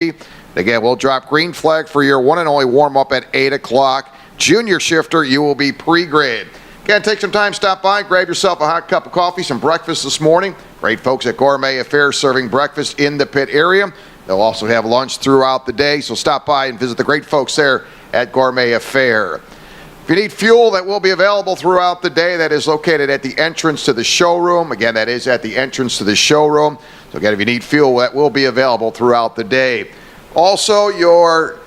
Again, we'll drop green flag for your one and only warm-up at 8 o'clock. Junior shifter, you will be pre-grid. Again, take some time, stop by, grab yourself a hot cup of coffee, some breakfast this morning. Great folks at Gourmet Affairs serving breakfast in the pit area. They'll also have lunch throughout the day, so stop by and visit the great folks there at Gourmet Affair. If you need fuel, that will be available throughout the day. That is located at the entrance to the showroom. Again, that is at the entrance to the showroom. So again, if you need fuel, that will be available throughout the day. Also, your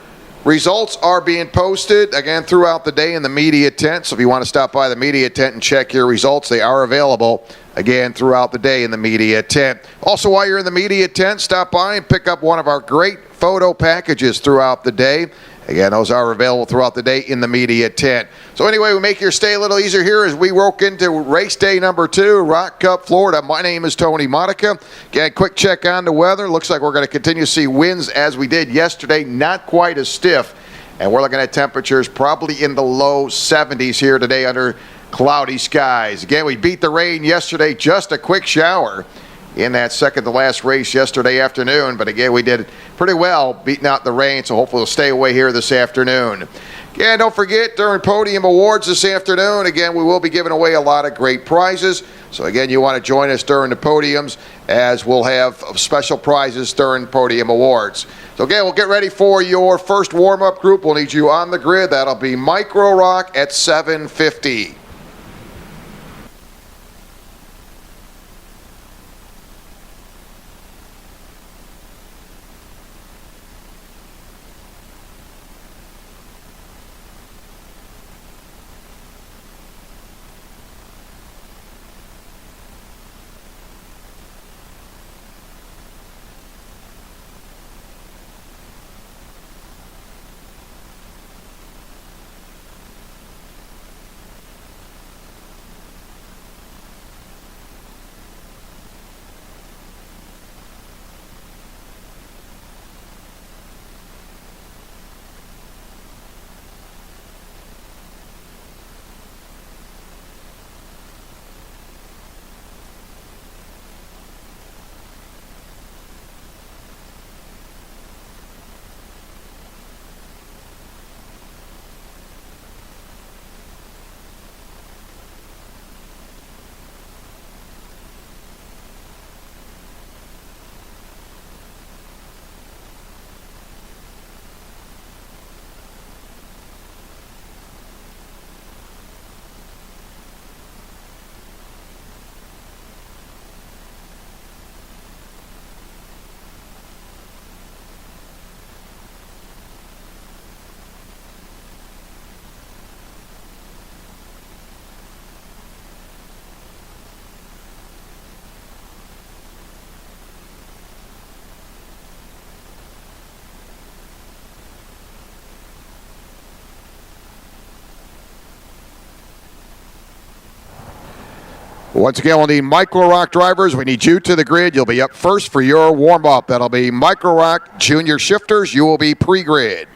results are being posted, again, throughout the day in the media tent. So if you want to stop by the media tent and check your results, they are available, again, throughout the day in the media tent. Also, while you're in the media tent, stop by and pick up one of our great photo packages throughout the day. Again, those are available throughout the day in the media tent. So anyway, we make your stay a little easier here as we work into race day number 2, Rock Cup, Florida. My name is Tony Monica. Again, quick check on the weather. Looks like we're going to continue to see winds as we did yesterday, not quite as stiff. And we're looking at temperatures probably in the low 70s here today under cloudy skies. Again, we beat the rain yesterday, just a quick shower in that second to last race yesterday afternoon. But again, we did pretty well beating out the rain, so hopefully we'll stay away here this afternoon. Again, don't forget, during Podium Awards this afternoon, again, we will be giving away a lot of great prizes. So again, you want to join us during the podiums, as we'll have special prizes during Podium Awards. So again, we'll get ready for your first warm-up group. We'll need you on the grid. That'll be Micro Rock at 7:50. Once again, we'll need Micro Rock drivers. We need you to the grid. You'll be up first for your warm-up. That'll be Micro Rock Junior shifters. You will be pre-grid.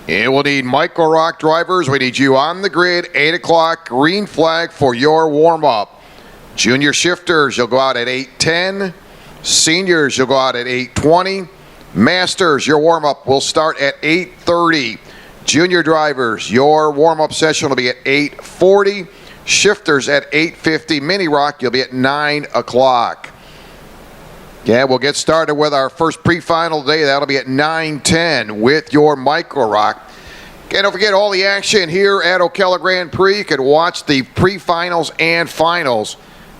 And we'll need micro rock drivers. We need you on the grid, 8 o'clock, green flag for your warm-up. Junior shifters, you'll go out at 8:10. Seniors, you'll go out at 8:20. Masters, your warm-up will start at 8:30. Junior drivers, your warm-up session will be at 8:40. Shifters at 8:50. Mini rock, you'll be at 9 o'clock. Yeah, we'll get started with our first pre-final today. That'll be at 9:10 with your micro rock. Again, don't forget all the action here at Ocala Grand Prix. You can watch the pre-finals and finals.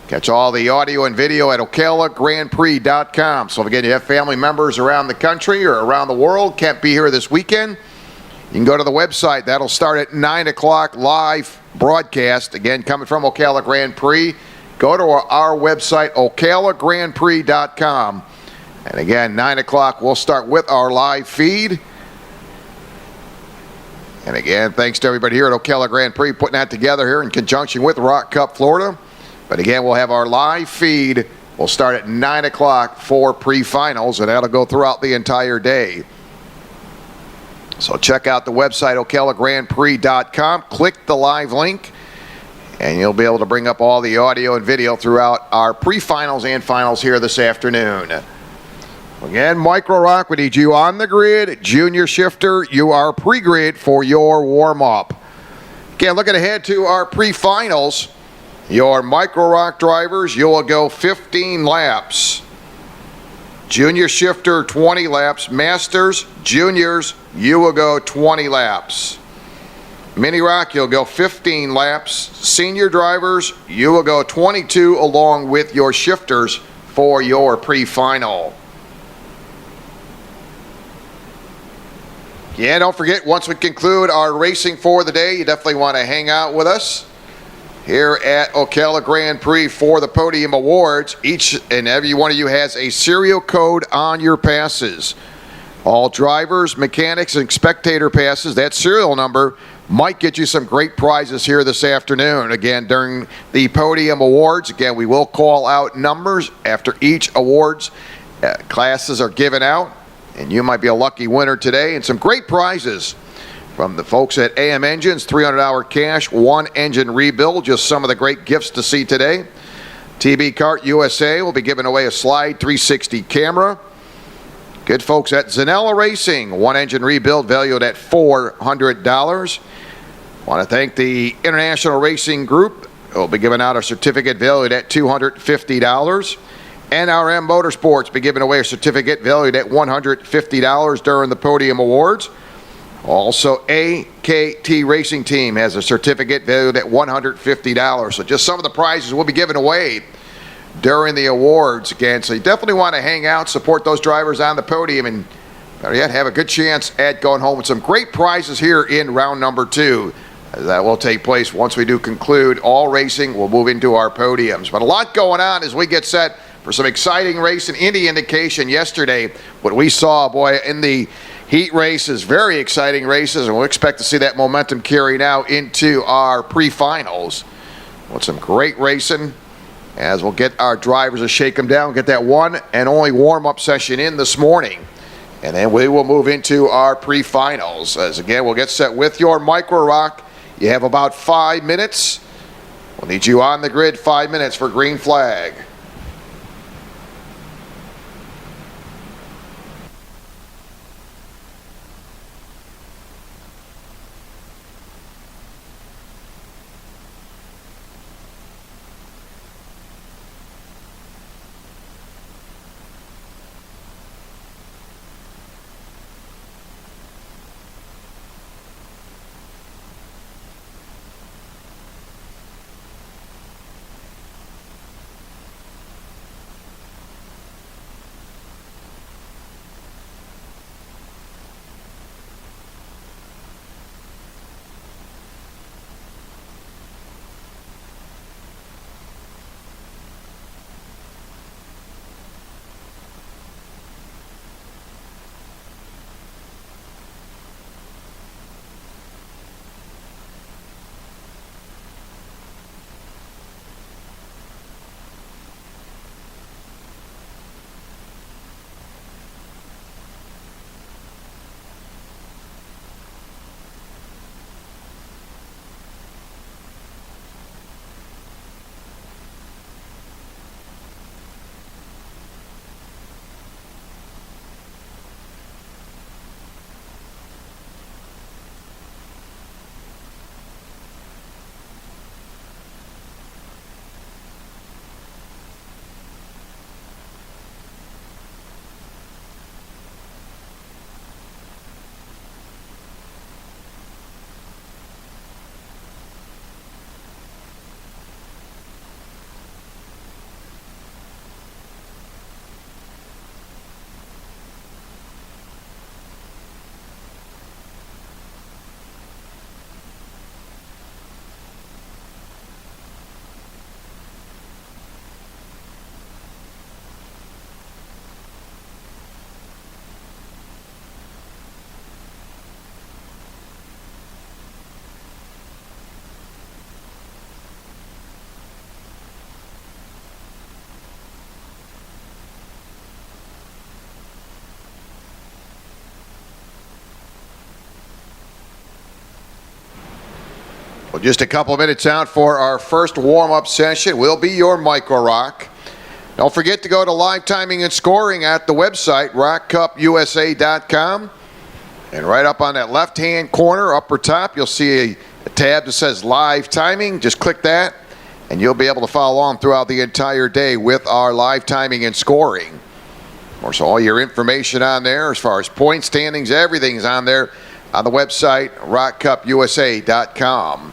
Catch all the audio and video at OcalaGrandPrix.com. So again, you have family members around the country or around the world, can't be here this weekend, you can go to the website. That'll start at 9 o'clock live broadcast. Again, coming from Ocala Grand Prix. Go to our website, OcalaGrandPrix.com. And again, 9 o'clock, we'll start with our live feed. And again, thanks to everybody here at Ocala Grand Prix putting that together here in conjunction with ROK Cup Florida. But again, we'll have our live feed. We'll start at 9 o'clock for pre-finals, and that'll go throughout the entire day. So check out the website, OcalaGrandPrix.com. Click the live link, and you'll be able to bring up all the audio and video throughout our pre-finals and finals here this afternoon. Again, micro rock, we need you on the grid. Junior shifter, you are pre-grid for your warm-up. Again, looking ahead to our pre-finals, your micro rock drivers, you will go 15 laps. Junior shifter, 20 laps. Masters, juniors, you will go 20 laps. Mini rock, you'll go 15 laps. Senior drivers, you will go 22 along with your shifters for your pre-final. Yeah, don't forget, once we conclude our racing for the day, you definitely want to hang out with us here at Ocala Grand Prix for the Podium Awards. Each and every one of you has a serial code on your passes. All drivers, mechanics, and spectator passes, that serial number might get you some great prizes here this afternoon. Again, during the Podium Awards, again, we will call out numbers after each awards. Classes are given out, and you might be a lucky winner today, and some great prizes from the folks at AM Engines. $300 cash, 1 engine rebuild, just some of the great gifts to see today. TB Kart USA will be giving away a Slide 360 camera. Good folks at Zanella Racing, 1 engine rebuild valued at $400. Want to thank the International Racing Group. We'll be giving out a certificate valued at $250. NRM Motorsports will be giving away a certificate valued at $150 during the Podium Awards. Also, AKT Racing Team has a certificate valued at $150. So just some of the prizes we'll be giving away during the awards again. So you definitely want to hang out, support those drivers on the podium, and better yet, have a good chance at going home with some great prizes here in round number 2. That will take place once we do conclude all racing. We'll move into our podiums. But a lot going on as we get set for some exciting racing. Any indication yesterday, what we saw, boy, in the heat races, very exciting races, and we'll expect to see that momentum carry now into our pre-finals with some great racing as we'll get our drivers to shake them down, get that one and only warm-up session in this morning. And then we will move into our pre-finals. As again, we'll get set with your micro rock. You have about 5 minutes. We'll need you on the grid, 5 minutes for green flag. just a couple of minutes out for our first warm-up session. Will be your micro rock. Don't forget to go to live timing and scoring at the website, rockcupusa.com. And right up on that left-hand corner, upper top, you'll see a tab that says live timing. Just click that, and you'll be able to follow along throughout the entire day with our live timing and scoring. Of course, all your information on there as far as point standings, everything's on there on the website, rockcupusa.com.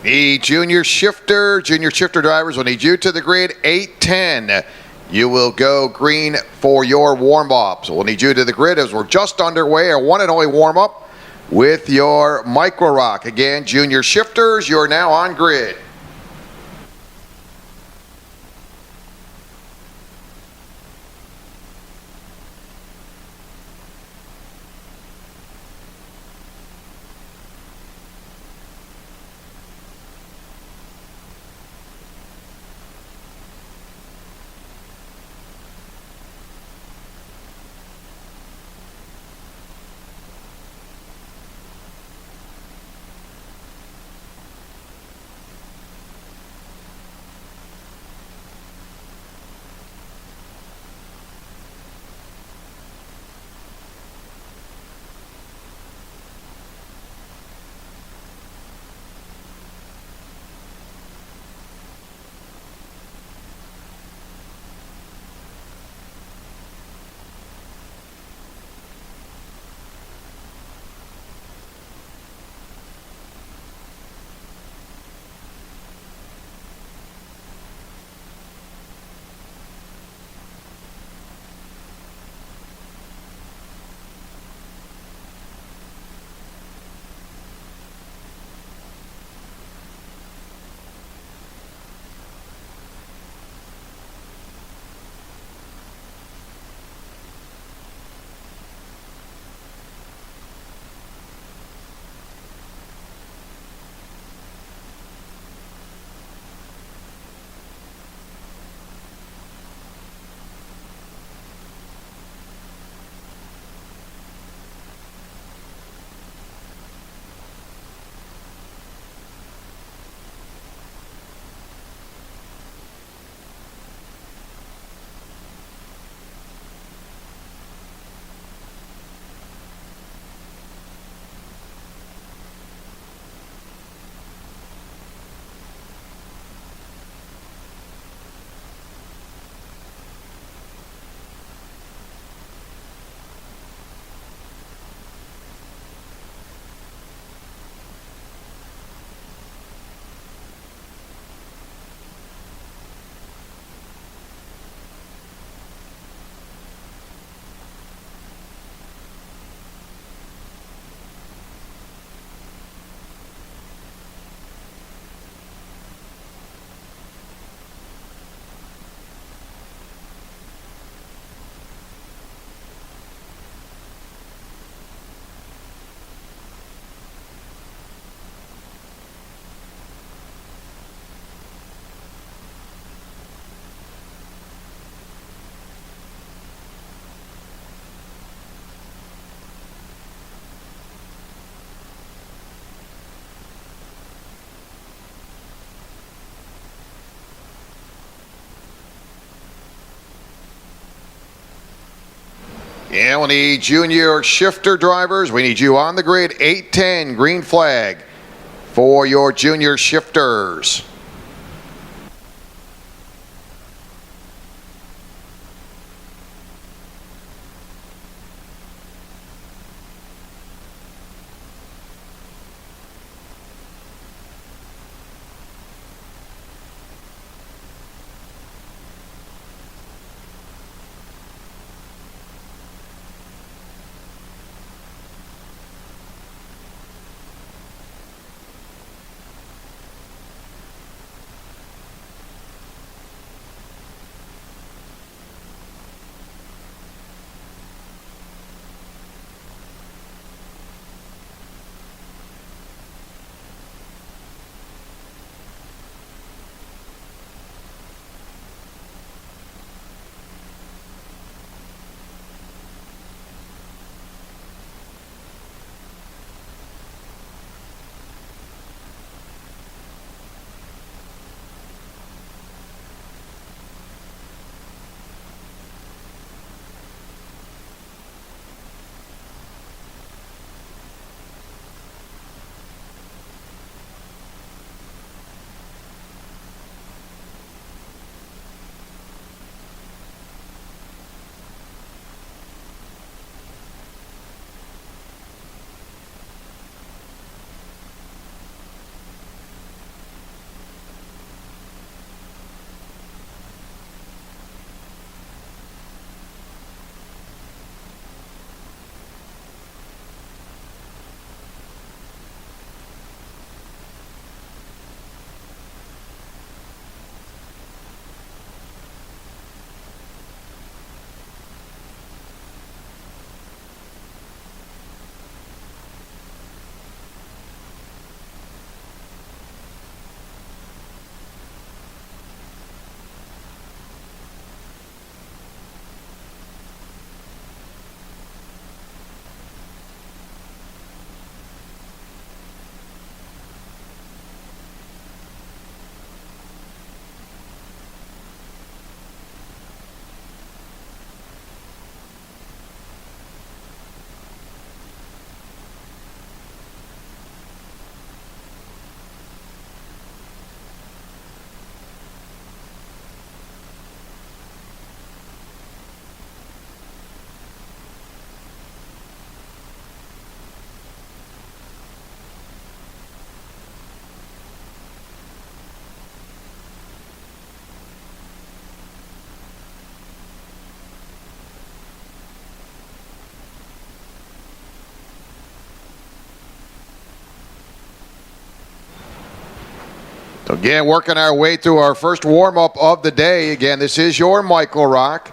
The junior shifter drivers will need you to the grid 8:10. You will go green for your warm-up. So we'll need you to the grid as we're just underway, our one and only warm-up with your micro rock. Again, junior shifters, you're now on grid. Yeah, we'll need junior shifter drivers. We need you on the grid. 8-10, green flag for your junior shifters. Again, working our way through our first warm-up of the day. Again, this is your Michael ROK.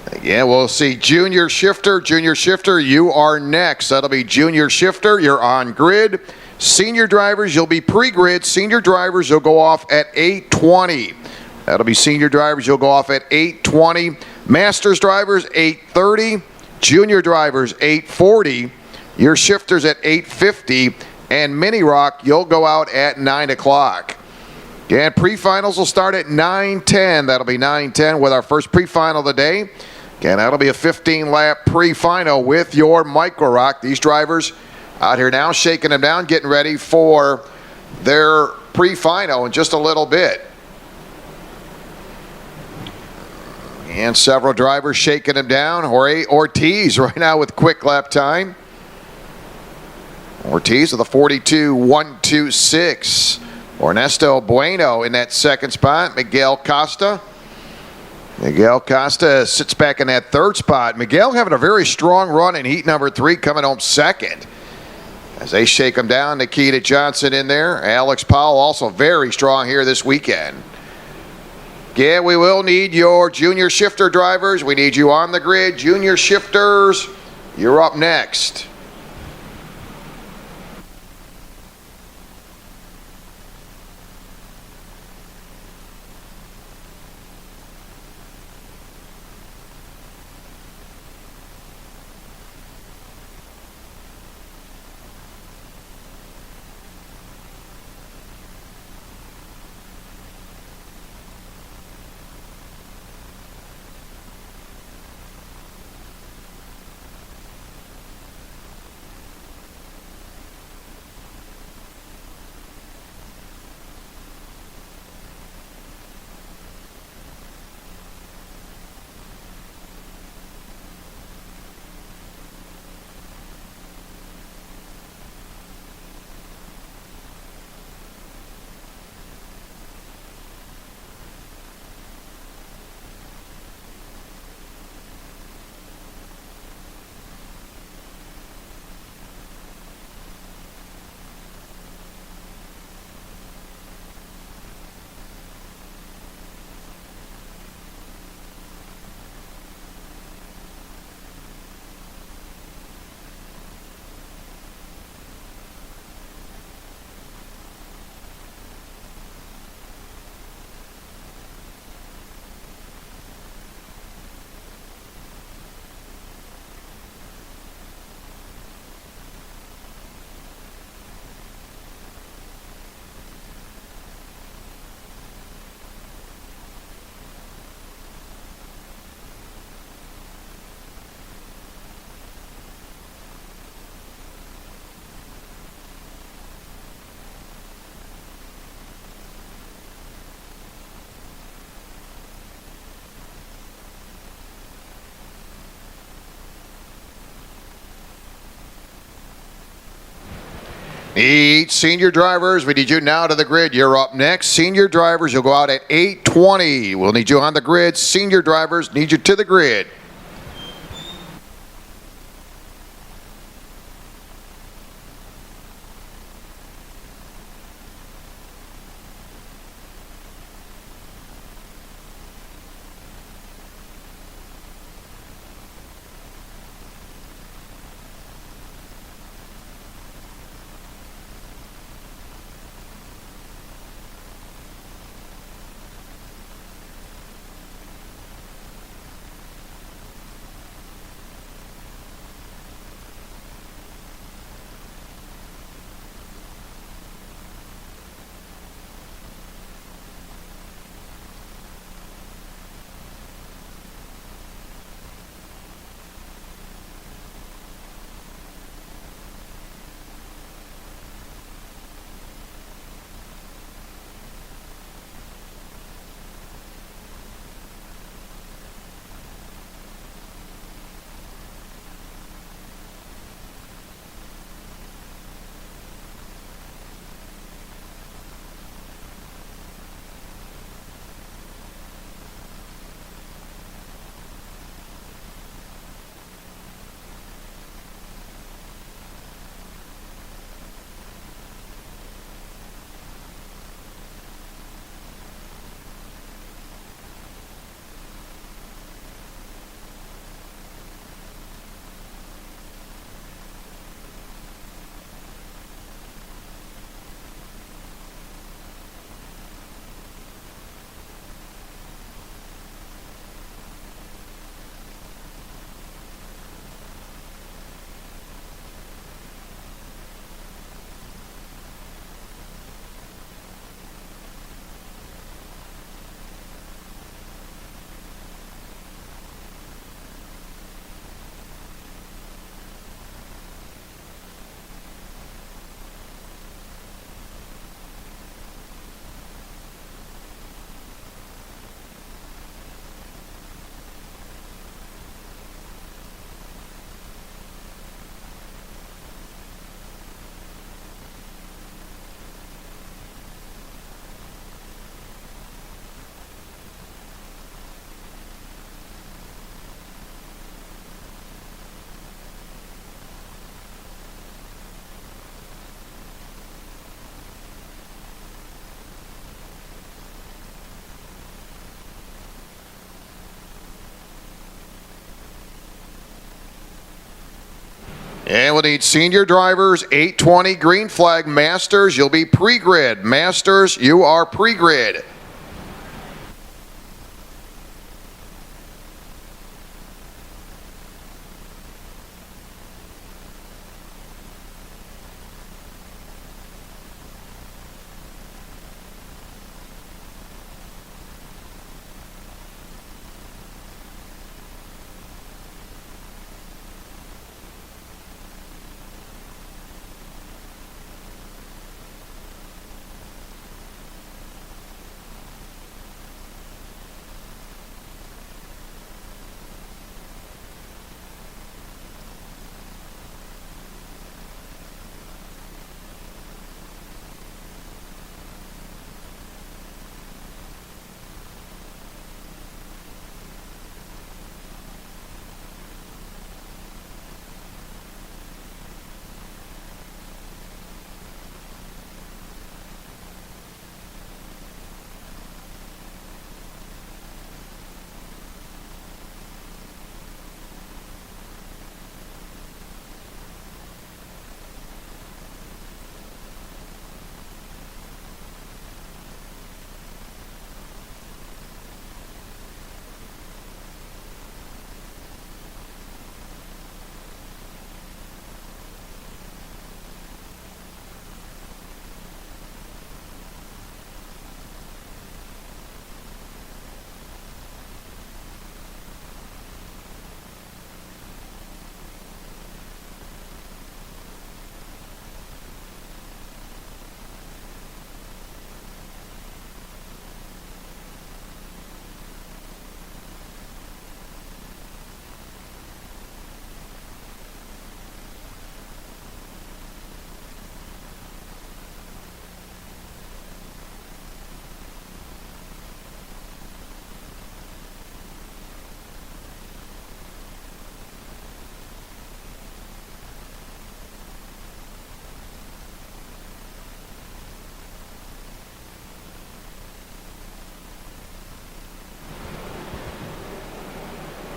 Again, we'll see junior shifter. Junior shifter, you are next. That'll be junior shifter. You're on grid. Senior drivers, you'll be pre-grid. Senior drivers, you'll go off at 8:20. That'll be senior drivers. You'll go off at 8:20. Masters drivers, 8:30. Junior drivers, 8:40. Your shifters at 8:50. And Mini ROK, you'll go out at 9 o'clock. And pre-finals will start at 9:10. That'll be 9:10 with our first pre-final of the day. Again, that'll be a 15-lap pre-final with your Micro ROK. These drivers out here now shaking them down, getting ready for their pre-final in just a little bit. And several drivers shaking them down. Jorge Ortiz right now with quick lap time. Ortiz with a 42.126. Ernesto Bueno in that second spot. Miguel Costa sits back in that third spot. Miguel having a very strong run in heat number 3, coming home second. As they shake him down, Nikita Johnson in there. Alex Powell also very strong here this weekend. Yeah, we will need your junior shifter drivers. We need you on the grid. Junior shifters, you're up next. Need senior drivers. We need you now to the grid. You're up next. Senior drivers, you'll go out at 8:20. We'll need you on the grid. Senior drivers, need you to the grid. And we'll need senior drivers, 8:20 green flag. Masters, you'll be pre-grid. Masters, you are pre-grid.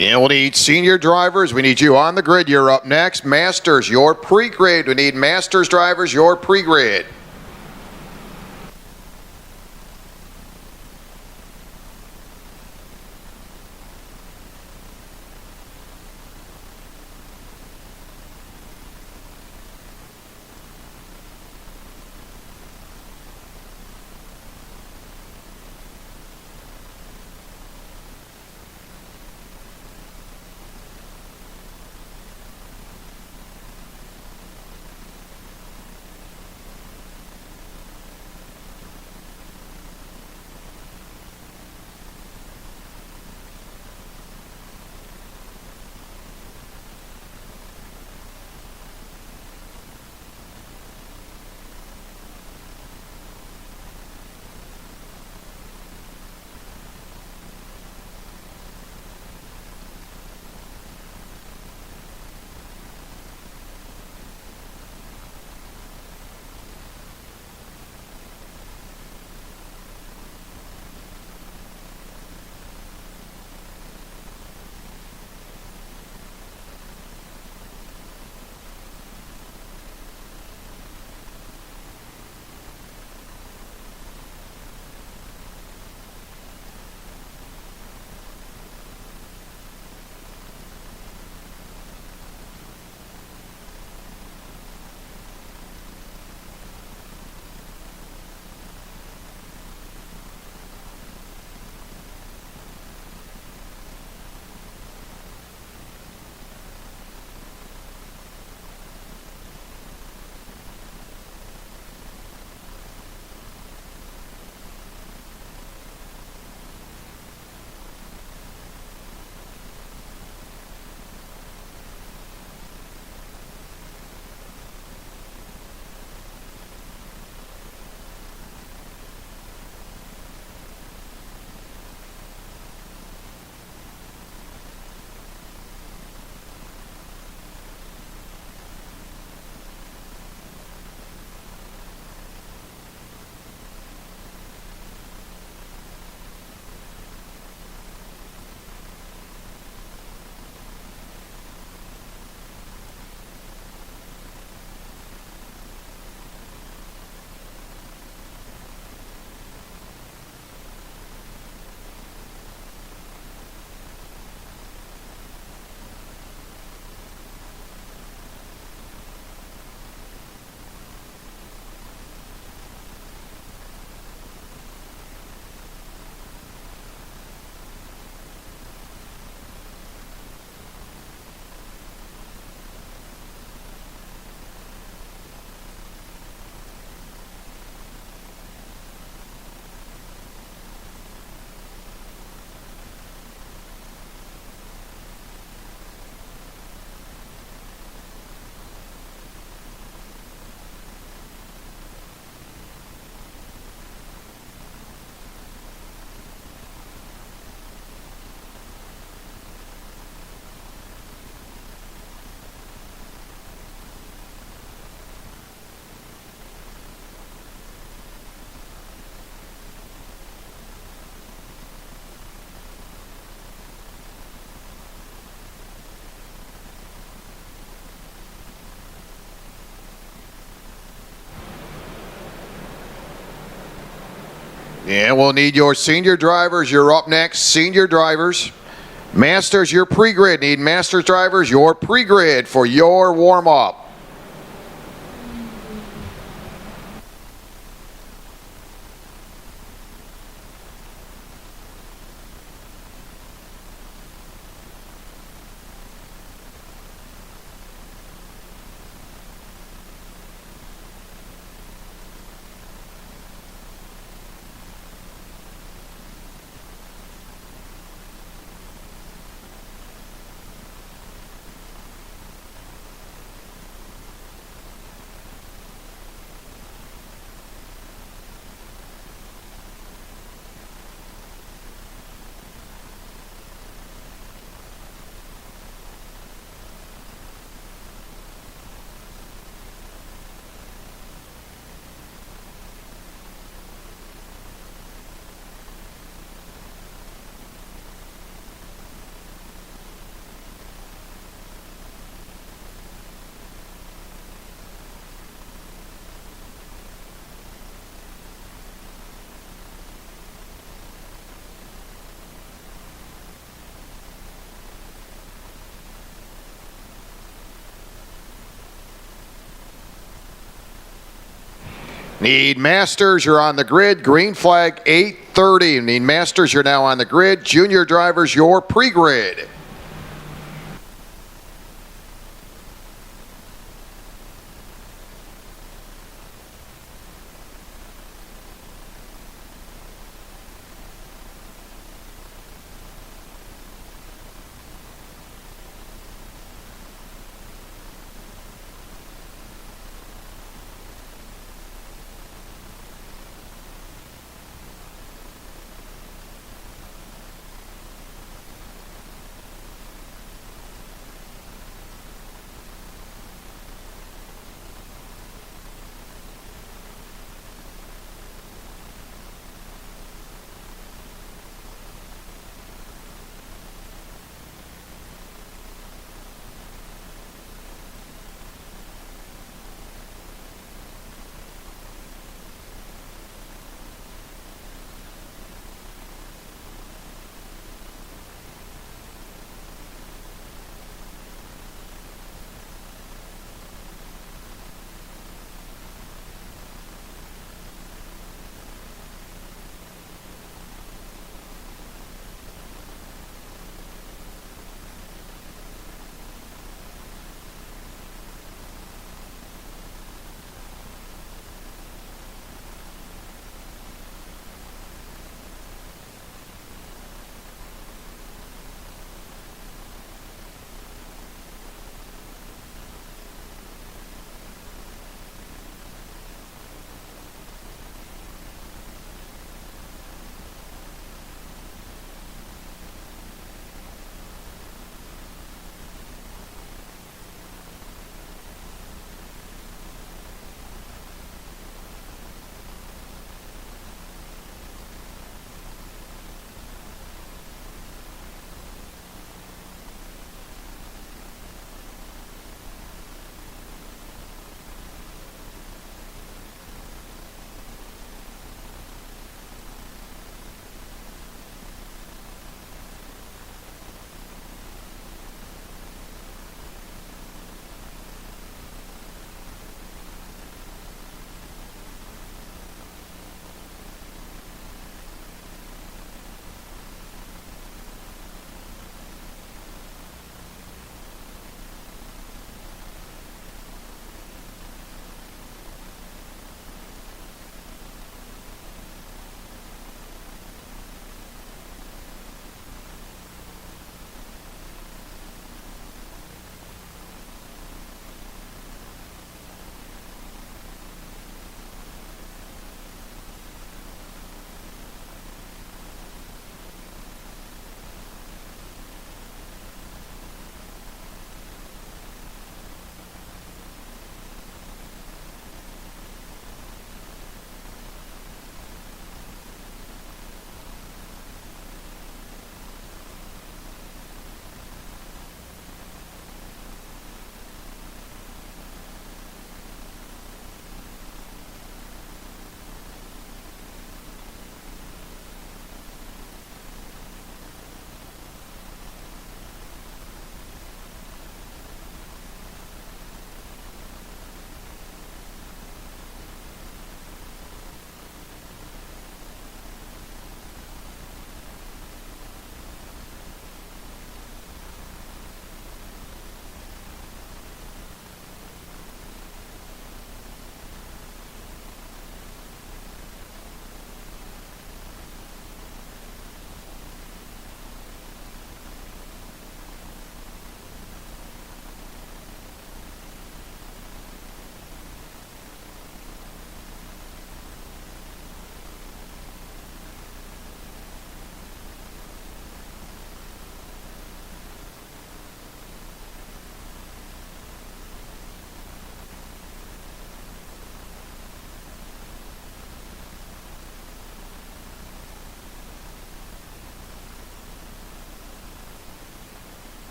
Yeah, we'll need senior drivers. We need you on the grid. You're up next. Masters, your pre-grid. We need Masters drivers, your pre-grid. Yeah, we'll need your senior drivers. You're up next. Senior drivers. Masters, your pre-grid. Need Masters drivers, your pre-grid for your warm-up. Need Masters, you're on the grid. Green flag, 8:30. Need Masters, you're now on the grid. Junior drivers, you're pre-grid.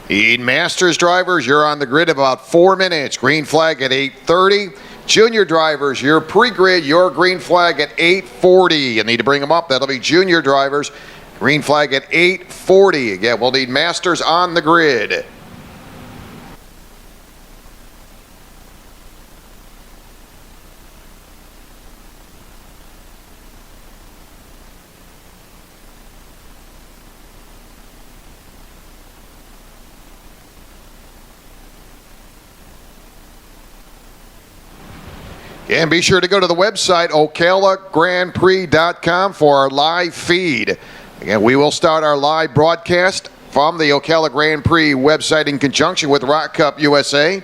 Need Masters drivers, you're on the grid about 4 minutes. Green flag at 8:30. Junior drivers, you're pre-grid, your green flag at 8:40. You need to bring them up. That'll be junior drivers. Green flag at 8:40. Again, we'll need masters on the grid. And be sure to go to the website, OcalaGrandPrix.com, for our live feed. Again, we will start our live broadcast from the Ocala Gran Prix website in conjunction with ROK Cup USA.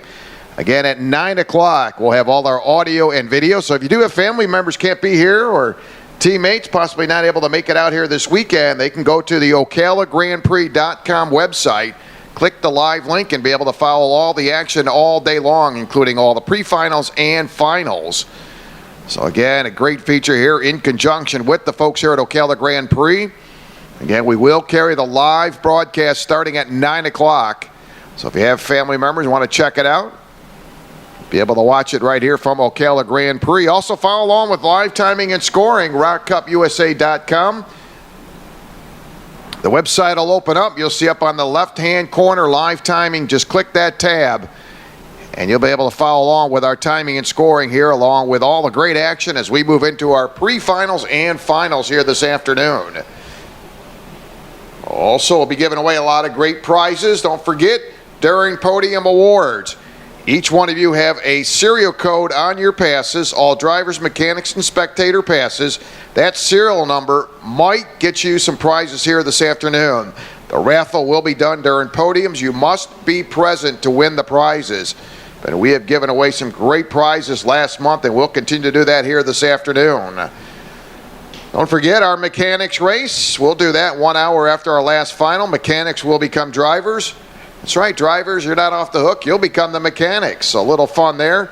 Again, at 9 o'clock, we'll have all our audio and video. So if you do have family members can't be here, or teammates possibly not able to make it out here this weekend, they can go to the OcalaGrandPrix.com website, click the live link, and be able to follow all the action all day long, including all the pre-finals and finals. So again, a great feature here in conjunction with the folks here at Ocala Gran Prix. Again, we will carry the live broadcast starting at 9 o'clock. So if you have family members who want to check it out, be able to watch it right here from Ocala Gran Prix. Also follow along with live timing and scoring, ROKCupUSA.com. The website will open up. You'll see up on the left-hand corner live timing. Just click that tab, and you'll be able to follow along with our timing and scoring here, along with all the great action as we move into our pre-finals and finals here this afternoon. Also, we'll be giving away a lot of great prizes. Don't forget, during Podium Awards, each one of you have a serial code on your passes, all drivers, mechanics, and spectator passes. That serial number might get you some prizes here this afternoon. The raffle will be done during podiums. You must be present to win the prizes. But we have given away some great prizes last month, and we'll continue to do that here this afternoon. Don't forget our mechanics race. We'll do that 1 hour after our last final. Mechanics will become drivers. That's right, drivers, you're not off the hook. You'll become the mechanics. A little fun there.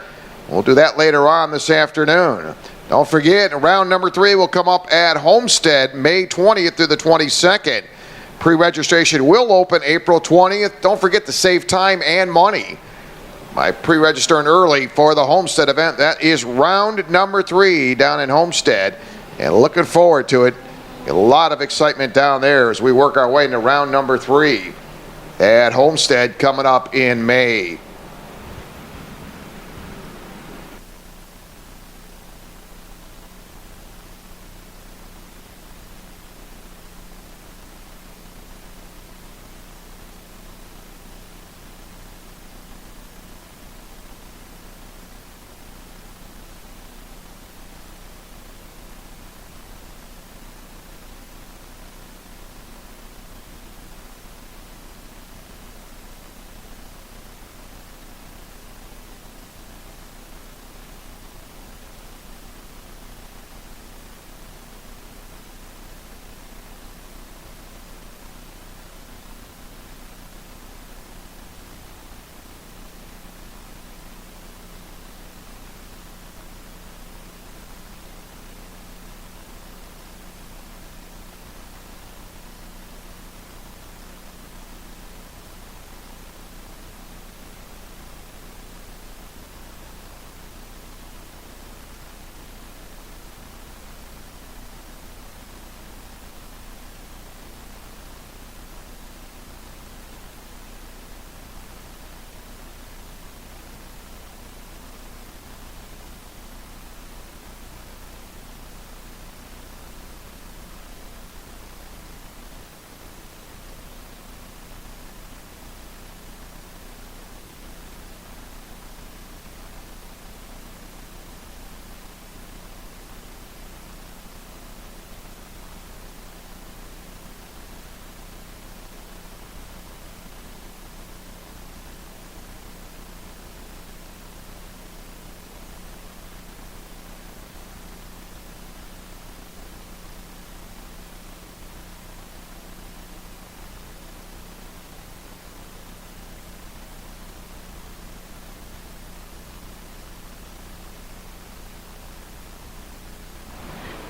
We'll do that later on this afternoon. Don't forget, round number 3 will come up at Homestead, May 20th through the 22nd. Pre-registration will open April 20th. Don't forget to save time and money by pre-registering early for the Homestead event. That is round number 3 down in Homestead, and looking forward to it. A lot of excitement down there as we work our way into round number 3 at Homestead coming up in May.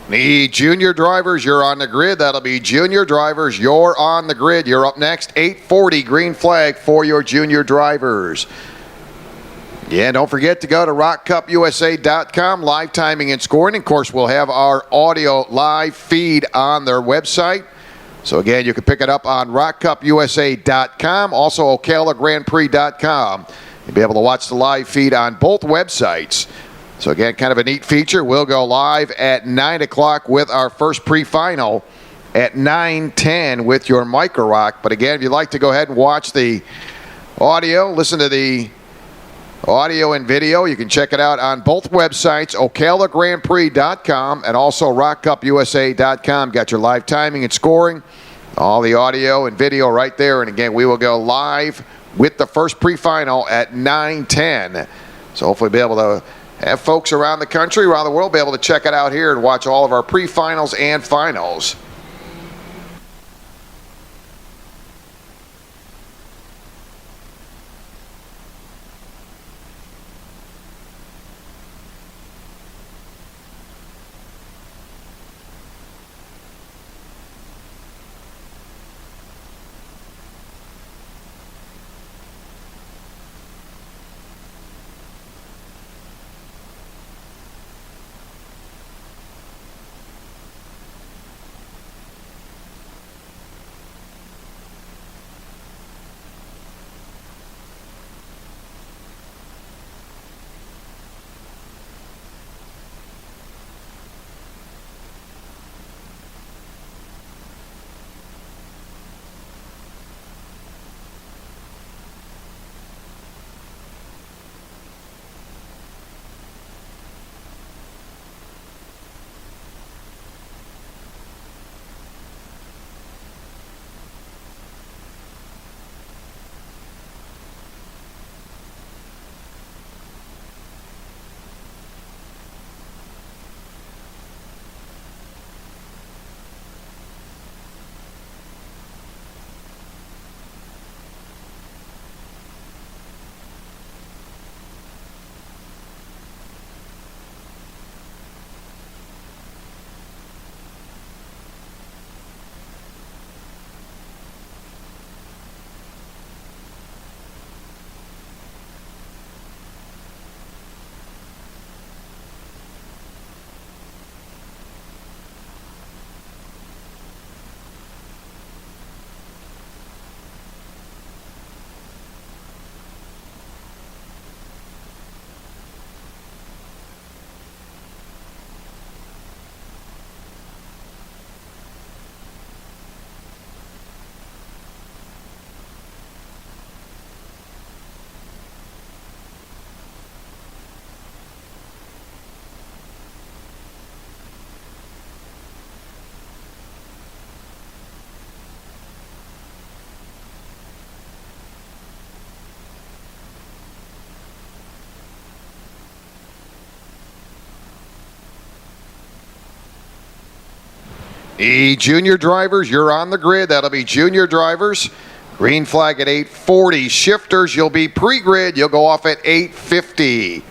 The junior drivers, you're on the grid. That'll be junior drivers, you're on the grid. You're up next, 8:40, green flag for your junior drivers. Yeah, don't forget to go to ROKCupUSA.com, live timing and scoring. Of course, we'll have our audio live feed on their website. So again, you can pick it up on rockcupusa.com, also OcalaGrandPrix.com. You'll be able to watch the live feed on both websites. So again, kind of a neat feature. We'll go live at 9 o'clock with our first pre-final at 9:10 with your Micro Rock. But again, if you'd like to go ahead and watch the audio, listen to the audio and video, you can check it out on both websites, OcalaGrandPrix.com and also RockCupUSA.com. Got your live timing and scoring, all the audio and video right there. And again, we will go live with the first pre-final at 9:10. So hopefully be able to have folks around the country, around the world, be able to check it out here and watch all of our pre-finals and finals. The junior drivers, you're on the grid. That'll be junior drivers. Green flag at 8:40. Shifters, you'll be pre-grid. You'll go off at 8:50.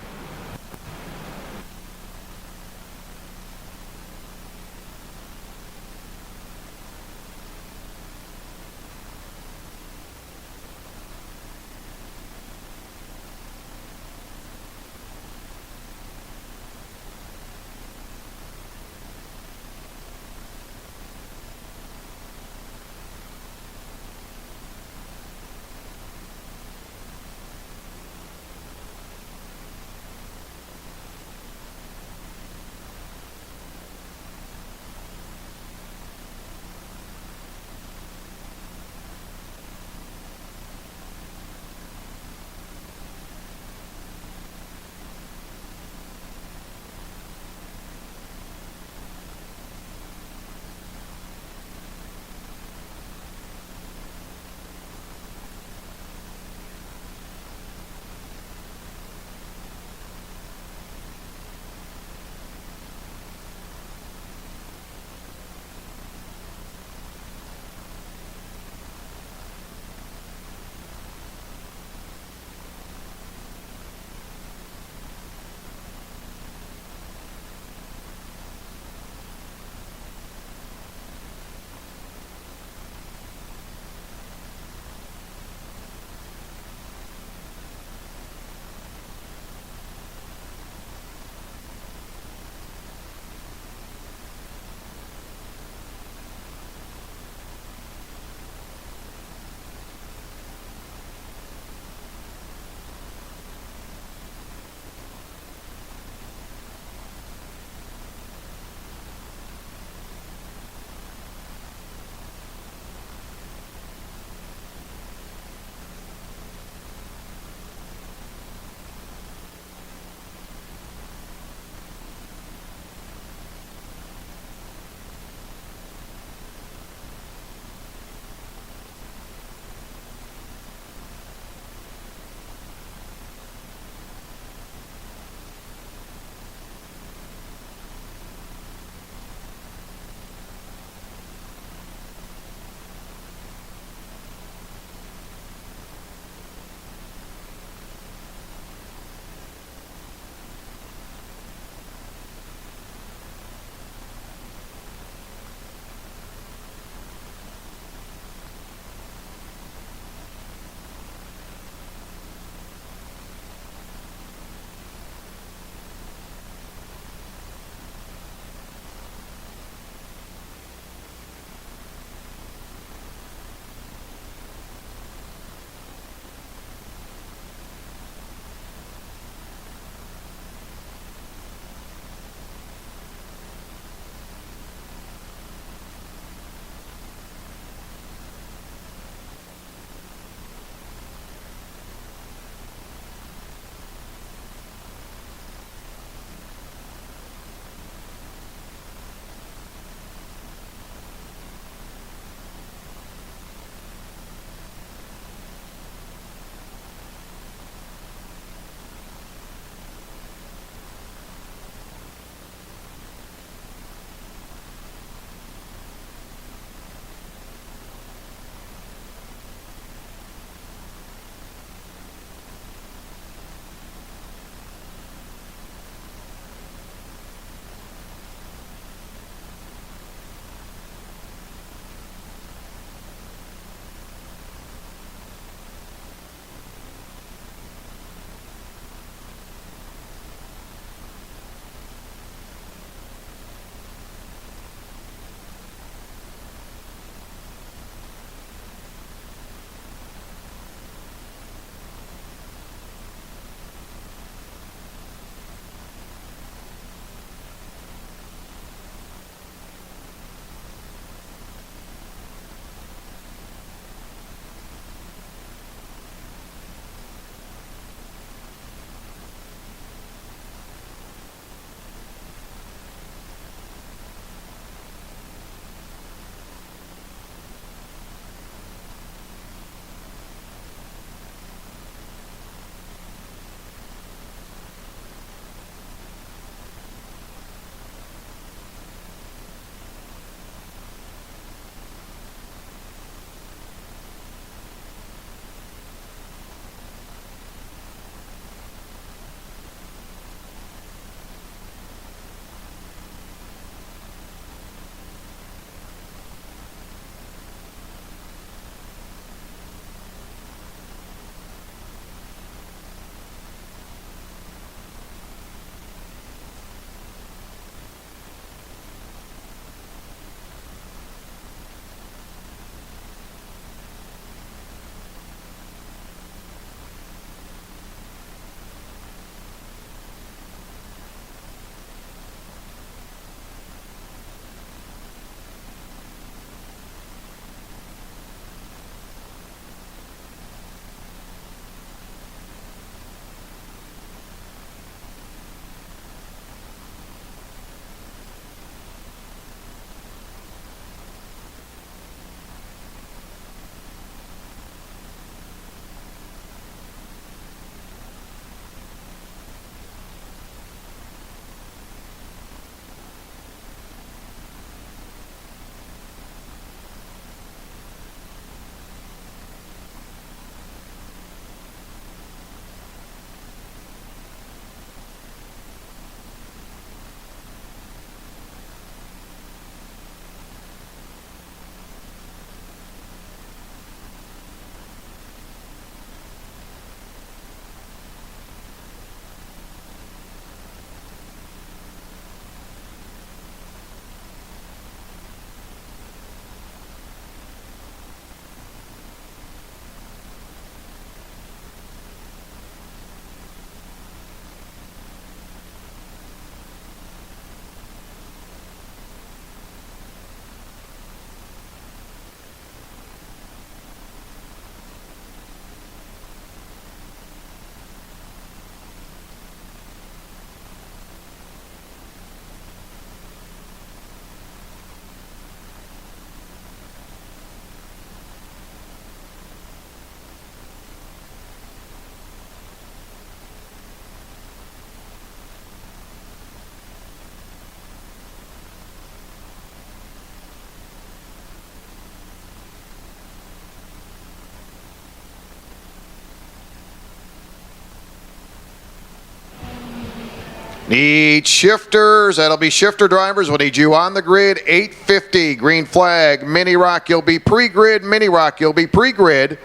Need shifters. That'll be shifter drivers. We'll need you on the grid. 8:50. Green flag. Mini ROK. You'll be pre-grid. Mini ROK. You'll be pre-grid.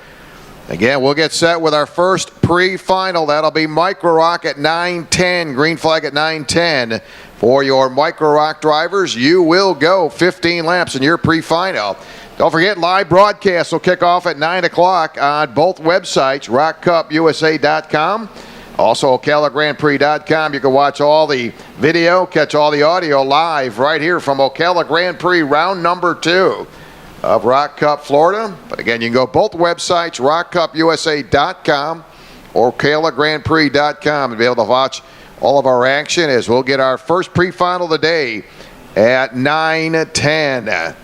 Again, we'll get set with our first pre-final. That'll be Micro ROK at 9:10. Green flag at 9:10. For your Micro ROK drivers, you will go 15 laps in your pre-final. Don't forget, live broadcasts will kick off at 9 o'clock on both websites, rockcupusa.com. Also, OcalaGrandPrix.com. You can watch all the video, catch all the audio live right here from Ocala Grand Prix, round number 2 of ROK Cup Florida. But again, you can go both websites, rockcupusa.com or OcalaGrandPrix.com, and be able to watch all of our action as we'll get our first pre-final today at 9:10.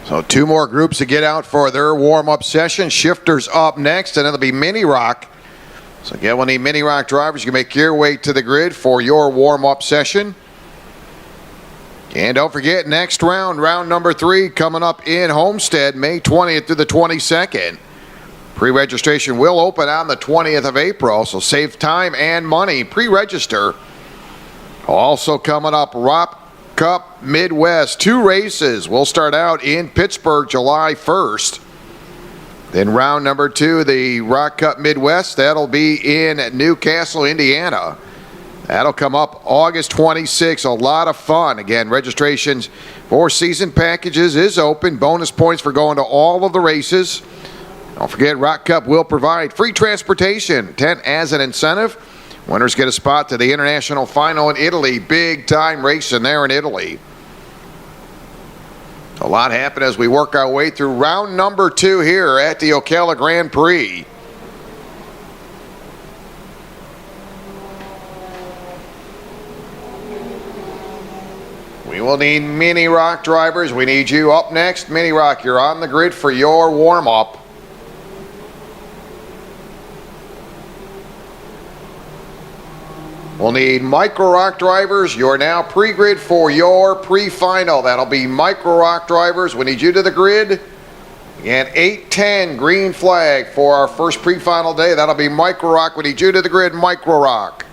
So 2 more groups to get out for their warm-up session. Shifters up next, and it'll be Mini ROK. So again, we'll need Mini ROK drivers. You can make your way to the grid for your warm-up session. And don't forget, next round, round number 3, coming up in Homestead, May 20th through the 22nd. Pre-registration will open on the 20th of April, so save time and money. Pre-register. Also coming up, ROK Cup Midwest, 2 races. We'll start out in Pittsburgh July 1st. Then round number 2, the ROK Cup Midwest, that'll be in Newcastle, Indiana. That'll come up August 26th. A lot of fun. Again, registrations for season packages is open. Bonus points for going to all of the races. Don't forget, ROK Cup will provide free transportation, tent as an incentive. Winners get a spot to the international final in Italy. Big time racing there in Italy. A lot happened as we work our way through round number 2 here at the Ocala Gran Prix. We will need Mini ROK drivers. We need you up next. Mini ROK, you're on the grid for your warm-up. We'll need Micro ROK drivers. You're now pre-grid for your pre-final. That'll be Micro ROK drivers. We need you to the grid. And 8:10 green flag for our first pre-final day. That'll be Micro ROK. We need you to the grid, Micro ROK.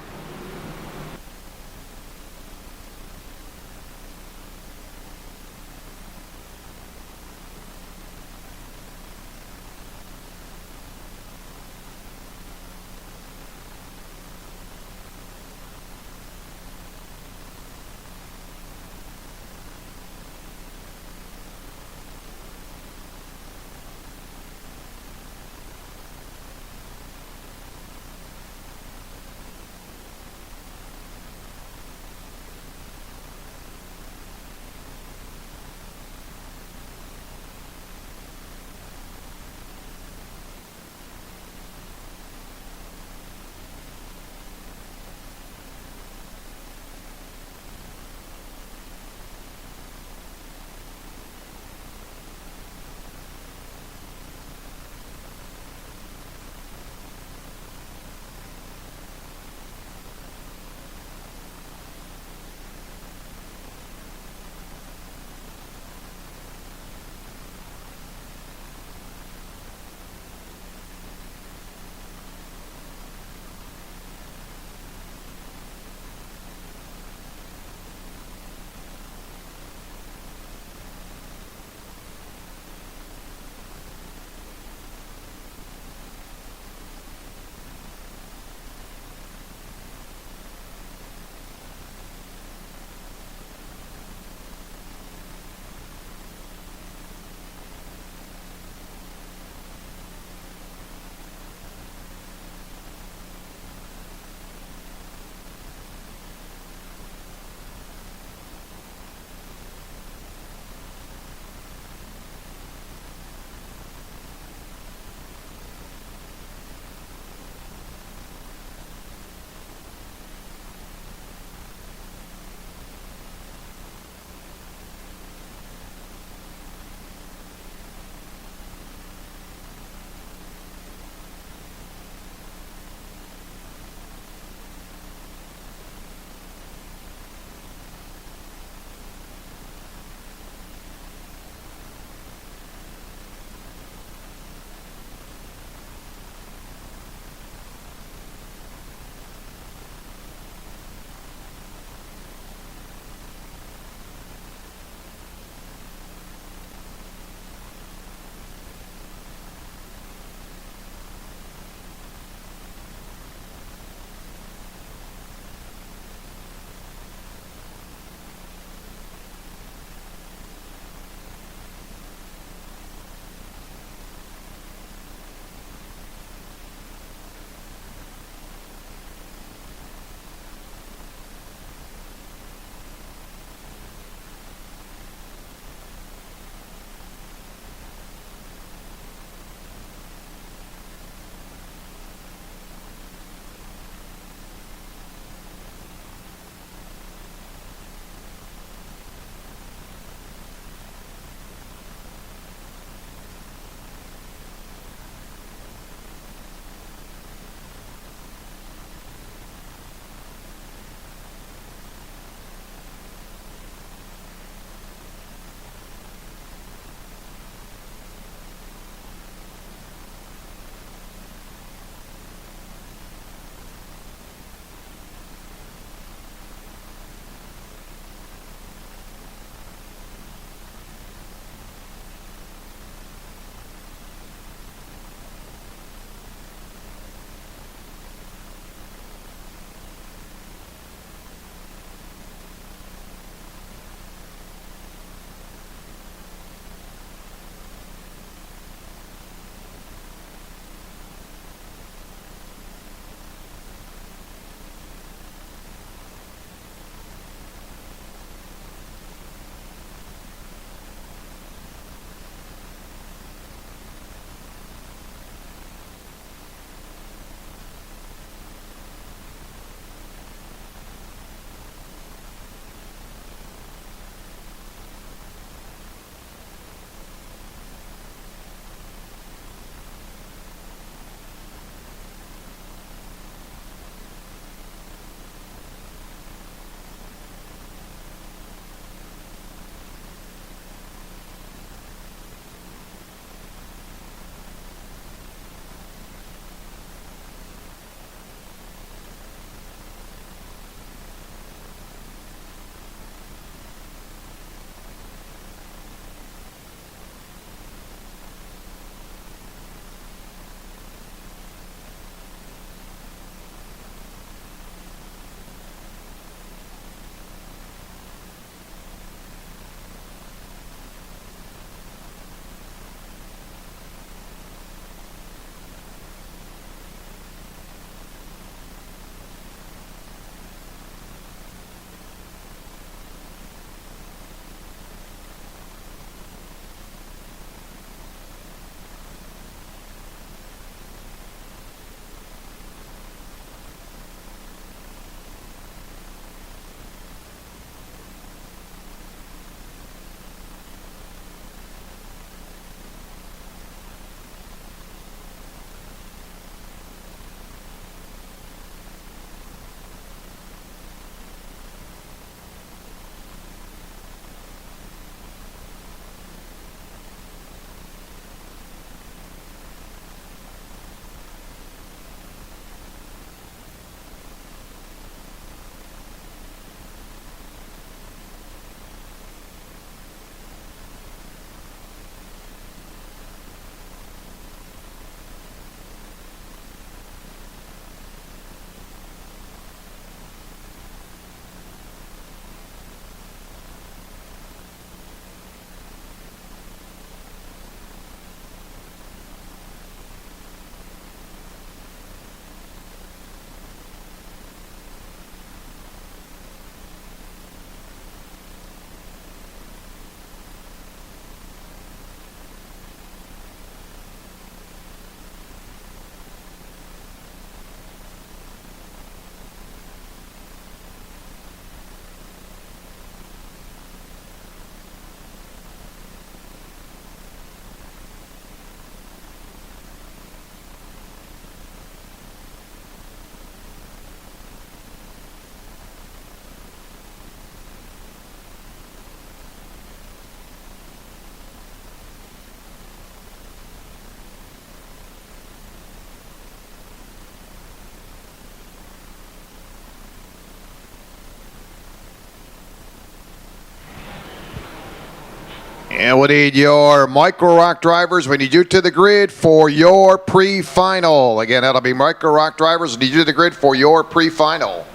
And we need your Micro Rock drivers. We need you to the grid for your pre-final. Again, that'll be Micro Rock drivers. We need you to the grid for your pre-final.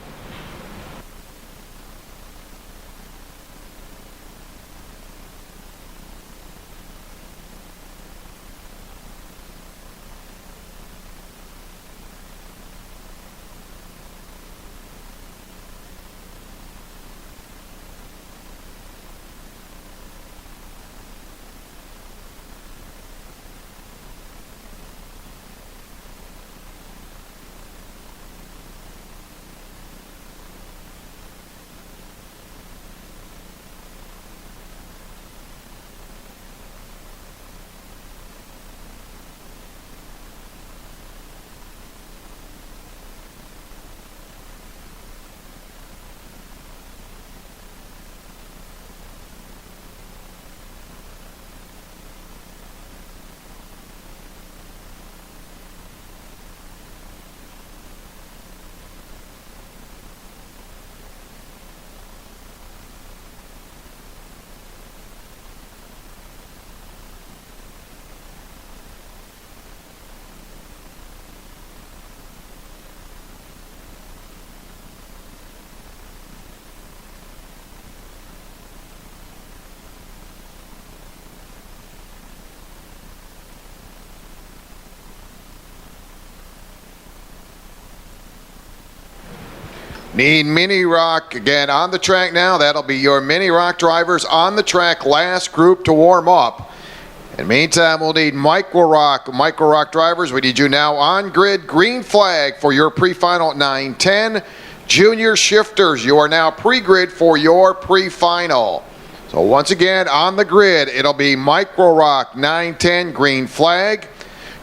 Need Mini Rock again on the track now. That'll be your Mini Rock drivers on the track, last group to warm up. In the meantime, we'll need Micro Rock drivers. We need you now on grid. Green flag for your pre-final at 9:10. Junior shifters, you are now pre-grid for your pre-final. So once again, on the grid, it'll be Micro Rock 9:10, green flag.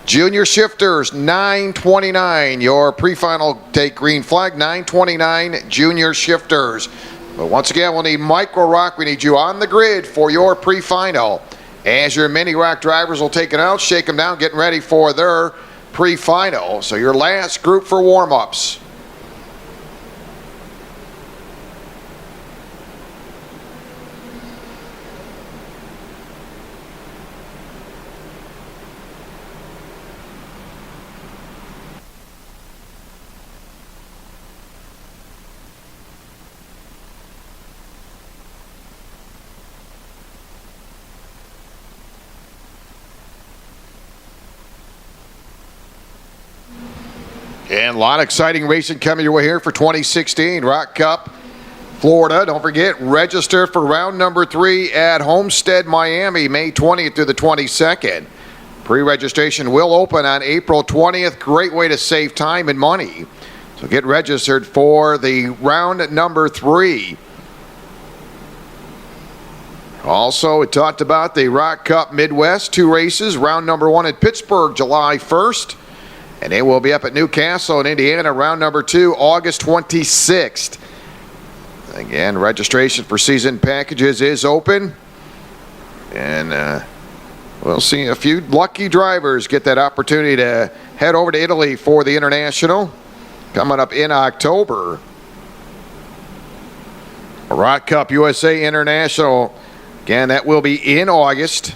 Junior shifters, 9:29. Your pre-final take green flag, 9:29, junior shifters. But once again, we'll need Micro Rock. We need you on the grid for your pre-final. As your Mini Rock drivers will take it out, shake them down, getting ready for their pre-final. So your last group for warm-ups. And a lot of exciting racing coming your way here for 2016 ROK Cup, Florida. Don't forget, register for round number 3 at Homestead, Miami, May 20th through the 22nd. Pre-registration will open on April 20th. Great way to save time and money. So get registered for the round number 3. Also, we talked about the ROK Cup Midwest, 2 races. Round number 1 at Pittsburgh, July 1st. And they will be up at Newcastle in Indiana, round number 2, August 26th. Again, registration for season packages is open. And we'll see a few lucky drivers get that opportunity to head over to Italy for the International coming up in October. ROK Cup USA International, again, that will be in August.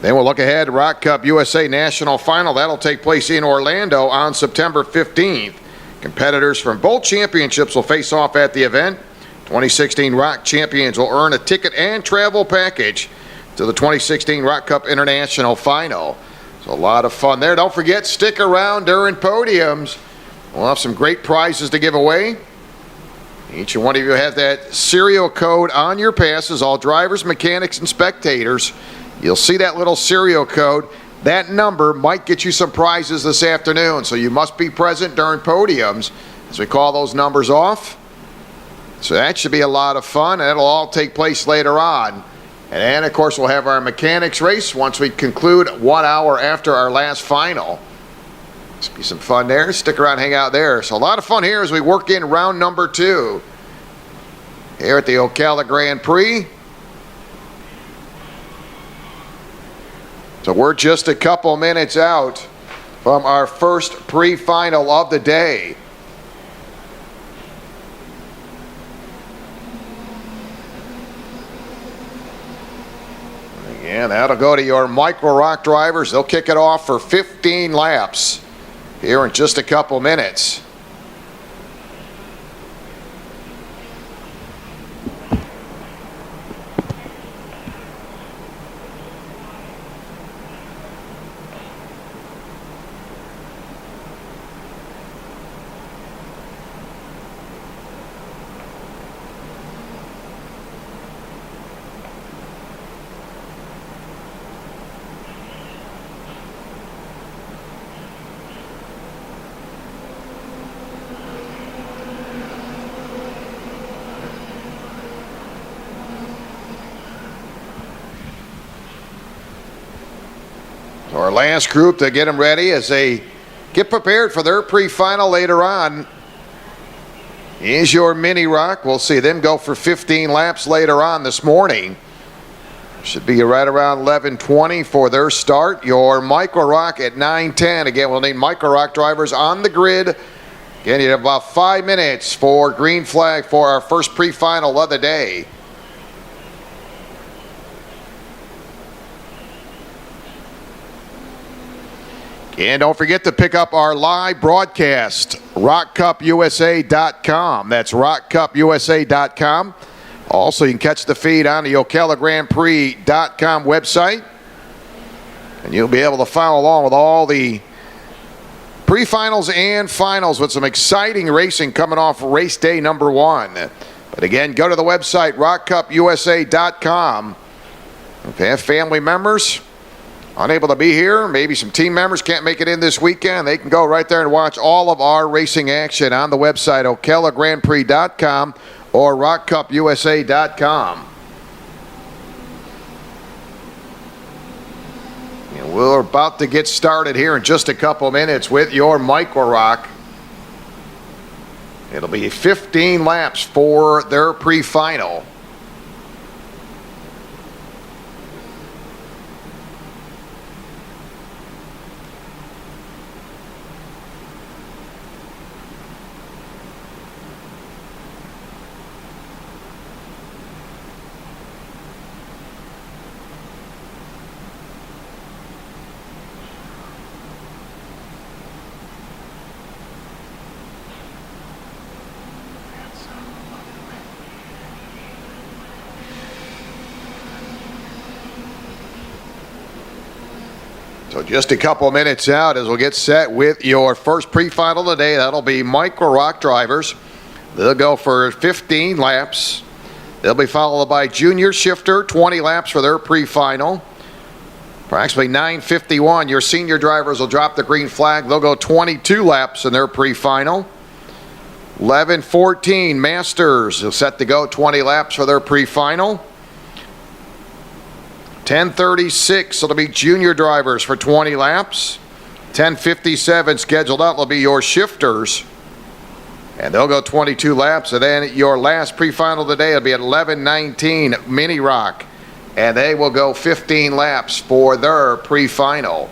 Then we'll look ahead to ROK Cup USA National Final. That'll take place in Orlando on September 15th. Competitors from both championships will face off at the event. 2016 ROK champions will earn a ticket and travel package to the 2016 ROK Cup International Final. So a lot of fun there. Don't forget, stick around during podiums. We'll have some great prizes to give away. Each and one of you have that serial code on your passes, all drivers, mechanics, and spectators. You'll see that little serial code. That number might get you some prizes this afternoon, so you must be present during podiums as we call those numbers off. So that should be a lot of fun, and it'll all take place later on. And then, of course, we'll have our mechanics race once we conclude 1 hour after our last final. This will be some fun there. Stick around, hang out there. So a lot of fun here as we work in round number 2 here at the Ocala Gran Prix. So we're just a couple minutes out from our first pre-final of the day. And that'll go to your Micro Rock drivers. They'll kick it off for 15 laps here in just a couple minutes. Our last group to get them ready as they get prepared for their pre-final later on is your Mini Rock. We'll see them go for 15 laps later on this morning. Should be right around 11:20 for their start. Your Micro Rock at 9:10. Again, we'll need Micro Rock drivers on the grid. Again, you have about 5 minutes for green flag for our first pre-final of the day. And don't forget to pick up our live broadcast, rockcupusa.com. That's rockcupusa.com. Also, you can catch the feed on the Ocala Gran Prix.com website. And you'll be able to follow along with all the pre-finals and finals with some exciting racing coming off race day number 1. But again, go to the website, rockcupusa.com. If you have family members unable to be here, maybe some team members can't make it in this weekend, they can go right there and watch all of our racing action on the website, ocalagrandprix.com or rockcupusa.com. And we're about to get started here in just a couple minutes with your Micro Rock. It'll be 15 laps for their pre-final. So just a couple of minutes out as we'll get set with your first pre-final today. That'll be Micro Rock drivers. They'll go for 15 laps. They'll be followed by Junior Shifter, 20 laps for their pre-final. Approximately 9:51, your senior drivers will drop the green flag. They'll go 22 laps in their pre-final. 11:14, Masters are set to go 20 laps for their pre-final. 10:36, it'll be junior drivers for 20 laps. 10:57 scheduled out will be your shifters, and they'll go 22 laps. And then your last pre-final today will be at 11:19, Mini Rock, and they will go 15 laps for their pre-final.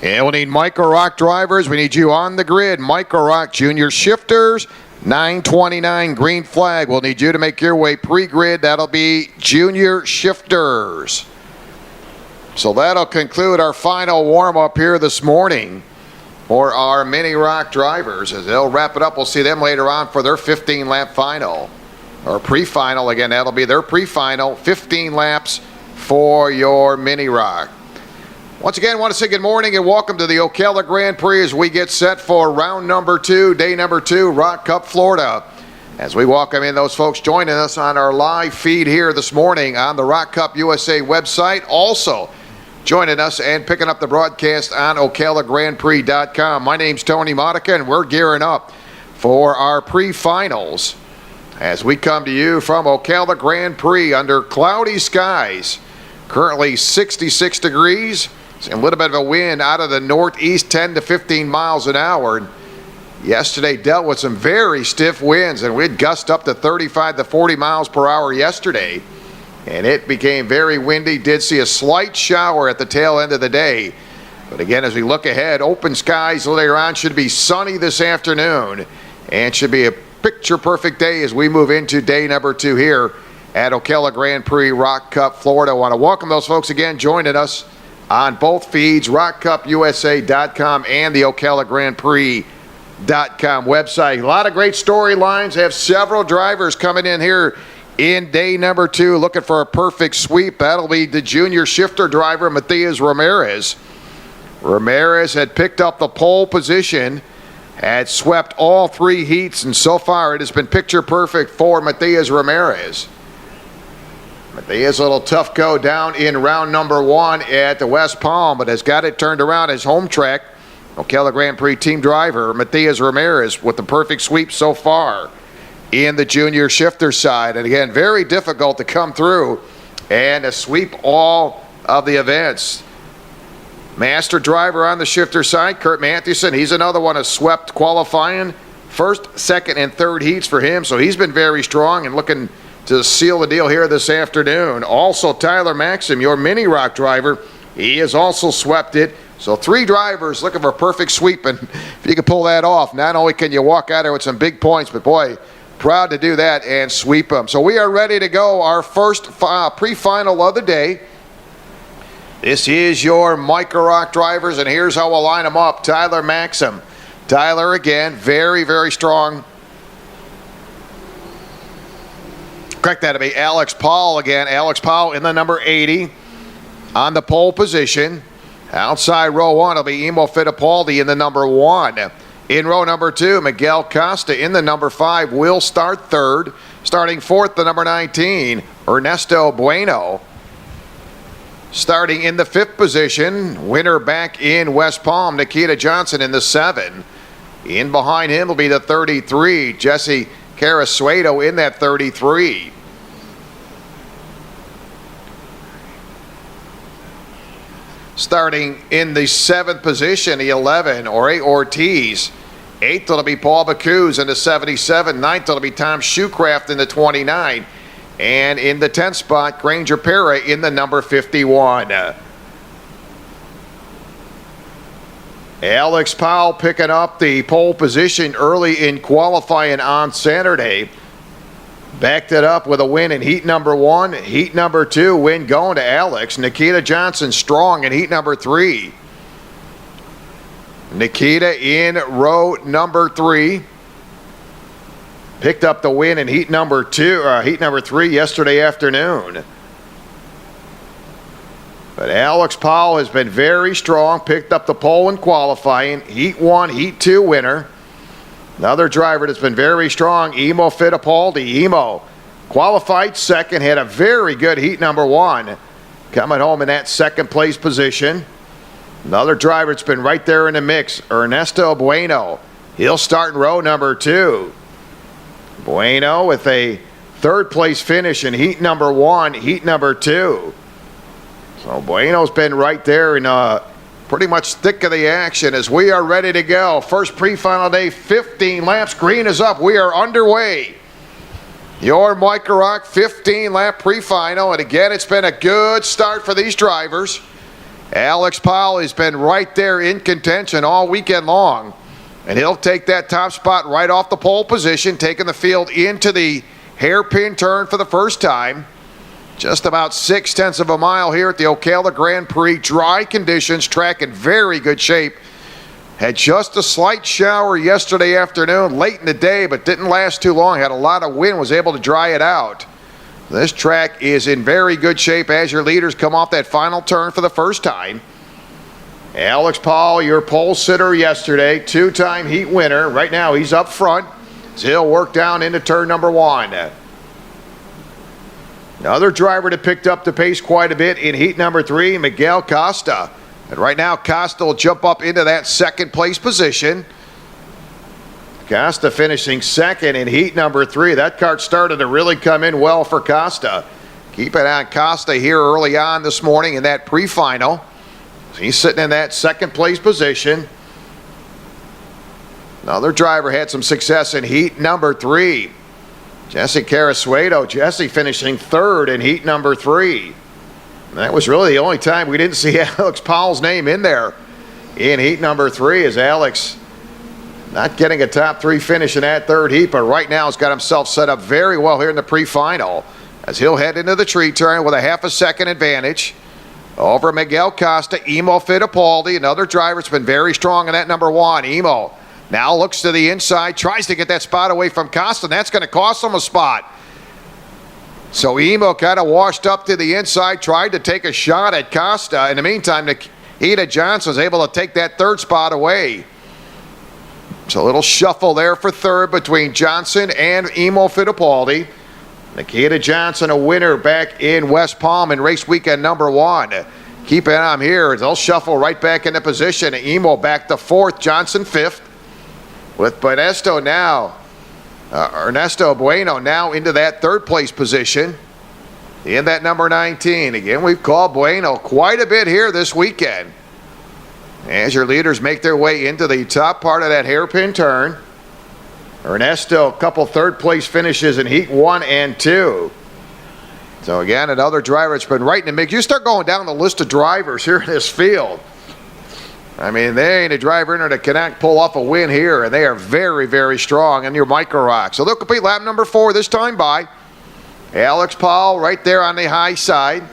And we'll need Micro Rock drivers. We need you on the grid. Micro Rock junior shifters, 9:29 green flag. We'll need you to make your way pre-grid. That'll be junior shifters. So that'll conclude our final warm-up here this morning for our Mini Rock drivers. As they'll wrap it up, we'll see them later on for their 15-lap final. Or pre-final, again, that'll be their pre-final, 15 laps for your Mini Rock. Once again, I want to say good morning and welcome to the Ocala Grand Prix as we get set for round number 2, day number 2, Rock Cup, Florida. As we welcome in those folks joining us on our live feed here this morning on the ROK Cup USA website. Also joining us and picking up the broadcast on OcalaGrandPrix.com. My name's Tony Monica, and we're gearing up for our pre-finals as we come to you from Ocala Gran Prix under cloudy skies. Currently 66 degrees and a little bit of a wind out of the northeast, 10 to 15 miles an hour. Yesterday dealt with some very stiff winds, and we'd gust up to 35 to 40 miles per hour yesterday, and it became very windy. Did see a slight shower at the tail end of the day, but again, as we look ahead, open skies later on. Should be sunny this afternoon and should be a picture perfect day as we move into day number 2 here at Ocala Gran Prix, ROK Cup, Florida. I want to welcome those folks again joining us on both feeds, ROKCupUSA.com and the Ocala Grand Prix.com website. A lot of great storylines. Have several drivers coming in here in day number 2 looking for a perfect sweep. That'll be the junior shifter driver, Matthias Ramirez. Ramirez had picked up the pole position, had swept all 3 heats, and so far it has been picture perfect for Matthias Ramirez. Matthias, a little tough go down in round number 1 at the West Palm, but has got it turned around his home track. Ocala Grand Prix team driver Matthias Ramirez with the perfect sweep so far in the junior shifter side. And again, very difficult to come through and to sweep all of the events. Master driver on the shifter side, Kurt Mathewson. He's another one who swept qualifying. First, second, and third heats for him. So he's been very strong and looking to seal the deal here this afternoon. Also, Tyler Maxim, your mini ROK driver. He has also swept it. So 3 drivers looking for a perfect sweep, and if you can pull that off, not only can you walk out there with some big points, but boy, proud to do that and sweep them. So we are ready to go. Our first pre-final of the day. This is your Micro ROK drivers, and here's how we'll line them up. Tyler Maxim. Tyler, again, very, very strong. Correct, that'll be Alex Paul again. Alex Paul in the number 80 on the pole position. Outside row 1 will be Emo Fittipaldi in the number 1. In row number 2, Miguel Costa in the number 5 will start 3rd. Starting 4th, the number 19, Ernesto Bueno. Starting in the 5th position, winner back in West Palm, Nikita Johnson in the 7. In behind him will be the 33, Jesse Carasuedo in that 33. Starting in the 7th position, the 11, Jorge Ortiz. 8th will be Paul Bacuse in the 77. 9th will be Tom Shoecraft in the 29. And in the 10th spot, Granger Pera in the number 51. Alex Powell picking up the pole position early in qualifying on Saturday. Backed it up with a win in heat number 1. Heat number 2, win going to Alex. Nikita Johnson strong in heat number 3. Nikita in row number 3. Picked up the win in heat number 3 yesterday afternoon. But Alex Powell has been very strong. Picked up the pole in qualifying. Heat 1, heat 2 winner. Another driver that's been very strong, Emo Fittipaldi. Emo qualified 2nd, had a very good heat number 1. Coming home in that 2nd place position. Another driver that's been right there in the mix, Ernesto Bueno. He'll start in row number 2. Bueno with a 3rd place finish in heat number 1, heat number 2. So Bueno's been right there in pretty much thick of the action as we are ready to go. First pre-final day, 15 laps. Green is up. We are underway. Your Micro ROK 15-lap pre-final. And again, it's been a good start for these drivers. Alex Powell has been right there in contention all weekend long. And he'll take that top spot right off the pole position, taking the field into the hairpin turn for the first time. Just about 0.6 of a mile here at the Ocala Grand Prix. Dry conditions, track in very good shape. Had just a slight shower yesterday afternoon, late in the day, but didn't last too long. Had a lot of wind, was able to dry it out. This track is in very good shape as your leaders come off that final turn for the first time. Alex Paul, your pole sitter yesterday, 2-time heat winner. Right now he's up front. as he'll work down into turn number 1. Another driver that picked up the pace quite a bit in heat number 3, Miguel Costa. And right now, Costa will jump up into that second place position. Costa finishing second in heat number 3. That kart started to really come in well for Costa. Keep it on Costa here early on this morning in that pre-final. He's sitting in that second place position. Another driver had some success in heat number 3. Jesse Carasuedo. Jesse finishing third in heat number 3. And that was really the only time we didn't see Alex Powell's name in there in heat number 3, as Alex not getting a top 3 finish in that third heat, but right now has got himself set up very well here in the pre-final, as he'll head into the tree turn with a half a second advantage over Miguel Costa. Emo Fittipaldi, another driver that's been very strong in that number 1. Emo now looks to the inside, tries to get that spot away from Costa, and that's going to cost him a spot. So Emo kind of washed up to the inside, tried to take a shot at Costa. In the meantime, Nikita Johnson was able to take that third spot away. So a little shuffle there for third between Johnson and Emo Fittipaldi. Nikita Johnson, a winner back in West Palm in race weekend number 1. Keep an eye on here. They'll shuffle right back into position. Emo back to 4th, Johnson 5th. With Ernesto Bueno now into that third place position in that number 19. Again, we've called Bueno quite a bit here this weekend, as your leaders make their way into the top part of that hairpin turn. Ernesto, a couple third place finishes in heat 1 and 2. So again, another driver that's been right in the mix. You start going down the list of drivers here in this field, I mean, they ain't a driver in there that cannot pull off a win here, and they are very, very strong in your micro rock. So they'll complete lap number 4 this time by Alex Powell right there on the high side.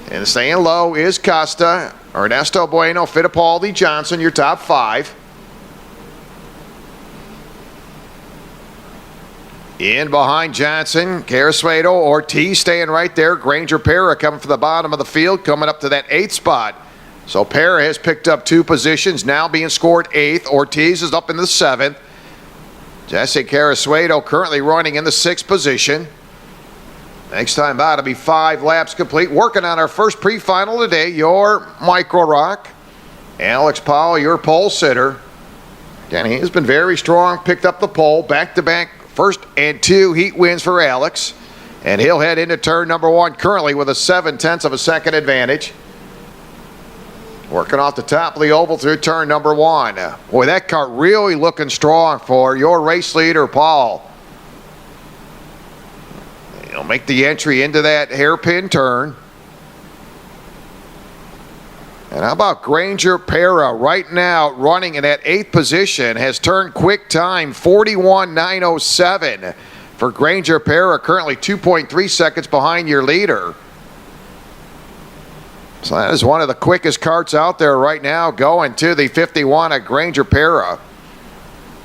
And staying low is Costa, Ernesto Bueno, Fittipaldi, Johnson, your top 5. In behind Johnson, Carasuedo, Ortiz staying right there. Granger Parra coming from the bottom of the field, coming up to that 8th spot. So Parra has picked up 2 positions, now being scored 8th. Ortiz is up in the 7th. Jesse Carasuedo currently running in the 6th position. Next time by, it'll be 5 laps complete. Working on our first pre-final today, your Micro Rock. Alex Powell, your pole sitter. Again, he has been very strong, picked up the pole, back-to-back first and 2 heat wins for Alex. And he'll head into turn number 1 currently with a 7/10 of a second advantage. Working off the top of the oval through turn number 1. Boy, that kart really looking strong for your race leader, Paul. He'll make the entry into that hairpin turn. And how about Granger Parra right now running in that 8th position, has turned quick time 41.907 for Granger Parra, currently 2.3 seconds behind your leader. So that is one of the quickest karts out there right now, going to the 51 at Granger Parra.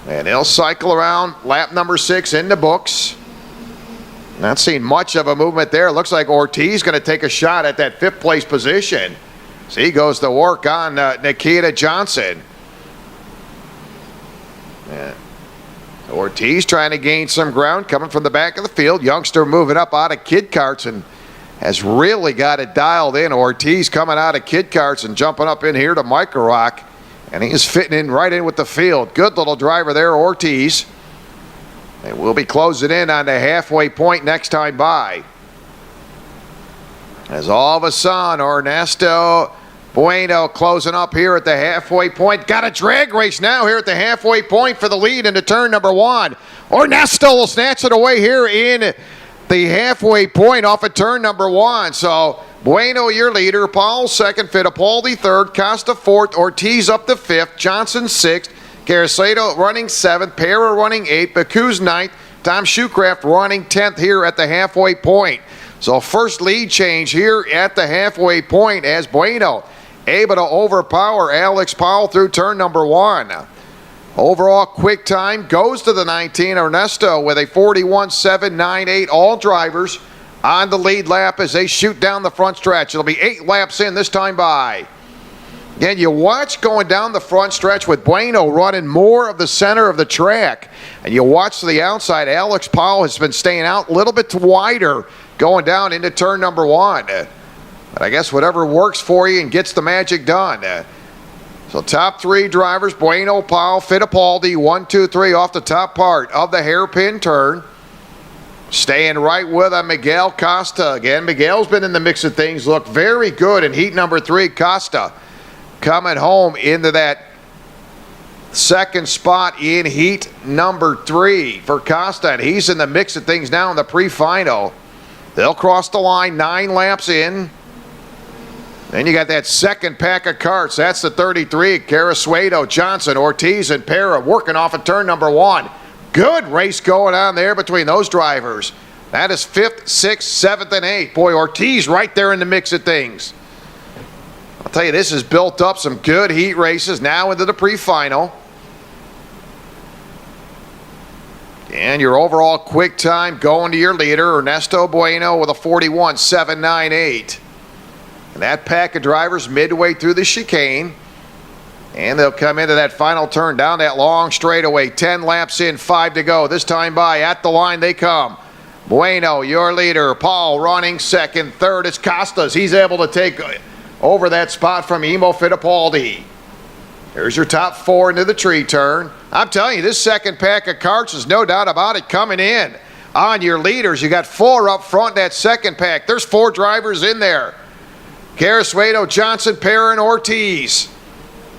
And he'll cycle around lap number 6 in the books. Not seeing much of a movement there. Looks like Ortiz going to take a shot at that 5th place position. So he goes to work on Nikita Johnson. Yeah. Ortiz trying to gain some ground, coming from the back of the field. Youngster moving up out of kid karts and has really got it dialed in. Ortiz coming out of kid karts and jumping up in here to Micro Rock. And he is fitting in right in with the field. Good little driver there, Ortiz. And we'll be closing in on the halfway point next time by. As all of a sudden, Ernesto Bueno closing up here at the halfway point. Got a drag race now here at the halfway point for the lead into turn number 1. Ernesto will snatch it away here in the halfway point off of turn number 1. So Bueno, your leader. Paul 2nd, Fittipaldi 3rd, Costa 4th, Ortiz up to 5th, Johnson 6th, Carasuedo running 7th, Parra running 8th, Bacuz 9th, Tom Shoecraft running 10th here at the halfway point. So first lead change here at the halfway point as Bueno able to overpower Alex Powell through turn number 1. Overall quick time goes to the 19, Ernesto, with a 41.798. All drivers on the lead lap as they shoot down the front stretch. It'll be 8 laps in this time by. And you watch going down the front stretch with Bueno running more of the center of the track. And you watch to the outside, Alex Powell has been staying out a little bit wider going down into turn number 1. But I guess whatever works for you and gets the magic done. So top 3 drivers, Bueno, Powell, Fittipaldi, 1, 2, 3 off the top part of the hairpin turn. Staying right with Miguel Costa. Again, Miguel's been in the mix of things. Looked very good in heat number 3. Costa coming home into that second spot in heat number 3 for Costa. And he's in the mix of things now in the pre-final. They'll cross the line 9 laps in. Then you got that second pack of carts. That's the 33. Carasuedo, Johnson, Ortiz, and Pera working off of turn number 1. Good race going on there between those drivers. That is 5th, 6th, 7th, and 8th. Boy, Ortiz right there in the mix of things. I'll tell you, this has built up some good heat races now into the pre-final. And your overall quick time going to your leader, Ernesto Bueno with a 41.798. And that pack of drivers midway through the chicane. And they'll come into that final turn down that long straightaway. 10 laps in, 5 to go. This time by at the line they come. Bueno, your leader. Paul running second. Third is Costas. He's able to take over that spot from Imo Fittipaldi. Here's your top 4 into the tree turn. I'm telling you, this second pack of carts is no doubt about it coming in on your leaders. You got 4 up front that second pack. There's 4 drivers in there. Carasuedo, Johnson, Pera, and Ortiz.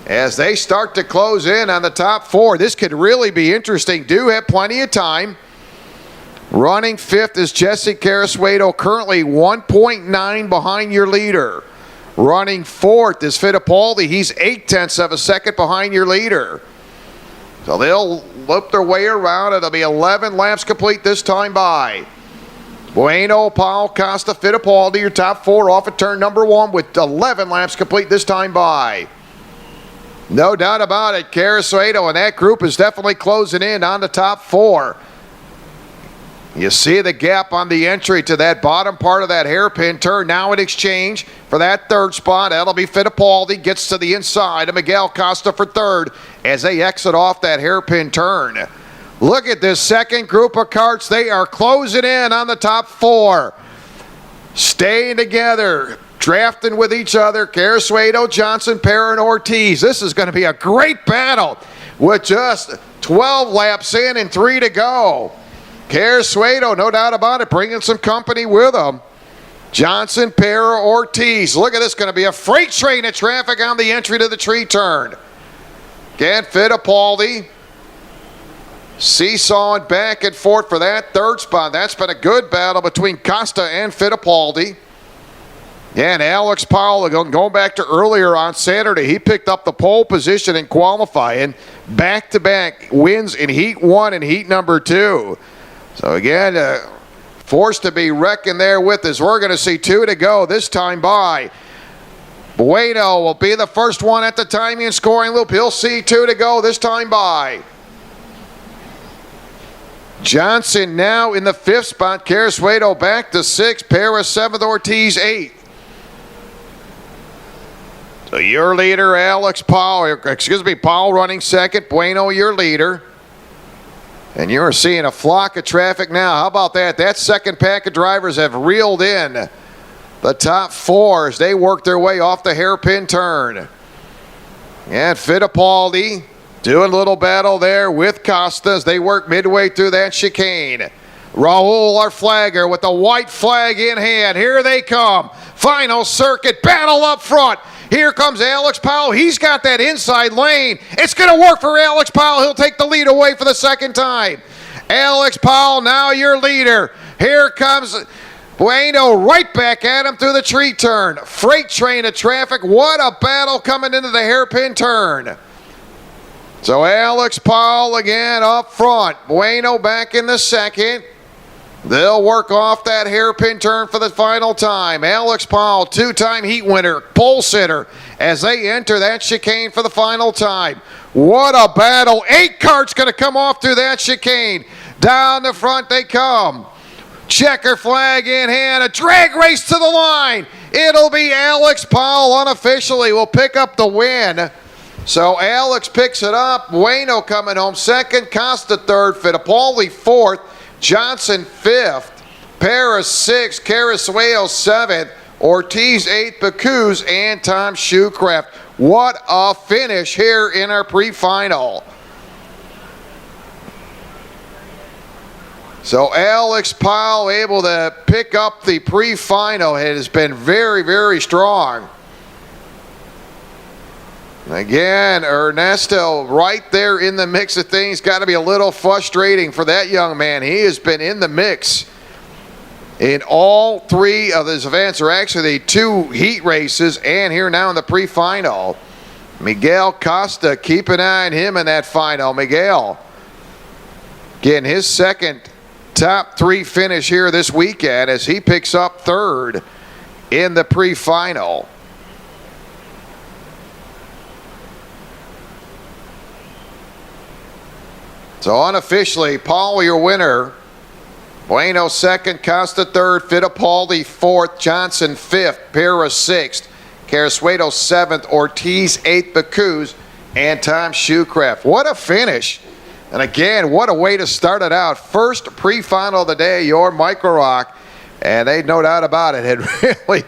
As they start to close in on the top 4, this could really be interesting. Do have plenty of time. Running 5th is Jesse Carasuedo, currently 1.9 behind your leader. Running 4th is Fittipaldi. He's 0.8 of a second behind your leader. So they'll loop their way around. It'll be 11 laps complete this time by. Bueno, Powell, Costa, Fittipaldi, your top 4 off of turn number 1 with 11 laps complete this time by. No doubt about it, Carasuedo and that group is definitely closing in on the top 4. You see the gap on the entry to that bottom part of that hairpin turn. Now in exchange for that 3rd spot, that'll be Fittipaldi. Gets to the inside of Miguel Costa for 3rd as they exit off that hairpin turn. Look at this second group of carts. They are closing in on the top 4. Staying together. Drafting with each other, Carasuedo, Johnson, Pera, and Ortiz. This is going to be a great battle with just 12 laps in and 3 to go. Carasuedo, no doubt about it, bringing some company with him. Johnson, Pera, Ortiz. Look at this, going to be a freight train of traffic on the entry to the tree turn. Again, Fittipaldi seesawing back and forth for that 3rd spot. That's been a good battle between Costa and Fittipaldi. Yeah, and Alex Powell, going back to earlier on Saturday, he picked up the pole position in qualifying, back-to-back wins in Heat 1 and Heat number 2. So again, forced to be reckoned there with as we're going to see 2 to go this time by. Bueno will be the first one at the timing and scoring loop. He'll see 2 to go this time by. Johnson now in the 5th spot. Carasuedo back to 6th. Pera 7th. Ortiz 8th. So your leader, Alex Powell, Powell running 2nd. Bueno, your leader. And you're seeing a flock of traffic now. How about that? That second pack of drivers have reeled in the top 4 as they work their way off the hairpin turn. And Fittipaldi doing a little battle there with Costa as they work midway through that chicane. Raul, our flagger, with the white flag in hand. Here they come. Final circuit battle up front. Here comes Alex Powell. He's got that inside lane. It's going to work for Alex Powell. He'll take the lead away for the 2nd time. Alex Powell, now your leader. Here comes Bueno right back at him through the tree turn. Freight train of traffic. What a battle coming into the hairpin turn. So Alex Powell again up front. Bueno back in the 2nd. They'll work off that hairpin turn for the final time. Alex Powell, 2-time heat winner, pole sitter, as they enter that chicane for the final time. What a battle. 8 carts going to come off through that chicane. Down the front they come. Checker flag in hand, a drag race to the line. It'll be Alex Powell unofficially will pick up the win. So Alex picks it up. Bueno coming home second, Costa third, Fittipaldi fourth, Johnson fifth, Paris sixth, Carasuelo seventh, Ortiz eighth, Bacuz, and Tom Shoecraft. What a finish here in our pre-final. So Alex Powell able to pick up the pre-final. It has been very, very strong. Again, Ernesto right there in the mix of things. Got to be a little frustrating for that young man. He has been in the mix in all three of his events, or actually the two heat races, and here now in the pre-final. Miguel Costa, keep an eye on him in that final. Miguel getting his second top three finish here this weekend as he picks up third in the pre-final. So unofficially, Paul, your winner. Bueno second, Costa third, Fittipaldi fourth, Johnson fifth, Pera sixth, Carasuelo seventh, Ortiz eighth, Bacuz, and Tom Shoecraft. What a finish. And again, what a way to start it out. First pre-final of the day, your Micro ROK, and they no doubt about it had really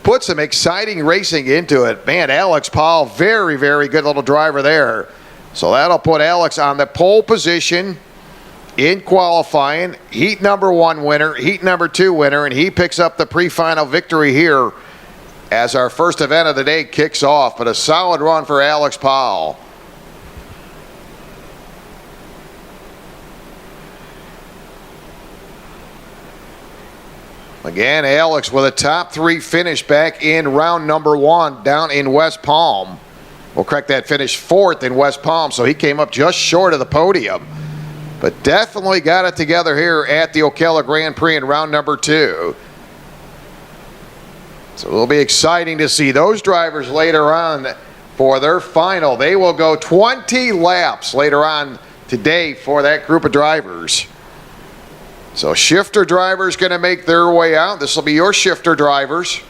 put some exciting racing into it. Man, Alex Powell, very, very good little driver there. So that'll put Alex on the pole position in qualifying. Heat number one winner, heat number two winner, and he picks up the pre-final victory here as our first event of the day kicks off. But a solid run for Alex Powell. Again, Alex with a top three finish back in round number one down in West Palm. We'll correct that, finish fourth in West Palm, so he came up just short of the podium. But definitely got it together here at the Ocala Gran Prix in round number two. So it'll be exciting to see those drivers later on for their final. They will go 20 laps later on today for that group of drivers. So shifter drivers going to make their way out. This will be your shifter drivers.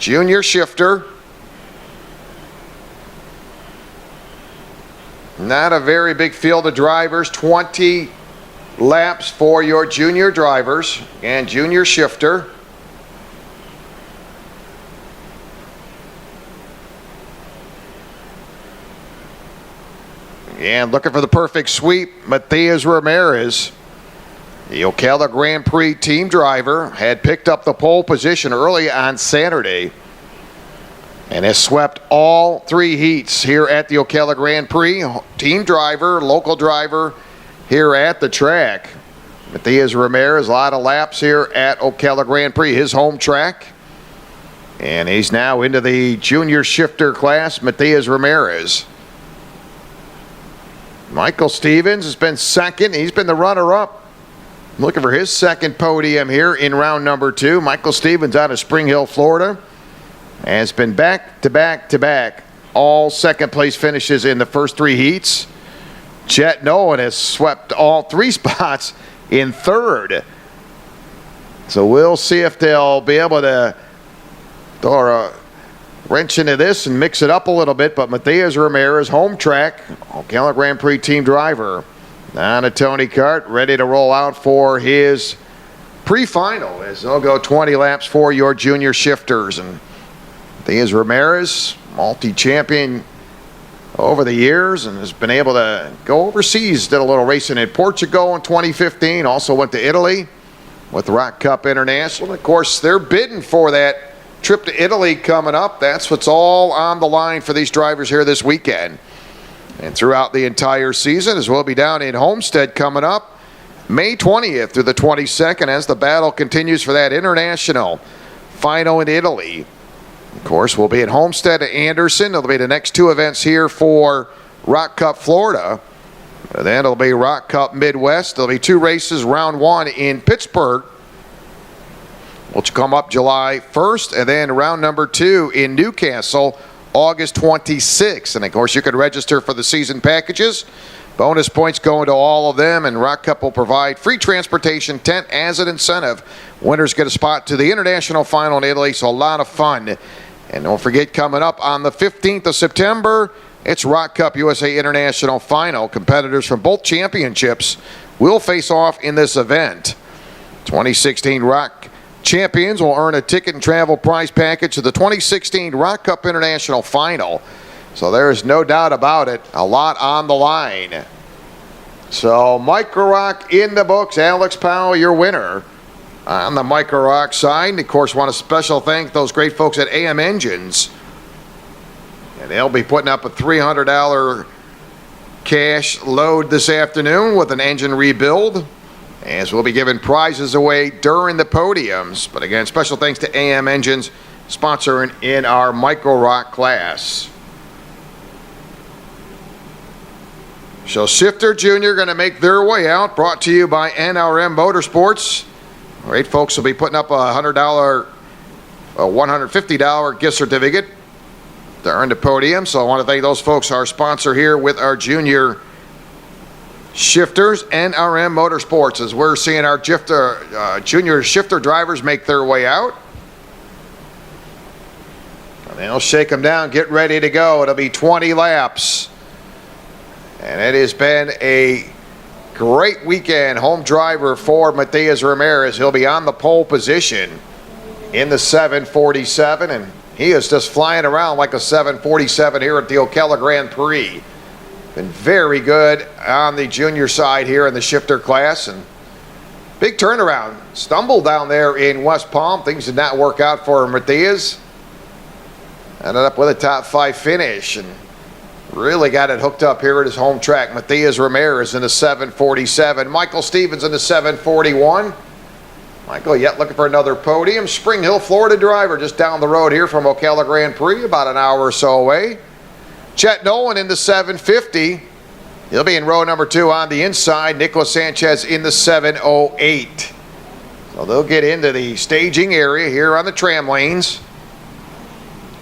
Junior shifter. Not a very big field of drivers. 20 laps for your junior drivers and junior shifter. And looking for the perfect sweep, Matias Ramirez. The Ocala Grand Prix team driver had picked up the pole position early on Saturday and has swept all three heats here at the Ocala Grand Prix. Team driver, local driver here at the track. Matias Ramirez, a lot of laps here at Ocala Grand Prix, his home track. And he's now into the junior shifter class, Matias Ramirez. Michael Stevens has been second. He's been the runner-up. Looking for his second podium here in round number two. Michael Stevens out of Spring Hill, Florida. Has been back-to-back all second-place finishes in the first three heats. Chet Nolan has swept all three spots in third. So we'll see if they'll be able to throw a wrench into this and mix it up a little bit. But Matias Ramirez, home track, Ocala Grand Prix team driver. On a Tony Kart, ready to roll out for his pre-final as they'll go 20 laps for your junior shifters. And Matias Ramirez, multi-champion over the years and has been able to go overseas. Did a little racing in Portugal in 2015. Also went to Italy with the ROK Cup International. Of course, they're bidding for that trip to Italy coming up. That's what's all on the line for these drivers here this weekend. And throughout the entire season, as we'll be down in Homestead coming up May 20th through the 22nd as the battle continues for that international final in Italy. Of course, we'll be at Homestead at Anderson. It'll be the next two events here for ROK Cup Florida. And then it'll be ROK Cup Midwest. There'll be two races, round one in Pittsburgh, which come up July 1st, and then round number two in Newcastle, August 26th. And of course, you can register for the season packages Bonus points going to all of them, and ROK Cup will provide free transportation tent as an incentive. Winners get a spot to the international final in Italy, so a lot of fun. And don't forget, coming up on the 15th of September, it's ROK Cup USA International Final. Competitors from both championships will face off in this event. 2016 ROK champions will earn a ticket and travel prize package to the 2016 ROK Cup International Final. So there's no doubt about it, a lot on the line. So Micro ROK in the books. Alex Powell, your winner on the Micro ROK side. And of course, want to special thank those great folks at AM Engines. And they'll be putting up a $300 cash load this afternoon with an engine rebuild, as we'll be giving prizes away during the podiums. But again, special thanks to AM Engines sponsoring in our Micro ROK class. So Shifter Junior going to make their way out, brought to you by NRM Motorsports. Great folks will be putting up a $150 gift certificate to earn the podium. So I want to thank those folks, our sponsor here with our junior shifters, NRM Motorsports, as we're seeing our junior shifter drivers make their way out. And they'll shake them down, get ready to go. It'll be 20 laps. And it has been a great weekend. Home driver for Matias Ramirez. He'll be on the pole position in the 747, and he is just flying around like a 747 here at the Ocala Gran Prix. Been very good on the junior side here in the shifter class, and big turnaround. Stumbled down there in West Palm. Things did not work out for Matias. Ended up with a top 5 finish, and really got it hooked up here at his home track. Matias Ramirez in the 747. Michael Stevens in the 741. Michael yet looking for another podium. Spring Hill, Florida driver, just down the road here from Ocala Gran Prix, about an hour or so away. Chet Nolan in the 750. He'll be in row number 2 on the inside. Nicholas Sanchez in the 708. So they'll get into the staging area here on the tram lanes.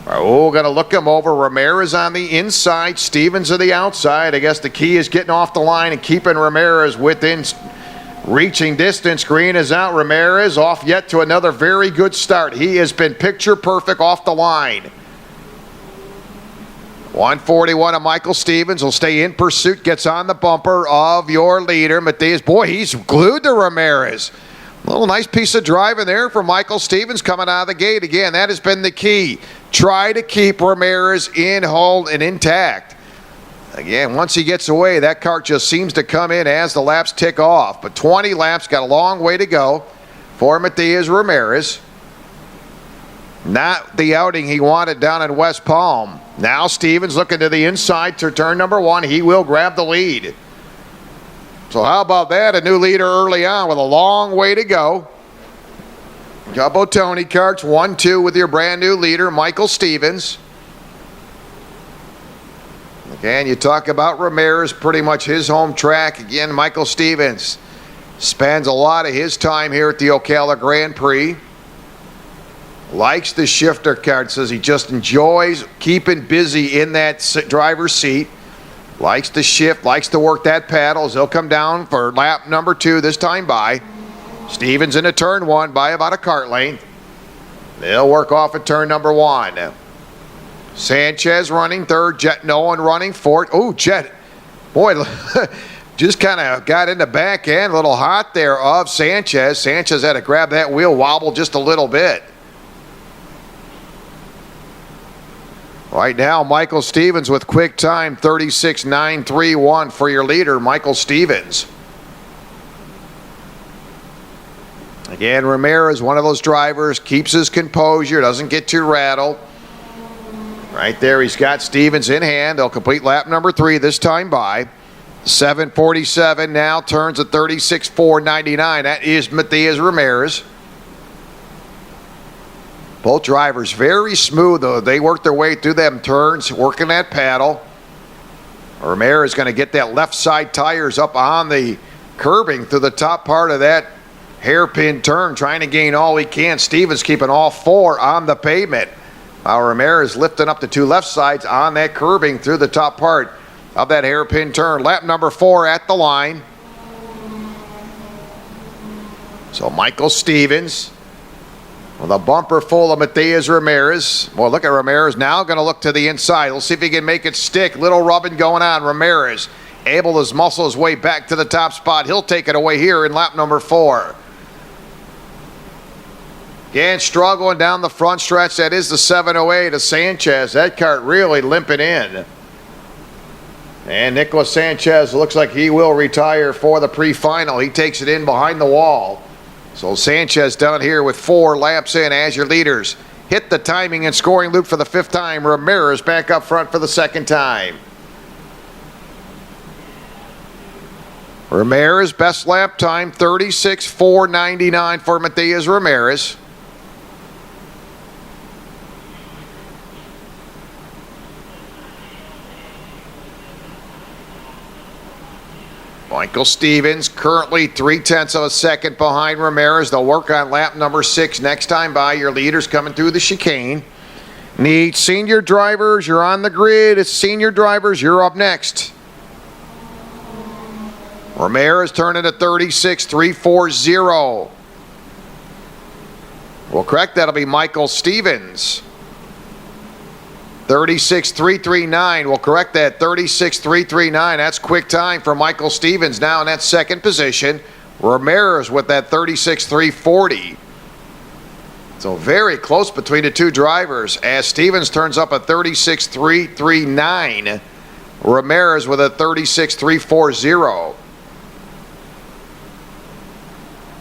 Oh, going to look him over. Ramirez on the inside, Stevens on the outside. I guess the key is getting off the line and keeping Ramirez within reaching distance. Green is out. Ramirez off yet to another very good start. He has been picture perfect off the line. 141 of Michael Stevens will stay in pursuit, gets on the bumper of your leader, Matias. Boy, he's glued to Ramirez. A little nice piece of driving there for Michael Stevens coming out of the gate. Again, that has been the key. Try to keep Ramirez in hold and intact. Again, once he gets away, that car just seems to come in as the laps tick off. But 20 laps, got a long way to go for Matias Ramirez. Not the outing he wanted down in West Palm. Now Stevens looking to the inside to turn number 1. He will grab the lead. So how about that? A new leader early on with a long way to go. Couple Tony Karts, 1-2 with your brand new leader, Michael Stevens. Again, you talk about Ramirez, pretty much his home track. Again, Michael Stevens spends a lot of his time here at the Ocala Gran Prix. Likes the shifter kart, says he just enjoys keeping busy in that driver's seat. Likes to shift, likes to work that paddle. He'll come down for lap number 2 this time by. Stevens into turn 1 by about a kart length. They'll work off at turn number 1. Sanchez running 3rd. Jet Nolan running 4th. Oh, Jet. Boy, just kind of got in the back end. A little hot there of Sanchez. Sanchez had to grab that wheel, wobble just a little bit. Right now, Michael Stevens with quick time, 36.931 for your leader, Michael Stevens. Again, Ramirez, one of those drivers, keeps his composure, doesn't get too rattled. Right there, he's got Stevens in hand. They'll complete lap number 3 this time by. 747 now turns at 36.499. That is Matias Ramirez. Both drivers very smooth, though. They work their way through them turns, working that paddle. Ramirez is going to get that left side tires up on the curbing through the top part of that hairpin turn, trying to gain all he can. Stevens keeping all 4 on the pavement. Ramirez lifting up the 2 left sides on that curbing through the top part of that hairpin turn. Lap number 4 at the line. So Michael Stevens with a bumper full of Matias Ramirez. Well, look at Ramirez now going to look to the inside. We'll see if he can make it stick. Little rubbing going on. Ramirez able to muscle his way back to the top spot. He'll take it away here in lap number 4. Again, struggling down the front stretch. That is the 708 of Sanchez. That kart really limping in. And Nicholas Sanchez looks like he will retire for the pre-final. He takes it in behind the wall. So Sanchez down here with 4 laps in as your leaders. Hit the timing and scoring loop for the 5th time. Ramirez back up front for the 2nd time. Ramirez, best lap time, 36.499 for Matias Ramirez. Michael Stevens currently 0.3 of a second behind Ramirez. They'll work on lap number 6 next time by. Your leaders coming through the chicane. Need senior drivers. You're on the grid. It's senior drivers. You're up next. Ramirez turning to 36.340. Well, correct. That'll be Michael Stevens. 36.339. We'll correct that. 36.339. That's quick time for Michael Stevens now in that 2nd position. Ramirez with that 36.340. So very close between the 2 drivers as Stevens turns up a 36.339. Ramirez with a 36.340.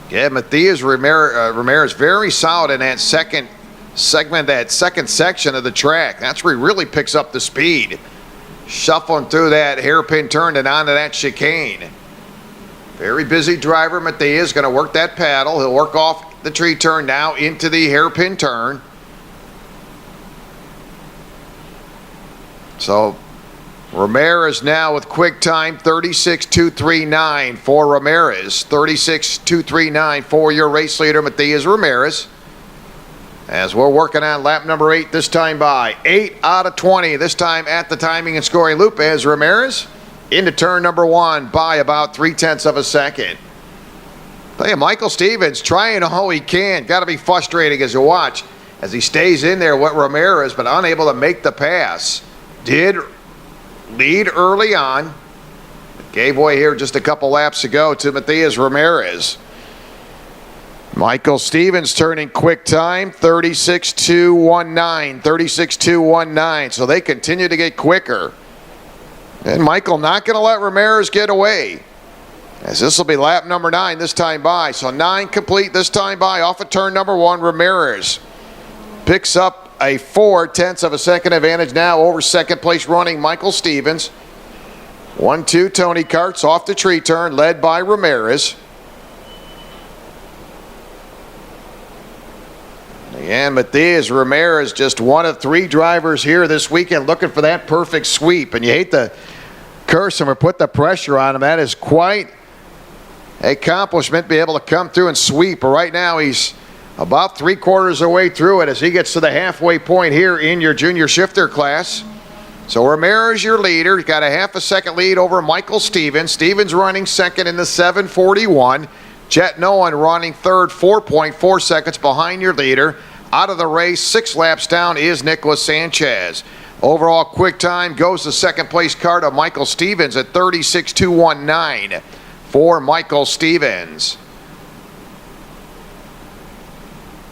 Yeah, Matias Ramirez very solid in that second segment, that second section of the track. That's where he really picks up the speed. Shuffling through that hairpin turn and onto that chicane. Very busy driver. Matias going to work that paddle. He'll work off the tree turn now into the hairpin turn. So Ramirez now with quick time 36.239 for Ramirez. 36.239 for your race leader Matias Ramirez. As we're working on lap number 8 this time by. 8 out of 20 this time at the timing and scoring loop as Ramirez into turn number 1 by about 0.3 of a second. Tell you, Michael Stevens trying all he can. Got to be frustrating as you watch as he stays in there with Ramirez but unable to make the pass. Did lead early on. Gave way here just a couple laps ago to Matias Ramirez. Michael Stevens turning quick time, 36.219, 36.219. So they continue to get quicker. And Michael not going to let Ramirez get away. As this will be lap number 9 this time by. So 9 complete this time by. Off of turn number 1, Ramirez picks up a 0.4 of a second advantage now over second place running Michael Stevens. 1-2 Tony Karts off the tree turn led by Ramirez. And Matias Ramirez, just one of 3 drivers here this weekend looking for that perfect sweep. And you hate to curse him or put the pressure on him. That is quite an accomplishment to be able to come through and sweep. But right now he's about 3/4 of the way through it as he gets to the halfway point here in your junior shifter class. So Ramirez your leader. He's got a 0.5 second lead over Michael Stevens. Stevens running second in the 7:41. Jet Nolan running third, 4.4 seconds behind your leader. Out of the race, 6 laps down is Nicholas Sanchez. Overall quick time goes to second place car to Michael Stevens at 36.219 for Michael Stevens.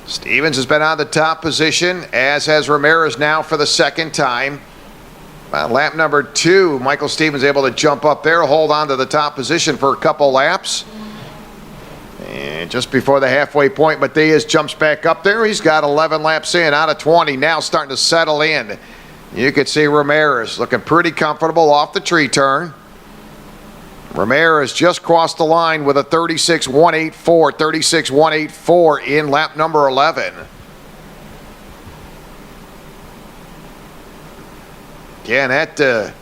Stevens has been on the top position, as has Ramirez now for the 2nd time. Lap number 2, Michael Stevens able to jump up there, hold on to the top position for a couple laps. And just before the halfway point, Matias jumps back up there. He's got 11 laps in out of 20, now starting to settle in. You can see Ramirez looking pretty comfortable off the tree turn. Ramirez just crossed the line with a 36.184, 36.184 in lap number 11. Again, that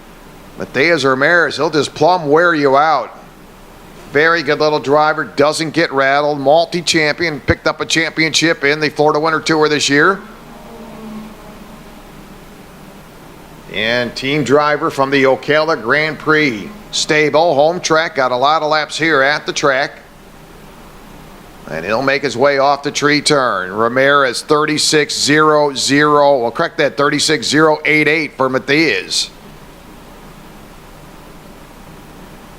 Matias Ramirez, he'll just plumb wear you out. Very good little driver, doesn't get rattled, multi-champion, picked up a championship in the Florida Winter Tour this year. And team driver from the Ocala Gran Prix stable, home track, got a lot of laps here at the track. And he'll make his way off the tree turn. Ramirez 36.00, well, correct that, 36.088 for Matthias.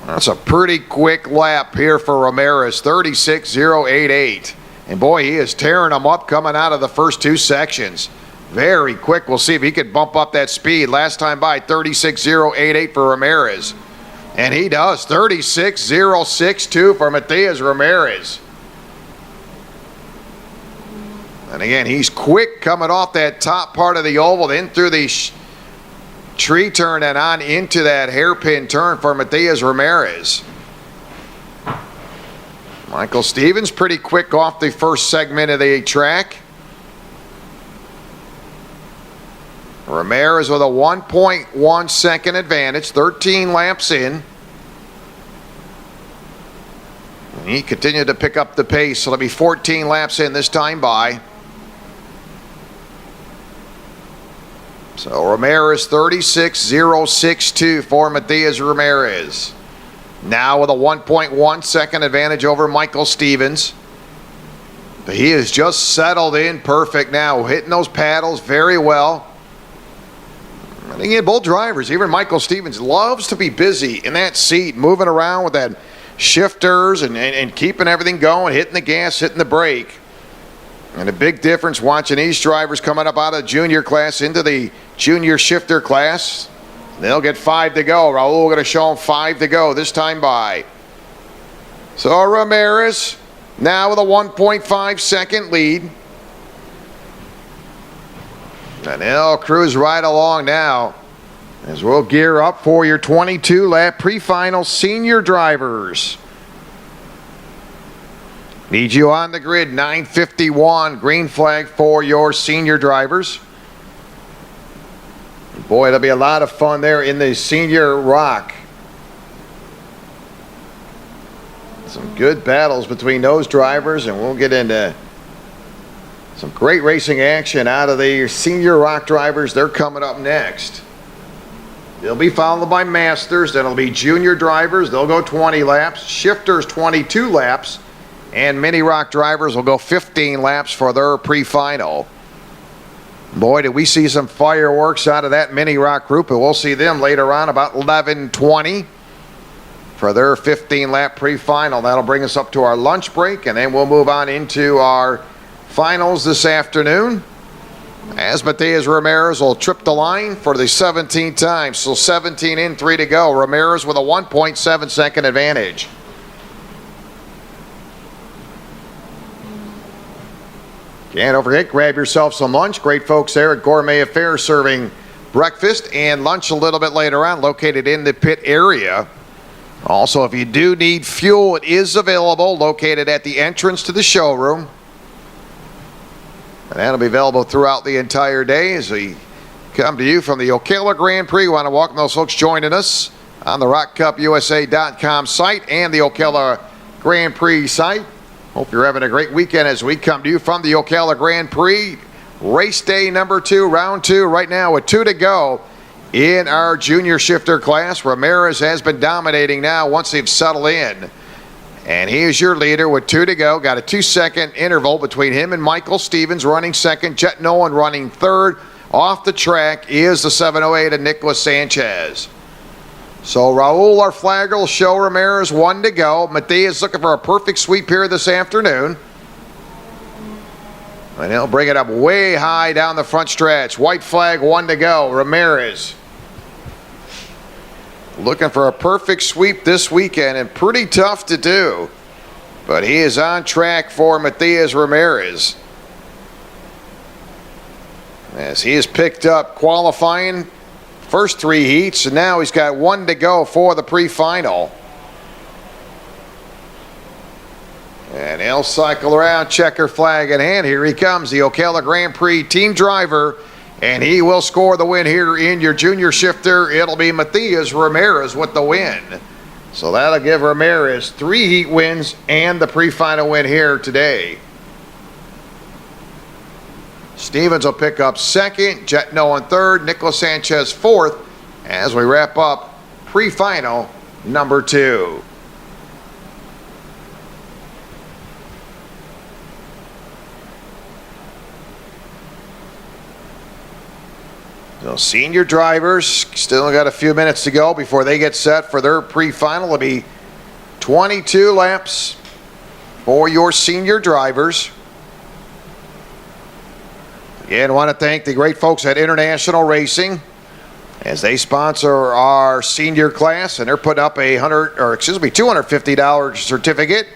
That's a pretty quick lap here for Ramirez, 36.088. And boy, he is tearing them up coming out of the first two sections. Very quick. We'll see if he could bump up that speed. Last time by, 36.088 for Ramirez. And he does, 36.062 for Matthias Ramirez. And again, he's quick coming off that top part of the oval, in through the tree turn and on into that hairpin turn for Matthias Ramirez. Michael Stevens pretty quick off the first segment of the track. Ramirez with a 1.1 second advantage, 13 laps in. And he continued to pick up the pace, so it'll be 14 laps in this time by. So Ramirez 36.062 for Matthias Ramirez. Now with a 1.1 second advantage over Michael Stevens. But he has just settled in perfect now, hitting those paddles very well. I think both drivers, even Michael Stevens, loves to be busy in that seat, moving around with that shifters and keeping everything going, hitting the gas, hitting the brake. And a big difference watching these drivers coming up out of the junior class into the junior shifter class. They'll get 5 to go. Raul going to show them 5 to go this time by. So Ramirez now with a 1.5 second lead. And they'll cruise right along now as we'll gear up for your 22-lap pre-final senior drivers. Need you on the grid, 9:51, green flag for your senior drivers. Boy, it'll be a lot of fun there in the senior ROK. Some good battles between those drivers, and we'll get into some great racing action out of the senior ROK drivers. They're coming up next. They'll be followed by masters. Then it'll be junior drivers. They'll go 20 laps. Shifters 22 laps. And mini ROK drivers will go 15 laps for their pre-final. Boy, did we see some fireworks out of that mini ROK group, and we'll see them later on about 11:20 for their 15-lap pre-final. That'll bring us up to our lunch break, and then we'll move on into our finals this afternoon, as Matthias Ramirez will trip the line for the 17th time. So 17 in, 3 to go. Ramirez with a 1.7 second advantage. And don't forget, grab yourself some lunch. Great folks there at Gourmet Affairs serving breakfast and lunch a little bit later on, located in the pit area. Also, if you do need fuel, it is available, located at the entrance to the showroom. And that'll be available throughout the entire day as we come to you from the Ocala Gran Prix. We want to welcome those folks joining us on the RockCupUSA.com site and the Ocala Gran Prix site. Hope you're having a great weekend as we come to you from the Ocala Gran Prix. Race day number 2, round 2, right now with 2 to go in our junior shifter class. Ramirez has been dominating now once they've settled in. And he is your leader with 2 to go. Got a 2-second interval between him and Michael Stevens running second. Jet Nolan running third. Off the track is the 708 of Nicholas Sanchez. So Raul, our flagger, will show Ramirez 1 to go. Matthias looking for a perfect sweep here this afternoon. And he'll bring it up way high down the front stretch. White flag, 1 to go. Ramirez looking for a perfect sweep this weekend, and pretty tough to do. But he is on track for Matthias Ramirez, as he has picked up qualifying first 3 heats, and now he's got 1 to go for the pre-final. And he'll cycle around, checker flag in hand. Here he comes, the Ocala Gran Prix team driver, and he will score the win here in your junior shifter. It'll be Matthias Ramirez with the win. So that'll give Ramirez 3 heat wins and the pre-final win here today. Stevens will pick up second, Jetno in third, Nicholas Sanchez fourth, as we wrap up pre-final number 2. So senior drivers still got a few minutes to go before they get set for their pre-final. It'll be 22 laps for your senior drivers. Again, I want to thank the great folks at International Racing as they sponsor our senior class, and they're putting up a $250 certificate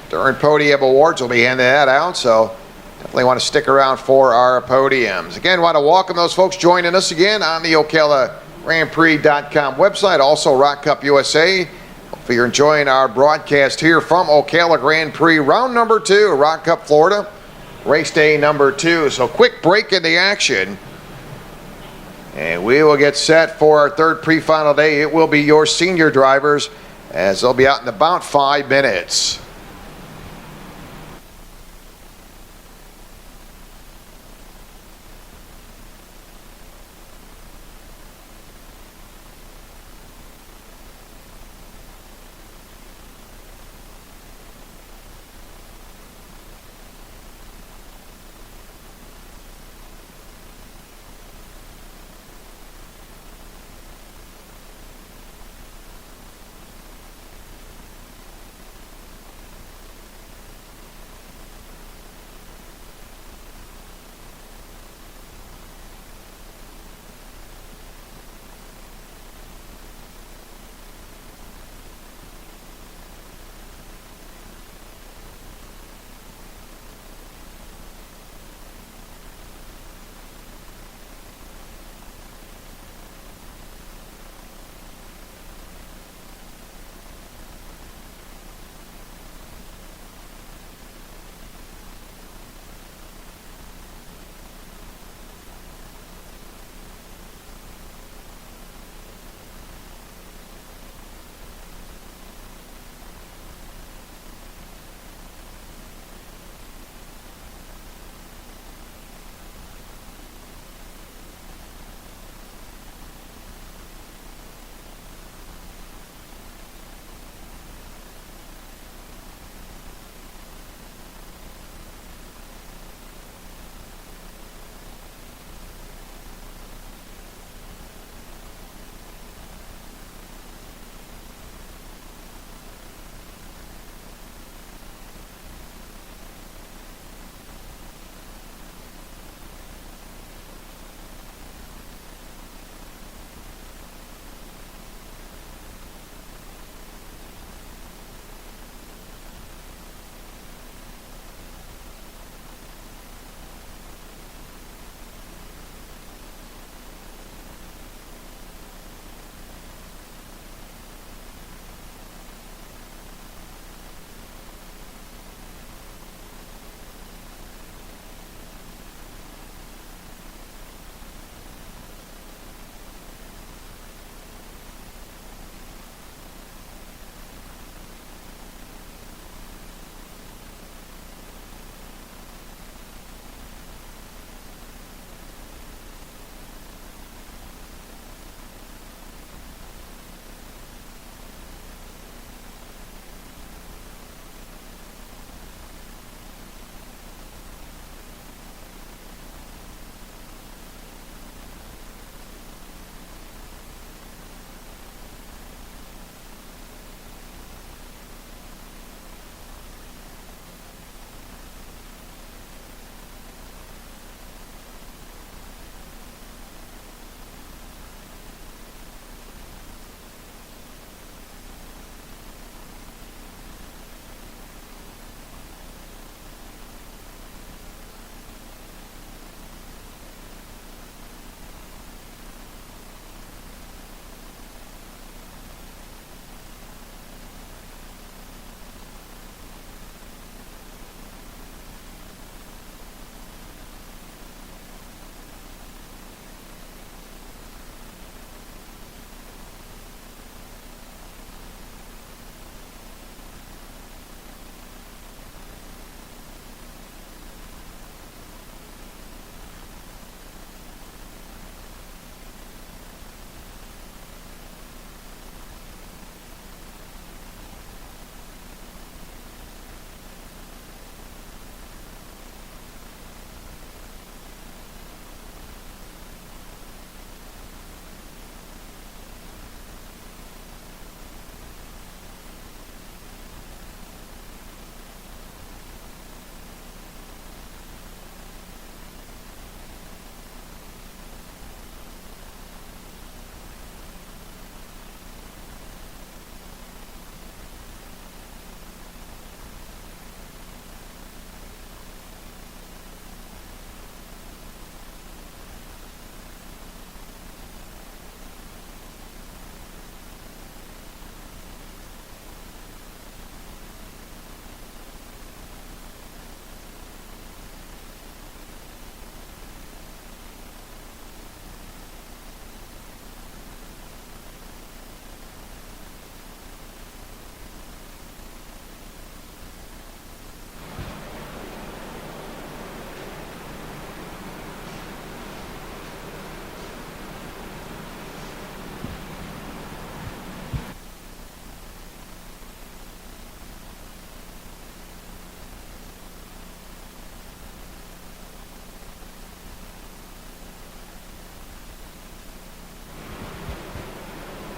during Podium Awards. We'll be handing that out, so definitely want to stick around for our podiums. Again, want to welcome those folks joining us again on the Ocala Grand Prix.com website, also ROK Cup USA. Hopefully you're enjoying our broadcast here from Ocala Grand Prix, round number 2, ROK Cup Florida, race day number 2. So quick break in the action, and we will get set for our third pre-final day. It will be your senior drivers, as they'll be out in about 5 minutes.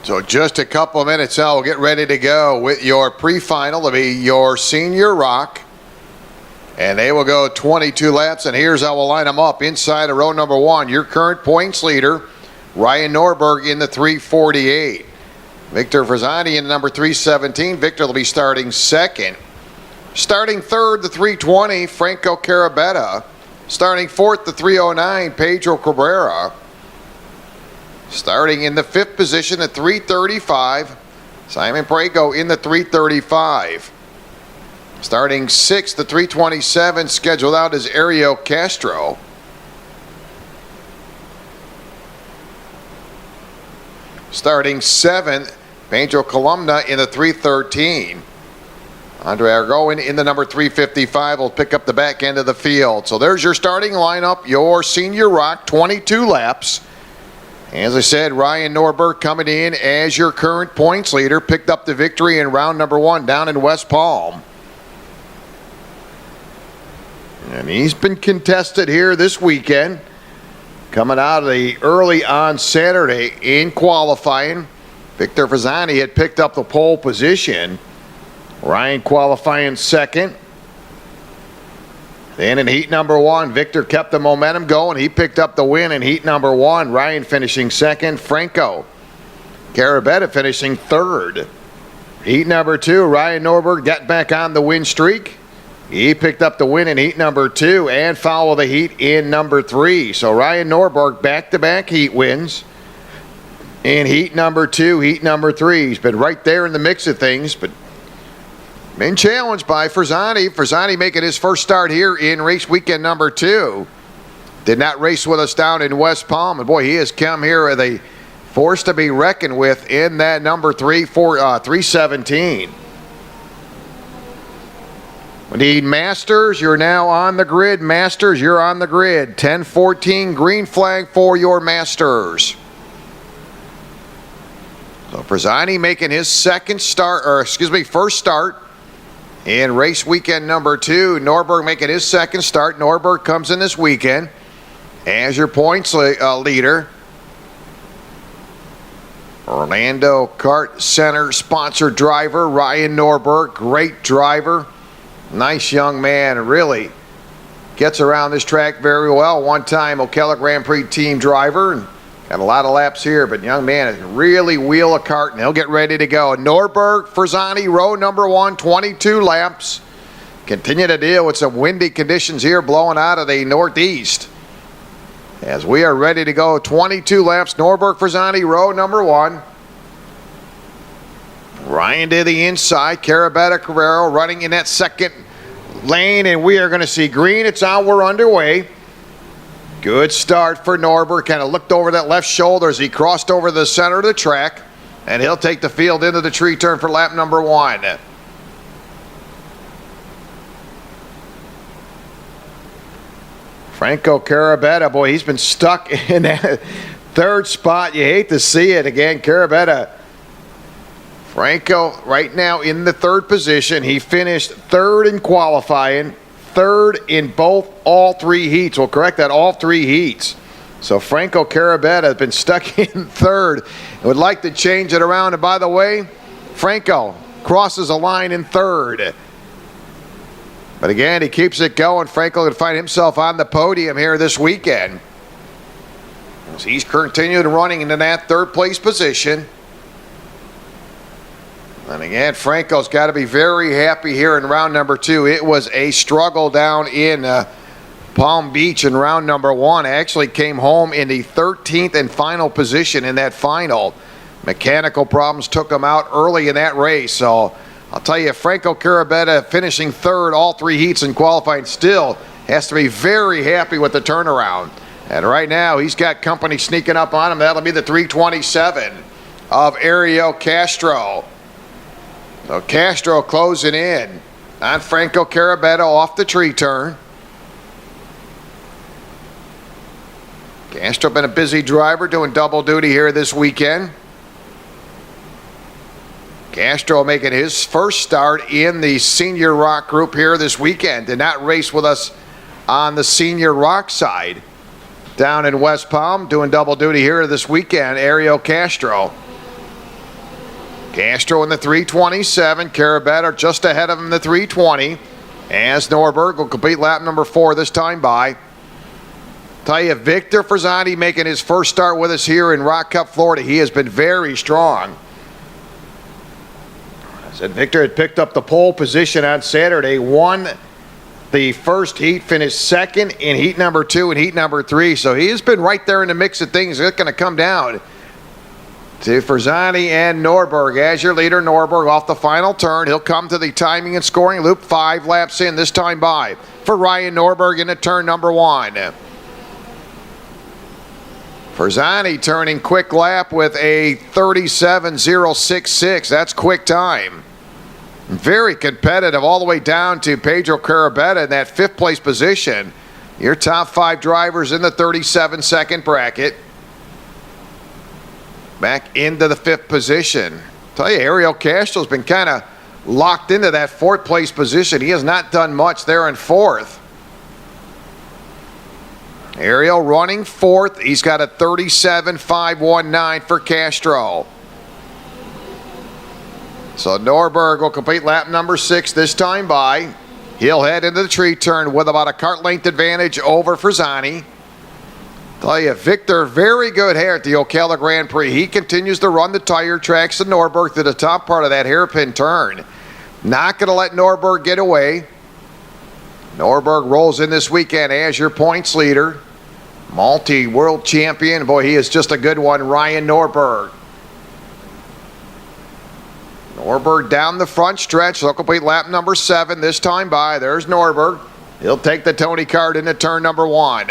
So just a couple of minutes now, we'll get ready to go with your pre-final. It'll be your senior ROK. And they will go 22 laps. And here's how we'll line them up. Inside of row number 1, your current points leader, Ryan Norberg in the 348. Victor Frazani in the number 317. Victor will be starting second. Starting third, the 320, Franco Carabetta. Starting fourth, the 309, Pedro Cabrera. Starting in the fifth position, the 335, Simon Prego in the 335. Starting sixth, the 327, scheduled out is Ariel Castro. Starting seventh, Pedro Columna in the 313. Andre Argoin in the number 355 will pick up the back end of the field. So there's your starting lineup, your senior ROK, 22 laps. As I said, Ryan Norberg coming in as your current points leader, picked up the victory in round number 1 down in West Palm. And he's been contested here this weekend. Coming out of the early on Saturday in qualifying, Victor Frazani had picked up the pole position. Ryan qualifying second. Then in heat number 1, Victor kept the momentum going. He picked up the win in heat number 1. Ryan finishing second. Franco Carabetta finishing third. Heat number 2, Ryan Norberg got back on the win streak. He picked up the win in heat number 2 and followed the heat in number 3. So Ryan Norberg back-to-back heat wins in heat number 2, heat number 3. He's been right there in the mix of things, but been challenged by Frazani. Frazani making his first start here in race weekend number 2. Did not race with us down in West Palm. And boy, he has come here with a force to be reckoned with in that number 317. We need Masters. You're now on the grid. Masters, you're on the grid. 10-14 green flag for your Masters. So Frazani making his first start in race weekend number 2. Norberg making his second start. Norberg comes in this weekend as your points leader. Orlando Kart Center sponsored driver Ryan Norberg, great driver, nice young man, really gets around this track very well. One-time Ocala Gran Prix team driver, and got a lot of laps here, but young man can really wheel a cart, and he'll get ready to go. Norberg, Frazani, row number 1, 22 laps. Continue to deal with some windy conditions here blowing out of the northeast. As we are ready to go, 22 laps, Norberg, Frazani, row number 1. Ryan to the inside, Carabetta Carrero running in that second lane, and we are going to see green. It's on, we're underway. Good start for Norberg. Kind of looked over that left shoulder as he crossed over the center of the track. And he'll take the field into the tree turn for lap number 1. Franco Carabetta, boy, he's been stuck in that third spot. You hate to see it again. Carabetta. Franco right now in the third position. He finished third in qualifying. Third in all 3 heats. We'll correct that, all 3 heats. So Franco Carabetta has been stuck in third and would like to change it around. And by the way, Franco crosses a line in third. But again, he keeps it going. Franco can find himself on the podium here this weekend. As he's continued running into that third place position. And again, Franco's got to be very happy here in round number 2. It was a struggle down in Palm Beach in round number 1. Actually came home in the 13th and final position in that final. Mechanical problems took him out early in that race. So I'll tell you, Franco Carabetta finishing third all 3 heats and qualifying still has to be very happy with the turnaround. And right now, he's got company sneaking up on him. That'll be the 327 of Ariel Castro. So Castro closing in on Franco Carabetta off the tree turn. Castro been a busy driver doing double duty here this weekend. Castro making his first start in the senior ROK group here this weekend. Did not race with us on the senior ROK side. Down in West Palm doing double duty here this weekend, Ariel Castro. Castro in the 327. Carabetta just ahead of him in the 320. As Norberg will complete lap number 4 this time by. Tell you, Victor Frazzani making his first start with us here in Rock Cup, Florida. He has been very strong. I said Victor had picked up the pole position on Saturday, won the first heat, finished second in heat number 2 and heat number 3. So he has been right there in the mix of things. It's going to come down to Frazzani and Norberg. As your leader, Norberg off the final turn. He'll come to the timing and scoring loop 5 laps in this time by for Ryan Norberg into turn number 1. Frazzani turning quick lap with a 37.066. That's quick time. Very competitive all the way down to Pedro Carabetta in that 5th place position. Your top 5 drivers in the 37-second bracket. Back into the 5th position. Tell you, Ariel Castro's been kind of locked into that 4th place position. He has not done much there in 4th. Ariel running 4th. He's got a 37.519 for Castro. So Norberg will complete lap number 6 this time by. He'll head into the tree turn with about a kart length advantage over Frazzani. Tell you, Victor, very good here at the Ocala Gran Prix. He continues to run the tire tracks to Norberg to the top part of that hairpin turn. Not going to let Norberg get away. Norberg rolls in this weekend as your points leader. Multi-world champion. Boy, he is just a good one, Ryan Norberg. Norberg down the front stretch. He'll complete lap number 7 this time by. There's Norberg. He'll take the Tony Kart into turn number 1.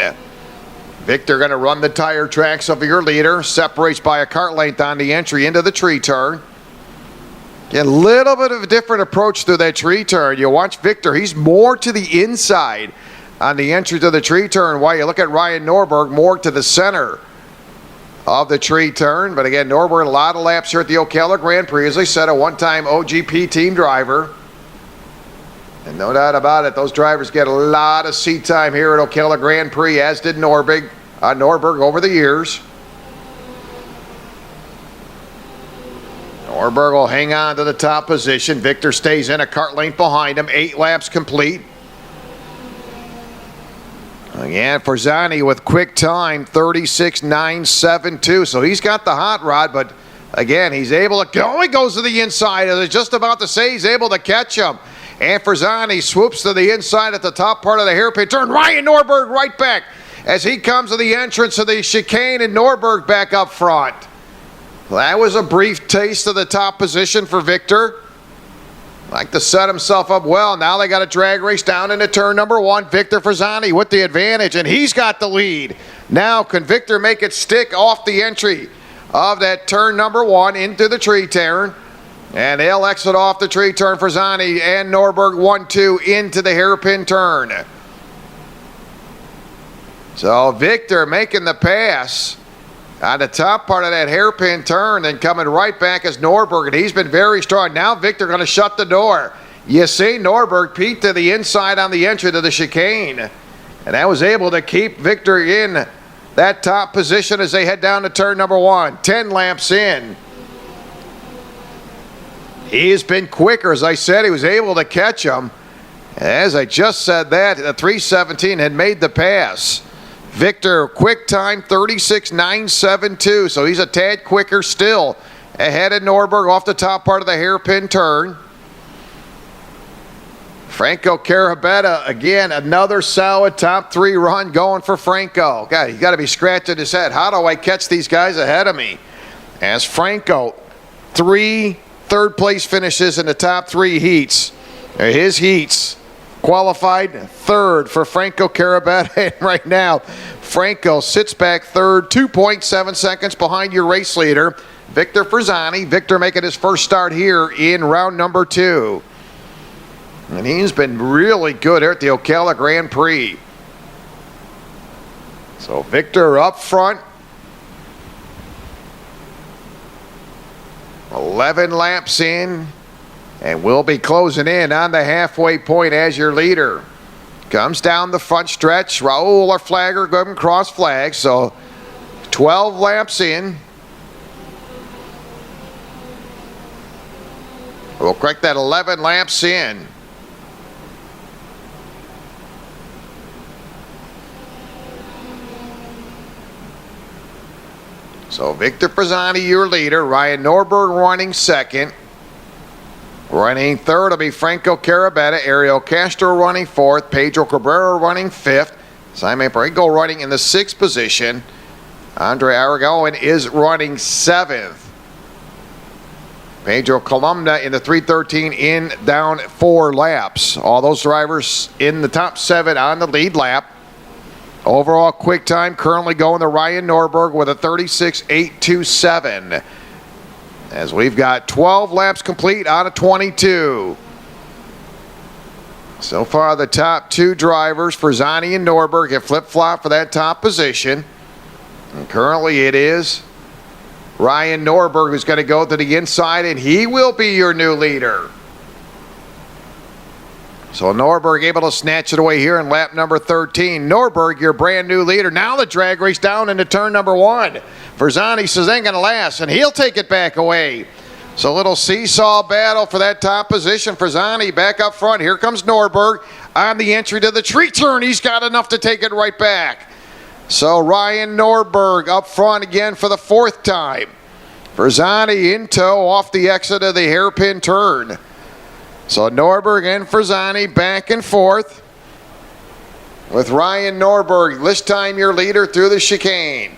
Victor going to run the tire tracks of your leader. Separates by a kart length on the entry into the tree turn. A little bit of a different approach to that tree turn. You watch Victor, he's more to the inside on the entry to the tree turn, while you look at Ryan Norberg more to the center of the tree turn. But again, Norberg a lot of laps here at the Ocala Grand Prix. As I said, a one-time OGP team driver. And no doubt about it, those drivers get a lot of seat time here at Ocala Grand Prix, as did Norberg over the years. Norberg will hang on to the top position. Victor stays in a kart length behind him. 8 laps complete. Again, Frazzani with quick time, 36.972. So he's got the hot rod, but again, he's able to go. He goes to the inside. I was just about to say he's able to catch him. And Frazzani swoops to the inside at the top part of the hairpin turn. Ryan Norberg right back as he comes to the entrance of the chicane, and Norberg back up front. That was a brief taste of the top position for Victor. Like to set himself up well. Now they got a drag race down into turn number 1. Victor Frazzani with the advantage, and he's got the lead. Now can Victor make it stick off the entry of that turn number 1 into the tree turn? And they'll exit off the tree turn. Frazzani and Norberg 1-2 into the hairpin turn. So Victor making the pass on the top part of that hairpin turn and coming right back as Norberg, and he's been very strong. Now Victor going to shut the door. You see Norberg peek to the inside on the entry to the chicane, and that was able to keep Victor in that top position as they head down to turn number 1. 10 laps in. He's been quicker. As I said, he was able to catch him. As I just said that, the 317 had made the pass. Victor, quick time, 36.972. So he's a tad quicker still ahead of Norberg off the top part of the hairpin turn. Franco Carabetta, again, another solid top 3 run going for Franco. God, he's got to be scratching his head. How do I catch these guys ahead of me? As Franco, 3 third-place finishes in the top 3 heats. His heats qualified 3rd for Franco Carabetta. And right now, Franco sits back 3rd, 2.7 seconds behind your race leader, Victor Frazzani. Victor making his first start here in round number 2. And he's been really good here at the Ocala Grand Prix. So Victor up front. 11 laps in. And we'll be closing in on the halfway point as your leader. Comes down the front stretch. Raul, our flagger, going cross flag. So 12 laps in. We'll correct that 11 laps in. So Victor Frazzani, your leader. Ryan Norberg running second. Running third will be Franco Carabetta. Ariel Castro running fourth. Pedro Cabrera running fifth. Simon Perigo running in the sixth position. Andre Aragon is running seventh. Pedro Columna in the 3:13 in down 4 laps. All those drivers in the top 7 on the lead lap. Overall quick time currently going to Ryan Norberg with a 36.827. As we've got 12 laps complete out of 22. So far the top 2 drivers, Frazzani and Norberg, have flip-flopped for that top position. And currently it is Ryan Norberg who's going to go to the inside, and he will be your new leader. So Norberg able to snatch it away here in lap number 13. Norberg, your brand new leader. Now the drag race down into turn number 1. Frazzani says ain't going to last, and he'll take it back away. So a little seesaw battle for that top position. Frazzani back up front. Here comes Norberg on the entry to the tree turn. He's got enough to take it right back. So Ryan Norberg up front again for the 4th time. Frazzani in tow off the exit of the hairpin turn. So Norberg and Frazzani back and forth with Ryan Norberg, this time your leader through the chicane.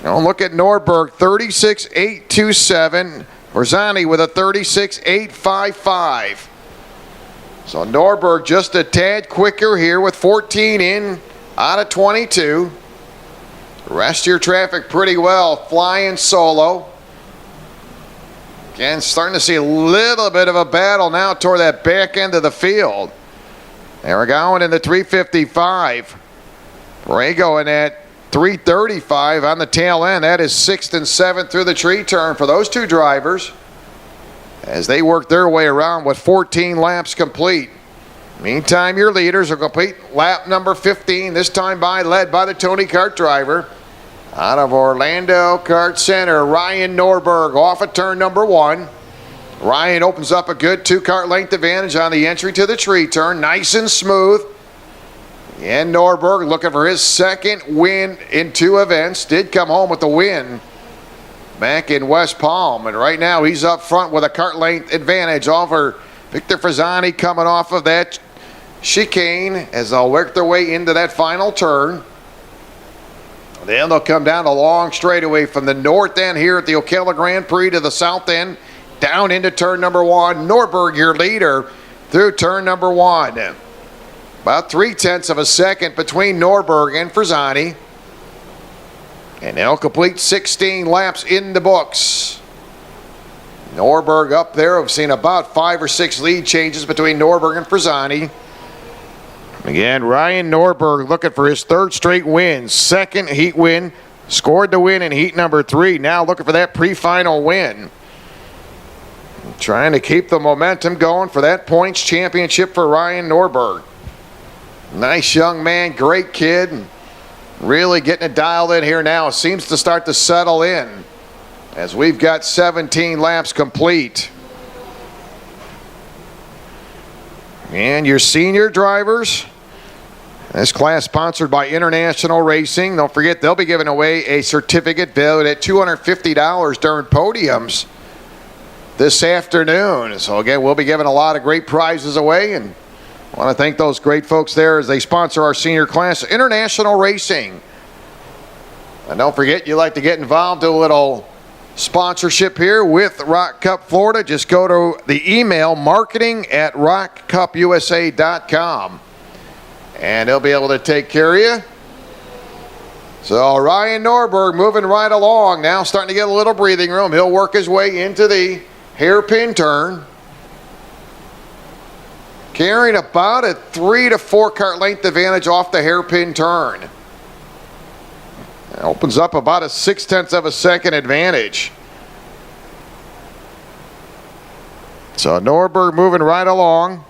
Now look at Norberg, 36.827. Frazzani with a 36.855. So Norberg just a tad quicker here with 14 in out of 22. The rest of your traffic pretty well flying solo. Again, starting to see a little bit of a battle now toward that back end of the field. There we're going in the 355. Borrego in that 335 on the tail end. That is 6th and 7th through the tree turn for those 2 drivers as they work their way around with 14 laps complete. Meantime, your leaders will complete lap number 15, this time led by the Tony Kart driver. Out of Orlando Kart Center, Ryan Norberg off of turn number 1. Ryan opens up a good 2-kart length advantage on the entry to the tree turn. Nice and smooth. And Norberg looking for his 2nd win in 2 events. Did come home with the win back in West Palm. And right now he's up front with a kart length advantage over Victor Frazzani coming off of that chicane as they'll work their way into that final turn. Then they'll come down a long straightaway from the north end here at the Ocala Gran Prix to the south end, down into turn number 1. Norberg, your leader, through turn number 1. About 0.3 of a second between Norberg and Frazzani. And they'll complete 16 laps in the books. Norberg up there. We've seen about 5 or 6 lead changes between Norberg and Frazzani. Again, Ryan Norberg looking for his 3rd straight win. 2nd heat win. Scored the win in heat number 3. Now looking for that pre-final win. Trying to keep the momentum going for that points championship for Ryan Norberg. Nice young man, great kid. Really getting it dialed in here now. It seems to start to settle in as we've got 17 laps complete. And your senior drivers. This class sponsored by International Racing. Don't forget, they'll be giving away a certificate valued at $250 during podiums this afternoon. So again, we'll be giving a lot of great prizes away, and I want to thank those great folks there as they sponsor our senior class, International Racing. And don't forget, you like to get involved in a little sponsorship here with ROK Cup Florida. Just go to the email marketing@rockcupusa.com. And they'll be able to take care of you. So Ryan Norberg moving right along now, starting to get a little breathing room. He'll work his way into the hairpin turn. Carrying about a 3 to 4 kart length advantage off the hairpin turn. It opens up about a 0.6 of a second advantage. So Norberg moving right along.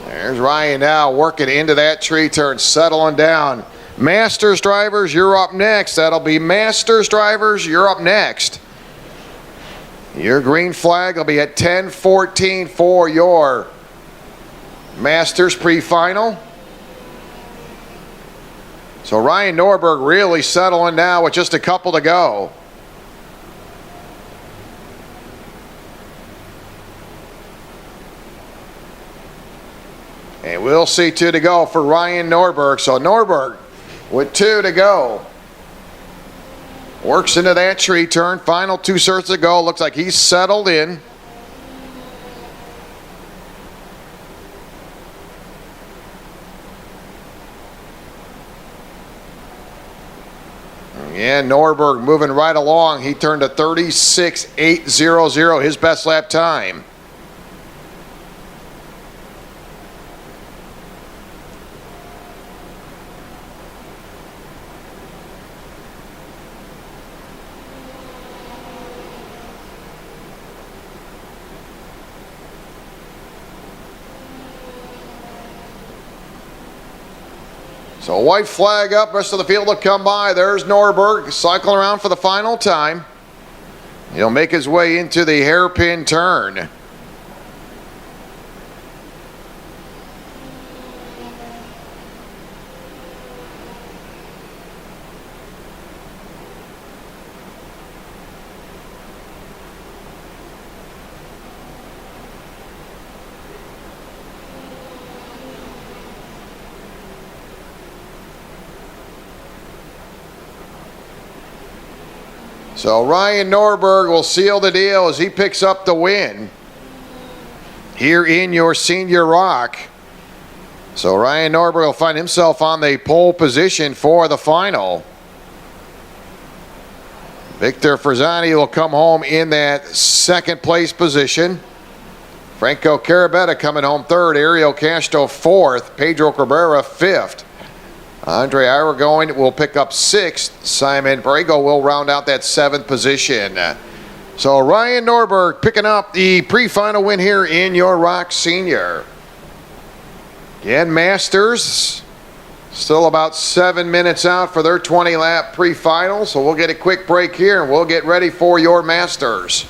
There's Ryan now working into that tree turn, settling down. Masters drivers, you're up next. That'll be Masters drivers, you're up next. Your green flag will be at 10:14 for your Masters pre-final. So Ryan Norberg really settling now with just a couple to go. And we'll see 2 to go for Ryan Norberg. So Norberg with 2 to go. Works into that tree turn. Final 2 starts to go. Looks like he's settled in. Yeah, Norberg moving right along. He turned to 36.800, his best lap time. So white flag up, rest of the field will come by. There's Norberg cycling around for the final time. He'll make his way into the hairpin turn. So Ryan Norberg will seal the deal as he picks up the win here in your senior ROK. So Ryan Norberg will find himself on the pole position for the final. Victor Frisani will come home in that second place position. Franco Carabetta coming home third. Ariel Castro fourth. Pedro Cabrera fifth. Andre Aragon will pick up sixth. Simon Borrego will round out that seventh position. So Ryan Norberg picking up the pre-final win here in your ROK Senior. Again, Masters still about 7 minutes out for their 20-lap pre-final. So we'll get a quick break here and we'll get ready for your Masters.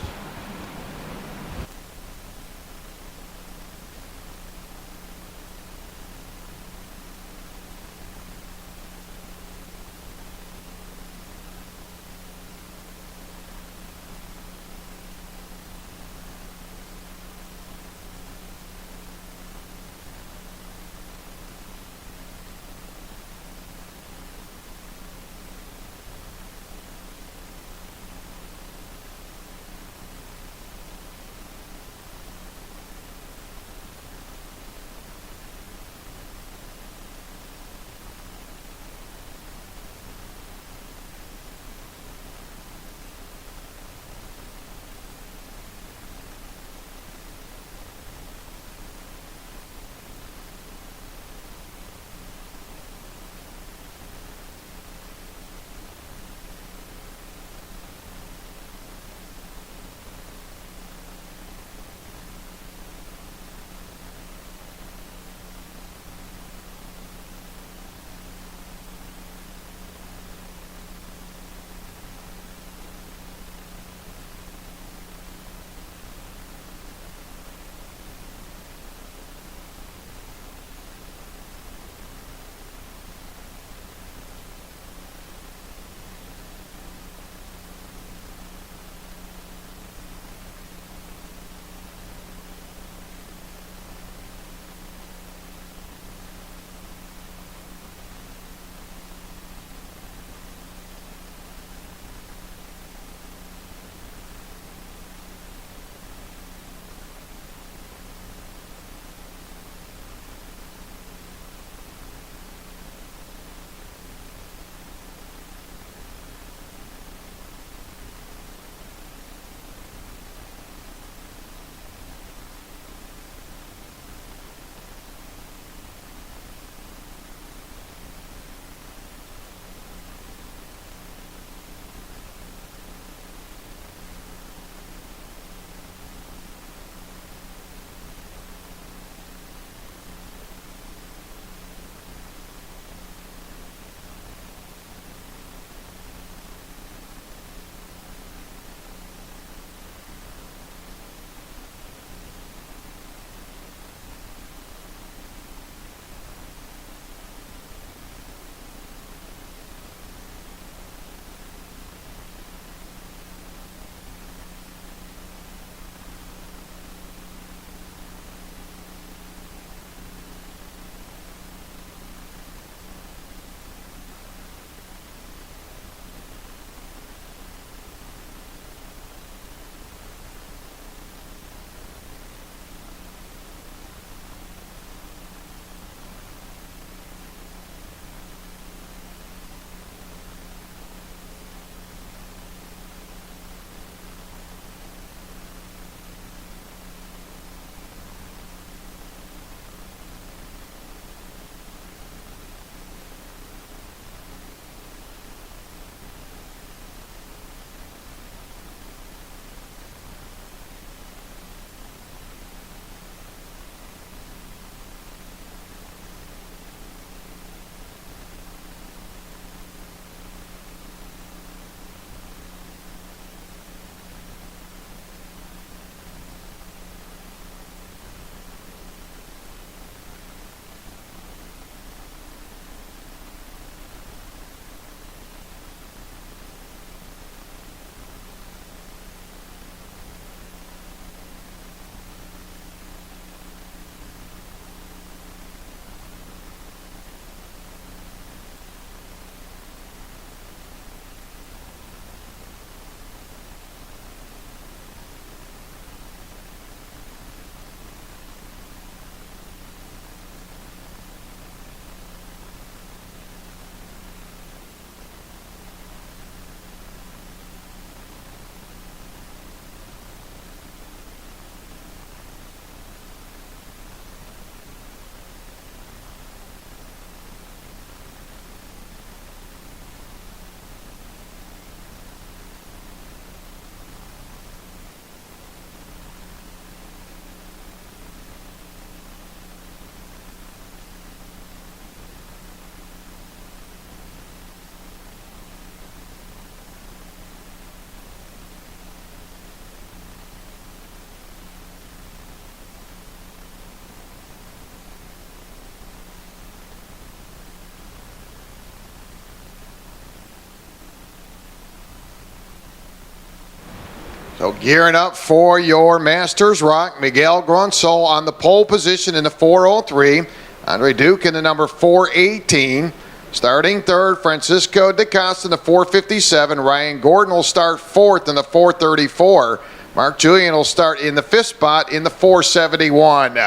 So gearing up for your Masters ROK, Miguel Gronsol on the pole position in the 403. Andre Duke in the number 418. Starting third, Francisco DaCosta in the 457. Ryan Gordon will start fourth in the 434. Mark Julian will start in the fifth spot in the 471.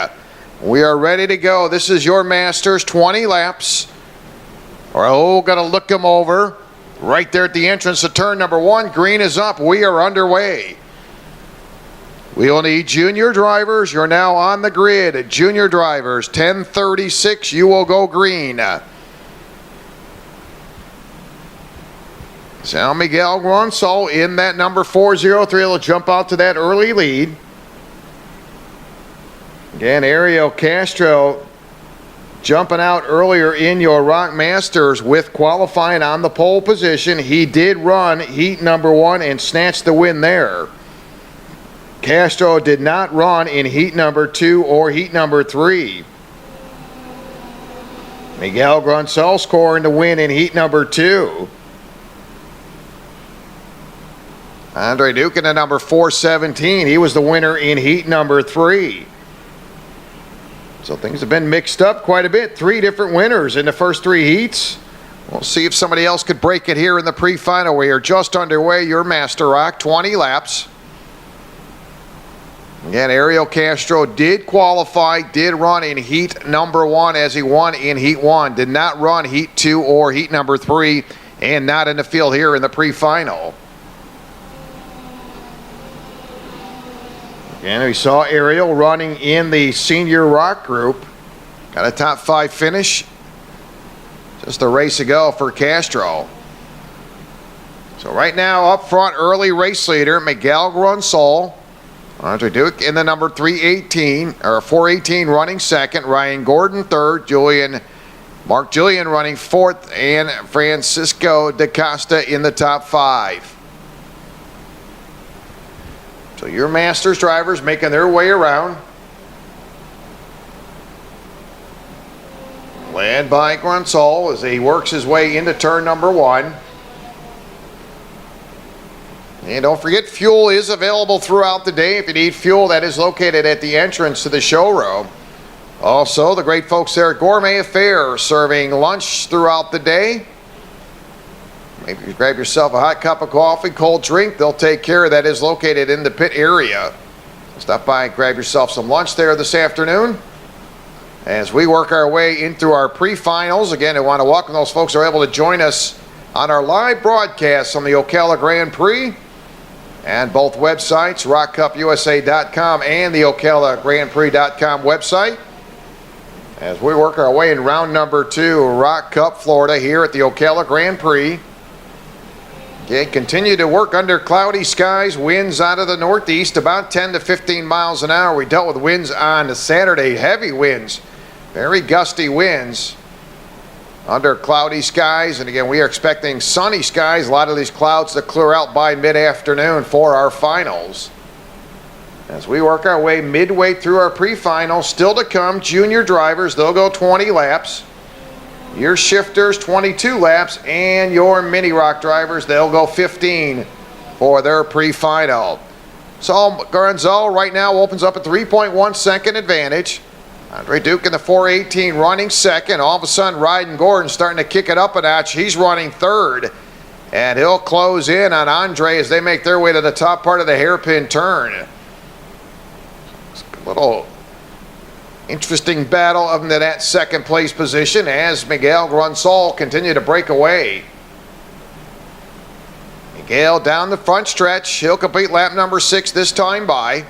We are ready to go. This is your Masters, 20 laps. We're going to look them over. Right there at the entrance to turn number 1. Green is up. We are underway. We will need junior drivers. You're now on the grid. Junior drivers, 10:36. You will go green. San Miguel Gronsol in that number 403 will jump out to that early lead. Again, Ariel Castro jumping out earlier in your ROK Masters with qualifying on the pole position. He did run heat number 1 and snatched the win there. Castro did not run in heat number 2 or heat number 3. Miguel Gronsol scoring the win in heat number 2. Andre Duke in the number 417. He was the winner in heat number 3. So things have been mixed up quite a bit. 3 different winners in the first 3 heats. We'll see if somebody else could break it here in the pre-final. We are just underway. Your Master ROK, 20 laps. Again, Ariel Castro did qualify, did run in heat number 1 as he won in heat 1. Did not run heat 2 or heat number 3, and not in the field here in the pre-final. And we saw Ariel running in the senior ROK group. Got a top 5 finish. Just a race ago for Castro. So right now up front, early race leader, Miguel Gronsol. Andre Duke in the number 318, or 418 running second. Ryan Gordon third. Mark Julian running fourth. And Francisco DaCosta in the top 5. So your Masters drivers making their way around. Led by Gronsol as he works his way into turn number 1. And don't forget, fuel is available throughout the day. If you need fuel, that is located at the entrance to the showroom. Also, the great folks there at Gourmet Affair serving lunch throughout the day. Maybe you grab yourself a hot cup of coffee, cold drink. They'll take care of that. Is located in the pit area. Stop by and grab yourself some lunch there this afternoon. As we work our way into our pre-finals, again, I want to welcome those folks who are able to join us on our live broadcast on the Ocala Gran Prix and both websites, rockcupusa.com and the ocalagrandprix.com website. As we work our way in round number 2, ROK Cup Florida here at the Ocala Gran Prix. Okay, continue to work under cloudy skies, winds out of the northeast about 10 to 15 miles an hour. We dealt with winds on Saturday, heavy winds, very gusty winds under cloudy skies. And again, we are expecting sunny skies, a lot of these clouds to clear out by mid-afternoon for our finals. As we work our way midway through our pre-final, still to come, junior drivers, they'll go 20 laps. Your shifters, 22 laps, and your mini ROK drivers, they'll go 15 for their pre-final. So Gronsol right now opens up a 3.1 second advantage. Andre Duke in the 418 running second. All of a sudden, Ryan Gordon starting to kick it up a notch. He's running third, and he'll close in on Andre as they make their way to the top part of the hairpin turn. It's a little interesting battle up into that second place position as Miguel Gronsol continue to break away. Miguel down the front stretch. He'll complete lap number 6 this time by.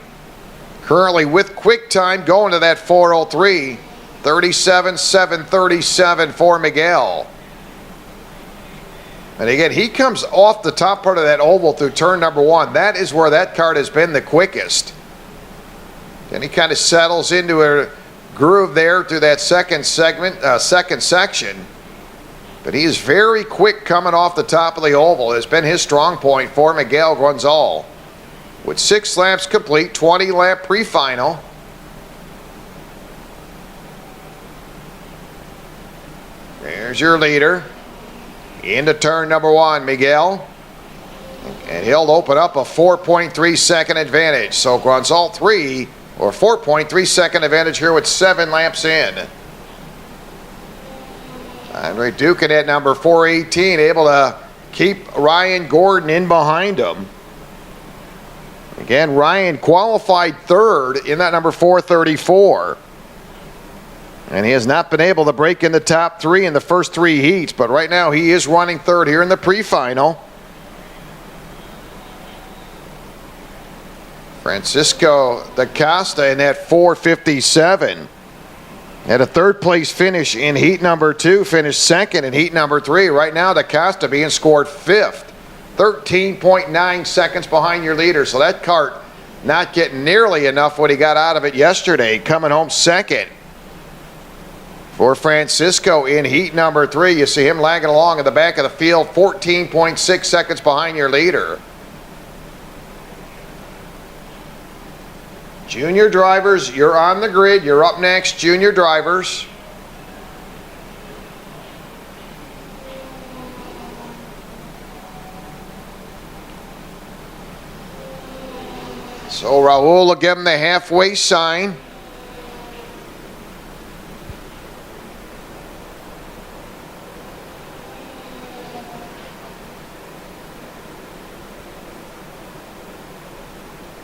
Currently with quick time going to that 403. 37.737 for Miguel. And again, he comes off the top part of that oval through turn number 1. That is where that card has been the quickest. And he kind of settles into a groove there through that second section. But he is very quick coming off the top of the oval. It has been his strong point for Miguel Gronsol. With 6 laps complete, 20 lap pre-final. There's your leader. Into turn number 1, Miguel. And he'll open up a 4.3 second advantage. So Grunzall 3 or 4.3 second advantage here with 7 laps in. Andre Dukin at number 418, able to keep Ryan Gordon in behind him. Again, Ryan qualified third in that number 434. And he has not been able to break in the top 3 in the first 3 heats, but right now he is running third here in the pre-final. Francisco da Costa in that 457. Had a third place finish in heat number 2, finished second in heat number 3. Right now, da Costa being scored 5th, 13.9 seconds behind your leader. So that kart not getting nearly enough what he got out of it yesterday, coming home second. For Francisco in heat number 3, you see him lagging along in the back of the field, 14.6 seconds behind your leader. Junior drivers, you're on the grid. You're up next, junior drivers. So Raul will give him the halfway sign.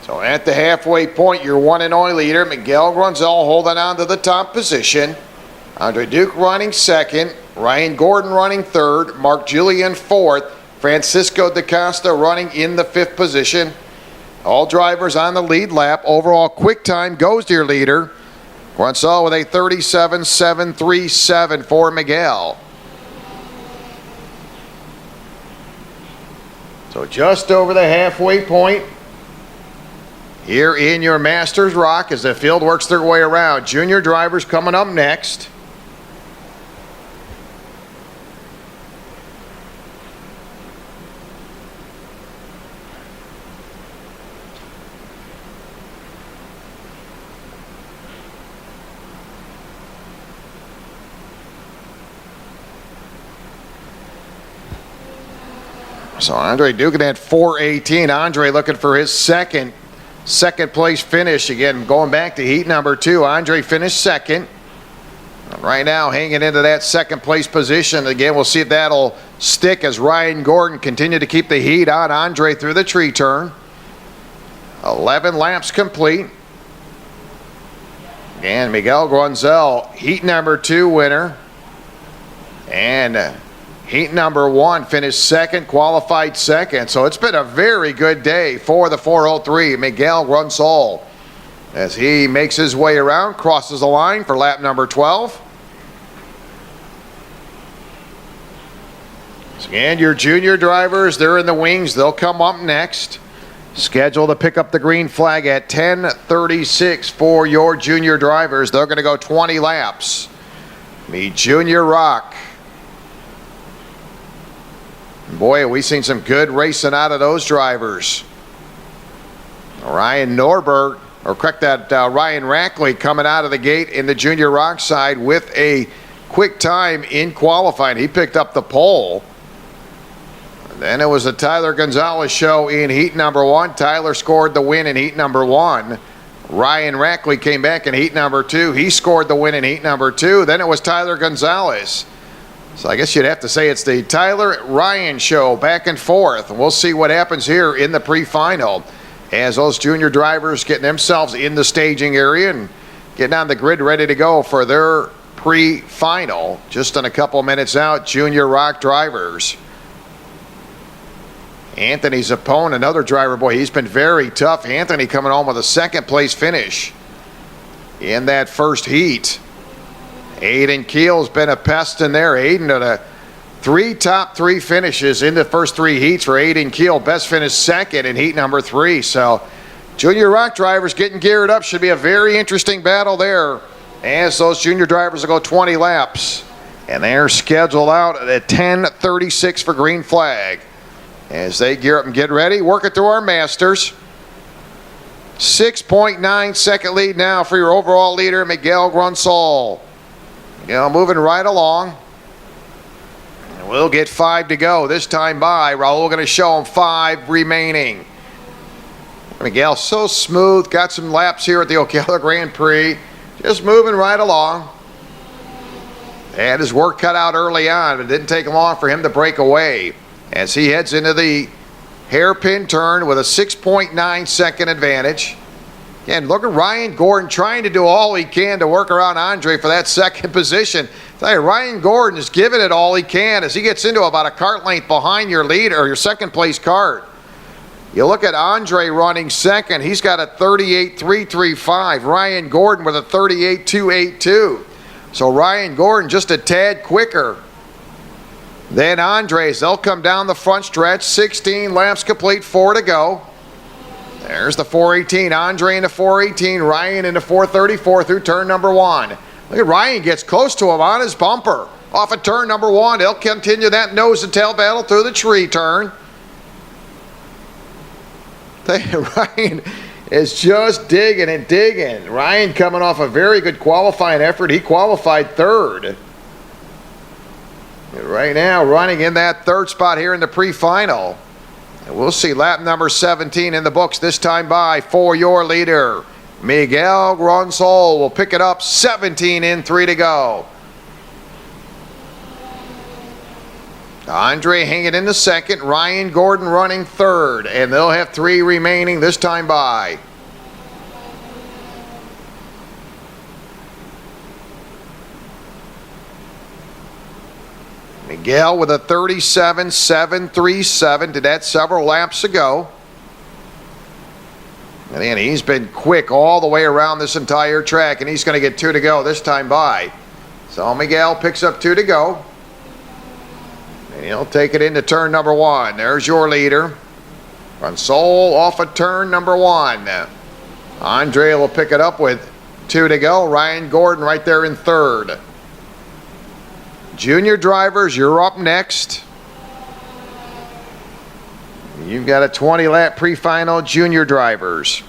So at the halfway point, your one and only leader, Miguel Grunzall, holding on to the top position. Andre Duke running second. Ryan Gordon running third. Mark Julian fourth. Francisco da Costa running in the 5th position. All drivers on the lead lap. Overall quick time goes to your leader. Grunzall with a 37.737 for Miguel. So just over the halfway point here in your Masters ROK as the field works their way around. Junior drivers coming up next. So Andre Dugan had 418. Andre looking for his second place finish. Again, going back to heat number 2, Andre finished second. And right now hanging into that second place position. Again, we'll see if that'll stick as Ryan Gordon continue to keep the heat on Andre through the tree turn. 11 laps complete. And Miguel Grunzall, heat number 2 winner. And heat number 1 finished second, qualified second. So it's been a very good day for the 403, Miguel Grunzall, as he makes his way around, crosses the line for lap number 12. So again, your junior drivers, they're in the wings. They'll come up next. Scheduled to pick up the green flag at 10:36 for your junior drivers. They're going to go 20 laps. Meet Junior ROK. Boy, have we seen some good racing out of those drivers. Ryan Norberg, or correct that, Ryan Rackley coming out of the gate in the Junior ROK side with a quick time in qualifying. He picked up the pole. And then it was a Tyler Gonzalez show in heat number 1. Tyler scored the win in heat number 1. Ryan Rackley came back in heat number 2. He scored the win in heat number 2. Then it was Tyler Gonzalez. So I guess you'd have to say it's the Tyler-Ryan show back and forth. And we'll see what happens here in the pre-final as those junior drivers getting themselves in the staging area and getting on the grid ready to go for their pre-final. Just in a couple minutes out, junior ROK drivers. Anthony Zappone, another driver, boy, he's been very tough. Anthony coming home with a second place finish in that first heat. Aiden Keel's been a pest in there. Aiden at a top three finishes in the first 3 heats for Aiden Keel. Best finish second in heat number 3. So junior ROK drivers getting geared up. Should be a very interesting battle there as those junior drivers will go 20 laps. And they're scheduled out at 10:36 for green flag. As they gear up and get ready, working through our Masters. 6.9 second lead now for your overall leader, Miguel Grunzall. Moving right along. We'll get 5 to go this time by. Raul going to show him 5 remaining. Miguel so smooth, got some laps here at the Ocala Gran Prix, just moving right along. Had his work cut out early on, but it didn't take long for him to break away as he heads into the hairpin turn with a 6.9 second advantage. And look at Ryan Gordon trying to do all he can to work around Andre for that second position. Tell you, Ryan Gordon is giving it all he can as he gets into about a kart length behind your leader or your second place kart. You look at Andre running second. He's got a 38.335. Ryan Gordon with a 38.282. So Ryan Gordon just a tad quicker than Andre's. They'll come down the front stretch. 16 laps complete, 4 to go. There's the 418. Andre in the 418. Ryan in the 434 through turn number 1. Look at Ryan gets close to him on his bumper. Off of turn number 1. He'll continue that nose and tail battle through the tree turn. Ryan is just digging and digging. Ryan coming off a very good qualifying effort. He qualified 3rd. Right now running in that 3rd spot here in the pre-final. And we'll see lap number 17 in the books this time by for your leader. Miguel Gronsol will pick it up, 17 in, 3 to go. Andre hanging in the second, Ryan Gordon running 3rd, and they'll have 3 remaining this time by. Miguel with a 37.737, did that several laps ago. And then he's been quick all the way around this entire track, and he's going to get 2 to go this time by. So Miguel picks up 2 to go. And he'll take it into turn number 1. There's your leader. Gronsol off of turn number 1. Andre will pick it up with 2 to go. Ryan Gordon right there in 3rd. Junior drivers, you're up next. You've got a 20-lap pre-final junior drivers.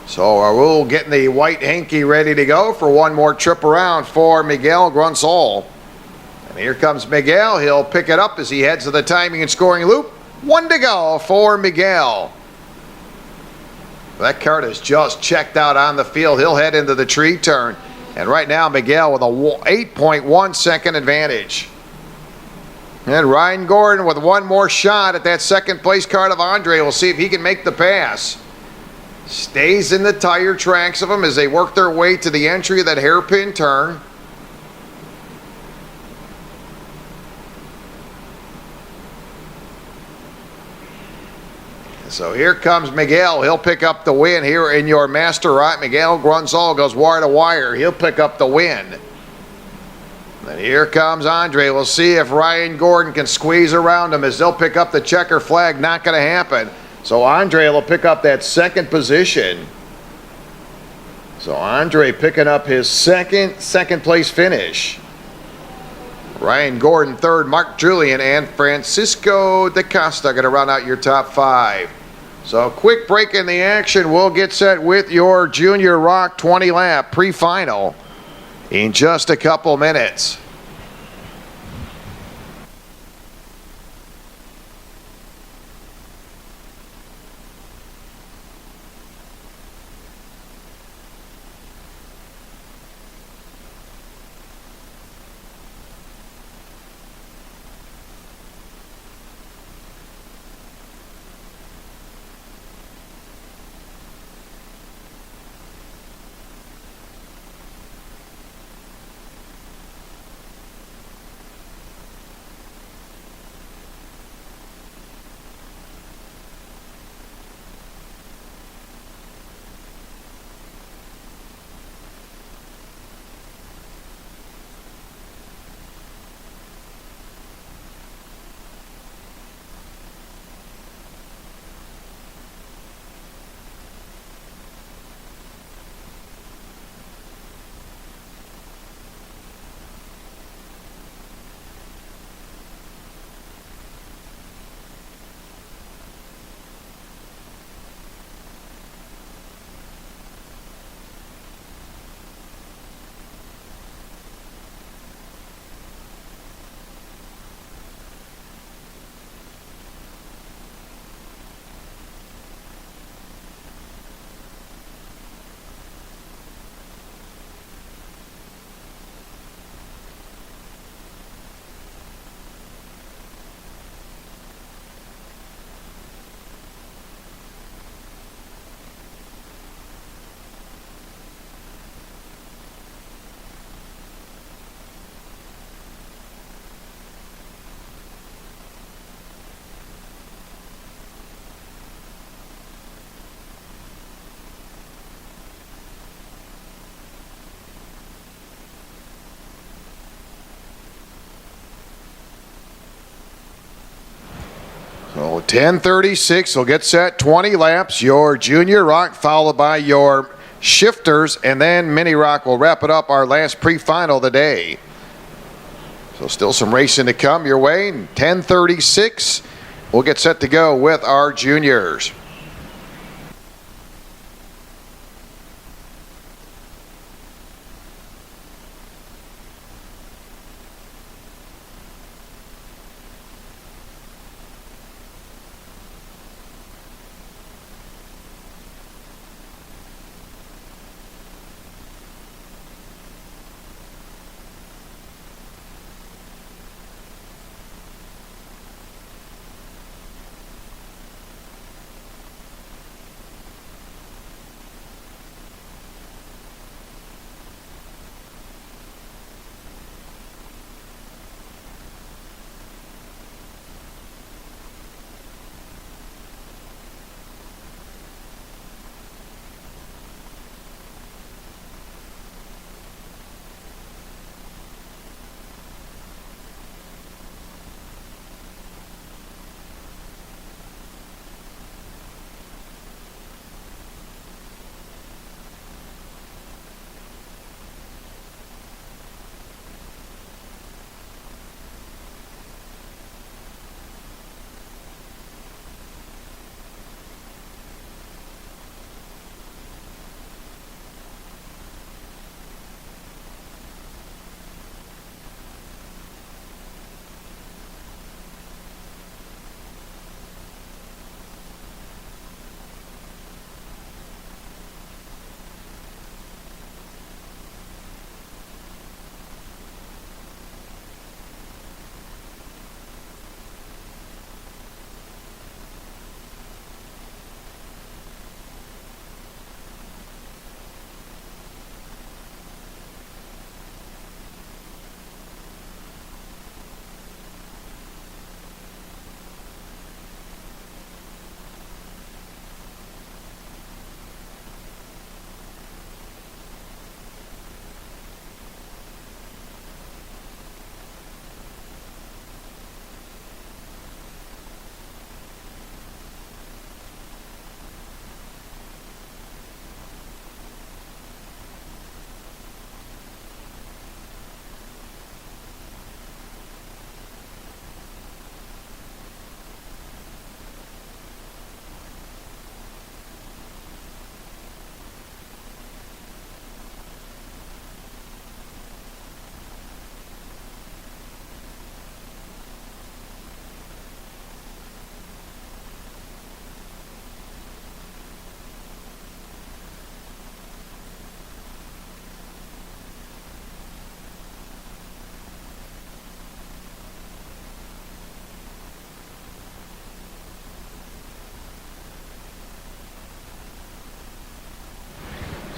So Raul getting the white hanky ready to go for one more trip around for Miguel Gronsol. And here comes Miguel. He'll pick it up as he heads to the timing and scoring loop. 1 to go for Miguel. That kart is just checked out on the field. He'll head into the tree turn. And right now, Miguel with a 8.1 second advantage. And Ryan Gordon with one more shot at that second place kart of Andre. We'll see if he can make the pass. Stays in the tire tracks of them as they work their way to the entry of that hairpin turn. So here comes Miguel. He'll pick up the win here in your master right. Miguel Gronsol goes wire to wire. He'll pick up the win. And here comes Andre. We'll see if Ryan Gordon can squeeze around him as they'll pick up the checker flag. Not going to happen. So Andre will pick up that second position. So Andre picking up his second place finish. Ryan Gordon 3rd, Mark Julian and Francisco da Costa going to round out your top 5. So quick break in the action. We'll get set with your Junior ROK 20-lap pre-final in just a couple minutes. So 10:36 will get set, 20 laps. Your junior ROK followed by your shifters, and then mini ROK will wrap it up, our last pre-final of the day. So still some racing to come your way. 10:36, we'll get set to go with our juniors.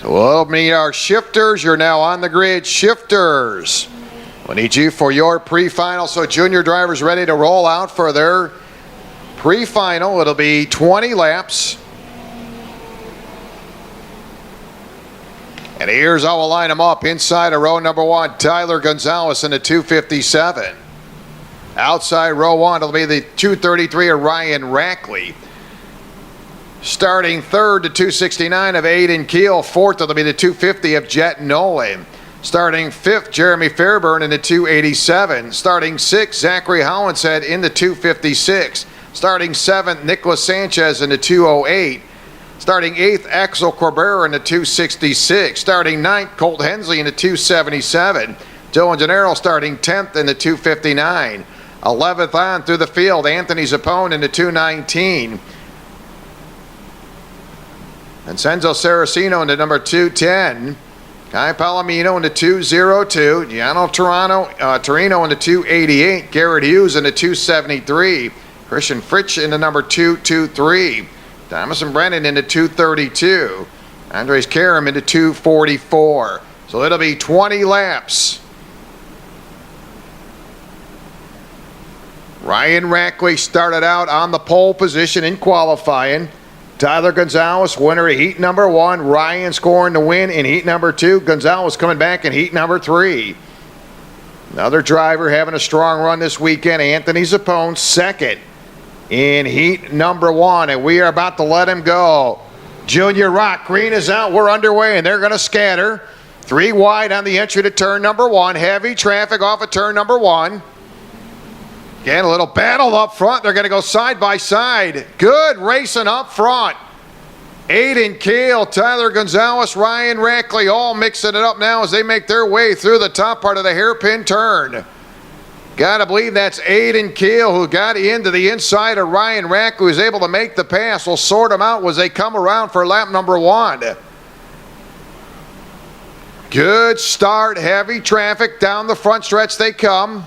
So we'll meet our shifters. You're now on the grid. Shifters, we need you for your pre-final. So junior drivers ready to roll out for their pre-final. It'll be 20 laps. And here's how we'll line them up. Inside of row number 1, Tyler Gonzalez in the 257. Outside row 1, it'll be the 233 of Ryan Rackley. Starting third, the 269 of Aiden Keel. Fourth, it'll be the 250 of Jet Nolan. Starting fifth, Jeremy Fairburn in the 287. Starting sixth, Zachary Hollinshead in the 256. Starting seventh, Nicholas Sanchez in the 208. Starting eighth, Axel Corbera in the 266. Starting ninth, Colt Hensley in the 277. Dylan Gennaro starting 10th in the 259. 11th on through the field, Anthony Zappone in the 219. Vincenzo Saraceno in the number 210. Kai Palomino in the 202. Gianno Torino in the 288. Garrett Hughes in the 273. Christian Fritsch in the number 223. Thomas and Brennan in the 232. Andres Karam in the 244. So it'll be 20 laps. Ryan Rackley started out on the pole position in qualifying. Tyler Gonzalez, winner of heat number 1. Ryan scoring the win in heat number 2. Gonzalez coming back in heat number 3. Another driver having a strong run this weekend, Anthony Zappone, second. in heat number 1, and we are about to let him go. Junior ROK, green is out, we're underway, and they're going to scatter. 3 wide on the entry to turn number 1. Heavy traffic off of turn number 1. Again, a little battle up front. They're going to go side by side. Good racing up front. Aiden Keel, Tyler Gonzalez, Ryan Rackley all mixing it up now as they make their way through the top part of the hairpin turn. Gotta believe that's Aiden Keel who got into the inside of Ryan Rackley, who was able to make the pass. We'll sort them out as they come around for lap number 1. Good start, heavy traffic down the front stretch they come.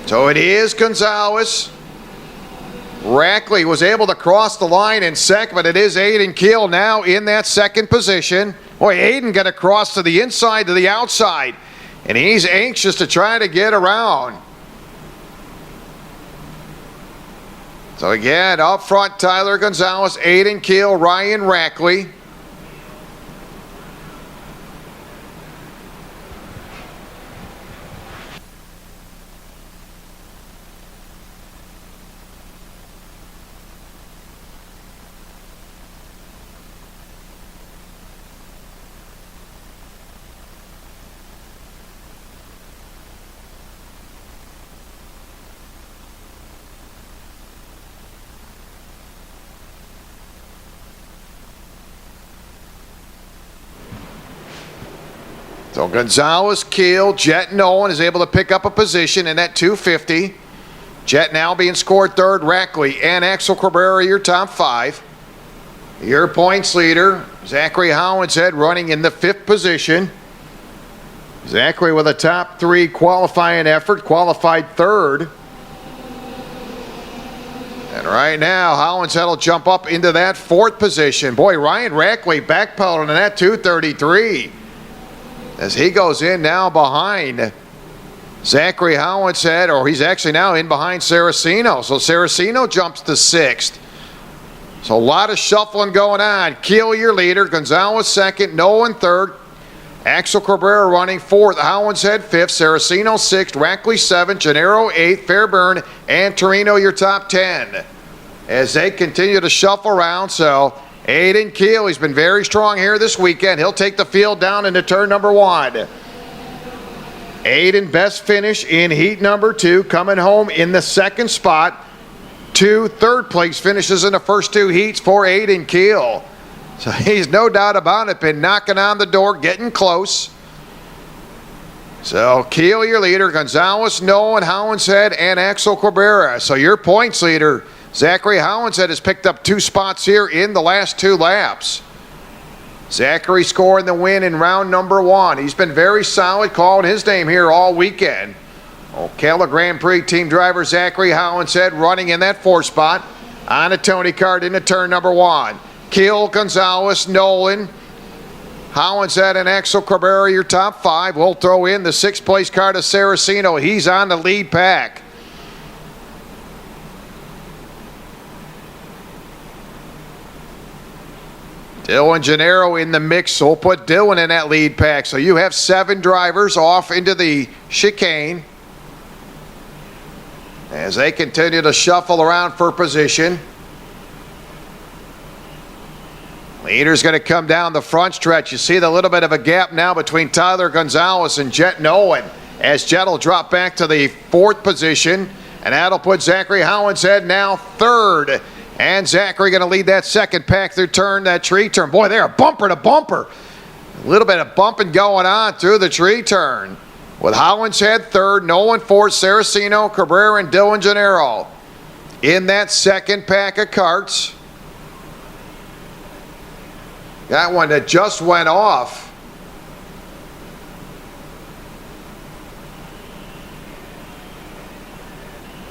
So it is Gonzalez. Rackley was able to cross the line in second, but it is Aiden Keel now in that second position. Boy, Aiden got to cross to the inside to the outside, and he's anxious to try to get around. So again, up front, Tyler Gonzalez, Aiden Keel, Ryan Rackley. So Gonzalez, Keel, Jet Nolan is able to pick up a position in that 250. Jet now being scored third, Rackley and Axel Cabrera your top 5. Your points leader, Zachary Howinshead, running in the 5th position. Zachary with a top 3 qualifying effort, qualified third. And right now, Howinshead will jump up into that 4th position. Boy, Ryan Rackley backpedaling in that 233. As he goes in now behind Zachary Howinshead, or he's actually now in behind Saraceno. So Saraceno jumps to 6th. So a lot of shuffling going on. Keel your leader, Gonzalez 2nd, Nolan 3rd, Axel Cabrera running 4th, Howinshead 5th, Saraceno 6th, Rackley 7th, Gennaro 8th, Fairburn and Torino your top 10. As they continue to shuffle around, so Aiden Keel, he's been very strong here this weekend. He'll take the field down into turn number 1. Aiden, best finish in heat number 2, coming home in the 2nd spot. 2 third-place finishes in the first 2 heats for Aiden Keel. So he's no doubt about it, been knocking on the door, getting close. So Keel, your leader, Gonzalez, Nolan, Howinshead, and Axel Cabrera. So your points leader, Zachary Howinshead, has picked up 2 spots here in the last 2 laps. Zachary scoring the win in round number 1. He's been very solid, calling his name here all weekend. Ocala Gran Prix team driver Zachary Howinshead running in that 4th spot on a Tony card into turn number 1. Keel, Gonzalez, Nolan, Howinshead, and Axel Cabrera your top 5. We'll throw in the 6th place card of Saraceno. He's on the lead pack. Dylan Gennaro in the mix, so we'll put Dylan in that lead pack. So you have 7 drivers off into the chicane as they continue to shuffle around for position. Leader's going to come down the front stretch. You see the little bit of a gap now between Tyler Gonzalez and Jet Nolan, as Jet will drop back to the 4th position, and that'll put Zachary Howinshead now 3rd. And Zachary going to lead that 2nd pack through that tree turn. Boy, they're bumper to bumper. A little bit of bumping going on through the tree turn. With Howinshead 3rd, Nolan 4th, Saraceno, Cabrera, and Dylan Gennaro in that 2nd pack of carts. That one that just went off.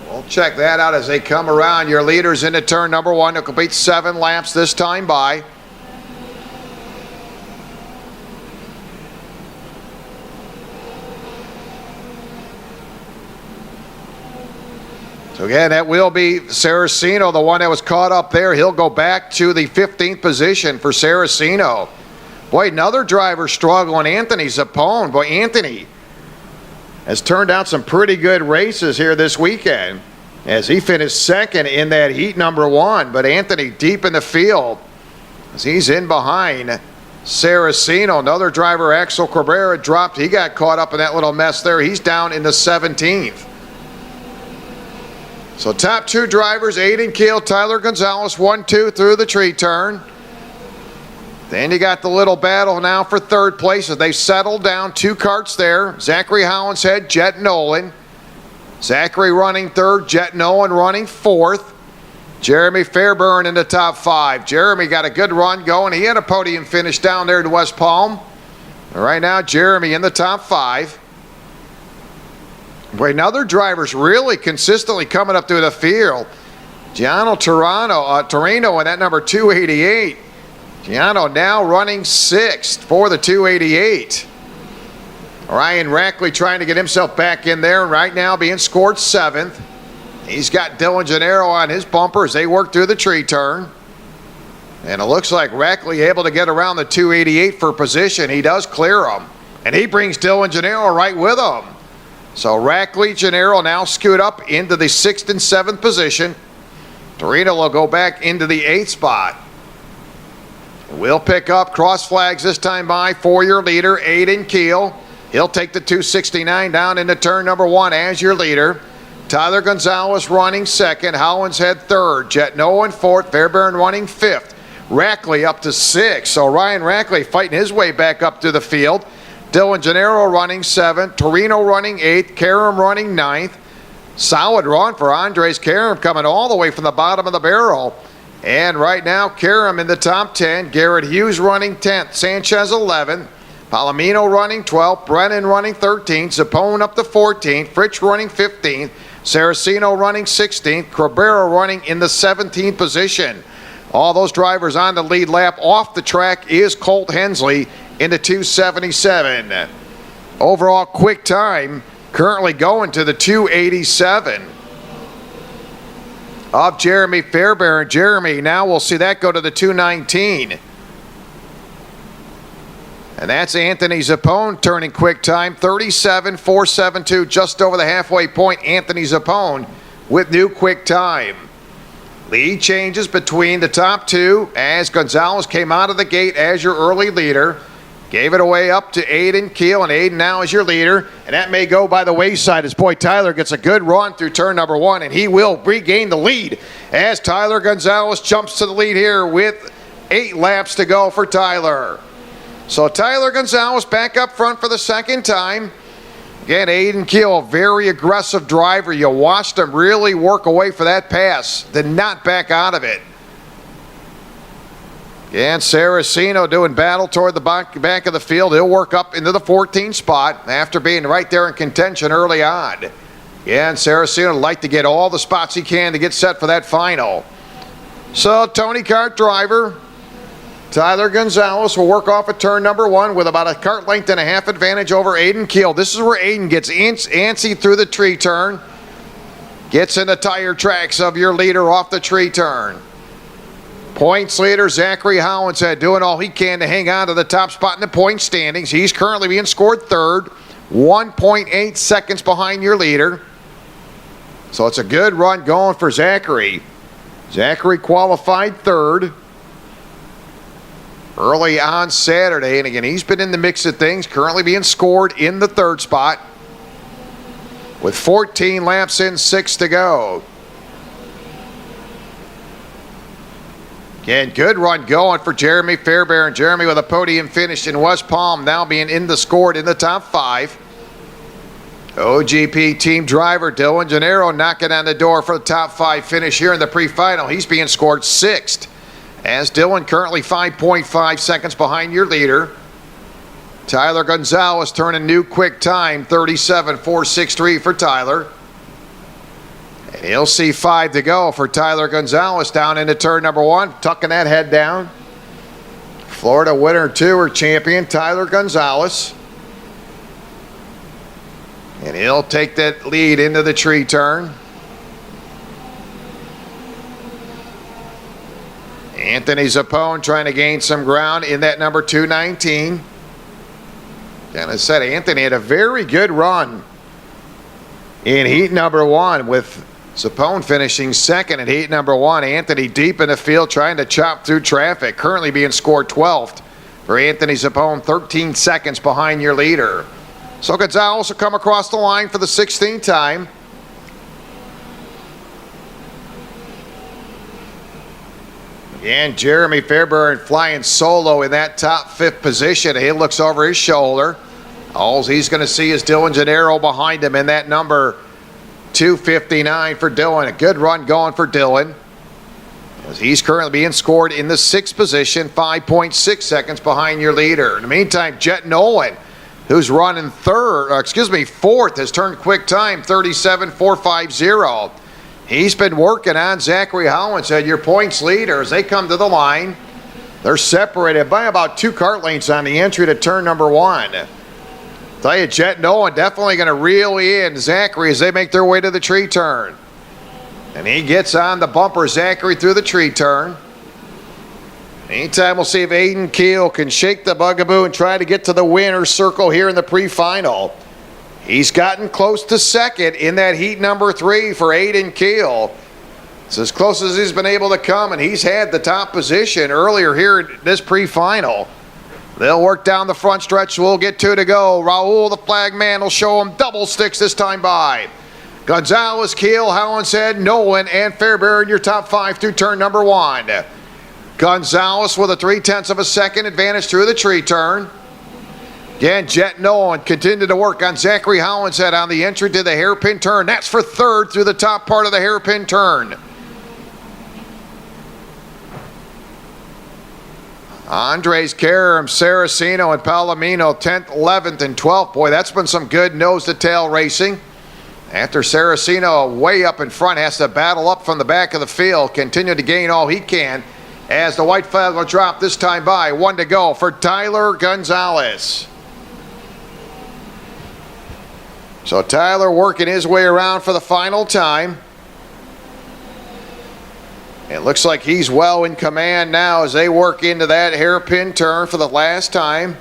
We'll check that out as they come around. Your leaders into turn number 1 to complete 7 laps this time by. So again, that will be Saraceno, the one that was caught up there. He'll go back to the 15th position for Saraceno. Boy, another driver struggling, Anthony Zappone. Boy, Anthony has turned out some pretty good races here this weekend as he finished second in that heat number 1. But Anthony deep in the field as he's in behind Saraceno. Another driver, Axel Cabrera, dropped. He got caught up in that little mess there. He's down in the 17th. So top 2 drivers, Aiden Keel, Tyler Gonzalez, 1-2 through the tree turn. Then you got the little battle now for third place as they settled down 2 karts there. Zachary Hollinshead, Jet Nolan. Zachary running third, Jet Nolan running fourth. Jeremy Fairburn in the top 5. Jeremy got a good run going. He had a podium finish down there in West Palm. Right now, Jeremy in the top 5. Boy, another driver's really consistently coming up through the field. Giano Torino in that number 288. Giano now running 6th for the 288. Ryan Rackley trying to get himself back in there, and right now being scored 7th. He's got Dylan Gennaro on his bumper as they work through the tree turn. And it looks like Rackley able to get around the 288 for position. He does clear him, and he brings Dylan Gennaro right with him. So Rackley, Gennaro now scoot up into the 6th and 7th position. Torino will go back into the 8th spot. We'll pick up cross flags this time by for your leader, Aiden Keel. He'll take the 269 down into turn number 1 as your leader. Tyler Gonzalez running 2nd. Hollinshead 3rd. Jet Nolan 4th. Fairbairn running 5th. Rackley up to 6th. So Ryan Rackley fighting his way back up to the field. Dylan Gennaro running 7th. Torino running 8th. Karam running 9th. Solid run for Andres Karam coming all the way from the bottom of the barrel. And right now, Karam in the top 10. Garrett Hughes running 10th. Sanchez 11th. Palomino running 12th. Brennan running 13th. Zappone up to 14th. Fritsch running 15th. Saraceno running 16th. Cabrera running in the 17th position. All those drivers on the lead lap. Off the track is Colt Hensley in the 277. Overall quick time currently going to the 287 of Jeremy Fairbairn. Jeremy, now we'll see that go to the 219. And that's Anthony Zappone turning quick time, 37.472, just over the halfway point. Anthony Zappone with new quick time. Lead changes between the top 2 as Gonzalez came out of the gate as your early leader. Gave it away up to Aiden Keel, and Aiden now is your leader. And that may go by the wayside as boy Tyler gets a good run through turn number 1, and he will regain the lead as Tyler Gonzalez jumps to the lead here with 8 laps to go for Tyler. So Tyler Gonzalez back up front for the second time. Again, Aiden Keel, a very aggressive driver. You watched him really work away for that pass, did not back out of it. And Saraceno doing battle toward the back of the field. He'll work up into the 14th spot after being right there in contention early on. And Saraceno would like to get all the spots he can to get set for that final. So Tony Kart driver Tyler Gonzalez will work off at turn number 1 with about a kart length and a half advantage over Aiden Keel. This is where Aiden gets antsy through the tree turn. Gets in the tire tracks of your leader off the tree turn. Points leader Zachary Hollinshead doing all he can to hang on to the top spot in the point standings. He's currently being scored 3rd, 1.8 seconds behind your leader. So it's a good run going for Zachary. Zachary qualified 3rd early on Saturday, and again, he's been in the mix of things, currently being scored in the 3rd spot with 14 laps in, 6 to go. Again, good run going for Jeremy Fairbairn. Jeremy with a podium finish in West Palm, now being scored in the top 5. OGP team driver Dylan Gennaro knocking on the door for the top 5 finish here in the pre-final. He's being scored 6th. As Dylan currently 5.5 seconds behind your leader. Tyler Gonzalez turning new quick time, 37.463 for Tyler. And he'll see 5 to go for Tyler Gonzalez down into turn number 1, tucking that head down. Florida Winter Tour champion Tyler Gonzalez. And he'll take that lead into the tree turn. Anthony Zappone trying to gain some ground in that number 219. And I said, Anthony had a very good run in heat number 1, with Zapone finishing second in heat number 1. Anthony deep in the field trying to chop through traffic, currently being scored 12th for Anthony Zapone, 13 seconds behind your leader. So Gonzalez will come across the line for the 16th time. And Jeremy Fairbairn flying solo in that top 5th position. He looks over his shoulder. All he's going to see is Dylan Gennaro behind him in that number 259 for Dylan. A good run going for Dylan, as he's currently being scored in the 6th position, 5.6 seconds behind your leader. In the meantime, Jet Nolan, who's running 4th, has turned quick time, 37.450. He's been working on Zachary Hollinshead, your points leader, as they come to the line. They're separated by about 2 kart lengths on the entry to turn number 1. Tell you, Jet Nolan definitely going to reel in Zachary as they make their way to the tree turn. And he gets on the bumper, Zachary, through the tree turn. Meantime, we'll see if Aiden Keel can shake the bugaboo and try to get to the winner's circle here in the pre-final. He's gotten close to second in that heat number 3 for Aiden Keel. It's as close as he's been able to come, and he's had the top position earlier here in this pre-final. They'll work down the front stretch. We'll get 2 to go. Raul, the flag man, will show him double sticks this time by. Gonzalez, Keel, Hollinshead, Nolan, and Fairbairn, your top 5 through turn number 1. Gonzalez with a 0.3 of a second advantage through the tree turn. Again, Jet Nolan continued to work on Zachary Hollinshead on the entry to the hairpin turn. That's for 3rd through the top part of the hairpin turn. Andres Karam, Saraceno, and Palomino, 10th, 11th, and 12th. Boy, that's been some good nose-to-tail racing. After Saraceno, way up in front, has to battle up from the back of the field, continue to gain all he can as the white flag will drop this time by. 1 to go for Tyler Gonzalez. So Tyler working his way around for the final time. It looks like he's well in command now as they work into that hairpin turn for the last time.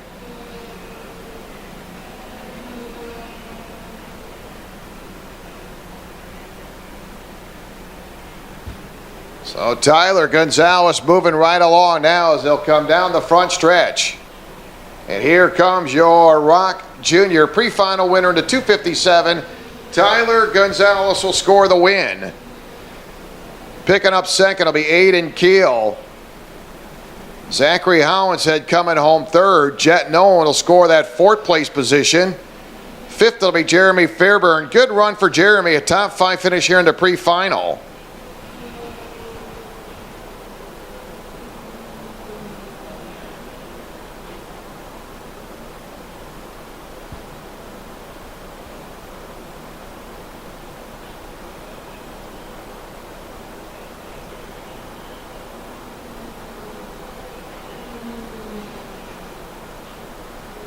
So Tyler Gonzalez moving right along now as they'll come down the front stretch. And here comes your ROK Junior pre-final winner into 257. Tyler Gonzalez will score the win. Picking up second will be Aiden Keel. Zachary Hollinshead coming home 3rd. Jet Nolan will score that 4th place position. 5th will be Jeremy Fairbairn. Good run for Jeremy, a top 5 finish here in the pre-final.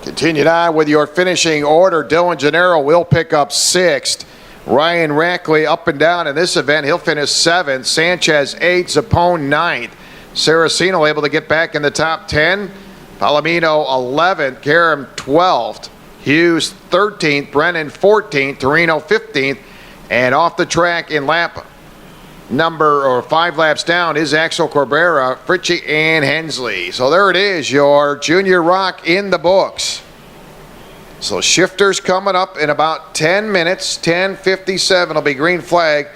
Continued on with your finishing order. Dylan Gennaro will pick up 6th. Ryan Rackley up and down in this event. He'll finish 7th. Sanchez 8th. Zapone 9th. Saraceno able to get back in the top 10. Palomino 11th. Karam 12th. Hughes 13th. Brennan 14th. Torino 15th. And off the track in lap number, or 5 laps down, is Axel Corbera, Fritchie, and Hensley. So there it is, your Junior ROK in the books. So shifters coming up in about 10 minutes. 10:57 will be green flag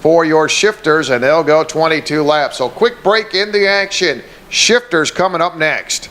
for your shifters, and they'll go 22 laps. So quick break in the action. Shifters coming up next.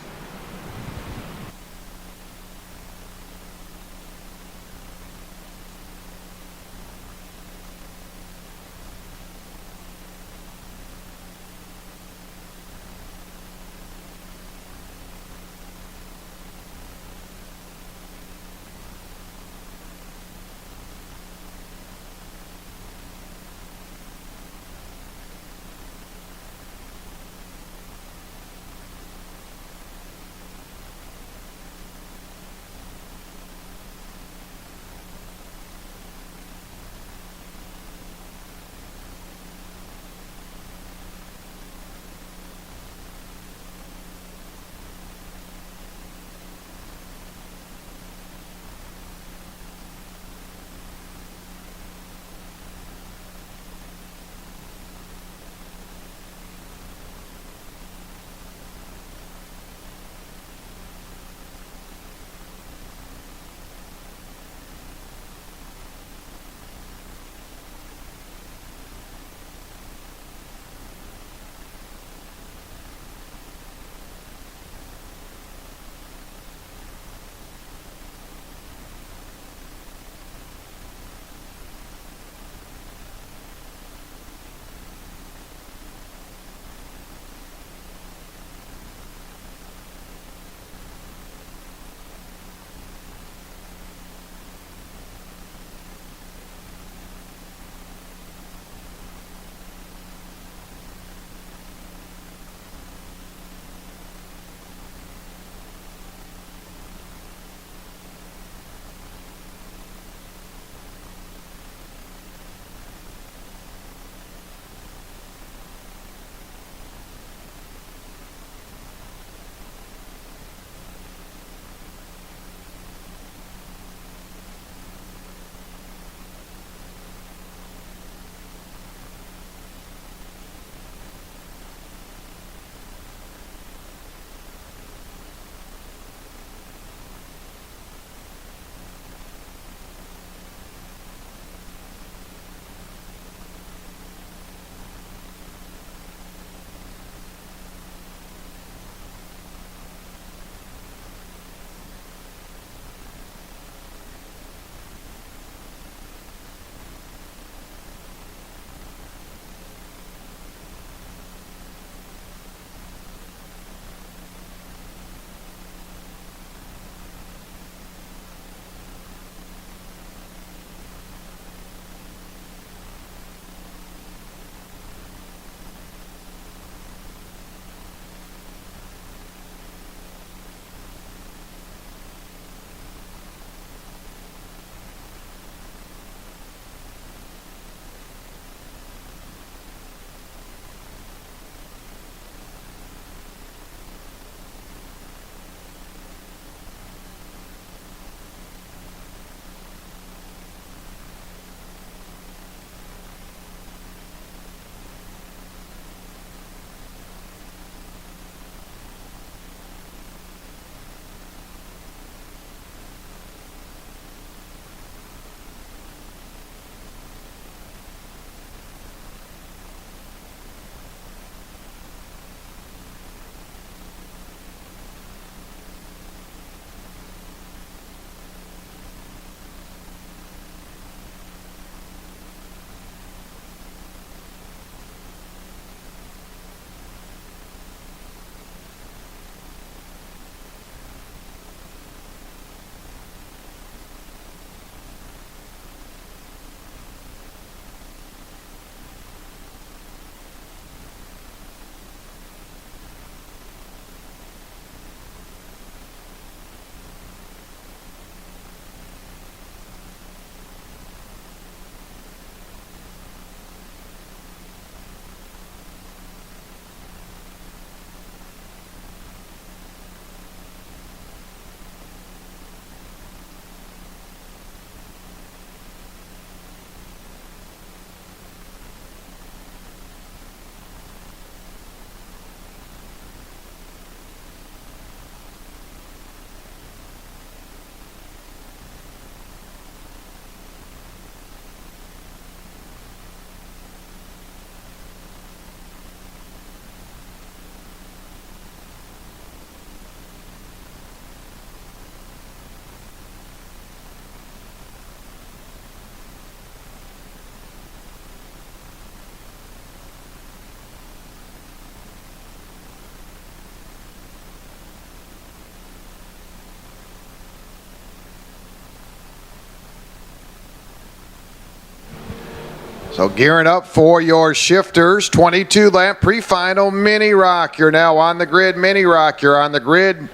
So gearing up for your shifters, 22-lap pre-final mini ROK. You're now on the grid, mini ROK. You're on the grid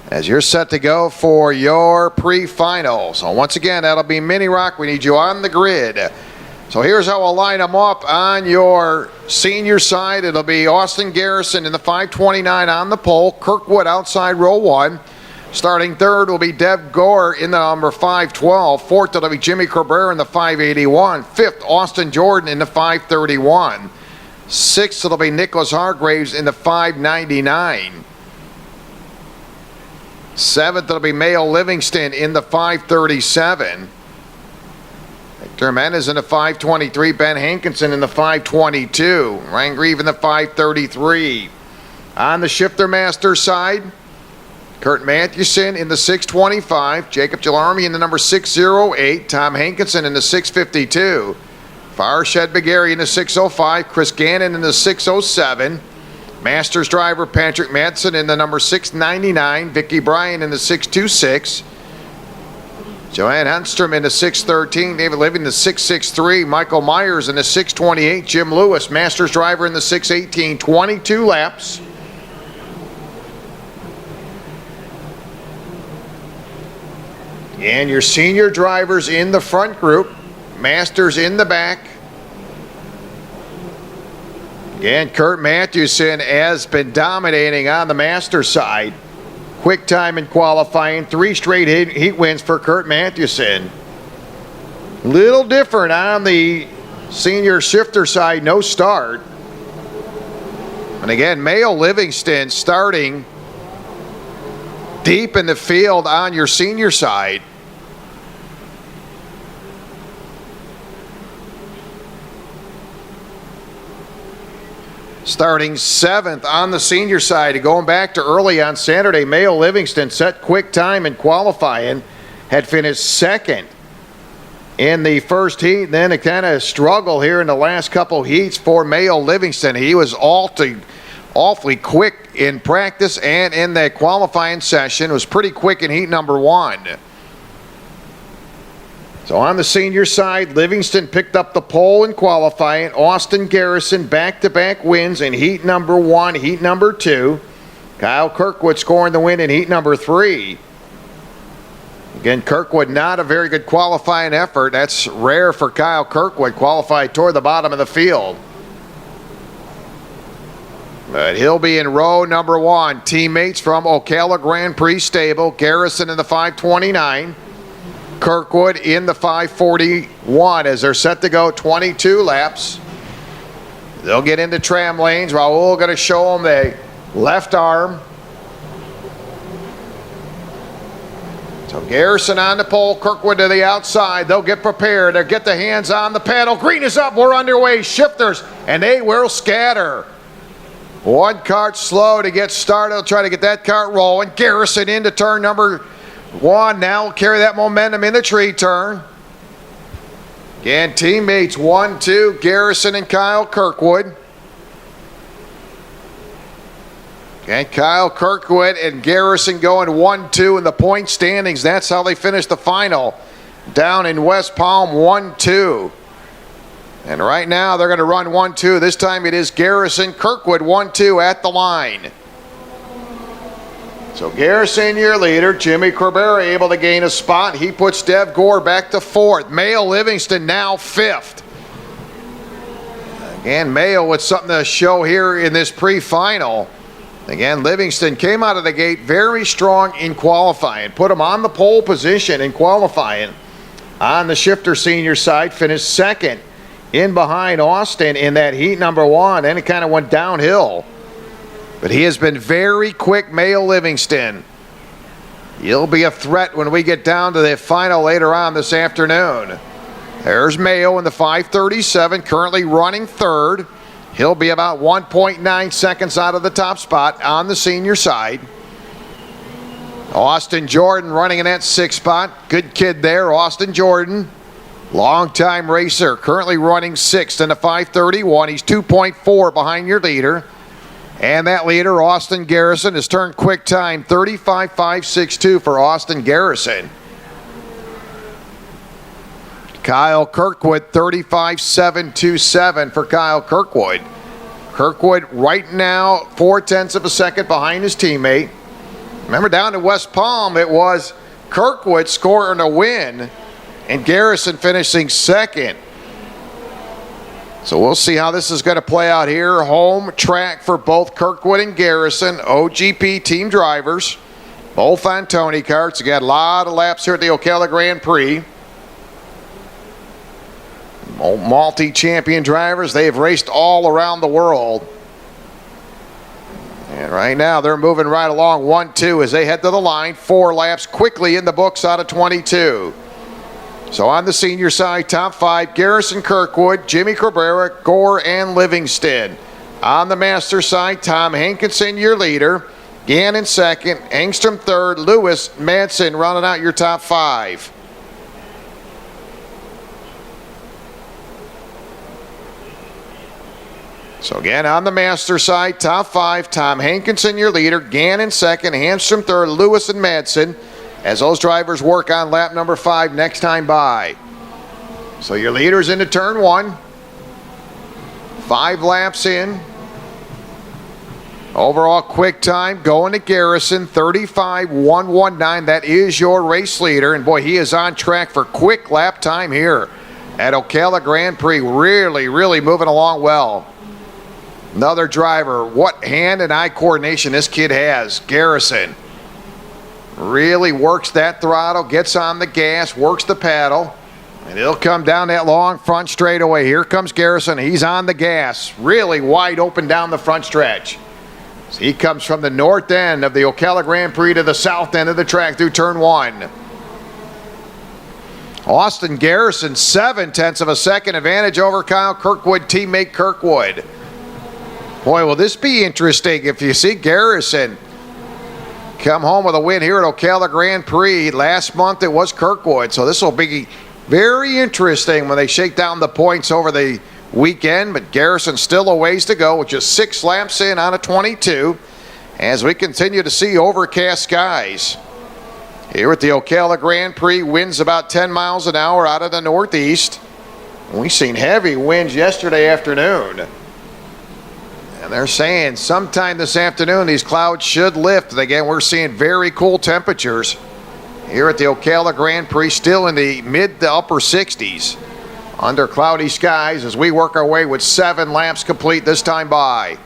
as you're set to go for your pre-final. So once again, that'll be mini ROK. We need you on the grid. So here's how we'll line them up on your senior side. It'll be Austin Garrison in the 529 on the pole, Kirkwood outside row 1. Starting third will be Dev Gore in the number 512. Fourth, it'll be Jimmy Cabrera in the 581. Fifth, Austin Jordan in the 531. Sixth, it'll be Nicholas Hargraves in the 599. Seventh, it'll be Mayo Livingston in the 537. Victor Menez in the 523. Ben Hankinson in the 522. Ryan Grieve in the 533. On the shifter master side, Kurt Mathewson in the 625, Jacob Jalarmi in the number 608, Tom Hankinson in the 652, Farshed Bagari in the 605, Chris Gannon in the 607, Masters driver Patrick Madsen in the number 699, Vicky Bryan in the 626, Joanne Henstrom in the 613, David Living in the 663, Michael Myers in the 628, Jim Lewis, Masters driver in the 618, 22 laps. And your senior drivers in the front group, Masters in the back. Again, Kurt Mathewson has been dominating on the Masters side. Quick time in qualifying, 3 straight heat wins for Kurt Mathewson. Little different on the senior shifter side, no start. And again, Mayo Livingston starting deep in the field on your senior side. Starting 7th on the senior side, going back to early on Saturday, Mayo Livingston set quick time in qualifying, had finished 2nd in the first heat, then a kind of struggle here in the last couple heats for Mayo Livingston. He was awfully quick in practice and in the qualifying session. It was pretty quick in heat number 1. So on the senior side, Livingston picked up the pole in qualifying. Austin Garrison back-to-back wins in heat number 1, heat number 2. Kyle Kirkwood scoring the win in heat number 3. Again, Kirkwood not a very good qualifying effort. That's rare for Kyle Kirkwood, qualified toward the bottom of the field. But he'll be in row number 1. Teammates from Ocala Gran Prix stable, Garrison in the 529. Kirkwood in the 541 as they're set to go 22 laps. They'll get into tram lanes. Raul going to show them the left arm. So Garrison on the pole, Kirkwood to the outside. They'll get prepared. They'll get the hands on the pedal. Green is up. We're underway. Shifters, and they will scatter. One cart slow to get started. They'll try to get that cart rolling. Garrison into turn number 1 now will carry that momentum in the tree turn. Again, teammates 1, 2, Garrison and Kyle Kirkwood. Okay, Kyle Kirkwood and Garrison going 1, 2 in the point standings. That's how they finished the final down in West Palm, 1, 2. And right now they're going to run 1, 2. This time it is Garrison, Kirkwood 1, 2 at the line. So Garrison, your leader. Jimmy Cabrera able to gain a spot. He puts Dev Gore back to 4th. Mayo Livingston now 5th. Again, Mayo with something to show here in this pre-final. Again, Livingston came out of the gate very strong in qualifying. Put him on the pole position in qualifying. On the shifter senior side, finished 2nd in behind Austin in that heat number 1. Then it kind of went downhill. But he has been very quick, Mayo Livingston. He'll be a threat when we get down to the final later on this afternoon. There's Mayo in the 537, currently running 3rd. He'll be about 1.9 seconds out of the top spot on the senior side. Austin Jordan running in that 6th spot. Good kid there, Austin Jordan. Long-time racer, currently running 6th in the 531. He's 2.4 behind your leader. And that leader, Austin Garrison, has turned quick time 35.562 for Austin Garrison. Kyle Kirkwood, 35.727 for Kyle Kirkwood. Kirkwood right now 0.4 of a second behind his teammate. Remember, down in West Palm, it was Kirkwood scoring a win and Garrison finishing second. So we'll see how this is going to play out here. Home track for both Kirkwood and Garrison, OGP team drivers, both on Tony karts. You got a lot of laps here at the Ocala Grand Prix. Multi-champion drivers, they've raced all around the world. And right now they're moving right along 1-2 as they head to the line. 4 laps quickly in the books out of 22. So on the senior side, top 5, Garrison, Kirkwood, Jimmy Cabrera, Gore, and Livingston. On the master side, Tom Hankinson, your leader. Gannon second, Engstrom third, Lewis, Madsen rounding out your top 5. So again, on the master side, top 5, Tom Hankinson, your leader. Gannon second, Hamstrom third, Lewis and Madsen, as those drivers work on lap number 5 next time by. So your leader's into turn 1. 5 laps in. Overall quick time going to Garrison, 35.119. That is your race leader. And boy, he is on track for quick lap time here at Ocala Grand Prix. Really, really moving along well. Another driver, what hand and eye coordination this kid has. Garrison really works that throttle, gets on the gas, works the paddle, and he'll come down that long front straightaway. Here comes Garrison. He's on the gas, really wide open down the front stretch. So he comes from the north end of the Ocala Grand Prix to the south end of the track through turn 1. Austin Garrison, 0.7 of a second advantage over Kyle Kirkwood, teammate Kirkwood. Boy, will this be interesting if you see Garrison come home with a win here at Ocala Grand Prix. Last month it was Kirkwood, so this will be very interesting when they shake down the points over the weekend. But Garrison still a ways to go with just 6 laps in on a 22 as we continue to see overcast skies. Here at the Ocala Grand Prix, winds about 10 miles an hour out of the northeast. We've seen heavy winds yesterday afternoon. And they're saying sometime this afternoon these clouds should lift. Again, we're seeing very cool temperatures here at the Ocala Grand Prix, still in the mid to upper 60s under cloudy skies as we work our way with 7 laps complete this time by.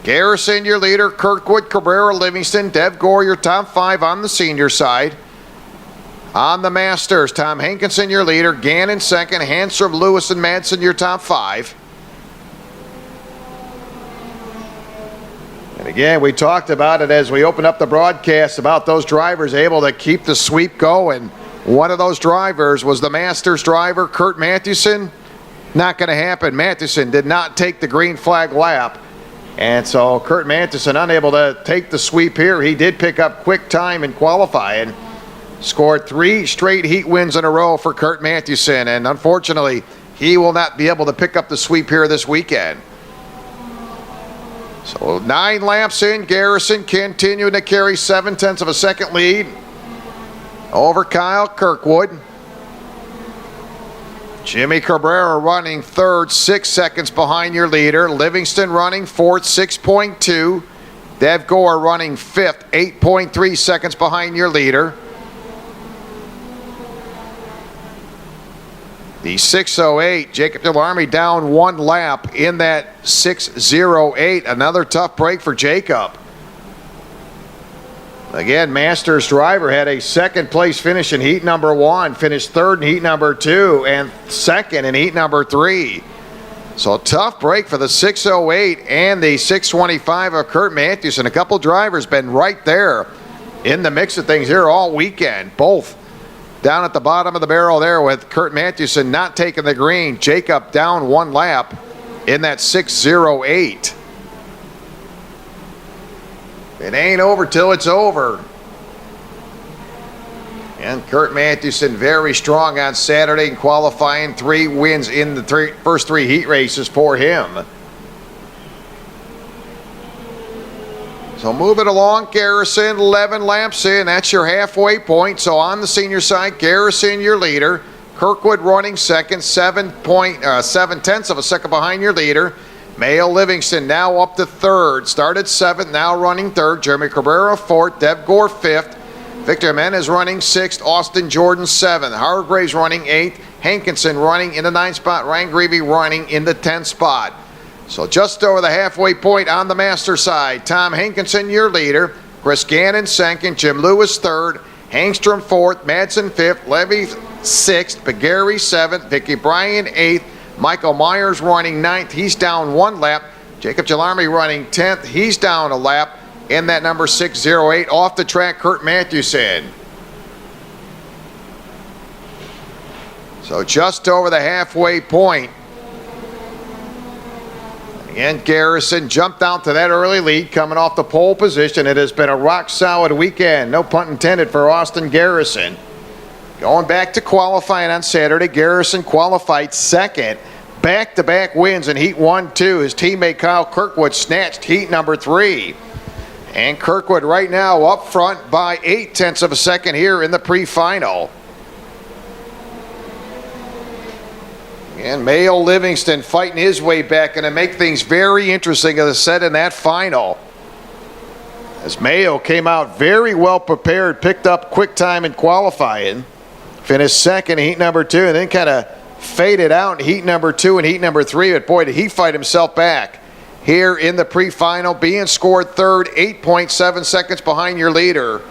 Garrison, your leader. Kirkwood, Cabrera, Livingston, Dev Gore, your top 5 on the senior side. On the masters, Tom Hankinson, your leader. Gannon second, Hanstrom, Lewis, and Madsen, your top 5. And again, we talked about it as we opened up the broadcast about those drivers able to keep the sweep going. One of those drivers was the Masters driver, Kurt Mathewson. Not going to happen. Mathewson did not take the green flag lap. And so Kurt Mathewson unable to take the sweep here. He did pick up quick time in qualifying. Scored 3 straight heat wins in a row for Kurt Mathewson. And unfortunately, he will not be able to pick up the sweep here this weekend. So 9 laps in, Garrison continuing to carry 0.7 of a second lead over Kyle Kirkwood. Jimmy Cabrera running third, 6 seconds behind your leader. Livingston running fourth, 6.2. Dev Gore running fifth, 8.3 seconds behind your leader. The 6:08, Jacob Delarmy down 1 lap in that 6:08. Another tough break for Jacob. Again, Masters driver had a second place finish in heat number 1, finished third in heat number 2, and second in heat number 3. So a tough break for the 6:08 and the 6:25 of Kurt Mathewson. A couple drivers been right there in the mix of things here all weekend. Both down at the bottom of the barrel there with Kurt Mathewson not taking the green. Jacob down 1 lap in that 6:08. It ain't over till it's over. And Kurt Mathewson very strong on Saturday in qualifying. 3 wins in the first 3 heat races for him. So moving along, Garrison, 11 laps in. That's your halfway point. So on the senior side, Garrison, your leader. Kirkwood running second, 7.7 of a second behind your leader. Mayo Livingston now up to third. Started seventh, now running third. Jeremy Cabrera fourth. Dev Gore fifth. Victor Jimenez running sixth. Austin Jordan seventh. Hargraves running eighth. Hankinson running in the 9th spot. Ryan Greavy running in the 10th spot. So just over the halfway point on the master side. Tom Hankinson, your leader. Chris Gannon second. Jim Lewis third. Hangstrom fourth. Madsen fifth. Levy sixth. Pagari seventh. Vicky Bryan eighth. Michael Myers running ninth. He's down 1 lap. Jacob Jalarmy running 10th. He's down a lap. And that number 608 off the track, Kurt Matthewson. So just over the halfway point. And Garrison jumped down to that early lead coming off the pole position. It has been a rock solid weekend. No pun intended for Austin Garrison. Going back to qualifying on Saturday, Garrison qualified second. Back-to-back wins in Heat 1-2. His teammate Kyle Kirkwood snatched Heat number 3. And Kirkwood right now up front by 0.8 of a second here in the pre-final. And Mayo Livingston fighting his way back, and to make things very interesting, as I said, in that final. As Mayo came out very well prepared, picked up quick time in qualifying, finished second in Heat number 2, and then kind of faded out in Heat number 2 and Heat number 3. But boy, did he fight himself back here in the pre-final, being scored third, 8.7 seconds behind your leader.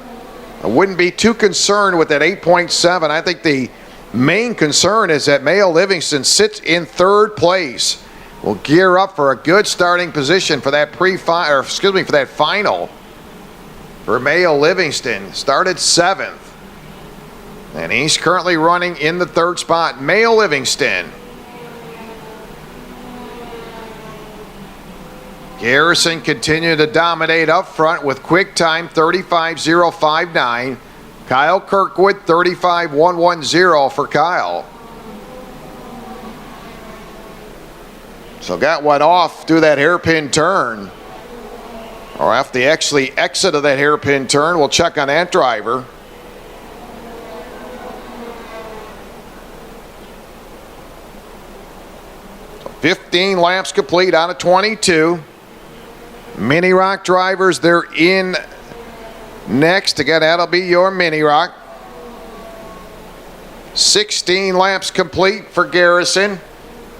I wouldn't be too concerned with that 8.7. I think the main concern is that Mayo Livingston sits in third place. Will gear up for a good starting position for that for that final. For Mayo Livingston, started 7th. And he's currently running in the 3rd spot. Mayo Livingston. Garrison continued to dominate up front with quick time 35.059. Kyle Kirkwood 35.110 for Kyle. So got one off through that hairpin turn. Or after the actually exit of that hairpin turn, we'll check on that driver. So 15 laps complete out of 22. Mini Rock drivers, they're in next. Again, that'll be your Mini Rock. 16 laps complete for Garrison.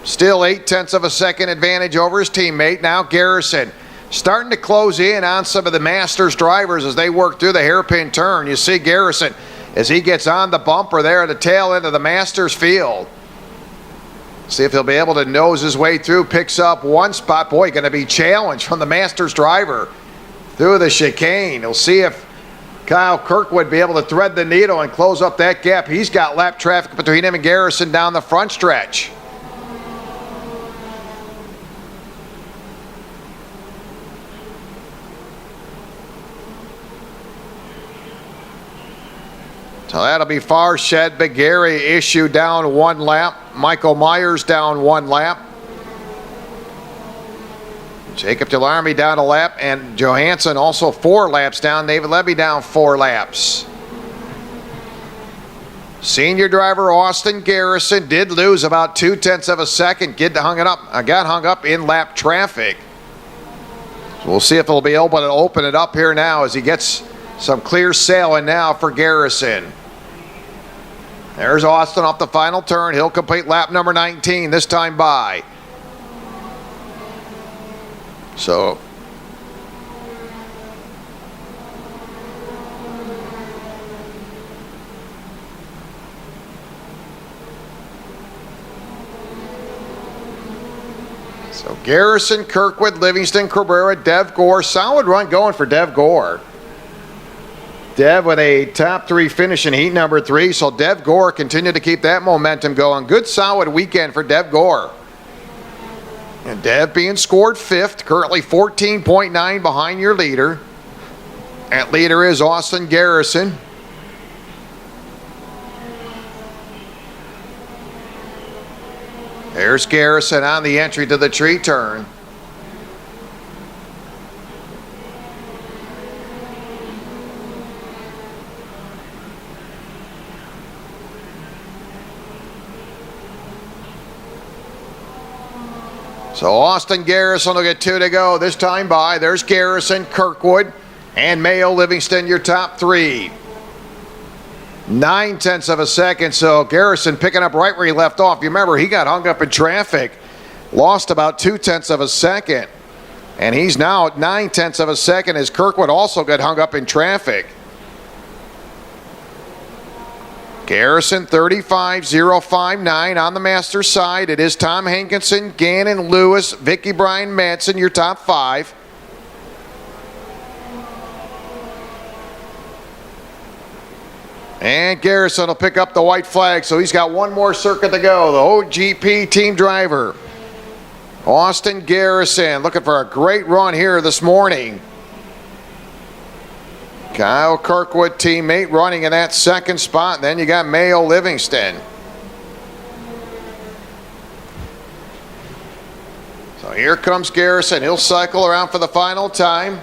Still 0.8 of a second advantage over his teammate. Now Garrison starting to close in on some of the Masters drivers as they work through the hairpin turn. You see Garrison as he gets on the bumper there at the tail end of the Masters field. See if he'll be able to nose his way through. Picks up 1 spot. Boy, going to be challenged from the Masters driver through the chicane. We'll see if Kyle Kirkwood be able to thread the needle and close up that gap. He's got lap traffic between him and Garrison down the front stretch. So that'll be Farshed Bagari issue down 1 lap. Michael Myers down 1 lap. Jacob Delarmy down a lap, and Johansson also 4 laps down. David Levy down 4 laps. Senior driver Austin Garrison did lose about 0.2 of a second. Got hung up in lap traffic. So we'll see if he'll be able to open it up here now as he gets some clear sailing now for Garrison. There's Austin off the final turn. He'll complete lap number 19 this time by. So Garrison, Kirkwood, Livingston, Cabrera, Dev Gore. Solid run going for Dev Gore. Dev with a top 3 finish in Heat number 3. So Dev Gore continued to keep that momentum going. Good solid weekend for Dev Gore. And Dev being scored 5th, currently 14.9 behind your leader. That leader is Austin Garrison. There's Garrison on the entry to the tree turn. So Austin Garrison will get 2 to go this time by. There's Garrison, Kirkwood, and Mayo Livingston, your top 3. 9/10 of a second, so Garrison picking up right where he left off. You remember, he got hung up in traffic, lost about 2/10 of a second, and he's now at 9/10 of a second as Kirkwood also got hung up in traffic. Garrison 35.059 on the Masters side. It is Tom Hankinson, Gannon, Lewis, Vicky Bryan, Madsen, your top 5. And Garrison will pick up the white flag, so he's got one more circuit to go. The OGP team driver, Austin Garrison, looking for a great run here this morning. Kyle Kirkwood, teammate, running in that second spot. And then you got Mayo Livingston. So here comes Garrison. He'll cycle around for the final time.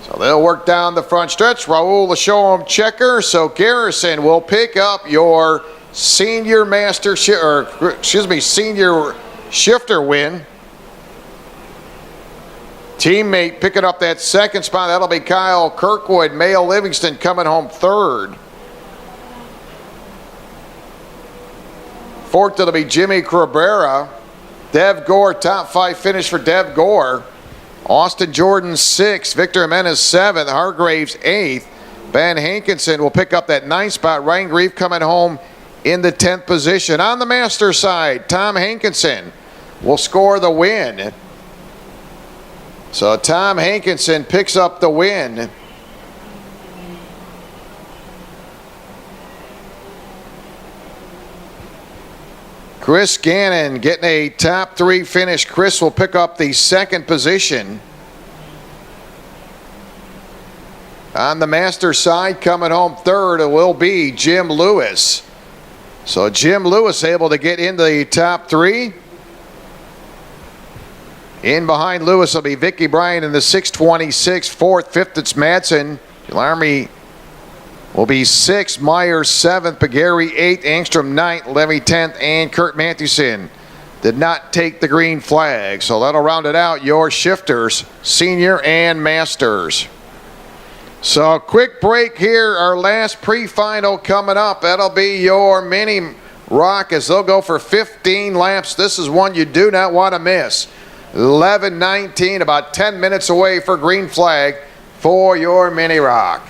So they'll work down the front stretch. Raul will show him checker. So Garrison will pick up your senior senior shifter win. Teammate picking up that second spot. That'll be Kyle Kirkwood. Mayo Livingston coming home 3rd. 4th, it'll be Jimmy Cabrera. Dev Gore, top 5 finish for Dev Gore. Austin Jordan 6th. Victor Jimenez 7th. Hargraves 8th. Ben Hankinson will pick up that 9th spot. Ryan Grief coming home in the 10th position. On the Masters side, Tom Hankinson will score the win. So Tom Hankinson picks up the win. Chris Gannon getting a top 3 finish. Chris will pick up the 2nd position. On the Masters side, coming home 3rd, it will be Jim Lewis. So Jim Lewis able to get into the top 3. In behind Lewis will be Vicky Bryan in the 626. 4th, 5th, it's Madsen. Army will be 6th, Myers 7th, Pagari 8th, Angstrom 9th, Levy 10th, and Kurt Mathewson did not take the green flag. So that'll round it out, your shifters, senior and masters. So quick break here, our last pre-final coming up. That'll be your mini ROK as they'll go for 15 laps. This is one you do not want to miss. 11:19, about 10 minutes away for green flag for your mini ROK.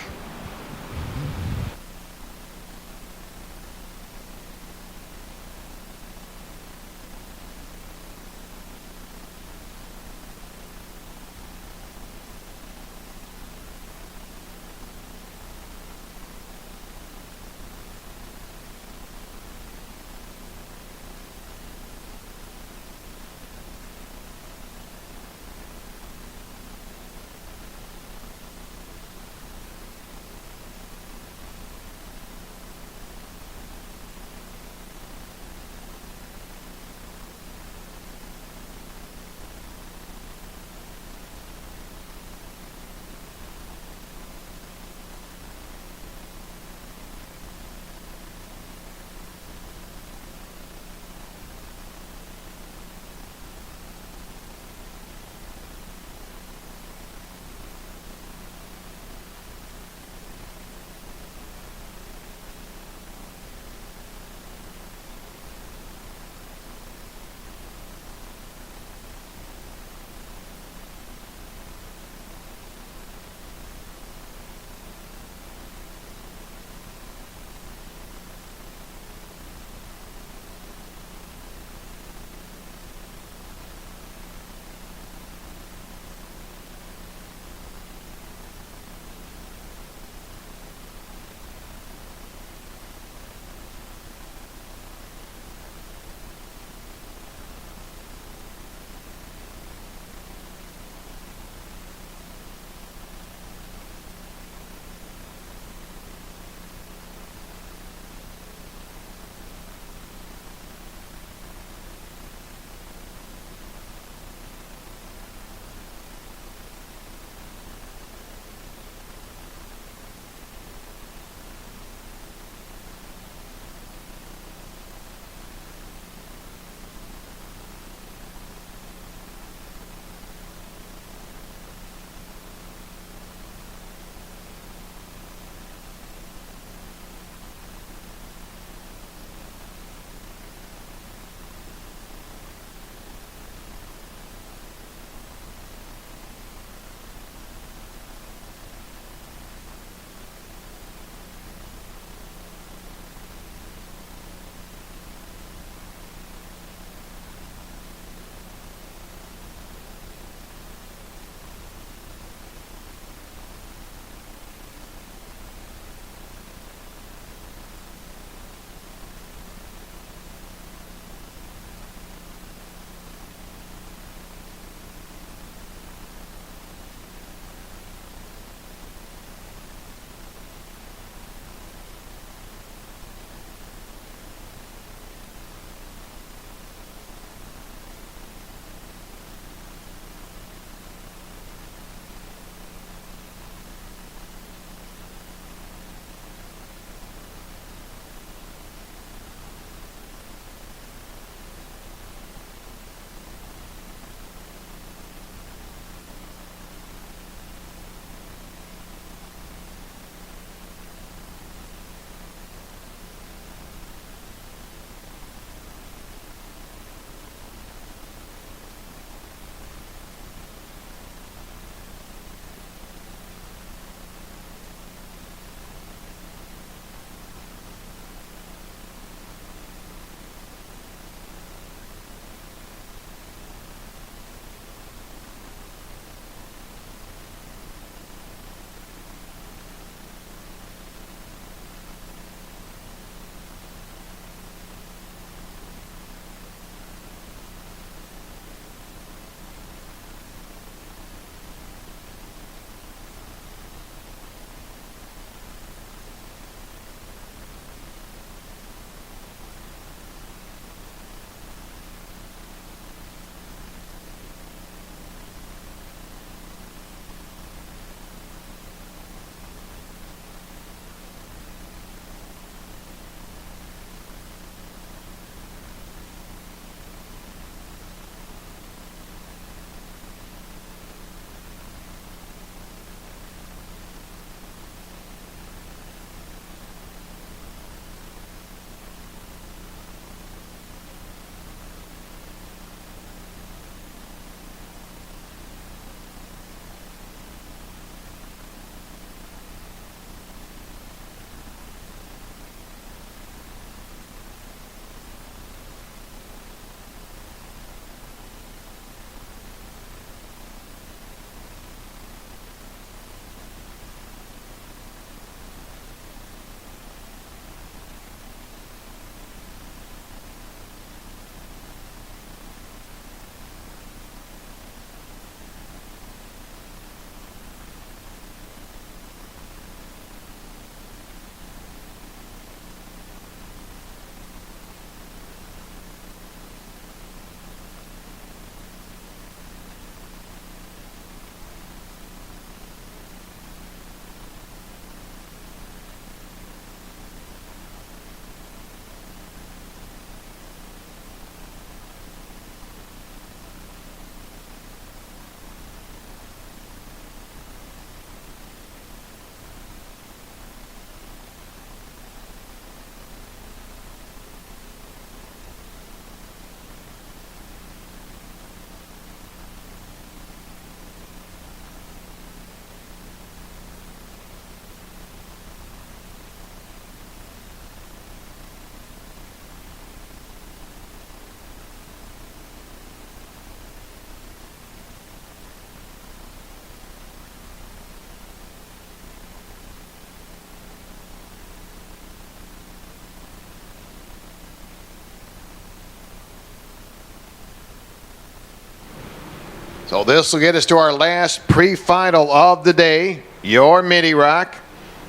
So this will get us to our last pre-final of the day, your Mini ROK.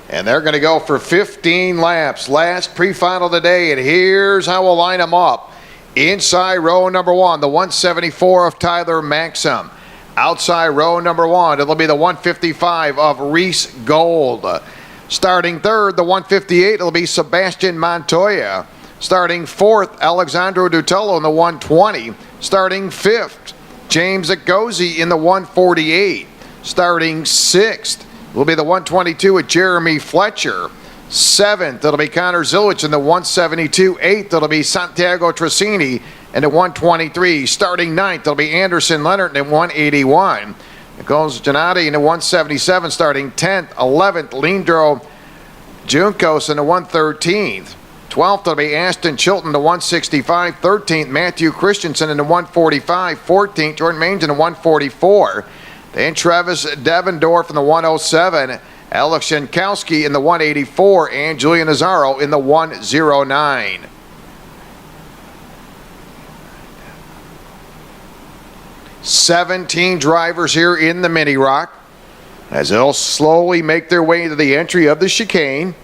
And they're going to go for 15 laps. Last pre-final today, and here's how we'll line them up. Inside row number 1, the 174 of Tyler Maxim. Outside row number 1, it'll be the 155 of Reese Gold. Starting third, the 158, it'll be Sebastian Montoya. Starting fourth, Alexandro Dutello in the 120. Starting fifth, James Agozi in the 148. Starting sixth will be the 122 with Jeremy Fletcher. Seventh, it'll be Connor Zillich in the 172. Eighth, it'll be Santiago Tracini in the 123. Starting ninth, it'll be Anderson Leonard in the 181. Nicolas Giannotti in the 177. Starting 10th, 11th, Leandro Juncos in the 113th. 12th, it'll be Ashton Chilton in the 165. 13th, Matthew Christensen in the 145. 14th, Jordan Mange in the 144. Then Travis Devendorf in the 107, Alex Jankowski in the 184, and Julian Nazaro in the 109. "17 drivers here in the Mini ROK as they'll slowly make their way into the entry of the chicane.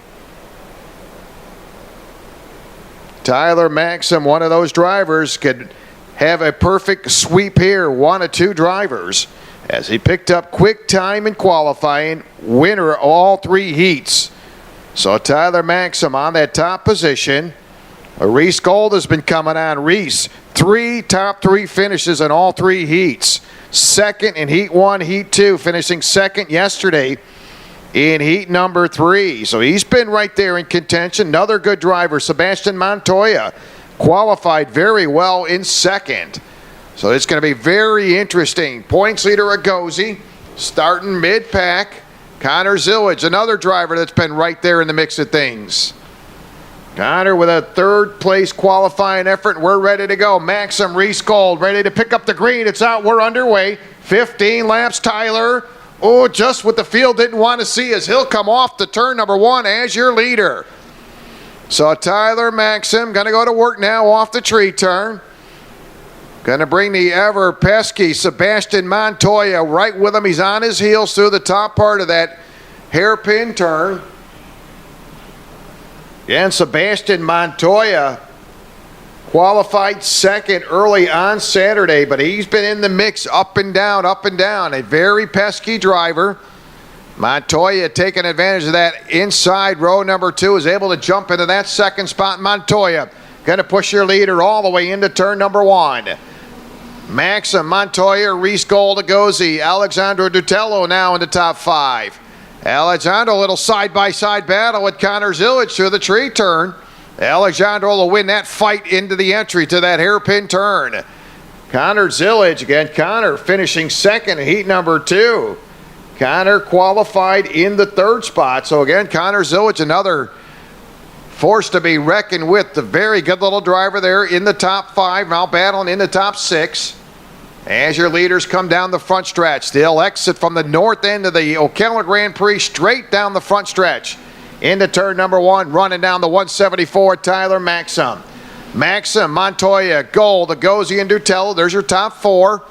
Tyler Maxim, one of those drivers, could have a perfect sweep here, one of two drivers, as he picked up quick time in qualifying, winner of all three heats. So Tyler Maxim on that top position. Reese Gold has been coming on. Reese, top three finishes in all three heats. Second in heat 1, heat 2, finishing second yesterday in heat number 3. So he's been right there in contention. Another good driver, Sebastian Montoya, qualified very well in second. So it's going to be very interesting. Points leader Agozi, starting mid-pack. Connor Zillich, another driver that's been right there in the mix of things. Connor with a third place qualifying effort. We're ready to go. Maxim, Reese Gold, ready to pick up the green. It's out. We're underway. 15 laps, Tyler. Oh, just what the field didn't want to see as he'll come off to turn number 1 as your leader. So Tyler Maxim going to go to work now off the tree turn. Going to bring the ever pesky Sebastian Montoya right with him. He's on his heels through the top part of that hairpin turn. And Sebastian Montoya qualified second early on Saturday, but he's been in the mix up and down, up and down. A very pesky driver. Montoya taking advantage of that inside row number 2, is able to jump into that second spot. Montoya going to push your leader all the way into turn number 1. Maxim, Montoya, Reese Gold, Agozi, Alexandro Dutello now in the top 5. Alexandro, a little side-by-side battle with Connor Zillich through the tree turn. Alexandro will win that fight into the entry to that hairpin turn. Connor Zillich, again, Connor finishing second in heat number 2. Connor qualified in the third spot. So again, Connor Zillich, another force to be reckoned with. The very good little driver there in the top 5, now battling in the top 6. As your leaders come down the front stretch, they'll exit from the north end of the Ocala Gran Prix straight down the front stretch into turn number 1, running down the 174, Tyler Maxim. Maxim, Montoya, Gold, Agozi, and Dutello. There's your top 4.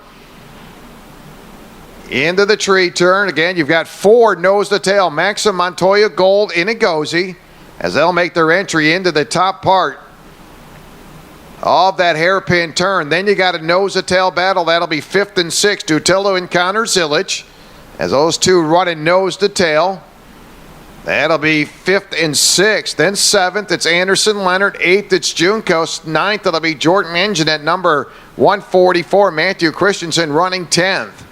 Into the tree turn. Again, you've got 4 nose to tail. Maxim, Montoya, Gold, and Agozi as they'll make their entry into the top part of that hairpin turn. Then you got a nose-to-tail battle. That'll be 5th and 6th, Dutello and Connor Zillich, as those two running nose-to-tail. That'll be 5th and 6th. Then 7th, it's Anderson Leonard. 8th, it's Juncos. 9th, it'll be Jordan Engine at number 144. Matthew Christensen running 10th.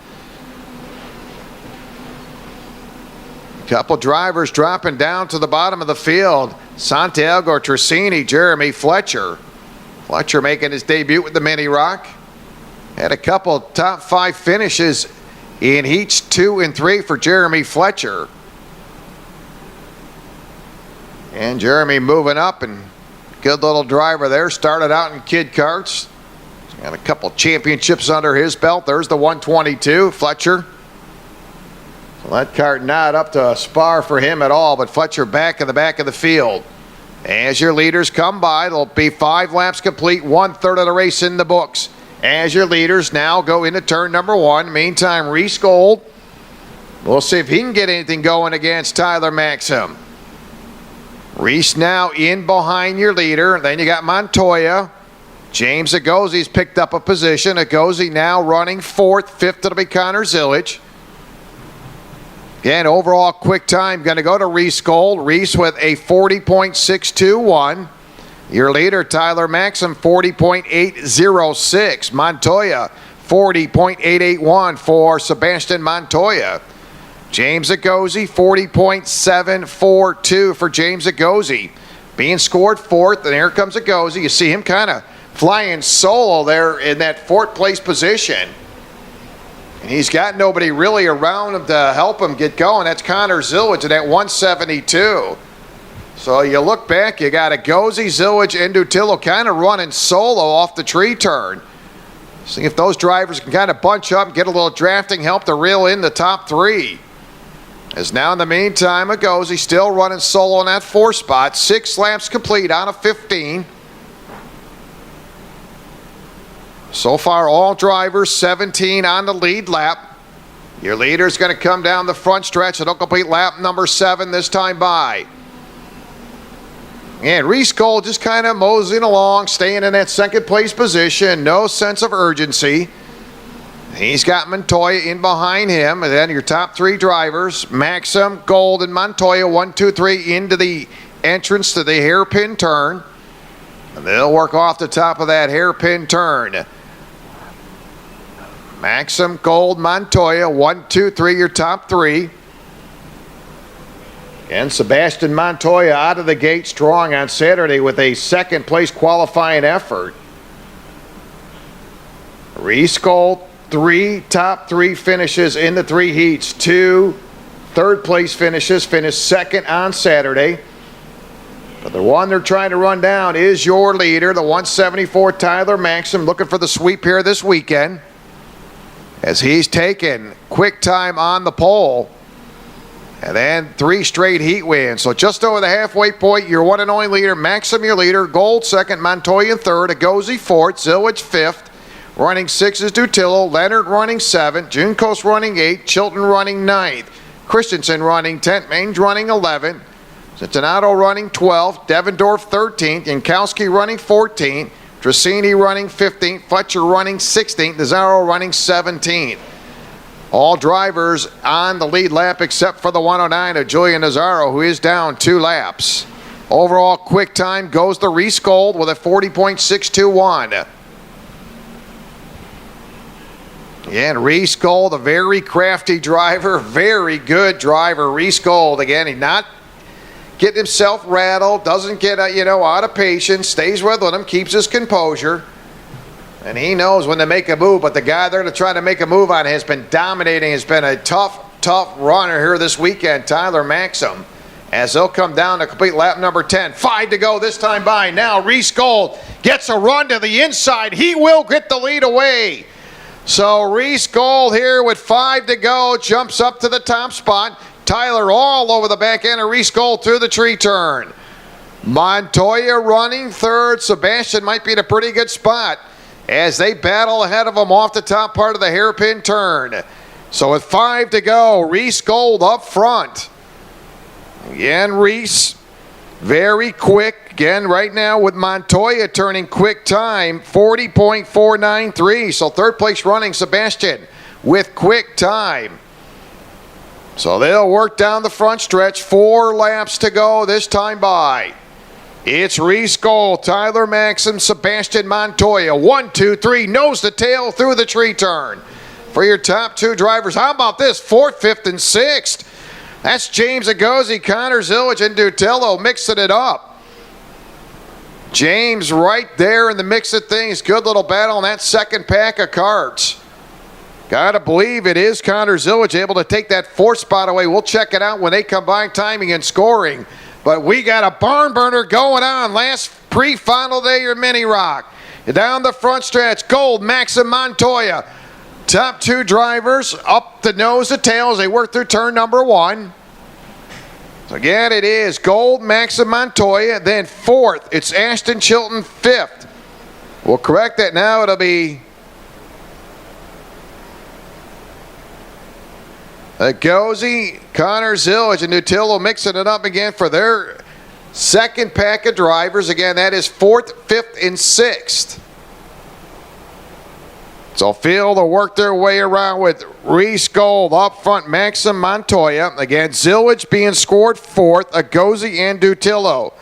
Couple drivers dropping down to the bottom of the field. Santiago Tracini, Jeremy Fletcher. Fletcher making his debut with the Mini ROK. Had a couple top 5 finishes in heats 2 and 3 for Jeremy Fletcher. And Jeremy moving up, and good little driver there. Started out in kid karts. He's got a couple championships under his belt. There's the 122, Fletcher. So that kart not up to a spar for him at all, but Fletcher back in the back of the field. As your leaders come by, there'll be 5 laps complete, 1/3 of the race in the books. as your leaders now go into turn number 1. Meantime, Reese Gold, we'll see if he can get anything going against Tyler Maxim. Reese now in behind your leader. Then you got Montoya. James Agozi's picked up a position. Agozi now running 4th. 5th it'll be Connor Zillage. Again, overall quick time going to go to Reese Gold. Reese with a 40.621. Your leader, Tyler Maxim, 40.806. Montoya, 40.881 for Sebastian Montoya. James Agozi, 40.742 for James Agozi. Being scored 4th, and here comes Agozi. You see him kind of flying solo there in that 4th place position. And he's got nobody really around him to help him get going. That's Connor Zillage at 172. So you look back, you got Agozi, Zillage, and Dutillo kind of running solo off the tree turn. See if those drivers can kind of bunch up and get a little drafting help to reel in the top 3. As now in the meantime, Agozi still running solo in that 4 spot. 6 laps complete out of 15. So far, all drivers 17 on the lead lap. Your leader's going to come down the front stretch. It'll complete lap number 7 this time by. And Reese Gold just kind of moseying along, staying in that 2nd place position. No sense of urgency. He's got Montoya in behind him. And then your top 3 drivers, Maxim, Gold, and Montoya, 1, 2, 3 into the entrance to the hairpin turn. And they'll work off the top of that hairpin turn. Maxim, Gold, Montoya, 1, 2, 3, your top 3. And Sebastian Montoya out of the gate strong on Saturday with a 2nd place qualifying effort. Reese Gold, 3 top 3 finishes in the 3 heats. 2 3rd place finishes, finished 2nd on Saturday. But the one they're trying to run down is your leader, the 174 Tyler Maxim, looking for the sweep here this weekend. As he's taken quick time on the pole. And then 3 straight heat wins. So just over the halfway point, your one and only leader, Maxim your leader, Gold 2nd, Montoya 3rd, Agozi 4th, Zillage 5th. Running 6 is Dutillo, Leonard running 7th, Juncos running 8th, Chilton running 9th, Christensen running 10th, Mange running 11th, Cincinnati running 12th, Devendorf 13th, Yankowski running 14th, Tracini running 15th, Fletcher running 16th, Nazaro running 17th. All drivers on the lead lap except for the 109 of Julian Nazaro, who is down 2 laps. Overall quick time goes to Reese Gold with a 40.621. Again, Reese Gold, a very crafty driver, very good driver. Reese Gold, again, he's not getting himself rattled, doesn't get out of patience, stays with him, keeps his composure. And he knows when to make a move, but the guy there to try to make a move on has been dominating, has been a tough runner here this weekend, Tyler Maxim. As they'll come down to complete lap number 10. 5 to go this time by. Now Reese Gold gets a run to the inside. He will get the lead away. So Reese Gold here with 5 to go, jumps up to the top spot. Tyler all over the back end of Reese Gold through the tree turn. Montoya running 3rd. Sebastian might be in a pretty good spot as they battle ahead of him off the top part of the hairpin turn. So with 5 to go, Reese Gold up front. Again, Reese, very quick. Again, right now with Montoya turning quick time, 40.493. So 3rd place running Sebastian with quick time. So they'll work down the front stretch. 4 laps to go this time by. It's Reese Gold, Tyler Maxim, Sebastian Montoya. 1, 2, 3, nose to tail through the tree turn. For your top 2 drivers, how about this? 4th, 5th, and 6th. That's James Agozi, Connor Zillage, and Dutillo mixing it up. James right there in the mix of things. Good little battle on that 2nd pack of carts. Gotta believe it is Connor Zillage able to take that 4th spot away. We'll check it out when they combine timing and scoring. But we got a barn burner going on. Last pre-final day of your mini rock. Down the front stretch, Gold, Maxim, Montoya. Top 2 drivers up the nose to tail as they work through turn number 1. So again, it is Gold, Maxim, Montoya. Then 4th, it's Ashton Chilton 5th. We'll correct that now. It'll be Agozi, Connor Zillage, and Nutillo mixing it up again for their second pack of drivers. Again, that is 4th, 5th, and 6th. So Field will work their way around with Reese Gold up front, Maxim Montoya. Again, Zillage being scored 4th, Agozi and Nutillo.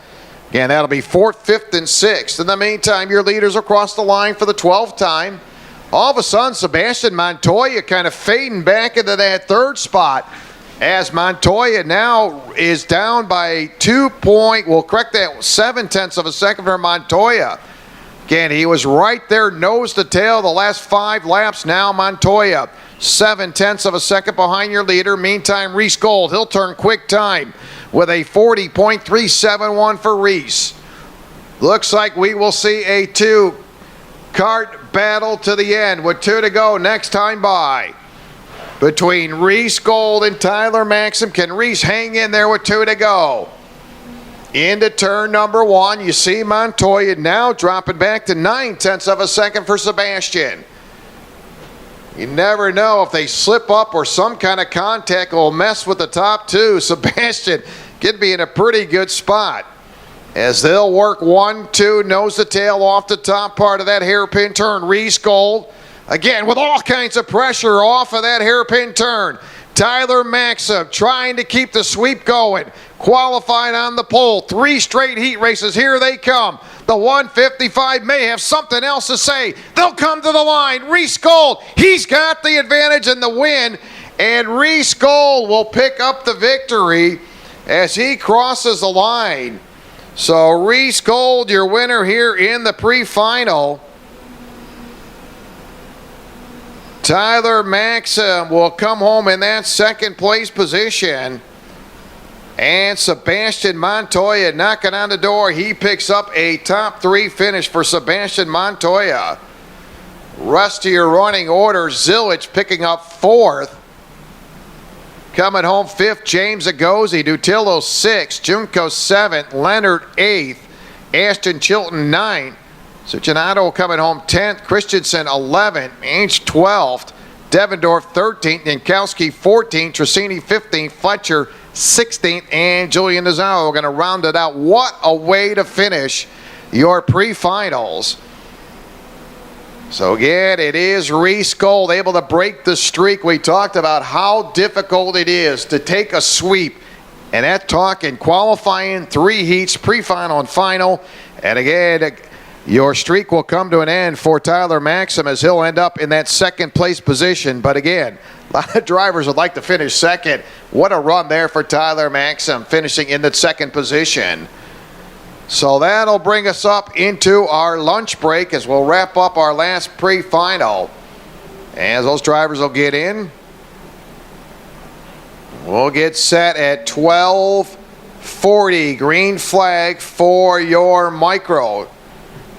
Again, that'll be 4th, 5th, and 6th. In the meantime, your leaders across the line for the 12th time. All of a sudden, Sebastian Montoya kind of fading back into that 3rd spot as Montoya now is down by 7/10 of a second for Montoya. Again, he was right there nose to tail the last 5 laps. Now Montoya, 7/10 of a second behind your leader. Meantime, Reese Gold, he'll turn quick time with a 40.371 for Reese. Looks like we will see a 2-kart battle to the end with 2 to go next time by. Between Reese Gold and Tyler Maxim. Can Reese hang in there with 2 to go? Into turn number 1, you see Montoya now dropping back to 9/10 of a second for Sebastian. You never know if they slip up or some kind of contact will mess with the top 2. Sebastian could be in a pretty good spot as they'll work 1, 2, nose to tail off the top part of that hairpin turn. Reese Gold, again, with all kinds of pressure off of that hairpin turn. Tyler Maxim trying to keep the sweep going. Qualified on the pole. 3 straight heat races. Here they come. The 155 may have something else to say. They'll come to the line. Reese Gold, he's got the advantage in the win. And Reese Gold will pick up the victory as he crosses the line. So Reese Gold, your winner here in the pre-final. Tyler Maxim will come home in that 2nd place position. And Sebastian Montoya knocking on the door. He picks up a top 3 finish for Sebastian Montoya. Rest of your running order, Zillage picking up 4th. Coming home 5th, James Agozi. Nutillo 6th. Junko 7th. Leonard 8th. Ashton Chilton 9th. Suchinato coming home 10th. Christensen 11th. Ainge 12th. Devendorf 13th. Yankowski 14th. Trissini 15th. Fletcher 16th. And Julian Nazaro are going to round it out. What a way to finish your pre-finals. So again, it is Reese Gold able to break the streak. We talked about how difficult it is to take a sweep. And that talk in qualifying, 3 heats, pre-final and final. And again, your streak will come to an end for Tyler Maxim as he'll end up in that 2nd place position. But again, a lot of drivers would like to finish 2nd. What a run there for Tyler Maxim, finishing in the 2nd position. So that'll bring us up into our lunch break as we'll wrap up our last pre-final. As those drivers will get in, we'll get set at 12:40. Green flag for your micro.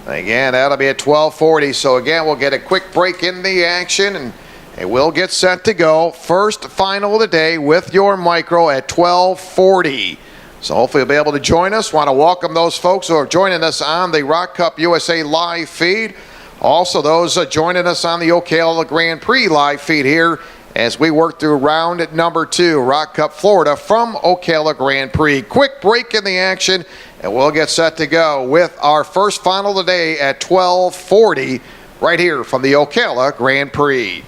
Again, that'll be at 12:40. So again, we'll get a quick break in the action and we'll get set to go. First final of the day with your micro at 12:40. So hopefully you'll be able to join us. Want to welcome those folks who are joining us on the ROK Cup USA live feed. Also those joining us on the Ocala Gran Prix live feed here as we work through round number 2, ROK Cup Florida from Ocala Gran Prix. Quick break in the action and we'll get set to go with our first final of the day at 12:40 right here from the Ocala Gran Prix.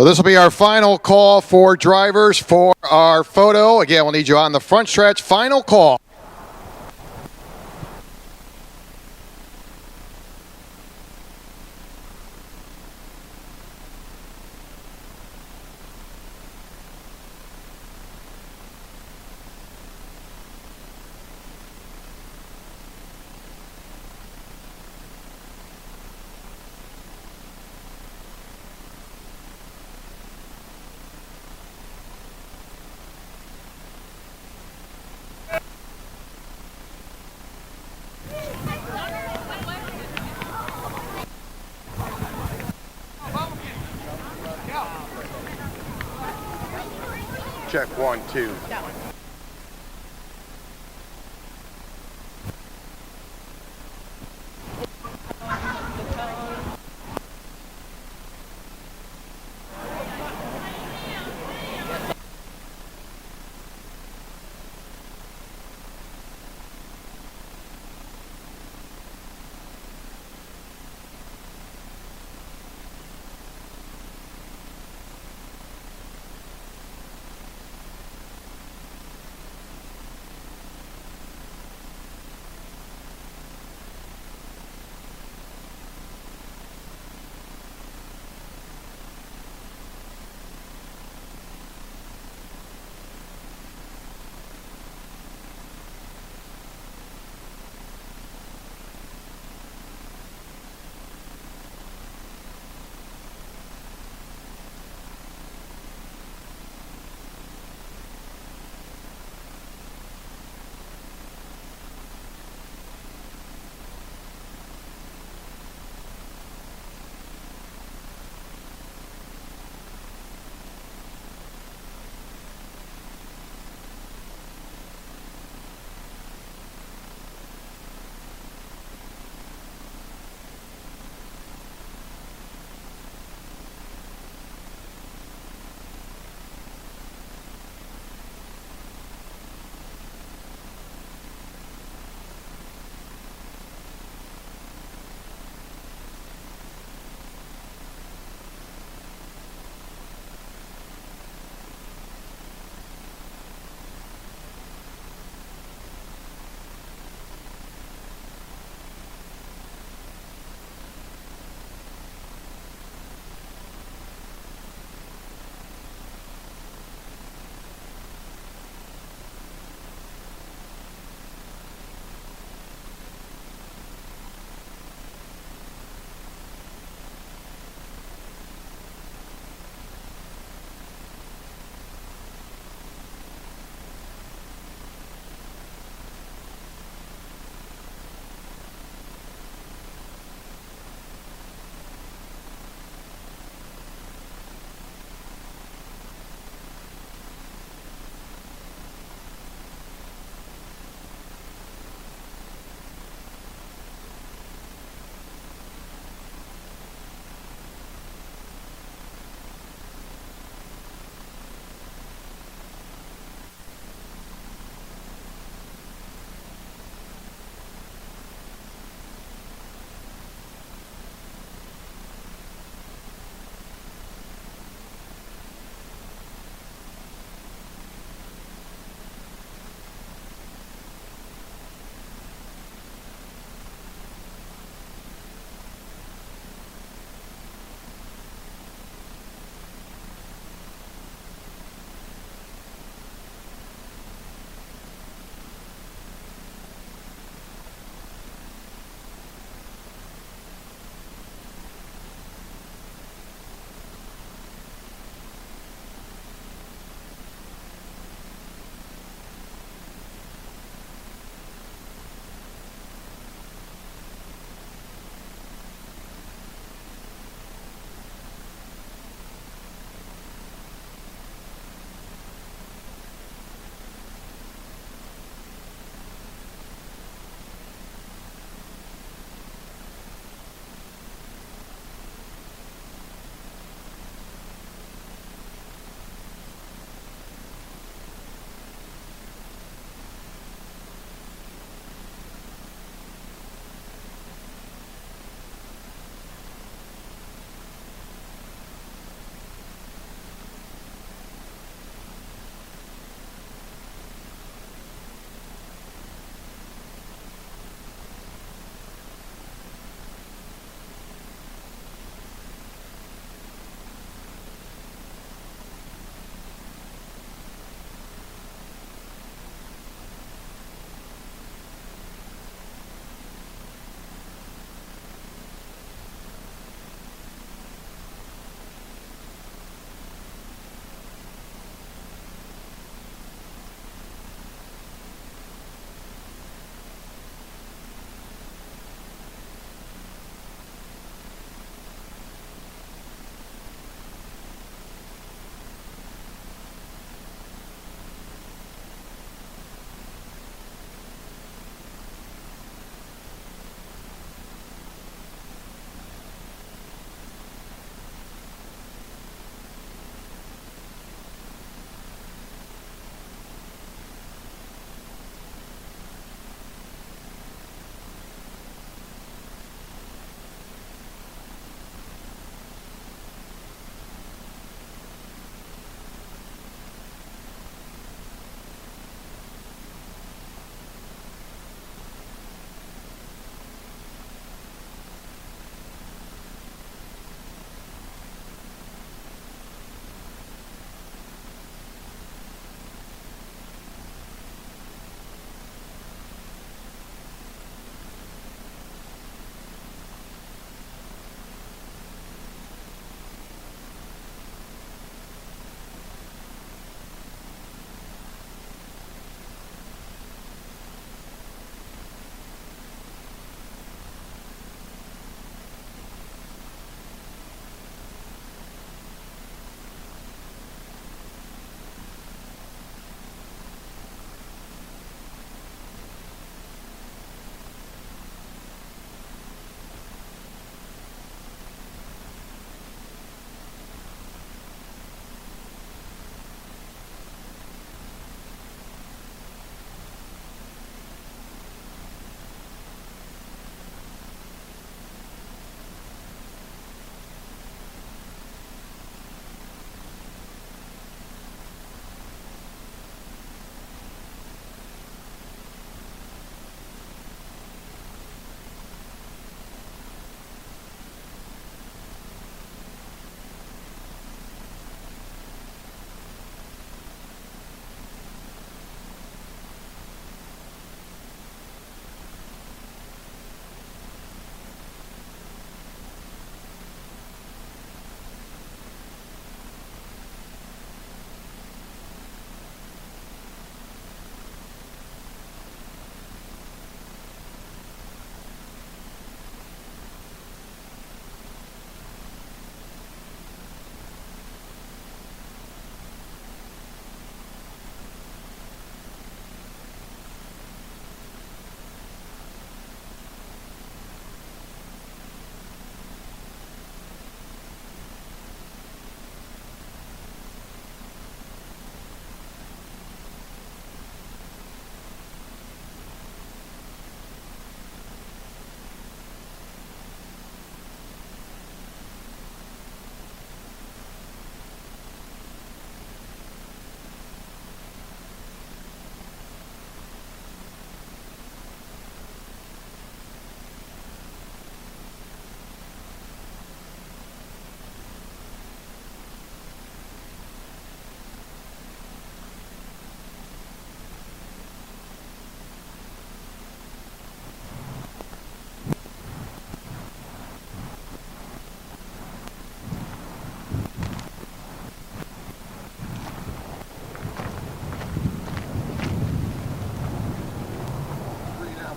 So this will be our final call for drivers for our photo. Again, we'll need you on the front stretch. Final call. Check 1, 2.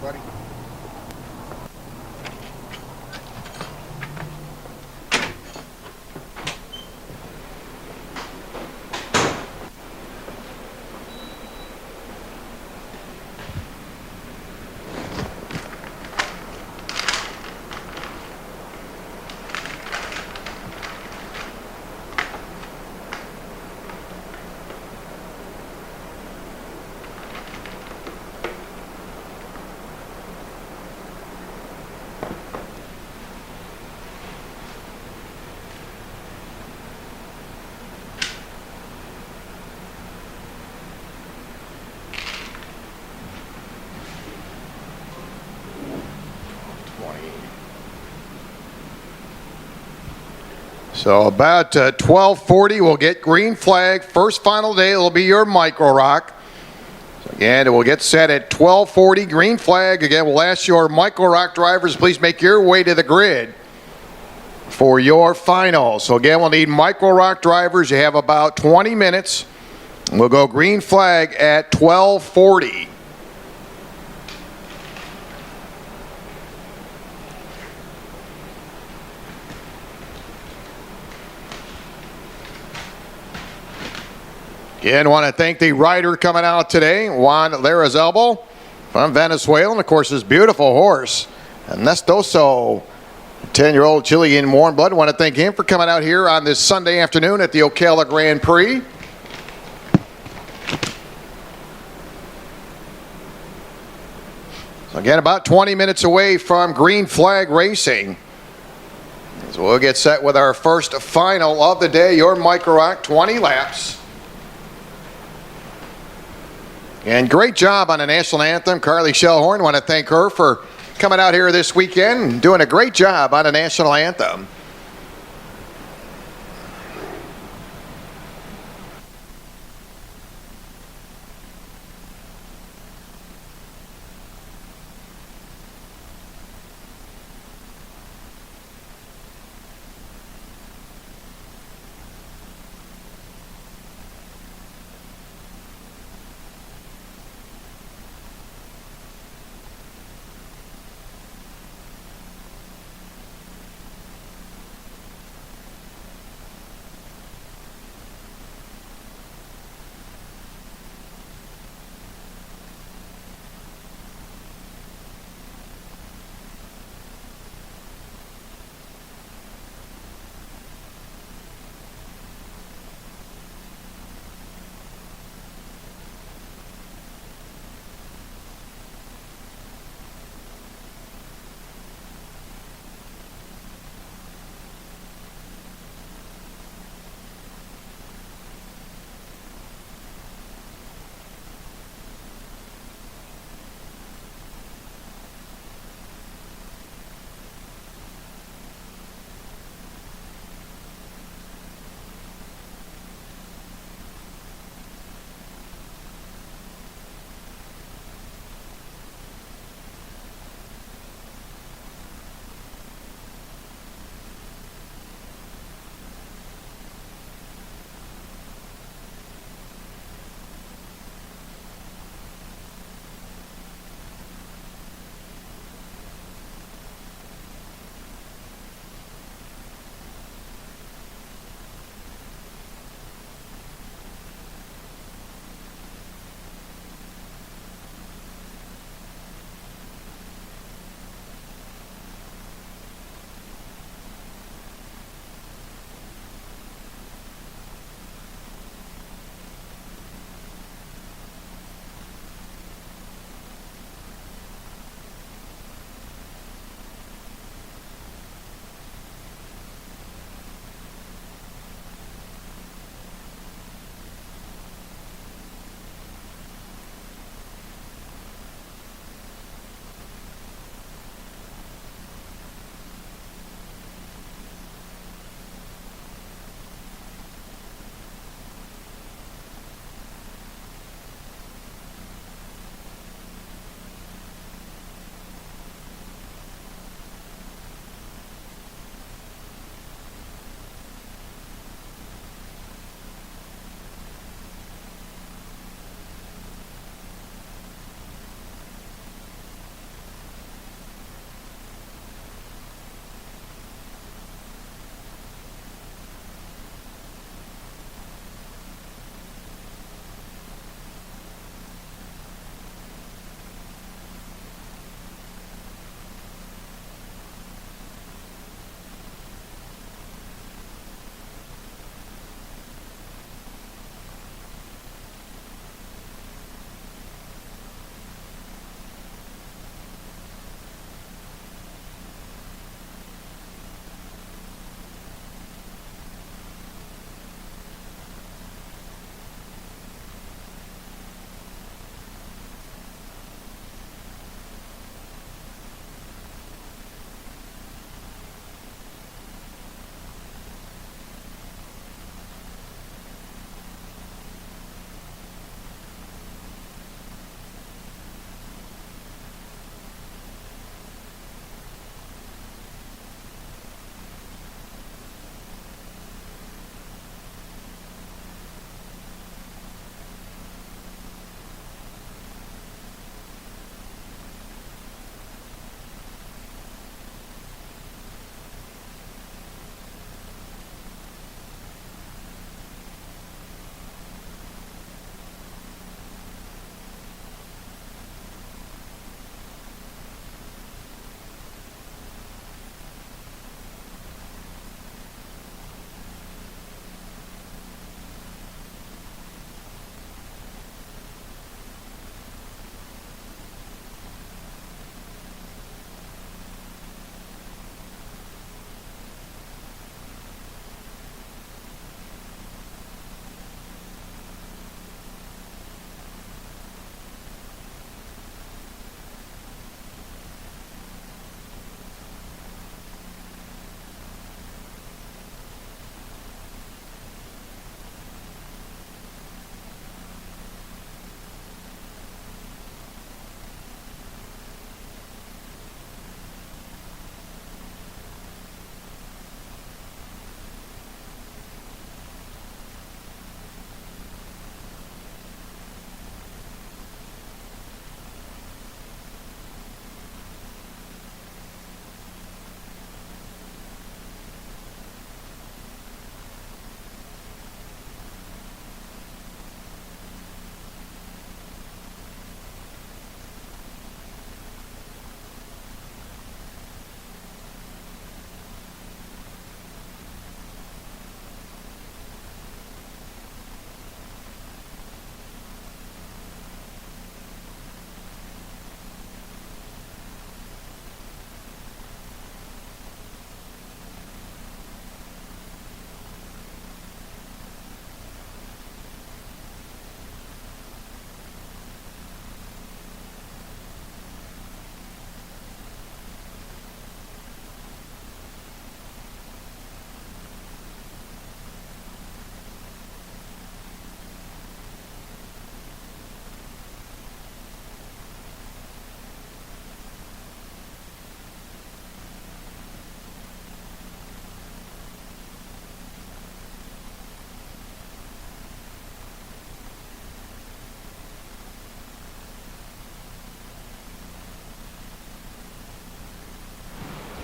buddy. So about 12:40, we'll get green flag. First final day, it'll be your micro rock. So again, it will get set at 12:40, green flag. Again, we'll ask your micro rock drivers, please make your way to the grid for your final. So again, we'll need micro rock drivers. You have about 20 minutes. We'll go green flag at 12:40. Again, want to thank the rider coming out today, Juan Larazelbo from Venezuela, and of course his beautiful horse, Nestoso, 10-year-old Chilean warm blood. Want to thank him for coming out here on this Sunday afternoon at the Ocala Gran Prix. So again, about 20 minutes away from green flag racing. So we'll get set with our first final of the day, your micro rock, 20 laps. And great job on the national anthem, Carly Shellhorn. Want to thank her for coming out here this weekend and doing a great job on the national anthem.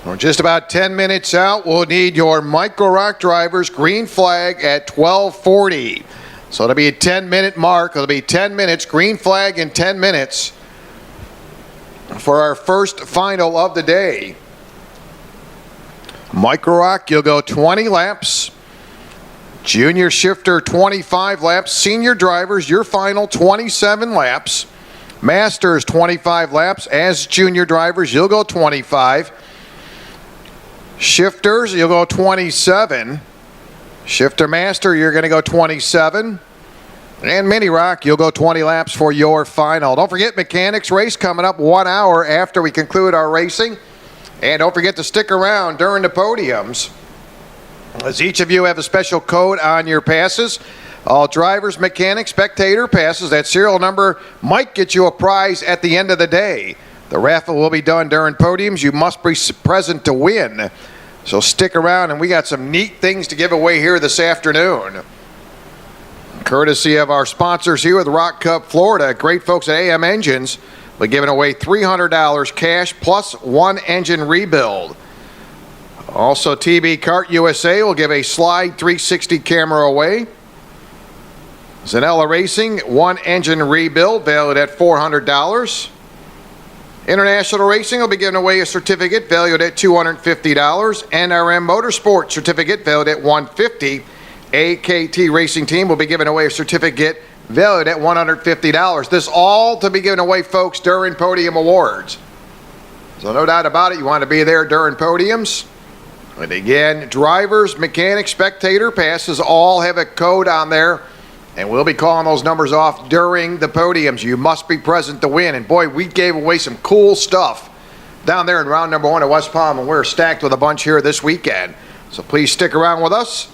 We're just about 10 minutes out. We'll need your Micro Rock drivers, green flag at 12:40. So it'll be a 10-minute mark. It'll be 10 minutes, green flag in 10 minutes for our first final of the day. Micro Rock, you'll go 20 laps. Junior shifter, 25 laps. Senior drivers, your final 27 laps. Masters, 25 laps. As junior drivers, you'll go 25. Shifters, you'll go 27. Shifter master, you're going to go 27. And Mini Rock, you'll go 20 laps for your final. Don't forget, mechanics race coming up 1 hour after we conclude our racing. And don't forget to stick around during the podiums, as each of you have a special code on your passes. All drivers, mechanics, spectator passes, that serial number might get you a prize at the end of the day. The raffle will be done during podiums. You must be present to win. So stick around, and we got some neat things to give away here this afternoon. Courtesy of our sponsors here with ROK Cup Florida, great folks at AM Engines. We're giving away $300 cash plus one engine rebuild. Also, TB Kart USA will give a Slide 360 camera away. Zanella Racing, one engine rebuild valued at $400. International Racing will be giving away a certificate valued at $250. NRM Motorsport certificate valued at $150. AKT Racing Team will be giving away a certificate valued at $150. This all to be given away, folks, during Podium Awards. So no doubt about it, you want to be there during podiums. And again, drivers, mechanics, spectator passes all have a code on there. And we'll be calling those numbers off during the podiums. You must be present to win. And boy, we gave away some cool stuff down there in round number 1 at West Palm, and we're stacked with a bunch here this weekend. So please stick around with us.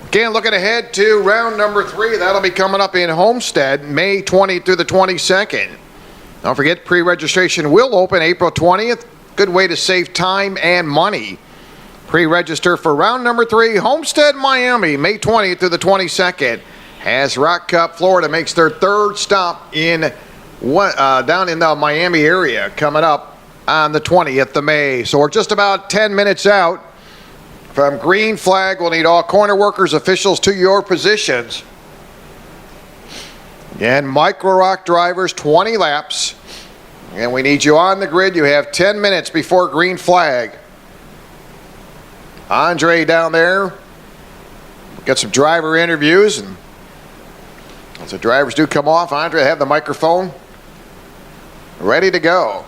Again, looking ahead to round number 3. That'll be coming up in Homestead, May 20th through the 22nd. Don't forget, pre-registration will open April 20th. Good way to save time and money. Pre-register for round number 3, Homestead, Miami, May 20th through the 22nd, as ROK Cup Florida makes their third stop in down in the Miami area, coming up on the 20th of May. So we're just about 10 minutes out from green flag. We'll need all corner workers, officials to your positions. Again, Micro Rock drivers, 20 laps. And we need you on the grid. You have 10 minutes before green flag. Andre down there, got some driver interviews, and as the drivers do come off, Andre, have the microphone ready to go.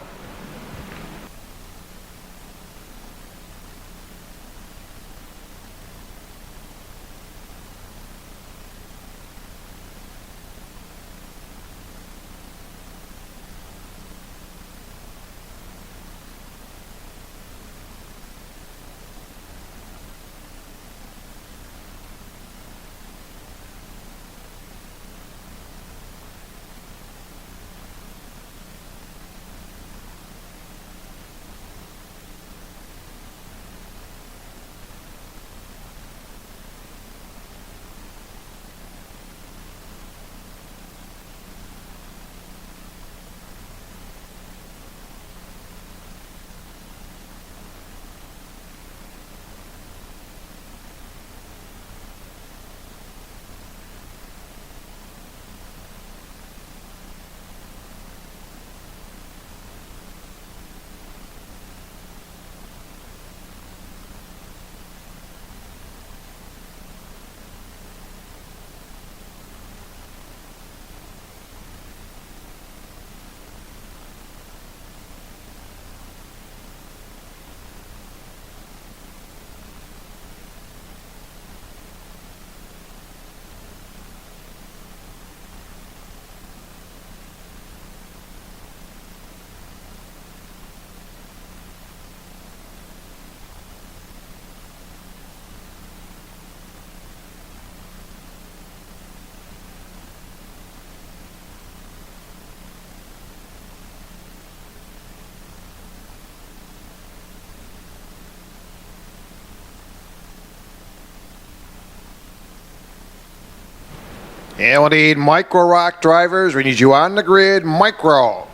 And we need Micro Rock drivers. We need you on the grid, Micro.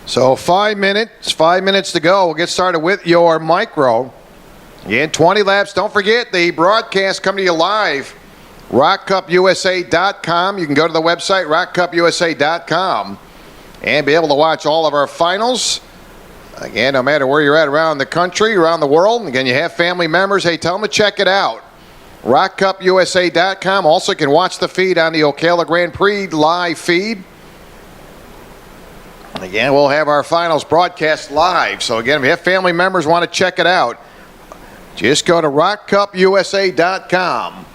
So 5 minutes to go. We'll get started with your micro. Again, 20 laps. Don't forget the broadcast coming to you live. ROKCupUSA.com. You can go to the website, ROKCupUSA.com, and be able to watch all of our finals. Again, no matter where you're at around the country, around the world. Again, you have family members. Hey, tell them to check it out. ROKCupUSA.com. Also, you can watch the feed on the Ocala Gran Prix live feed. Again, we'll have our finals broadcast live. So again, if you have family members want to check it out, just go to ROKCupUSA.com.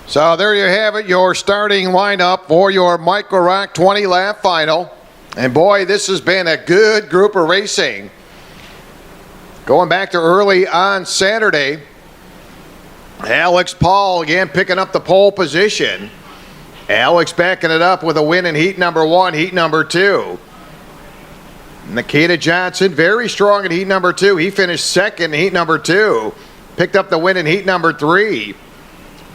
So there you have it, your starting lineup for your Micro ROK 20-lap final. And boy, this has been a good group of racing. Going back to early on Saturday, Alex Paul again picking up the pole position. Alex backing it up with a win in heat number 1, heat number 2. Nikita Johnson very strong in heat number 2. He finished second in heat number 2. Picked up the win in heat number 3.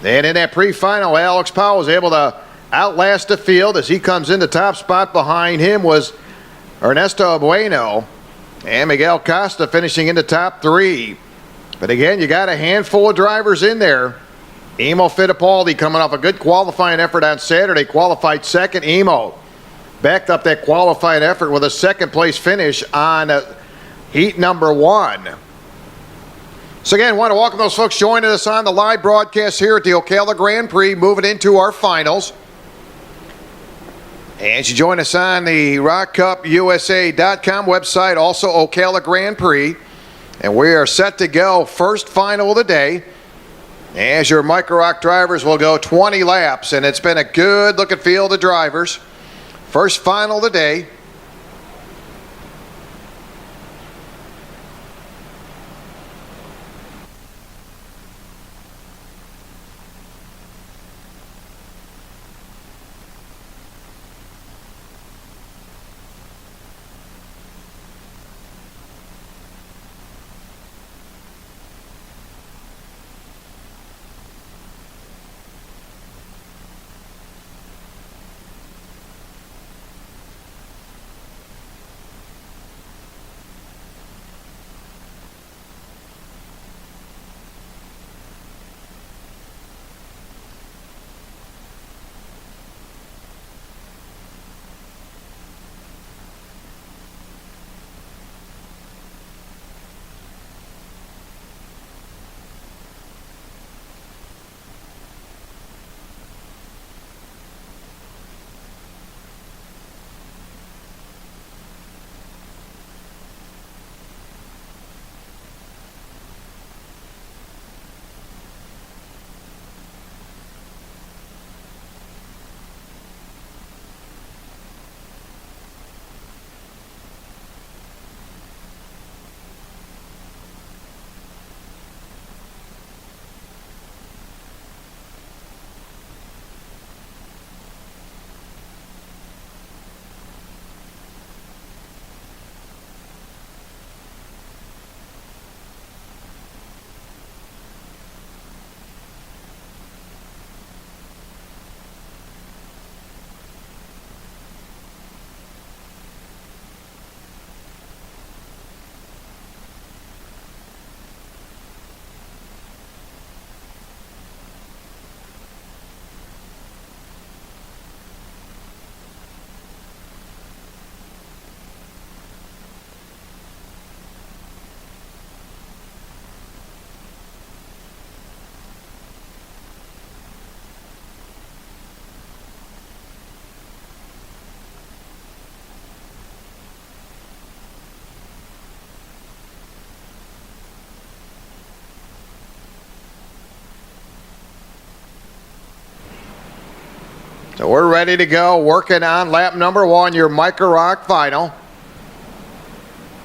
And in that pre-final, Alex Powell was able to outlast the field as he comes in the top spot. Behind him was Ernesto Bueno and Miguel Costa finishing in the top 3. But again, you got a handful of drivers in there. Emo Fittipaldi coming off a good qualifying effort on Saturday, qualified second. Emo backed up that qualifying effort with a second place finish on heat number 1. So again, want to welcome those folks joining us on the live broadcast here at the Ocala Gran Prix, moving into our finals. And you join us on the RockCupUSA.com website, also Ocala Gran Prix. And we are set to go first final of the day. As your Micro ROK drivers will go 20 laps, and it's been a good looking field of drivers. First final of the day. So we're ready to go, working on lap number 1, your Micro ROK final.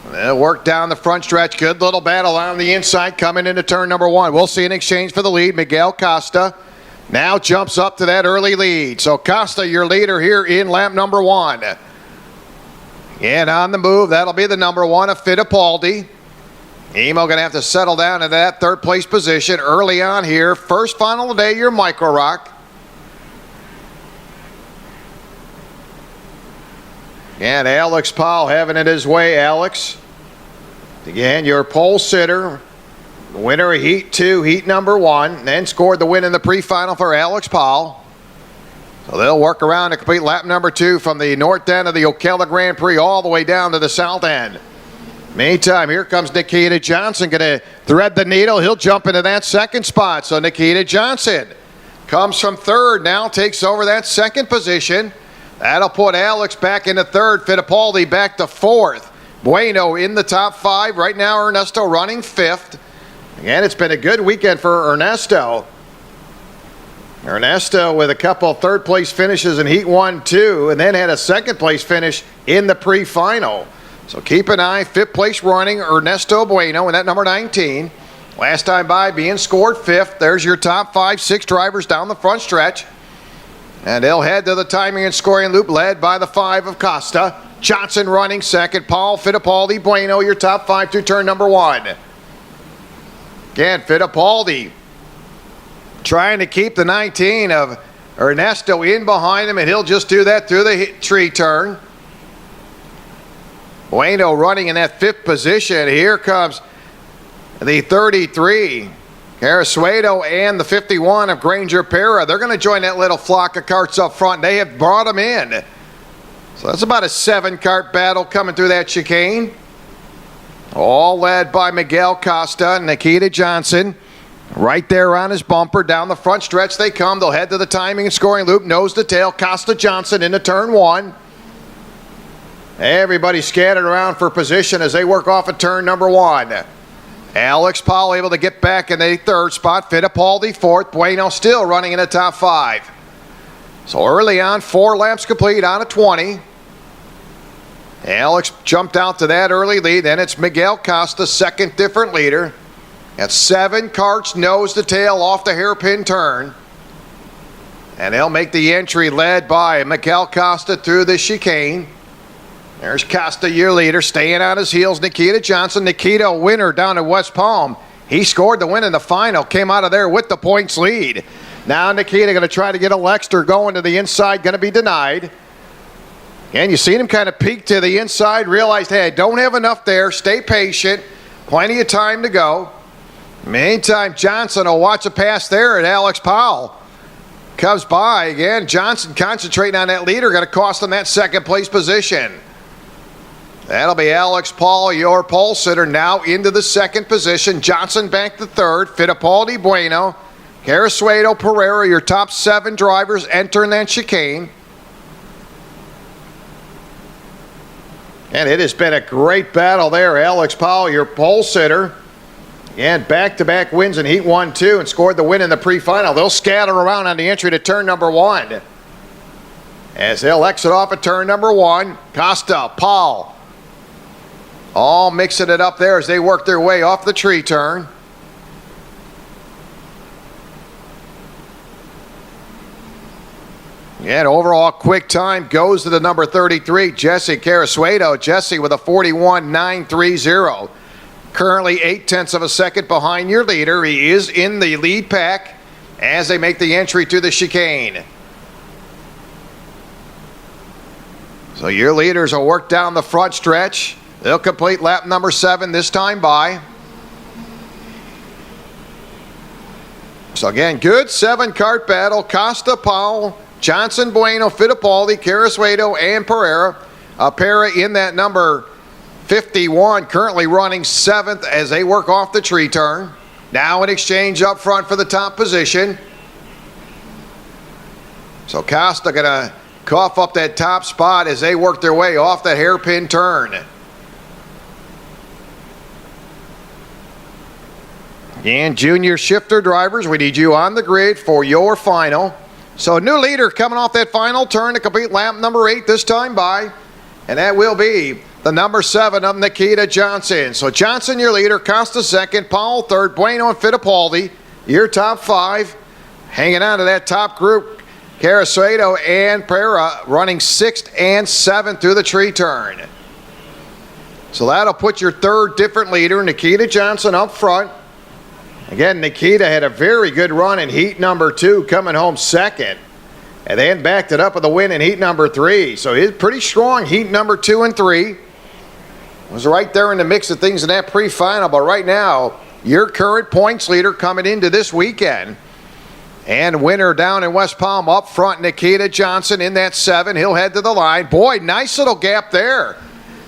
They'll work down the front stretch. Good little battle on the inside coming into turn number 1. We'll see an exchange for the lead. Miguel Costa now jumps up to that early lead. So Costa, your leader here in lap number 1. And on the move, that'll be the number 1 of Fittipaldi. Emo going to have to settle down in that third place position early on here. First final of the day, your Micro ROK. And Alex Powell having it his way. Alex, again, your pole sitter, winner of Heat 2, Heat number 1, then scored the win in the pre-final for Alex Powell. So they'll work around to complete lap number 2 from the north end of the Ocala Gran Prix all the way down to the south end. Meantime, here comes Nikita Johnson, going to thread the needle. He'll jump into that second spot. So Nikita Johnson comes from third, now takes over that second position. That'll put Alex back into third, Fittipaldi back to fourth. Bueno in the top 5. Right now, Ernesto running 5th. Again, it's been a good weekend for Ernesto. Ernesto with a couple third place finishes in Heat 1, 2, and then had a second place finish in the pre-final. So keep an eye, 5th place running Ernesto Bueno in that number 19. Last time by being scored 5th. There's your top 5, 6 drivers down the front stretch. And they'll head to the timing and scoring loop led by the 5 of Costa. Johnson running second. Paul, Fittipaldi, Bueno, your top 5 through turn number 1. Again, Fittipaldi trying to keep the 19 of Ernesto in behind him, and he'll just do that through the tree turn. Bueno running in that 5th position. Here comes the 33. Carasuedo and the 51 of Granger Para. They're going to join that little flock of carts up front. They have brought them in. So that's about a 7-cart battle coming through that chicane. All led by Miguel Costa and Nikita Johnson. Right there on his bumper. Down the front stretch they come. They'll head to the timing and scoring loop. Nose to tail. Costa Johnson into turn 1. Everybody scattered around for position as they work off of turn number 1. Alex Powell able to get back in the 3rd spot. Fittipaldi 4th. Bueno still running in the top 5. So early on, 4 laps complete on a 20. Alex jumped out to that early lead. Then it's Miguel Costa, 2nd different leader. At 7 carts nose to tail off the hairpin turn. And they'll make the entry led by Miguel Costa through the chicane. There's Costa, your leader, staying on his heels. Nikita Johnson. Nikita, a winner down at West Palm. He scored the win in the final. Came out of there with the points lead. Now Nikita going to try to get a Lexter going to the inside. Going to be denied. And you seen him kind of peek to the inside. Realized, hey, I don't have enough there. Stay patient. Plenty of time to go. Meantime, Johnson will watch a pass there at Alex Powell. Comes by again. Johnson concentrating on that leader. Going to cost him that 2nd place position. That'll be Alex Paul, your pole sitter, now into the 2nd position. Johnson back to 3rd. Fittipaldi, Bueno. Carasuedo, Pereira, your top 7 drivers entering that chicane. And it has been a great battle there. Alex Powell, your pole sitter. And back-to-back wins in Heat 1, 2, and scored the win in the pre-final. They'll scatter around on the entry to turn number 1. As they'll exit off at turn number 1. Costa, Paul, all mixing it up there as they work their way off the tree turn. And overall quick time goes to the number 33, Jesse Carasuedo. Jesse with a 41.930. Currently 0.8 of a second behind your leader. He is in the lead pack as they make the entry to the chicane. So your leaders will work down the front stretch. They'll complete lap number 7 this time by. So again, good 7-cart battle. Costa, Powell, Johnson, Bueno, Fittipaldi, Carasuedo, and Pereira. Pereira in that number 51, currently running 7th as they work off the tree turn. Now an exchange up front for the top position. So Costa going to cough up that top spot as they work their way off that hairpin turn. And junior shifter drivers, we need you on the grid for your final. So new leader coming off that final turn to complete lap number 8 this time by. And that will be the number 7 of Nikita Johnson. So Johnson, your leader. Costa 2nd. Powell 3rd. Bueno and Fittipaldi, your top 5. Hanging on to that top group. Carasuedo and Pereira running 6th and 7th through the tree turn. So that'll put your 3rd different leader, Nikita Johnson, up front. Again, Nikita had a very good run in heat number 2, coming home 2nd. And then backed it up with a win in heat number 3. So he's pretty strong heat number 2 and 3. Was right there in the mix of things in that pre-final. But right now, your current points leader coming into this weekend. And winner down in West Palm up front, Nikita Johnson in that 7. He'll head to the line. Boy, nice little gap there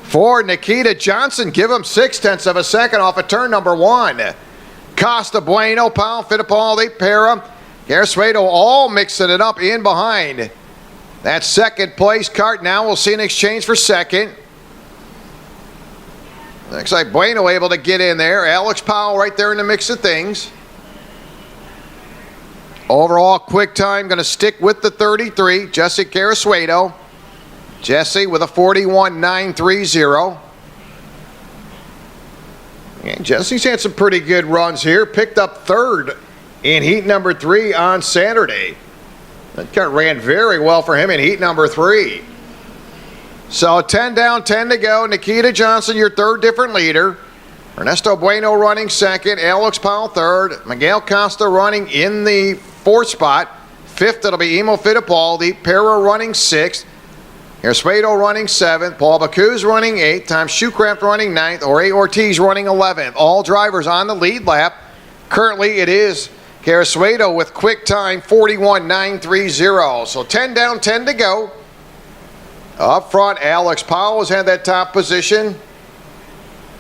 for Nikita Johnson. Give him 0.6 of a second off of turn number 1. Costa, Bueno, Powell, Fittipaldi, Pereira, Carasuedo all mixing it up in behind. That 2nd place cart now we'll see an exchange for 2nd. Looks like Bueno able to get in there. Alex Powell right there in the mix of things. Overall quick time going to stick with the 33, Jesse Carasuedo. Jesse with a 41.930. And Jesse's had some pretty good runs here. Picked up 3rd in heat number 3 on Saturday. That car ran very well for him in heat number 3. So 10 down, 10 to go. Nikita Johnson, your 3rd different leader. Ernesto Bueno running 2nd. Alex Powell 3rd. Miguel Costa running in the 4th spot. Fifth, it'll be Emo Fittipaldi. Para running sixth. Suedo running seventh. Paul Bacuse running eighth. Tom Shoecraft running ninth. Jorge Ortiz running 11th. All drivers on the lead lap. Currently, it is Carasuedo with quick time 41.930. So 10 down, 10 to go. Up front, Alex Powell has had that top position.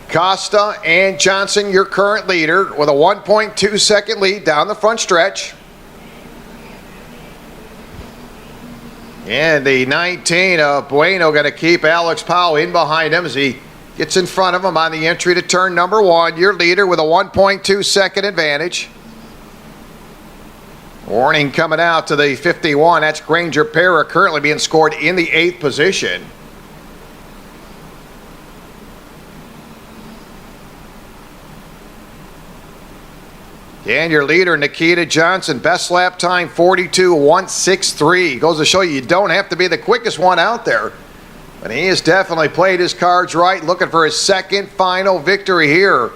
Costa and Johnson, your current leader, with a 1.2 second lead down the front stretch. And the 19 of Bueno going to keep Alex Powell in behind him as he gets in front of him on the entry to turn number 1. Your leader with a 1.2 second advantage. Warning coming out to the 51. That's Granger Para currently being scored in the 8th position. And your leader, Nikita Johnson, best lap time 42.163. Goes to show you don't have to be the quickest one out there. But he has definitely played his cards right, looking for his second final victory here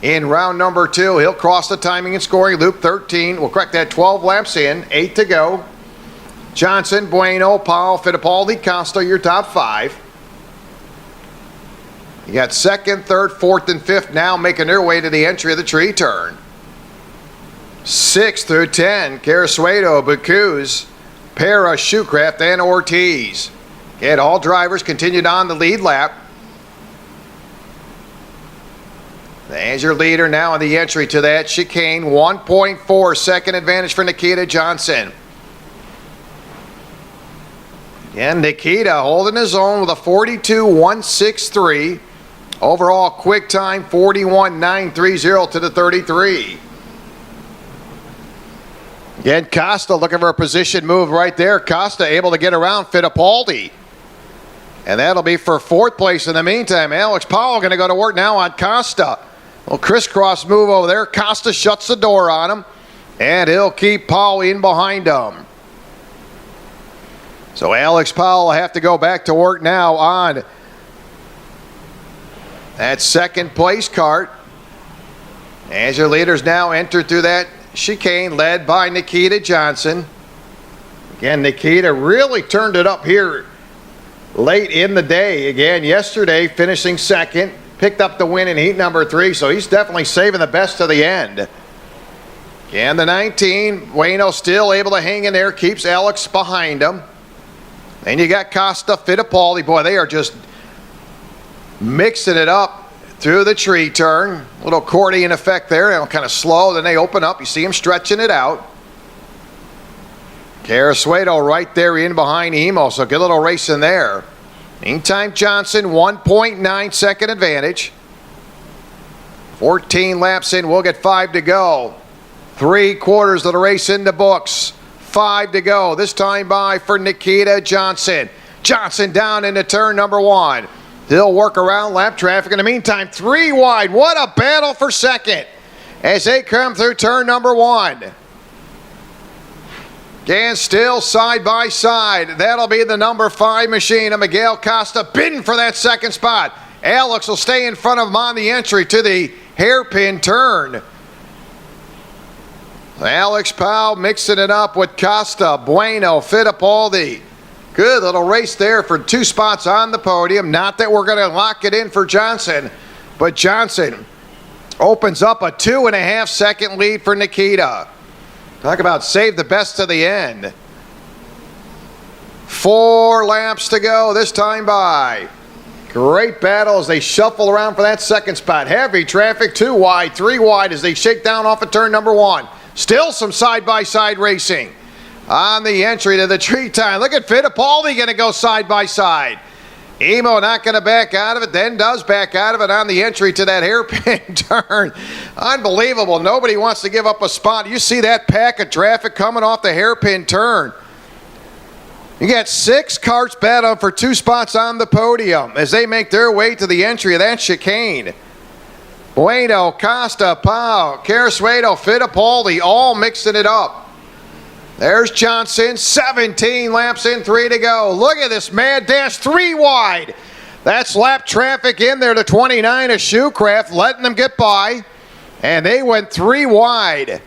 in round number 2. He'll cross the timing and scoring loop 13. We'll correct that 12 laps in, 8 to go. Johnson, Bueno, Powell, Fittipaldi, Costa, your top 5. You got 2nd, 3rd, 4th, and 5th now making their way to the entry of the tree turn. 6 through 10, Carasuedo, Bacuse, Para, Shoecraft, and Ortiz. And all drivers continued on the lead lap. There's your leader now on the entry to that chicane. 1.4 second advantage for Nikita Johnson. And Nikita holding his own with a 42.163. Overall quick time 41.930 to the 33. Again, Costa looking for a position move right there. Costa able to get around Fittipaldi. And that'll be for 4th place in the meantime. Alex Powell going to go to work now on Costa. Well, crisscross move over there. Costa shuts the door on him. And he'll keep Powell in behind him. So Alex Powell will have to go back to work now on that 2nd place cart. As your leaders now enter through that chicane led by Nikita Johnson. Again, Nikita really turned it up here late in the day. Again, yesterday finishing 2nd, picked up the win in heat number 3, so he's definitely saving the best to the end. And the 19, Bueno still able to hang in there, keeps Alex behind him. Then you got Costa, Fittipaldi. Boy, they are just mixing it up through the tree turn. A little accordion effect there. They'll kind of slow, then they open up. You see them stretching it out. Carasuedo right there in behind Emo, so good little race in there. Meantime, Johnson, 1.9 second advantage. 14 laps in, we'll get 5 to go. 3/4 of the race in the books. 5 to go, this time by for Nikita Johnson. Johnson down into turn number 1. He'll work around lap traffic. In the meantime, 3 wide. What a battle for 2nd as they come through turn number 1. And still side by side. That'll be the number 5 machine of Miguel Costa bidding for that 2nd spot. Alex will stay in front of him on the entry to the hairpin turn. Alex Powell mixing it up with Costa, Bueno, Fittipaldi. Good little race there for 2 spots on the podium. Not that we're going to lock it in for Johnson, but Johnson opens up a 2.5 second lead for Nikita. Talk about save the best to the end. 4 laps to go this time by. Great battle as they shuffle around for that 2nd spot. Heavy traffic, 2 wide, 3 wide as they shake down off of turn number 1. Still some side-by-side racing on the entry to the tree time. Look at Fittipaldi going to go side-by-side. Emo not going to back out of it, then does back out of it on the entry to that hairpin turn. Unbelievable. Nobody wants to give up a spot. You see that pack of traffic coming off the hairpin turn. You got 6 carts battling for 2 spots on the podium as they make their way to the entry of that chicane. Bueno, Costa, Powell, Carasuedo, Fittipaldi, all mixing it up. There's Johnson, 17 laps in, 3 to go. Look at this mad dash, 3 wide. That's lap traffic in there to 29 of Shoecraft, letting them get by. And they went 3 wide.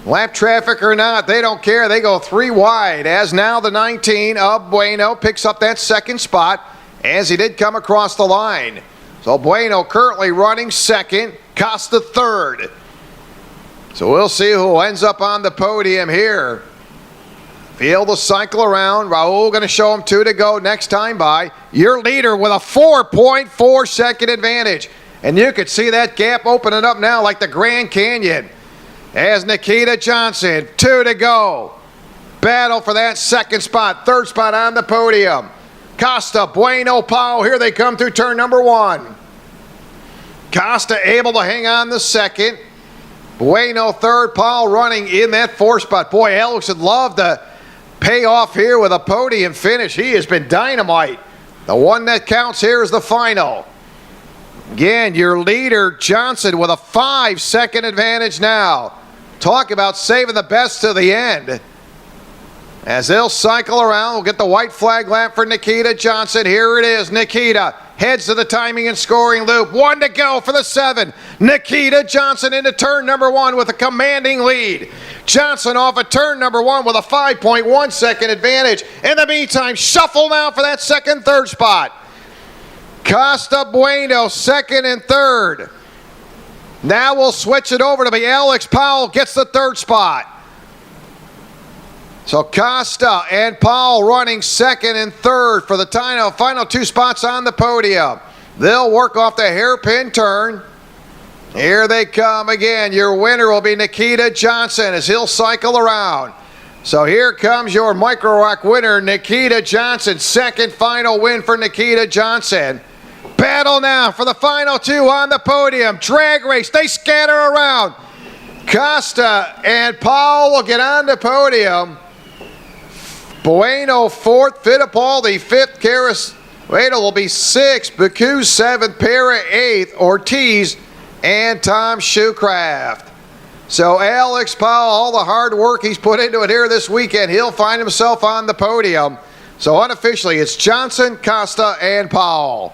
Lap traffic or not, they don't care. They go 3 wide as now the 19 of Bueno picks up that second spot as he did come across the line. So Bueno currently running second, Costa third. So we'll see who ends up on the podium here. Field will cycle around. Raul going to show him 2 to go next time by. Your leader with a 4.4 second advantage. And you could see that gap opening up now like the Grand Canyon. As Nikita Johnson, 2 to go. Battle for that second spot, third spot on the podium. Costa, Bueno, Powell, here they come through turn number 1. Costa able to hang on the second. Bueno third, Powell running in that 4th spot. Boy, Alex would love to pay off here with a podium finish. He has been dynamite. The one that counts here is the final. Again, your leader, Johnson, with a 5-second advantage now. Talk about saving the best to the end. As they'll cycle around, we'll get the white flag lap for Nikita Johnson. Here it is. Nikita heads to the timing and scoring loop. 1 to go for the 7. Nikita Johnson into turn number 1 with a commanding lead. Johnson off of turn number 1 with a 5.1 second advantage. In the meantime, shuffle now for that second, third spot. Costa, Bueno, second and third. Now we'll switch it over to be Alex Powell gets the third spot. So Costa and Powell running second and third for the final 2 spots on the podium. They'll work off the hairpin turn. Here they come again. Your winner will be Nikita Johnson as he'll cycle around. So here comes your Micro ROK winner, Nikita Johnson. Second final win for Nikita Johnson. Battle now for the final 2 on the podium. Drag race, they scatter around. Costa and Powell will get on the podium. Bueno 4th, Fittipaldi 5th, Carasuedo will be 6th, Baku 7th, Para 8th, Ortiz, and Tom Shoecraft. So Alex Powell, all the hard work he's put into it here this weekend, he'll find himself on the podium. So unofficially, it's Johnson, Costa, and Powell.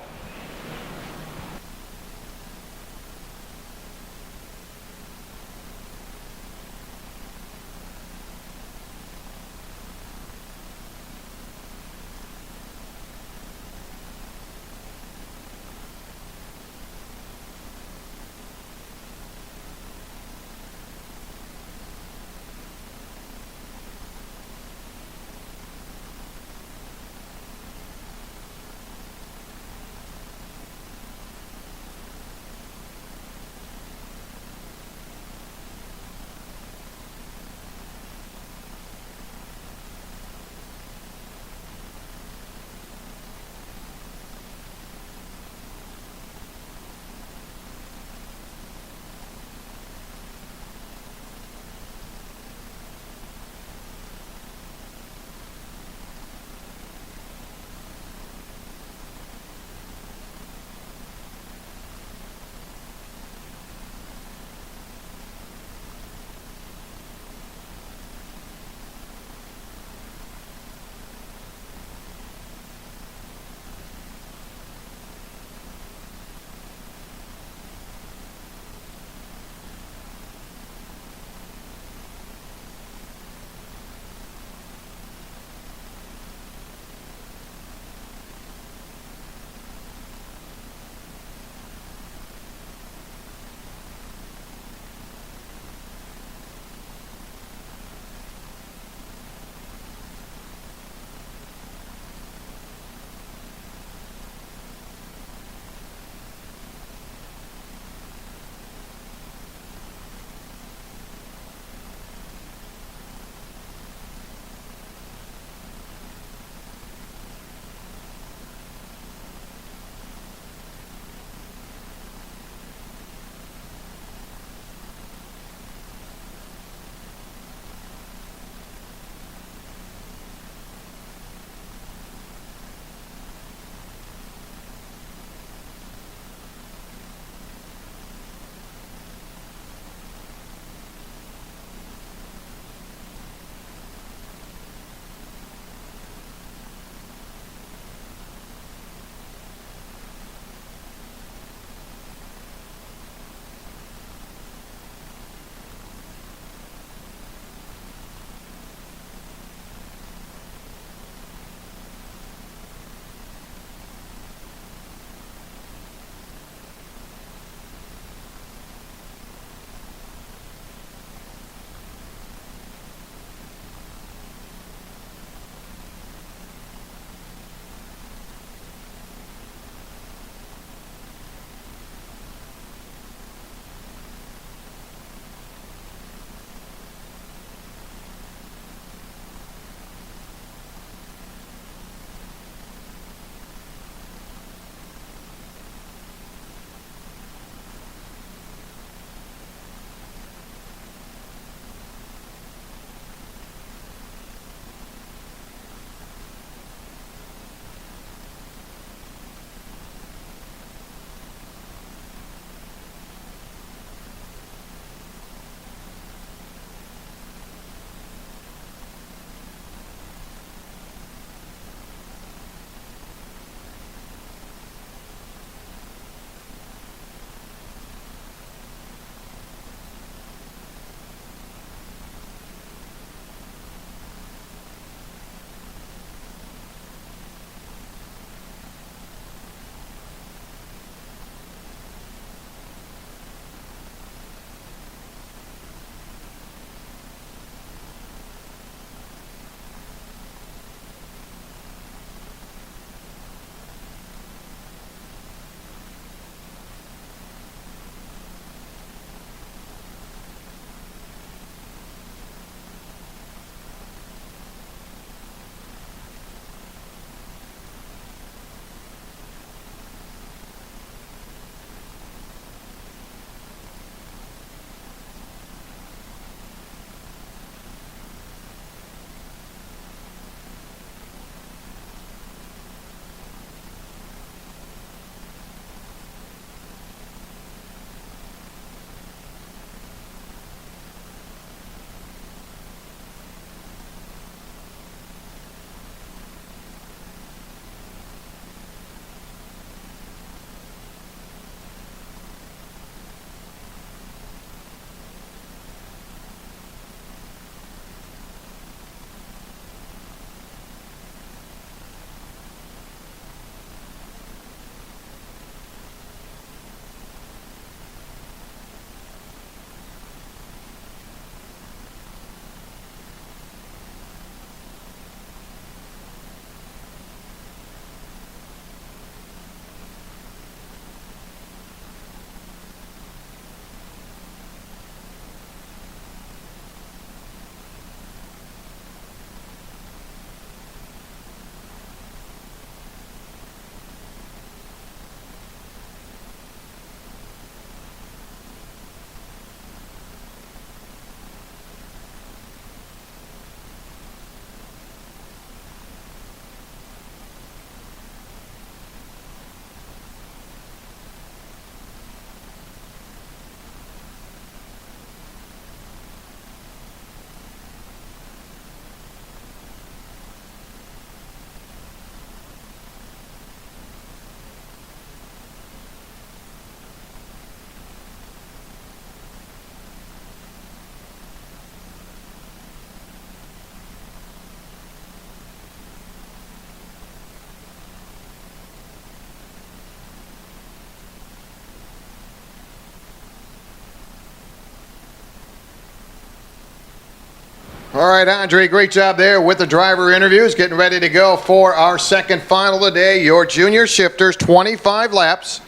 All right, Andre, great job there with the driver interviews. Getting ready to go for our second final today. Your junior shifters, 25 laps.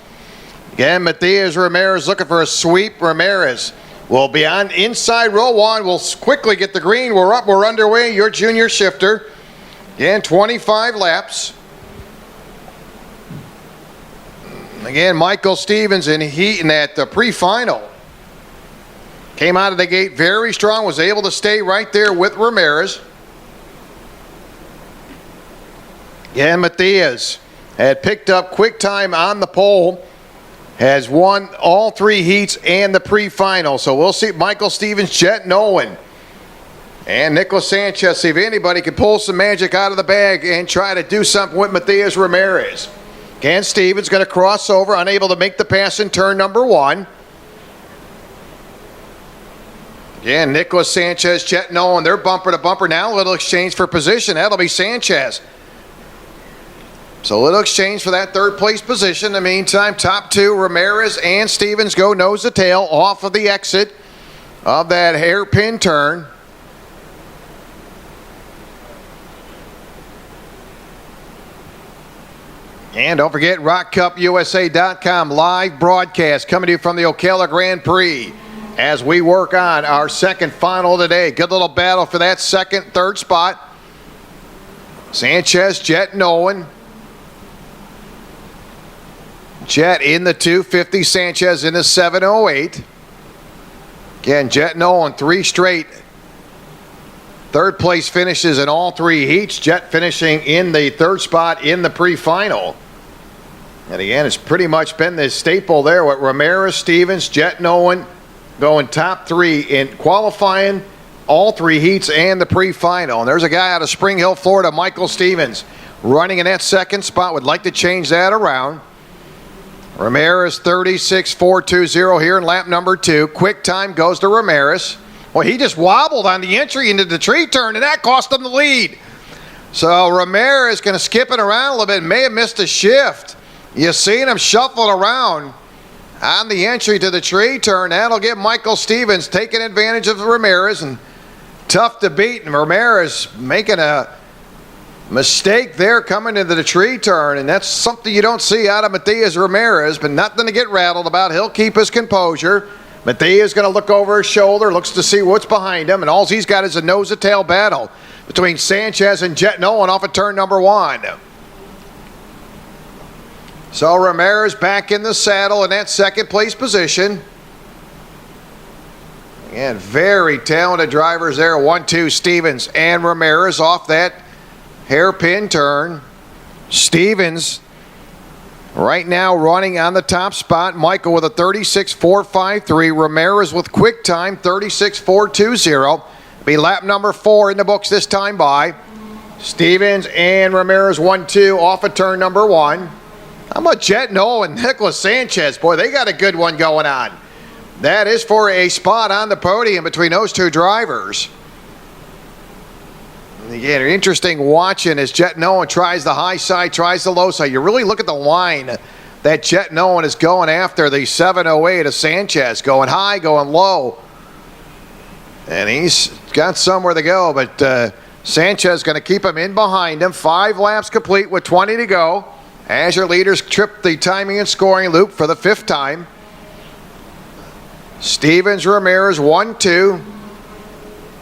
Again, Matias Ramirez looking for a sweep. Ramirez will be on inside row one. We'll quickly get the green. We're up. We're underway. Your junior shifter. Again, 25 laps. Again, Michael Stevens in heat at the pre-final. Came out of the gate very strong, was able to stay right there with Ramirez. Yeah, Matias had picked up quick time on the pole, has won all three heats and the pre-final. So we'll see Michael Stevens, Jet Nolan, and Nicholas Sanchez, see if anybody can pull some magic out of the bag and try to do something with Matias Ramirez. Again, Stevens going to cross over, unable to make the pass in turn number one. Again, Nicholas Sanchez, Jet Nolan, they're bumper to bumper now. A little exchange for position. That'll be Sanchez. So a little exchange for that third place position. In the meantime, top two, Ramirez and Stevens go nose to tail off of the exit of that hairpin turn. And don't forget, RockCupUSA.com live broadcast coming to you from the Ocala Gran Prix as we work on our second final today. Good little battle for that second, third spot. Sanchez, Jet Nolan. Jet in the 250, Sanchez in the 708. Again, Jet Nolan, three straight third place finishes in all three heats. Jet finishing in the third spot in the pre-final. And again, it's pretty much been the staple there with Ramirez, Stevens, Jet Nolan going top three in qualifying, all three heats and the pre-final. And there's a guy out of Spring Hill, Florida, Michael Stevens, running in that second spot. Would like to change that around. Ramirez 36.420 here in lap number two. Quick time goes to Ramirez. Well, he just wobbled on the entry into the tree turn, and that cost him the lead. So Ramirez going to skip it around a little bit. May have missed a shift. You've seen him shuffle around on the entry to the tree turn. That'll get Michael Stevens taking advantage of Ramirez, and tough to beat. And Ramirez making a mistake there coming into the tree turn, and that's something you don't see out of Matias Ramirez, but nothing to get rattled about. He'll keep his composure. Matias going to look over his shoulder, looks to see what's behind him, and all he's got is a nose-to-tail battle between Sanchez and Jet Nolan off of turn number one. So Ramirez back in the saddle in that second place position. And very talented drivers there. 1-2 Stevens and Ramirez off that hairpin turn. Stevens right now running on the top spot. Michael with a 36.453. Ramirez with quick time 36.420. Be lap number 4 in the books this time by. Stevens and Ramirez 1-2 off of turn number 1. How about Jet Nolan and Nicholas Sanchez? Boy, they got a good one going on. That is for a spot on the podium between those two drivers. And again, interesting watching as Jet Nolan tries the high side, tries the low side. You really look at the line that Jet Nolan is going after the 708 of Sanchez, going high, going low. And he's got somewhere to go, but Sanchez going to keep him in behind him. 5 laps complete with 20 to go. As your leaders trip the timing and scoring loop for the 5th time. Stevens, Ramirez, 1-2.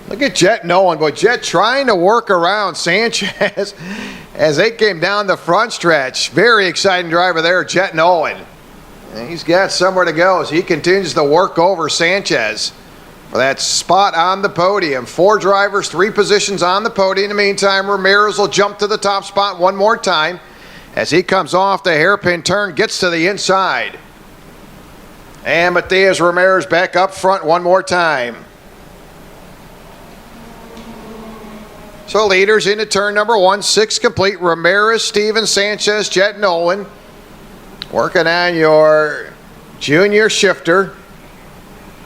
Look at Jet Nolan. Boy, Jet trying to work around Sanchez as they came down the front stretch. Very exciting driver there, Jet Nolan. And he's got somewhere to go as he continues to work over Sanchez for that spot on the podium. 4 drivers, 3 positions on the podium. In the meantime, Ramirez will jump to the top spot one more time as he comes off the hairpin turn, gets to the inside. And Matias Ramirez back up front one more time. So leaders into turn number 1, 6 complete. Ramirez, Stevens, Sanchez, Jet Nolan. Working on your junior shifter.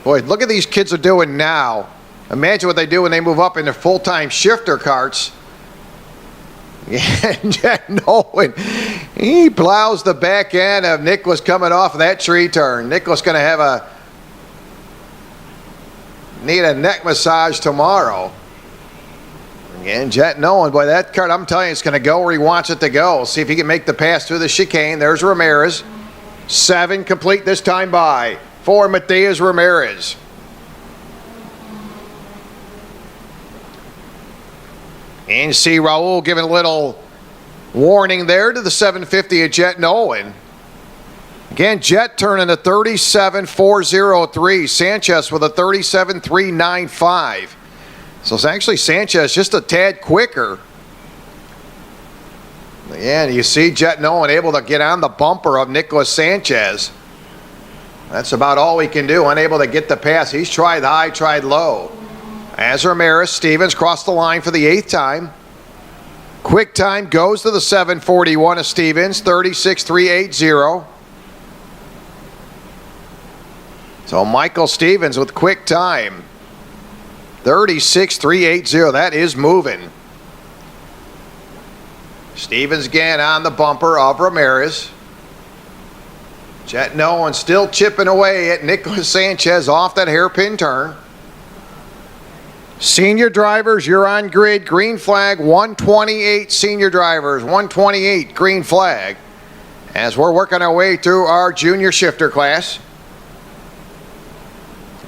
Boy, look at these kids are doing now. Imagine what they do when they move up into full-time shifter carts. Yeah, Jet Nolan, he plows the back end of Nicholas coming off of that tree turn. Nicholas going to need a neck massage tomorrow. And Jet Nolan, boy, that card, I'm telling you, it's going to go where he wants it to go. See if he can make the pass through the chicane. There's Ramirez. 7 complete this time by for Matias Ramirez. And you see Raul giving a little warning there to the 750 of Jet Nolan. Again, Jet turning a 37.403. Sanchez with a 37.395. So it's actually Sanchez just a tad quicker. Yeah, you see Jet Nolan able to get on the bumper of Nicholas Sanchez. That's about all he can do, unable to get the pass. He's tried high, tried low. As Ramirez, Stevens crossed the line for the 8th time. Quick time goes to the 741 of Stevens, 36.380. So Michael Stevens with quick time. 36.380. That is moving. Stevens again on the bumper of Ramirez. Jet Nolan still chipping away at Nicholas Sanchez off that hairpin turn. Senior drivers, you're on grid. Green flag, 128 senior drivers, 128 green flag. As we're working our way through our junior shifter class.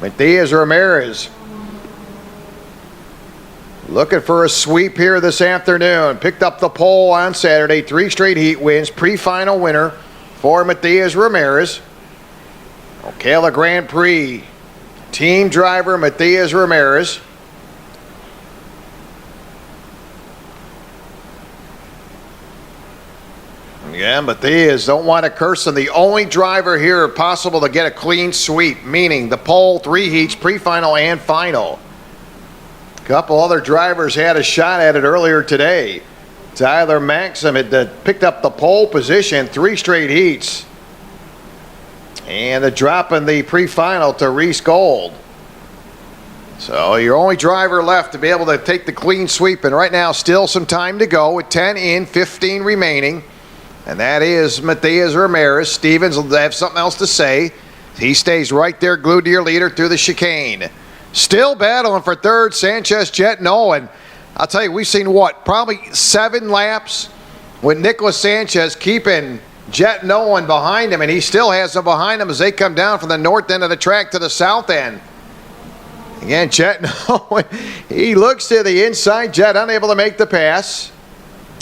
Matias Ramirez looking for a sweep here this afternoon. Picked up the pole on Saturday. 3 straight heat wins. Pre-final winner for Matias Ramirez. Ocala Gran Prix team driver Matias Ramirez. Yeah, Matias don't want to curse him. The only driver here possible to get a clean sweep, meaning the pole, 3 heats, pre-final and final. A couple other drivers had a shot at it earlier today. Tyler Maxim had picked up the pole position, 3 straight heats. And a drop in the pre-final to Reese Gold. So your only driver left to be able to take the clean sweep, and right now still some time to go with 10 in, 15 remaining. And that is Matias Ramirez. Stevens will have something else to say. He stays right there glued to your leader through the chicane. Still battling for third, Sanchez, Jet Nolan. I'll tell you, we've seen what? Probably 7 laps with Nicholas Sanchez keeping Jet Nolan behind him, and he still has them behind him as they come down from the north end of the track to the south end. Again, Jet Nolan, he looks to the inside. Jet unable to make the pass.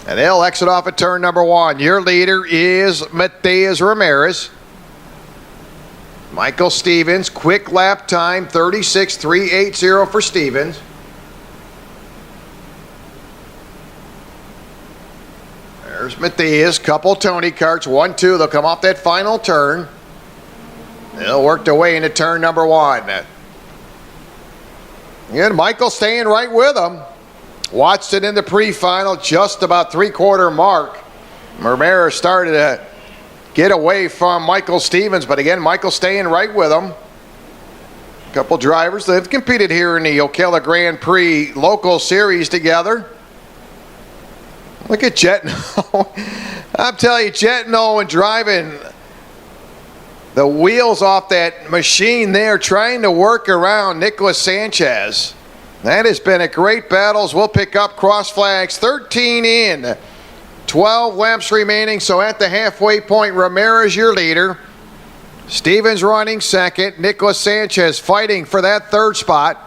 And they'll exit off at turn number 1. Your leader is Matias Ramirez. Michael Stevens, quick lap time, 36.380 for Stevens. There's Matias, couple Tony karts, 1, 2. They'll come off that final turn. They'll work their way into turn number 1. And Michael staying right with them. Watched it in the pre-final, just about 3/4 mark. Ramirez started to get away from Michael Stevens, but again, Michael staying right with him. A couple drivers that have competed here in the Ocala Gran Prix local series together. Look at Jet Nolan. I'm telling you, Jet Nolan driving the wheels off that machine there, trying to work around Nicholas Sanchez. That has been a great battle. We'll pick up cross flags. 13 in, 12 laps remaining. So at the halfway point, Ramirez your leader. Stevens running second. Nicholas Sanchez fighting for that 3rd spot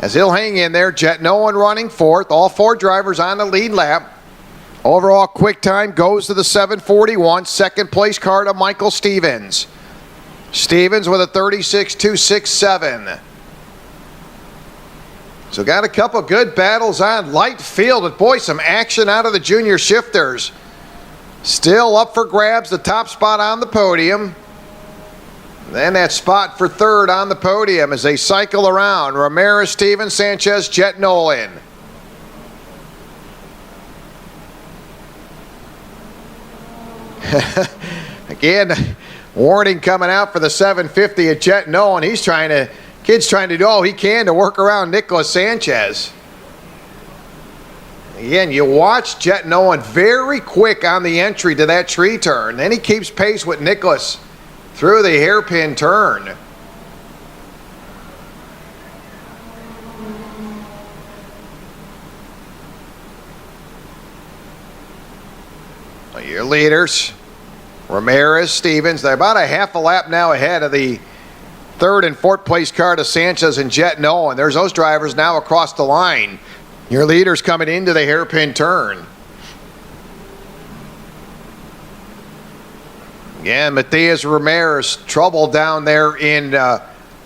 as he'll hang in there. Jet Nolan running 4th. All 4 drivers on the lead lap. Overall quick time goes to the 741. 2nd place car to Michael Stevens. Stevens with a 36.267. So got a couple good battles on light field, but boy, some action out of the junior shifters. Still up for grabs, the top spot on the podium. Then that spot for 3rd on the podium as they cycle around. Ramirez, Stevens, Sanchez, Jet Nolan. Again, warning coming out for the 750 at Jet Nolan. Kid's trying to do all he can to work around Nicholas Sanchez. Again, you watch Jet Nolan very quick on the entry to that tree turn. Then he keeps pace with Nicholas through the hairpin turn. Your leaders, Ramirez, Stevens, they're about a half a lap now ahead of the third and fourth place car to Sanchez and Jet Nolan. There's those drivers now across the line. Your leaders coming into the hairpin turn. Again, Matias Ramirez, trouble down there in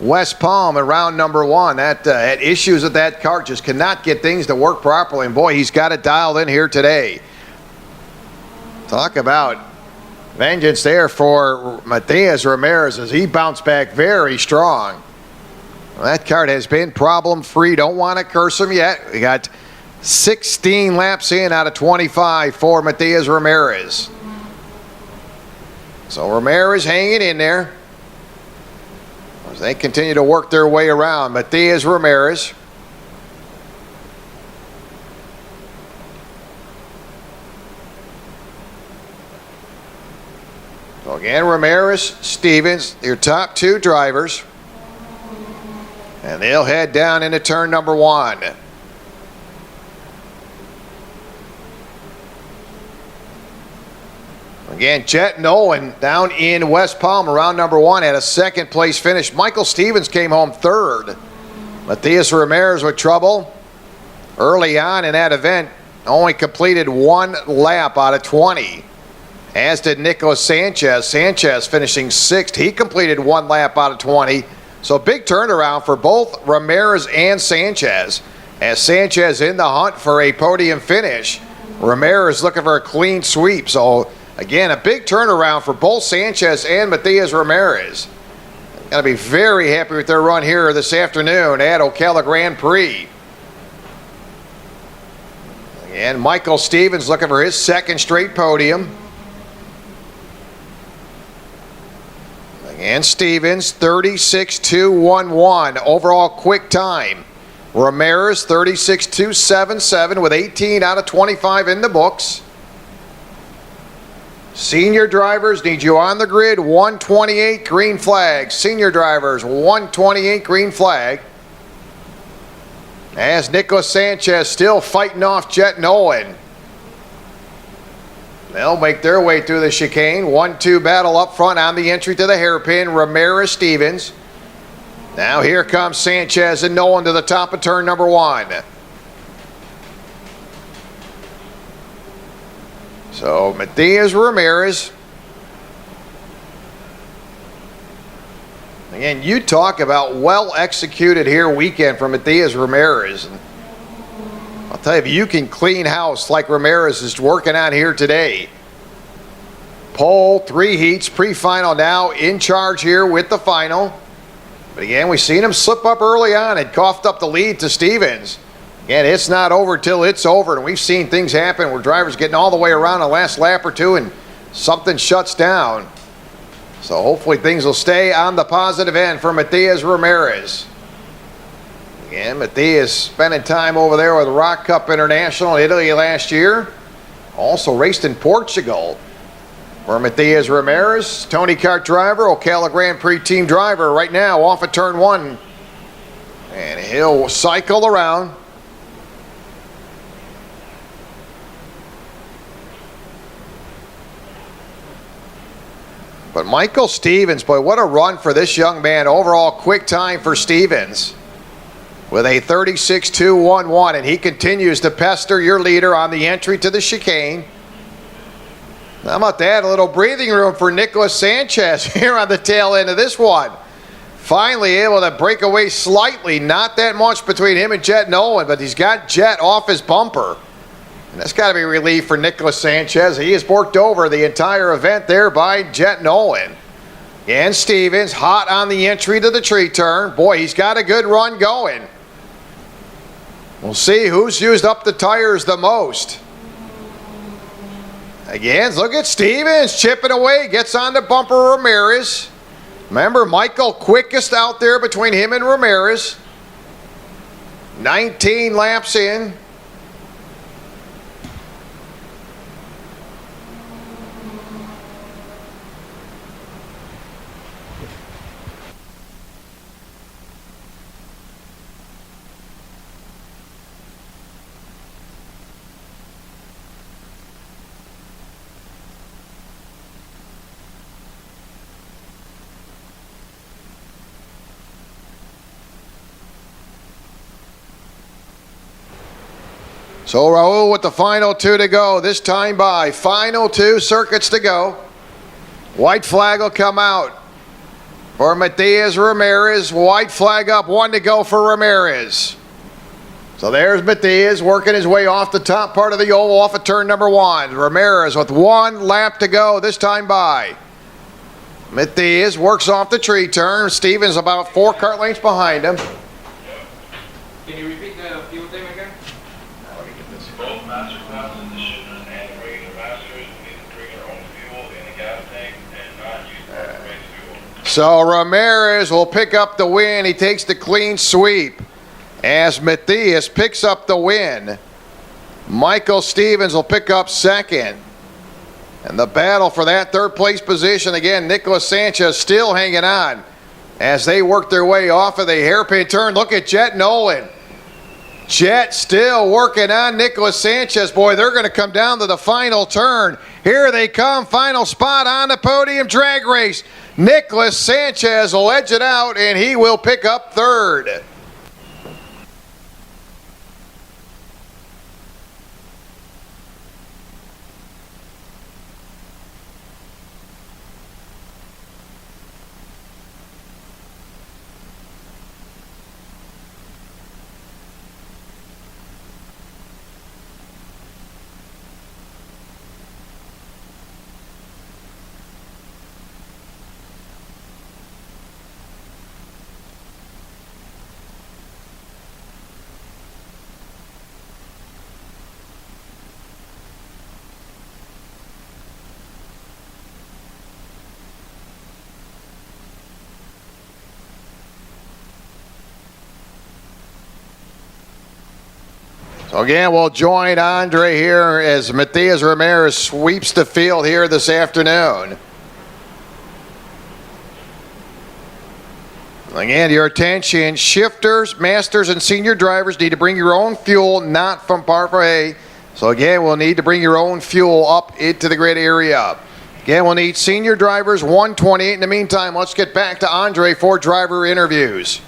West Palm in round number one. That had issues with that car, just cannot get things to work properly. And boy, he's got it dialed in here today. Talk about vengeance there for Matias Ramirez as he bounced back very strong. Well, that card has been problem-free. Don't want to curse him yet. We got 16 laps in out of 25 for Matias Ramirez. So Ramirez hanging in there as they continue to work their way around. Matias Ramirez. So again, Ramirez, Stevens, your top two drivers. And they'll head down into turn number one. Again, Jet Nolan down in West Palm around number one had a second place finish. Michael Stevens came home third. Matias Ramirez with trouble early on in that event. Only completed one lap out of 20. As did Nicholas Sanchez. Sanchez finishing sixth. He completed one lap out of 20. So big turnaround for both Ramirez and Sanchez. As Sanchez in the hunt for a podium finish. Ramirez looking for a clean sweep. So again, a big turnaround for both Sanchez and Matias Ramirez. Got to be very happy with their run here this afternoon at Ocala Gran Prix. And Michael Stevens looking for his second straight podium. And Stevens, 36.211 overall quick time. Ramirez, 36.277 with 18 out of 25 in the books. Senior drivers need you on the grid, 128 green flag. Senior drivers, 128 green flag. As Nicholas Sanchez still fighting off Jet Nolan. They'll make their way through the chicane. 1-2 battle up front on the entry to the hairpin. Ramirez, Stevens. Now here comes Sanchez and Nolan to the top of turn number one. So Matias Ramirez. Again, you talk about well executed here weekend for Matias Ramirez. I'll tell you, if you can clean house like Ramirez is working on here today. Pole, 3 heats, pre-final now in charge here with the final. But again, we've seen him slip up early on and coughed up the lead to Stevens. Again, it's not over till it's over, and we've seen things happen where drivers getting all the way around the last lap or two and something shuts down. So hopefully things will stay on the positive end for Matias Ramirez. Again, Matias spending time over there with ROK Cup International in Italy last year. Also raced in Portugal. For Matias Ramirez, Tony Kart driver, Ocala Gran Prix team driver right now off of turn one. And he'll cycle around. But Michael Stevens, boy, what a run for this young man. Overall quick time for Stevens with a 36.211, and he continues to pester your leader on the entry to the chicane. How about that? A little breathing room for Nicholas Sanchez here on the tail end of this one. Finally able to break away slightly. Not that much between him and Jet Nolan, but he's got Jet off his bumper. And that's got to be relief for Nicholas Sanchez. He is worked over the entire event there by Jet Nolan. And Stevens hot on the entry to the tree turn. Boy, he's got a good run going. We'll see who's used up the tires the most. Again, look at Stevens chipping away. Gets on the bumper Ramirez. Remember, Michael quickest out there between him and Ramirez. 19 laps in. So Raul with the final 2 to go. This time by. Final 2 circuits to go. White flag will come out for Matias Ramirez. White flag up. 1 to go for Ramirez. So there's Matias working his way off the top part of the oval off of turn number 1. Ramirez with 1 lap to go. This time by. Matias works off the tree turn. Stevens about 4 kart lengths behind him. Can you repeat the fuel thing again? Let me get this. Both master classes, the shippers and the regular masters, need to bring their own fuel in the gas tank and not use race fuel. So Ramirez will pick up the win. He takes the clean sweep as Matias picks up the win. Michael Stevens will pick up second. And the battle for that 3rd place position, again, Nicholas Sanchez still hanging on as they work their way off of the hairpin turn. Look at Jet Nolan. Jet still working on Nicholas Sanchez. Boy, they're going to come down to the final turn. Here they come. Final spot on the podium drag race. Nicholas Sanchez will edge it out, and he will pick up 3rd. So again, we'll join Andre here as Matias Ramirez sweeps the field here this afternoon. Again, your attention, shifters, masters, and senior drivers need to bring your own fuel, not from parfait. So again, we'll need to bring your own fuel up into the grid area. Again, we'll need senior drivers, 128. In the meantime, let's get back to Andre for driver interviews.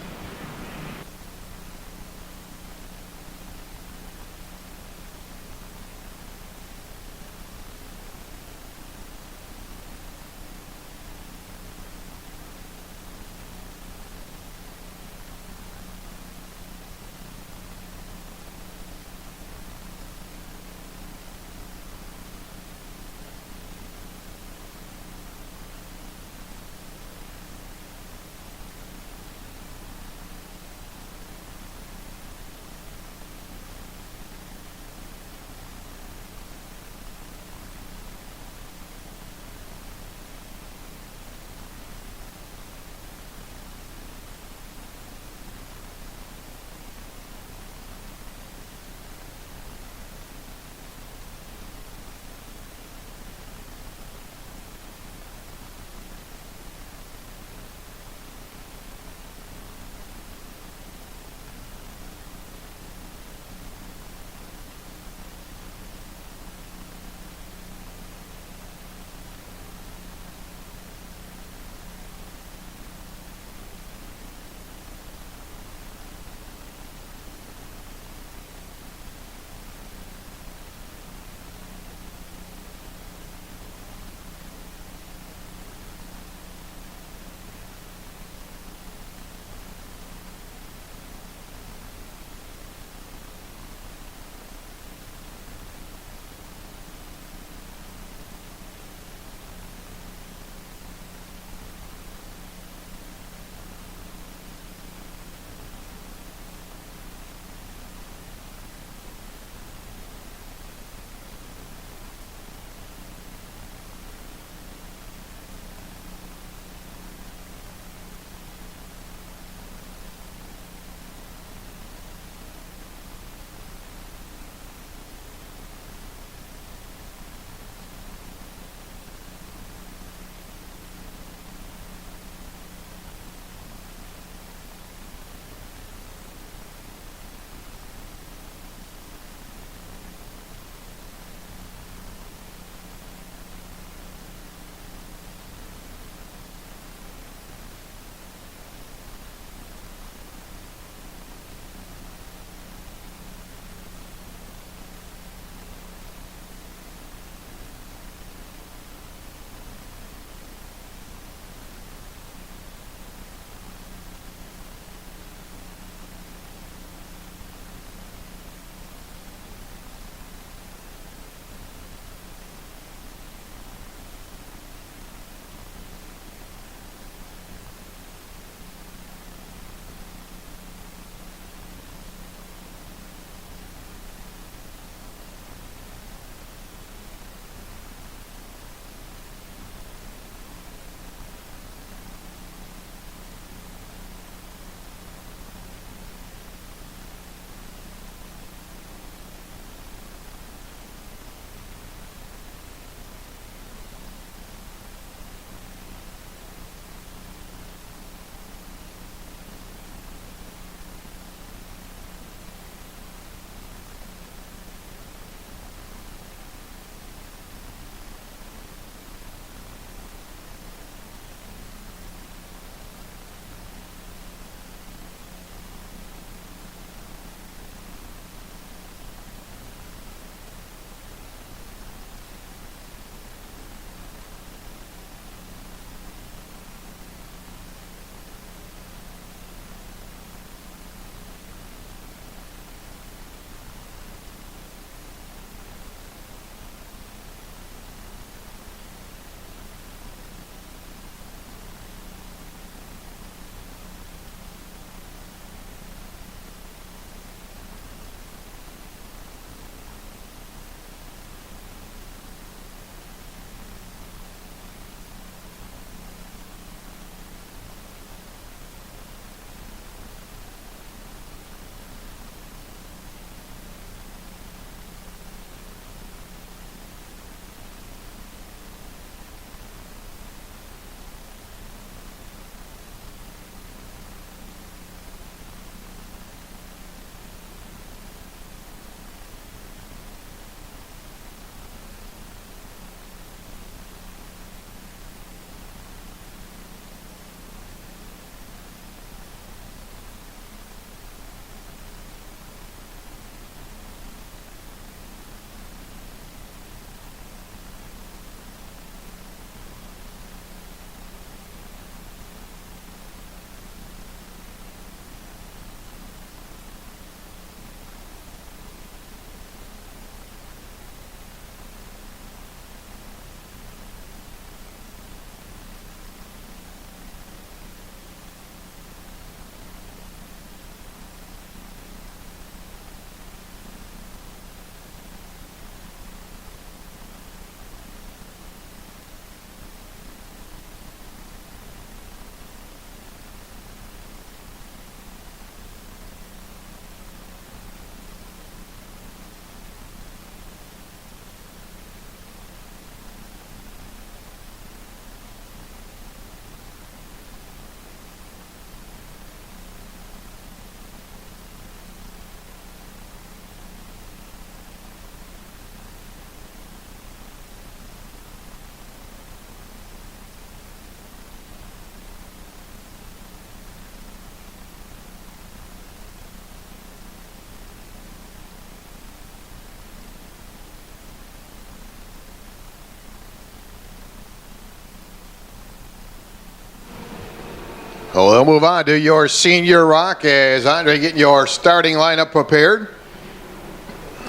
So we'll move on to your senior rock as Andre getting your starting lineup prepared.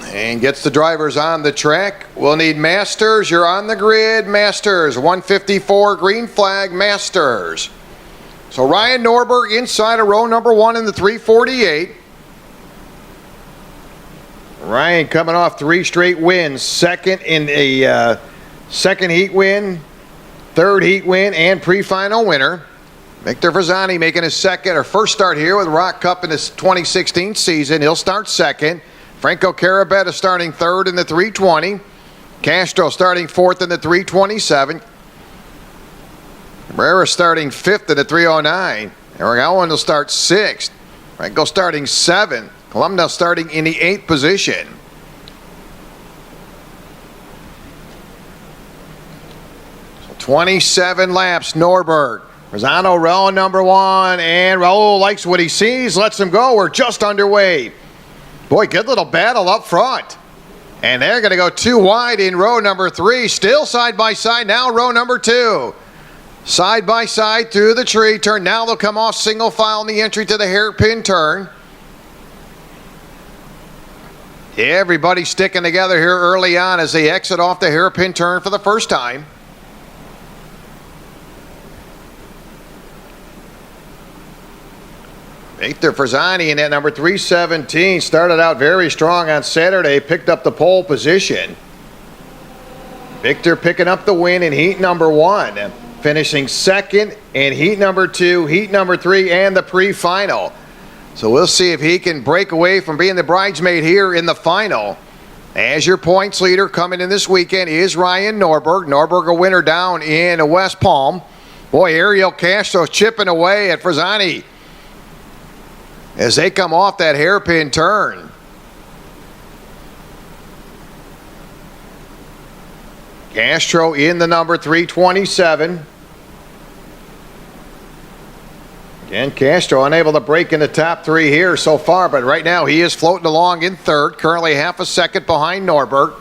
And gets the drivers on the track. We'll need Masters. You're on the grid. Masters. 154 green flag. Masters. So Ryan Norberg inside of row number 1 in the 348. Ryan coming off 3 straight wins. Second in a second heat win, third heat win, and pre-final winner. Victor Frazani making his first start here with ROK Cup in his 2016 season. He'll start second. Franco Carabetta starting third in the 320. Castro starting fourth in the 327. Cabrera starting fifth in the 309. Eric Allen will start sixth. Franco starting 7th. Columna starting in the 8th position. So 27 laps, Norberg. Rosano, row number 1, and Raul likes what he sees, lets him go. We're just underway. Boy, good little battle up front. And they're going to go 2 wide in row number 3. Still side by side. Now row number 2. Side by side through the tree turn. Now they'll come off single file in the entry to the hairpin turn. Everybody sticking together here early on as they exit off the hairpin turn for the first time. Victor Frazani in that number 317 started out very strong on Saturday, picked up the pole position. Victor picking up the win in heat number 1, finishing second in heat number 2, heat number 3, and the pre-final. So we'll see if he can break away from being the bridesmaid here in the final. As your points leader coming in this weekend is Ryan Norberg. Norberg a winner down in West Palm. Boy, Ariel Castro chipping away at Frazani as they come off that hairpin turn. Castro in the number 327. Again, Castro unable to break in the top 3 here so far, but right now he is floating along in third, currently half a second behind Norberg.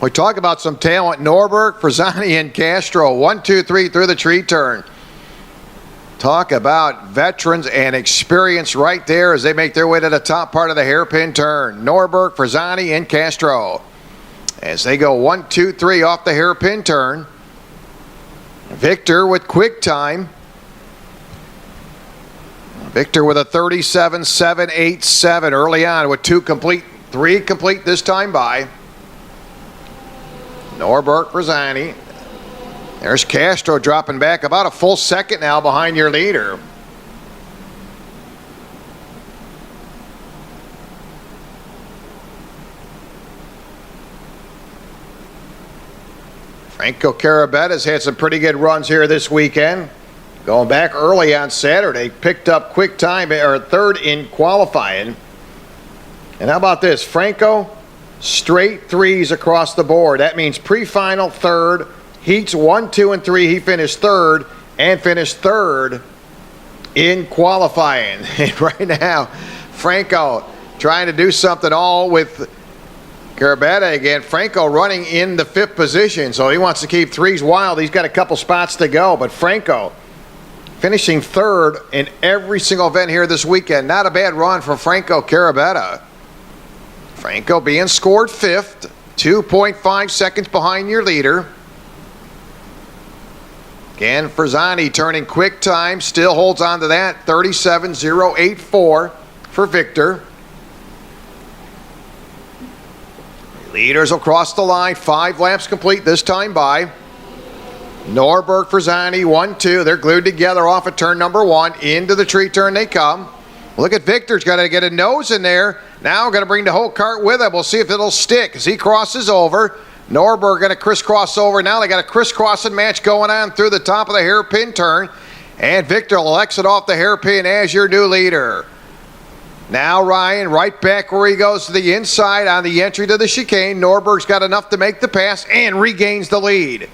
We talk about some talent. Norberg, Frazani, and Castro. 1, 2, 3 through the tree turn. Talk about veterans and experience right there as they make their way to the top part of the hairpin turn. Norberg, Frazani, and Castro. As they go 1, 2, 3 off the hairpin turn. Victor with quick time. Victor with a 37.787 early on with 2 complete, 3 complete this time by. Norberg, Frazani. There's Castro dropping back about a full second now behind your leader. Franco Carabetta's had some pretty good runs here this weekend. Going back early on Saturday, picked up quick time, or third in qualifying. And how about this? Franco, straight 3s across the board. That means pre-final third. Heats 1, 2, and 3. He finished third and finished third in qualifying. And right now, Franco trying to do something all with Carabetta again. Franco running in the 5th position, so he wants to keep 3s wild. He's got a couple spots to go, but Franco finishing third in every single event here this weekend. Not a bad run for Franco Carabetta. Franco being scored 5th, 2.5 seconds behind your leader. Again, Frazani turning quick time, still holds on to that, 37.084 for Victor. Leaders will cross the line, 5 laps complete this time by. Norberg, Frazani, 1, 2. They're glued together off of turn number 1. Into the tree turn they come. Look at Victor's got to get a nose in there. Now going to bring the whole cart with him. We'll see if it'll stick as he crosses over. Norberg going to crisscross over. Now they got a crisscrossing match going on through the top of the hairpin turn. And Victor will exit off the hairpin as your new leader. Now Ryan right back where he goes to the inside on the entry to the chicane. Norberg's got enough to make the pass and regains the lead.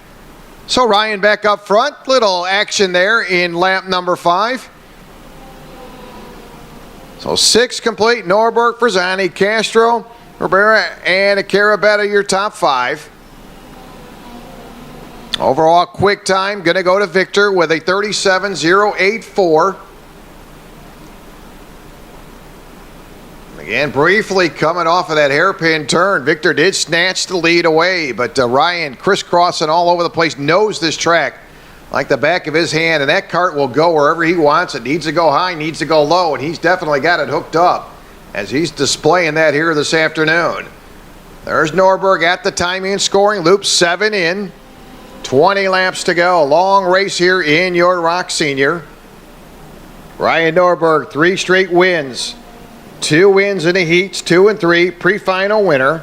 So Ryan back up front. Little action there in lap number 5. So 6 complete. Norberg, Frazani, Castro, Rivera, and Carabetta, your top 5. Overall quick time going to go to Victor with a 37.084. Again, briefly coming off of that hairpin turn, Victor did snatch the lead away, but Ryan crisscrossing all over the place, knows this track like the back of his hand, and that kart will go wherever he wants. It needs to go high, needs to go low, and he's definitely got it hooked up as he's displaying that here this afternoon. There's Norberg at the timing and scoring, loop 7 in. 20 laps to go. Long race here in your ROK Senior. Ryan Norberg, 3 straight wins. 2 wins in the heats, 2 and 3. Pre-final winner.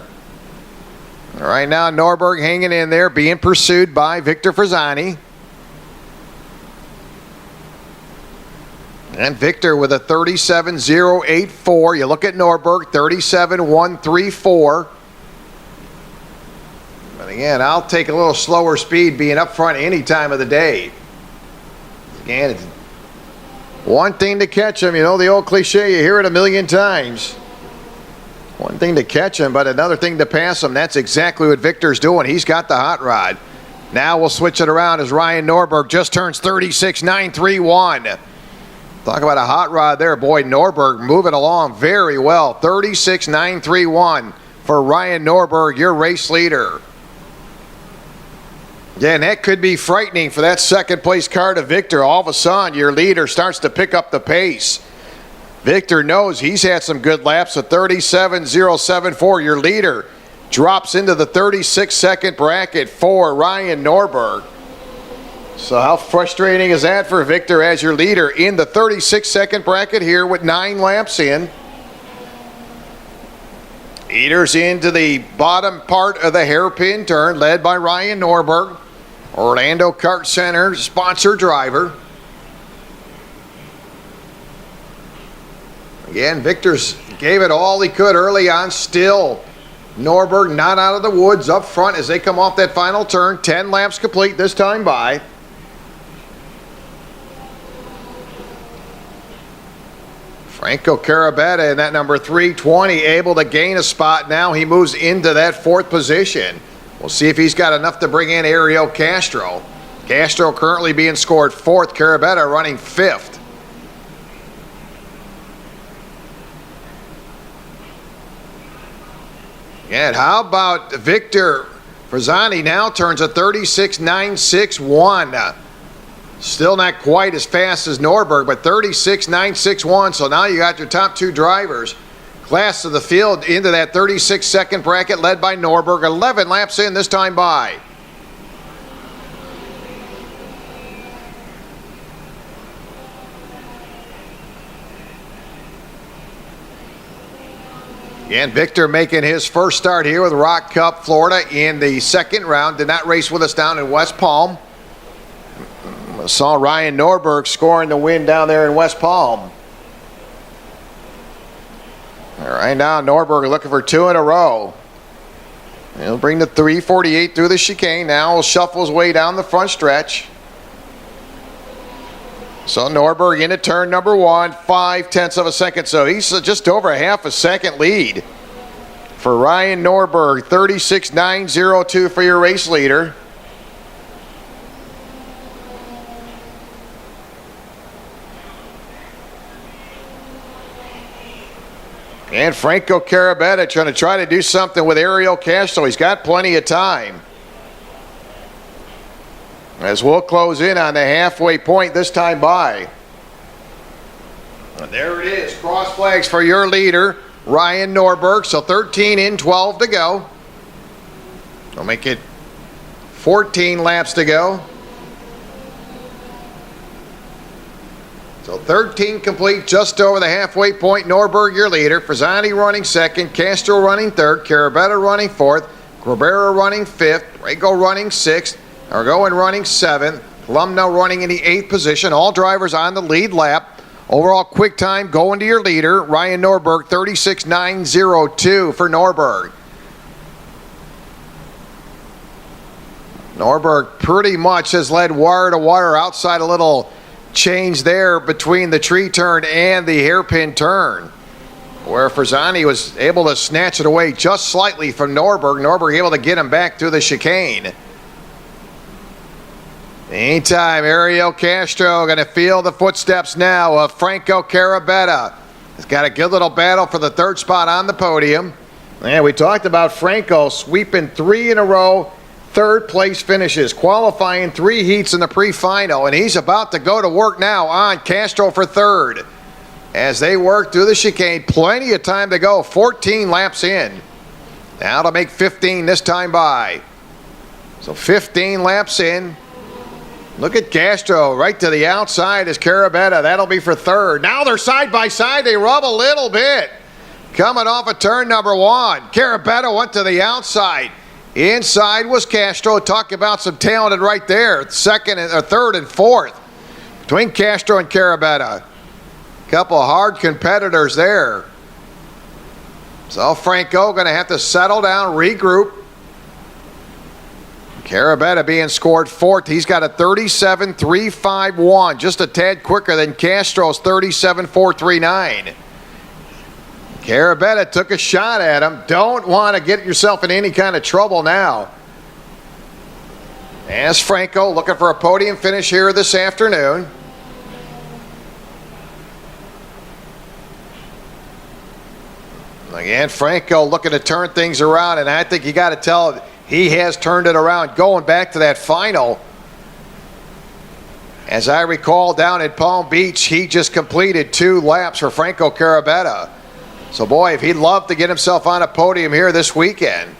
Right now, Norberg hanging in there, being pursued by Victor Frazani. And Victor with a 37.084. You look at Norberg, 37.134. But again, I'll take a little slower speed being up front any time of the day. Again, it's one thing to catch him. You know the old cliche, you hear it a million times. One thing to catch him, but another thing to pass him. That's exactly what Victor's doing. He's got the hot rod. Now we'll switch it around as Ryan Norberg just turns 36.931. Talk about a hot rod there. Boy, Norberg moving along very well. 36.931 for Ryan Norberg, your race leader. Yeah, and that could be frightening for that second place car to Victor. All of a sudden, your leader starts to pick up the pace. Victor knows he's had some good laps at 37.074. Your leader drops into the 36-second bracket for Ryan Norberg. So how frustrating is that for Victor as your leader in the 36-second bracket here with 9 laps in? Eaters into the bottom part of the hairpin turn, led by Ryan Norberg. Orlando Kart Center sponsor driver. Again, Victor's gave it all he could early on. Still, Norberg not out of the woods up front as they come off that final turn. 10 laps complete this time by. Franco Carabetta in that number 320 able to gain a spot. Now he moves into that 4th position. We'll see if he's got enough to bring in Ariel Castro. Castro currently being scored 4th. Carabetta running 5th. And how about Victor Frazani now turns a 36.961. Still not quite as fast as Norberg, but 36.961. So now you got your top 2 drivers. Class of the field into that 36-second bracket led by Norberg. 11 laps in this time by. And Victor making his first start here with ROK Cup Florida in the 2nd round. Did not race with us down in West Palm. Saw Ryan Norberg scoring the win down there in West Palm. All right, now Norberg looking for 2 in a row. He'll bring the 348 through the chicane. Now he'll shuffle his way down the front stretch. So Norberg into turn number 1, 0.5 of a second. So he's just over a half a second lead for Ryan Norberg. 36.902 for your race leader. And Franco Carabetta trying to do something with Ariel Castro. He's got plenty of time. As we'll close in on the halfway point this time by. And there it is. Cross flags for your leader, Ryan Norberg. So 13 in, 12 to go. We'll make it 14 laps to go. So 13 complete, just over the halfway point. Norberg, your leader. Frazani running 2nd. Castro running 3rd. Carabetta running 4th. Cabrera running 5th. Rego running 6th. Argoin running 7th. Columno running in the 8th position. All drivers on the lead lap. Overall quick time going to your leader, Ryan Norberg, 36.902 for Norberg. Norberg pretty much has led wire to wire, outside a little change there between the tree turn and the hairpin turn, where Frazani was able to snatch it away just slightly from Norberg. Norberg able to get him back through the chicane. Meantime, Ariel Castro going to feel the footsteps now of Franco Carabetta. He's got a good little battle for the third spot on the podium. And we talked about Franco sweeping 3 in a row, third place finishes, qualifying 3 heats in the pre-final, and he's about to go to work now on Castro for third. As they work through the chicane, plenty of time to go, 14 laps in. Now to make 15 this time by. So 15 laps in. Look at Castro right to the outside is Carabetta. That'll be for third. Now they're side by side. They rub a little bit. Coming off of turn number 1. Carabetta went to the outside. Inside was Castro. Talk about some talented right there. Third and fourth between Castro and Carabetta. Couple of hard competitors there. So Franco going to have to settle down, regroup. Carabetta being scored fourth. He's got a 37.351, just a tad quicker than Castro's 37.439. Carabetta took a shot at him. Don't want to get yourself in any kind of trouble now. As Franco looking for a podium finish here this afternoon. Again, Franco looking to turn things around, and I think you got to tell he has turned it around. Going back to that final, as I recall, down at Palm Beach, he just completed 2 laps for Franco Carabetta. So, boy, if he'd love to get himself on a podium here this weekend.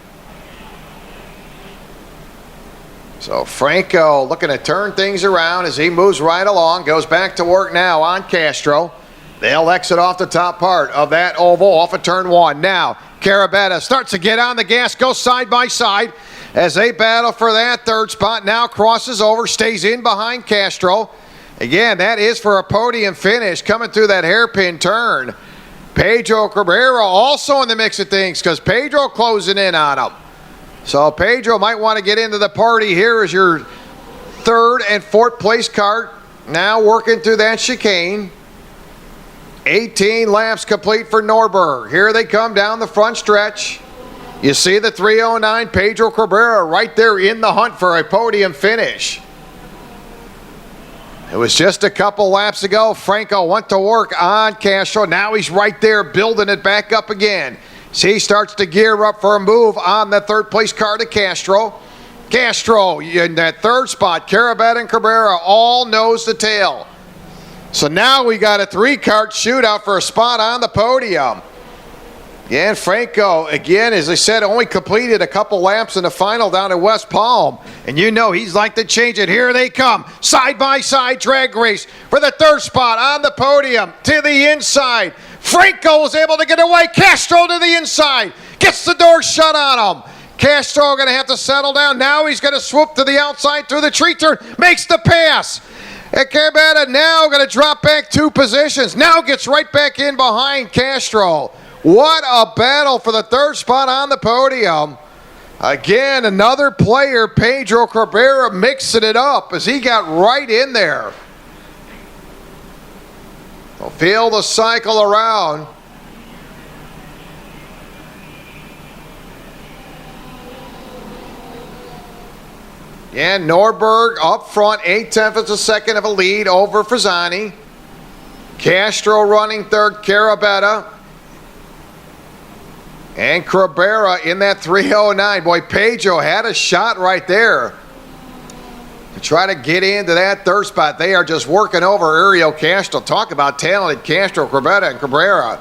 So, Franco looking to turn things around as he moves right along, goes back to work now on Castro. They'll exit off the top part of that oval off of turn 1. Now, Carabetta starts to get on the gas, goes side by side as they battle for that third spot. Now crosses over, stays in behind Castro. Again, that is for a podium finish coming through that hairpin turn. Pedro Cabrera also in the mix of things because Pedro closing in on him. So Pedro might want to get into the party here as your third and fourth place cart. Now working through that chicane. 18 laps complete for Norberg. Here they come down the front stretch. You see the 309 Pedro Cabrera right there in the hunt for a podium finish. It was just a couple laps ago. Franco went to work on Castro. Now he's right there building it back up again. See, he starts to gear up for a move on the third place car to Castro. Castro in that third spot. Carabetta and Cabrera all nose to tail. So now we got a 3-cart shootout for a spot on the podium. And Franco, again, as I said, only completed a couple laps in the final down at West Palm. And you know he's like to change it. Here they come. Side-by-side drag race for the third spot on the podium to the inside. Franco was able to get away. Castro to the inside. Gets the door shut on him. Castro going to have to settle down. Now he's going to swoop to the outside through the tree turn. Makes the pass. And Carabetta now going to drop back 2 positions. Now gets right back in behind Castro. What a battle for the third spot on the podium. Again, another player, Pedro Cabrera, mixing it up as he got right in there. They'll feel the cycle around. Yeah, Norberg up front, 8/10 of a second of a lead over Frisani. Castro running third, Carabetta. And Cabrera in that 309. Boy, Pedro had a shot right there to try to get into that third spot. They are just working over Ariel Castro. Talk about talented Castro, Cabrera, and Cabrera.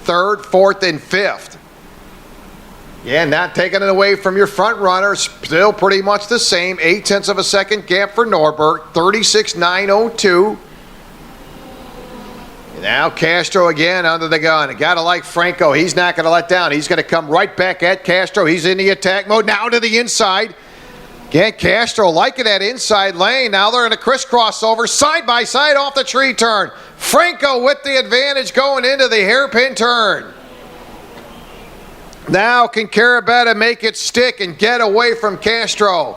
Third, fourth, and fifth. Yeah, not taking it away from your front runner. Still pretty much the same. 8/10 of a second gap for Norberg. 36.902. Now Castro again under the gun. A guy like Franco, he's not going to let down. He's going to come right back at Castro. He's in the attack mode. Now to the inside. Again, Castro liking that inside lane. Now they're in a crisscross over. Side by side off the tree turn. Franco with the advantage going into the hairpin turn. Now can Carabetta make it stick and get away from Castro?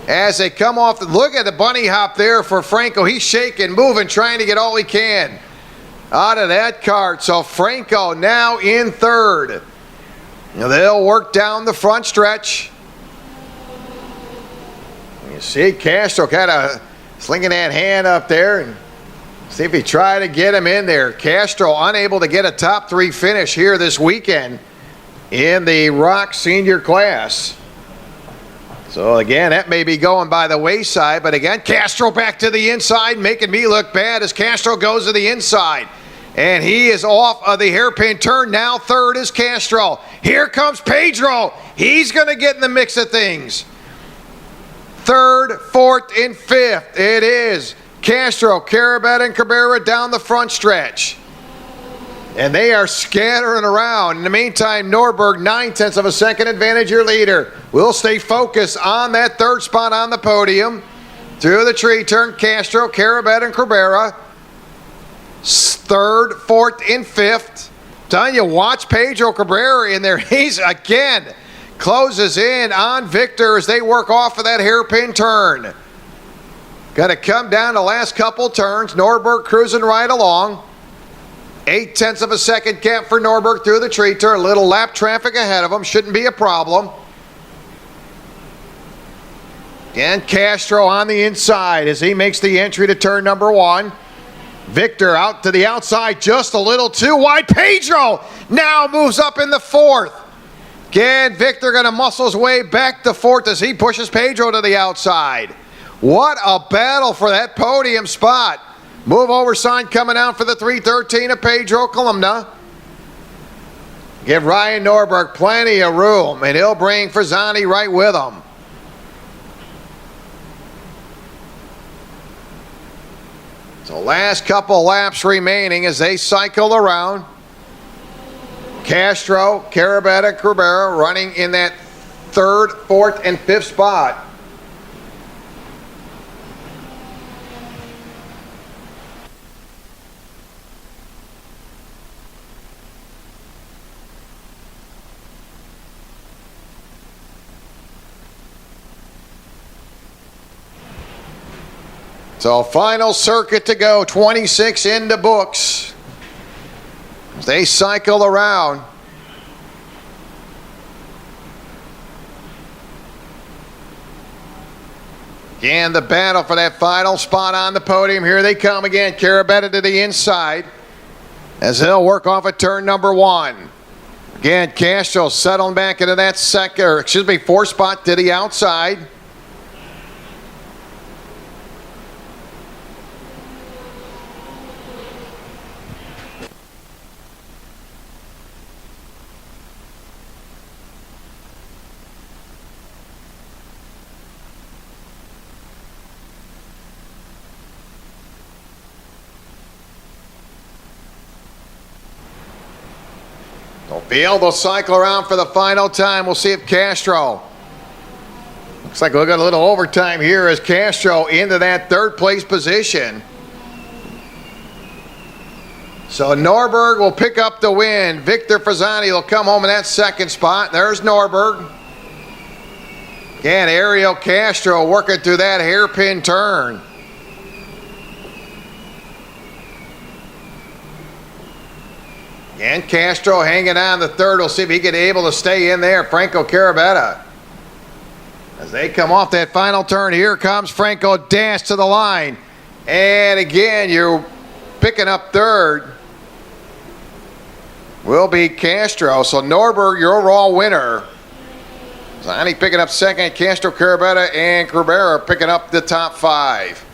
As they come off, look at the bunny hop there for Franco. He's shaking, moving, trying to get all he can out of that cart. So Franco now in third. Now they'll work down the front stretch. You see Castro kind of slinging that hand up there and see if he tried to get him in there. Castro unable to get a top 3 finish here this weekend in the ROK senior class. So again, that may be going by the wayside, but again, Castro back to the inside, making me look bad as Castro goes to the inside. And he is off of the hairpin turn. Now third is Castro. Here comes Pedro. He's going to get in the mix of things. Third, fourth, and fifth. It is Castro, Carabetta, and Cabrera down the front stretch. And they are scattering around. In the meantime, Norberg, 9/10 of a second advantage, your leader. Will stay focused on that third spot on the podium. Through the tree turn, Castro, Carabetta, and Cabrera. Third, fourth, and fifth. Telling you, watch Pedro Cabrera in there. He's again closes in on Victor as they work off of that hairpin turn. Got to come down the last couple turns. Norberg cruising right along. 8/10 of a second gap for Norberg through the tree turn. A little lap traffic ahead of him. Shouldn't be a problem. And Castro on the inside as he makes the entry to turn number 1. Victor out to the outside, just a little too wide. Pedro now moves up in the fourth. Again, Victor going to muscle his way back to fourth as he pushes Pedro to the outside. What a battle for that podium spot. Move over sign coming out for the 313 of Pedro Columna. Give Ryan Norberg plenty of room, and he'll bring Frisani right with him. So last couple laps remaining as they cycle around. Castro, Carabetta, Cabrera running in that third, fourth, and fifth spot. So final circuit to go, 26 in the books. As they cycle around. Again, the battle for that final spot on the podium. Here they come again. Carabetta to the inside as he'll work off at turn number 1. Again, Castro settling back into that fourth spot to the outside. They'll be able to cycle around for the final time. We'll see if Castro. Looks like we'll get a little overtime here as Castro into that third place position. So Norberg will pick up the win. Victor Frisani will come home in that second spot. There's Norberg. Again, Ariel Castro working through that hairpin turn. And Castro hanging on the third. We'll see if he can able to stay in there. Franco Carabetta. As they come off that final turn, here comes Franco dash to the line. And again, you're picking up third. Will be Castro. So Norberg, your overall winner. Zani picking up second. Castro, Carabetta, and Cabrera picking up the top 5.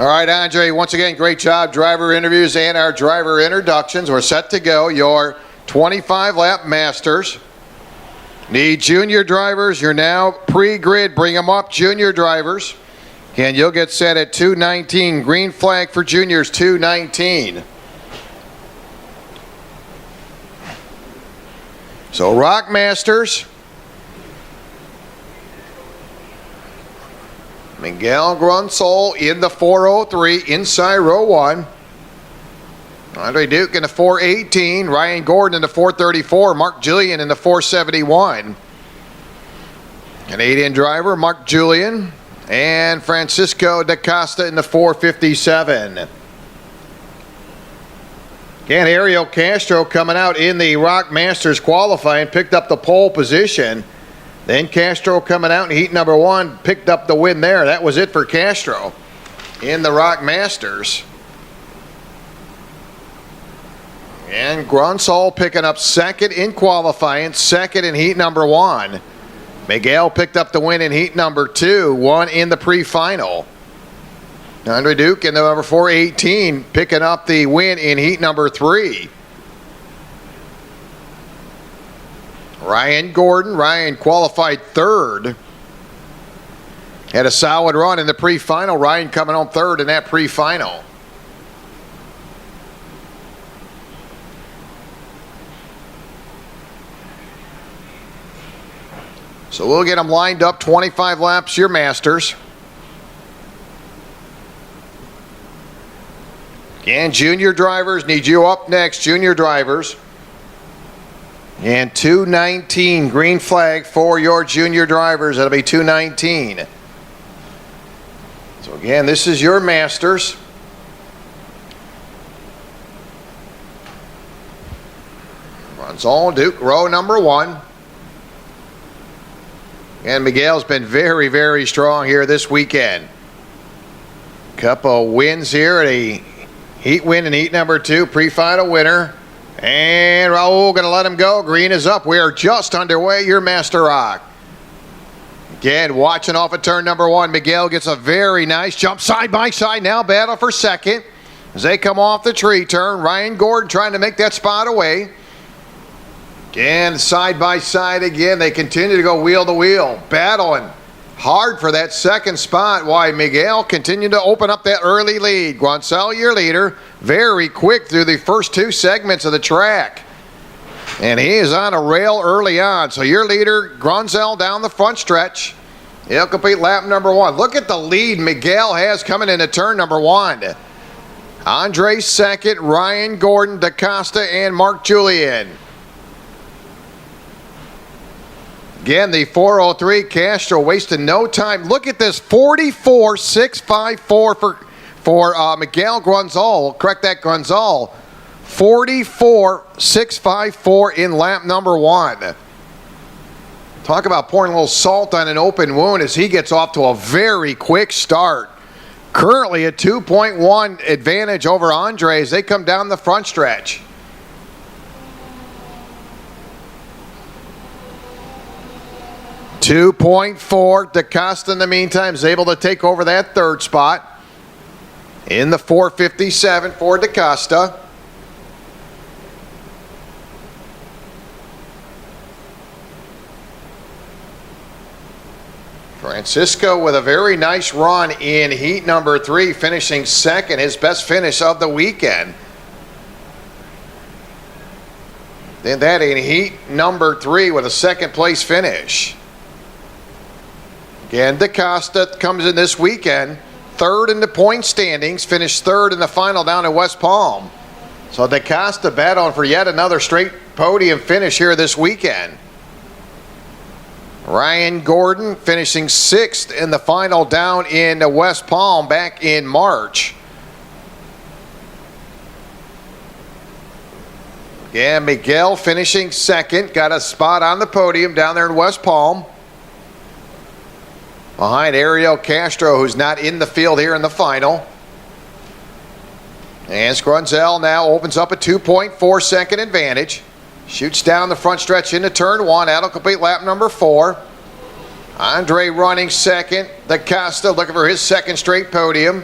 All right, Andre, once again, great job. Driver interviews and our driver introductions. We're set to go. Your 25-lap Masters. Need junior drivers. You're now pre-grid. Bring them up, junior drivers. And you'll get set at 2:19. Green flag for juniors, 2:19. So ROK Masters. Miguel Grunsol in the 403 inside row 1. Andre Duke in the 418. Ryan Gordon in the 434. Mark Julian in the 471. Canadian driver Mark Julian and Francisco da Costa in the 457. Again, Ariel Castro coming out in the ROK Masters qualifying, picked up the pole position. Then Castro coming out in heat number 1, picked up the win there. That was it for Castro in the ROK Masters. And Grunsol picking up second in qualifying, second in heat number 1. Miguel picked up the win in heat number 2, won in the pre-final. Andre Duke in the number 418 picking up the win in heat number 3. Ryan Gordon. Ryan qualified third. Had a solid run in the pre-final. Ryan coming home third in that pre-final. So we'll get them lined up, 25 laps, your Masters. Again, junior drivers, need you up next, junior drivers. And 2:19 green flag for your junior drivers. That'll be 2:19. So again, this is your Masters. Grunsol, Duke, row number 1. And Miguel's been very, very strong here this weekend. Couple wins here at a heat win in heat number 2, pre-final winner. And Raul going to let him go. Green is up. We are just underway. Your Master ROK. Again, watching off at turn number 1. Miguel gets a very nice jump side by side. Now battle for second. As they come off the tree turn. Ryan Gordon trying to make that spot away. Again, side by side again. They continue to go wheel to wheel. Battling hard for that second spot. Why Miguel continued to open up that early lead. Grunsol, your leader, very quick through the first 2 segments of the track. And he is on a rail early on. So your leader, Grunsol, down the front stretch. He'll complete lap number 1. Look at the lead Miguel has coming into turn number 1. Andre second, Ryan Gordon, da Costa, and Mark Julian. Again, the 403, Castro wasting no time. Look at this, 44.654 for Miguel Grunsol. Correct that, Grunsol. 44.654 in lap number 1. Talk about pouring a little salt on an open wound as he gets off to a very quick start. Currently a 2.1 advantage over Andre as they come down the front stretch. .4. Da Costa in the meantime is able to take over that third spot in the 457 for Da Costa. Francisco with a very nice run in heat number 3, finishing second, his best finish of the weekend. Then that in heat number 3 with a second place finish. Again, Da Costa comes in this weekend, third in the point standings, finished third in the final down in West Palm. So Da Costa battling for yet another straight podium finish here this weekend. Ryan Gordon finishing 6th in the final down in West Palm back in March. Yeah, Miguel finishing 2nd, got a spot on the podium down there in West Palm. Behind Ariel Castro, who's not in the field here in the final. And Grunsol now opens up a 2.4 second advantage. Shoots down the front stretch into turn 1. That'll complete lap number 4. Andre running second. Da Costa looking for his second straight podium.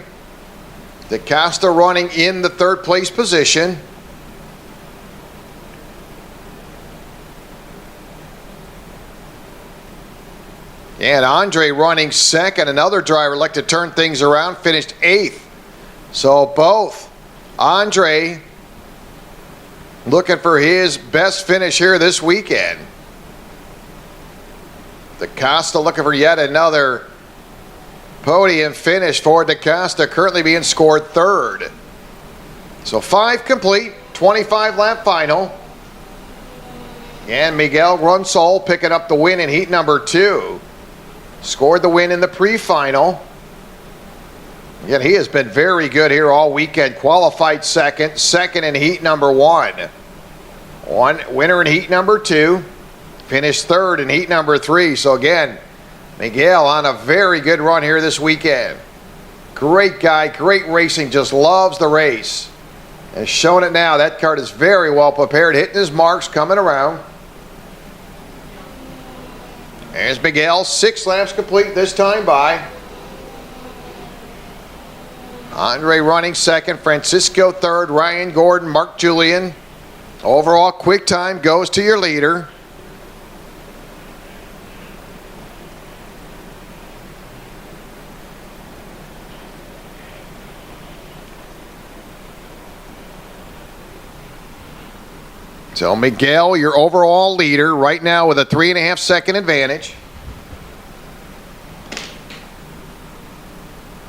DaCosta running in the third place position. And Andre running second. Another driver like to turn things around, finished 8th. So both Andre looking for his best finish here this weekend. DaCosta looking for yet another podium finish for DaCosta, currently being scored 3rd. So 5 complete, 25 lap final. And Miguel Runsol picking up the win in heat number 2. Scored the win in the pre-final. Again, he has been very good here all weekend. Qualified second in heat number 1. Winner in heat number 2. Finished 3rd in heat number 3. So again, Miguel on a very good run here this weekend. Great guy, great racing, just loves the race. And showing it now, that card is very well prepared, hitting his marks, coming around. There's Miguel, 6 laps complete this time by. Andre running second, Francisco third, Ryan Gordon, Mark Julian. Overall quick time goes to your leader. So Miguel, your overall leader right now with a 3.5 second advantage.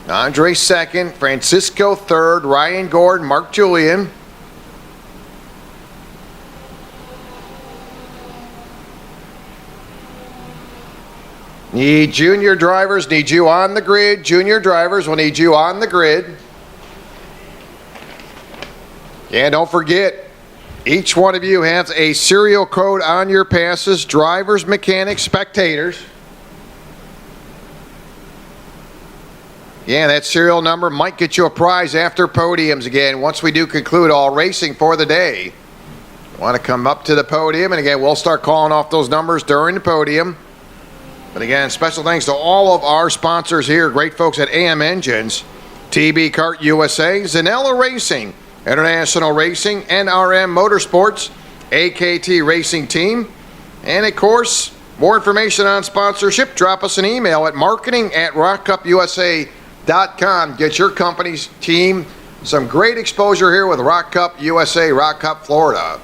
Andre second, Francisco third, Ryan Gordon, Mark Julian. Need junior drivers, need you on the grid. Junior drivers will need you on the grid. And don't forget, each one of you has a serial code on your passes, drivers, mechanics, spectators. Yeah, that serial number might get you a prize after podiums again once we do conclude all racing for the day. Want to come up to the podium, and again, we'll start calling off those numbers during the podium. But again, special thanks to all of our sponsors here, great folks at AM Engines, TB Kart USA, Zanella Racing, International Racing, NRM Motorsports, AKT Racing Team, and of course, more information on sponsorship, drop us an email at marketing@rockcupusa.com. Get your company's team some great exposure here with Rock Cup USA, Rock Cup Florida.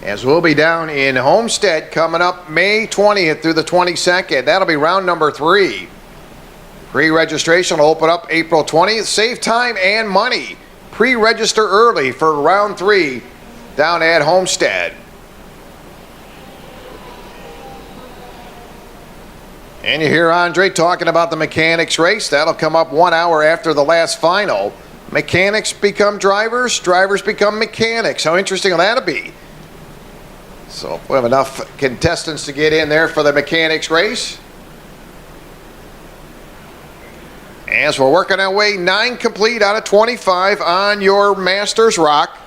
As we'll be down in Homestead coming up May 20th through the 22nd. That'll be round number 3. Pre-registration will open up April 20th. Save time and money. Pre-register early for round 3 down at Homestead. And you hear Andre talking about the mechanics race. That'll come up 1 hour after the last final. Mechanics become drivers, drivers become mechanics. How interesting will that be? So if we have enough contestants to get in there for the mechanics race. As we're working our way, 9 complete out of 25 on your Masters Rock.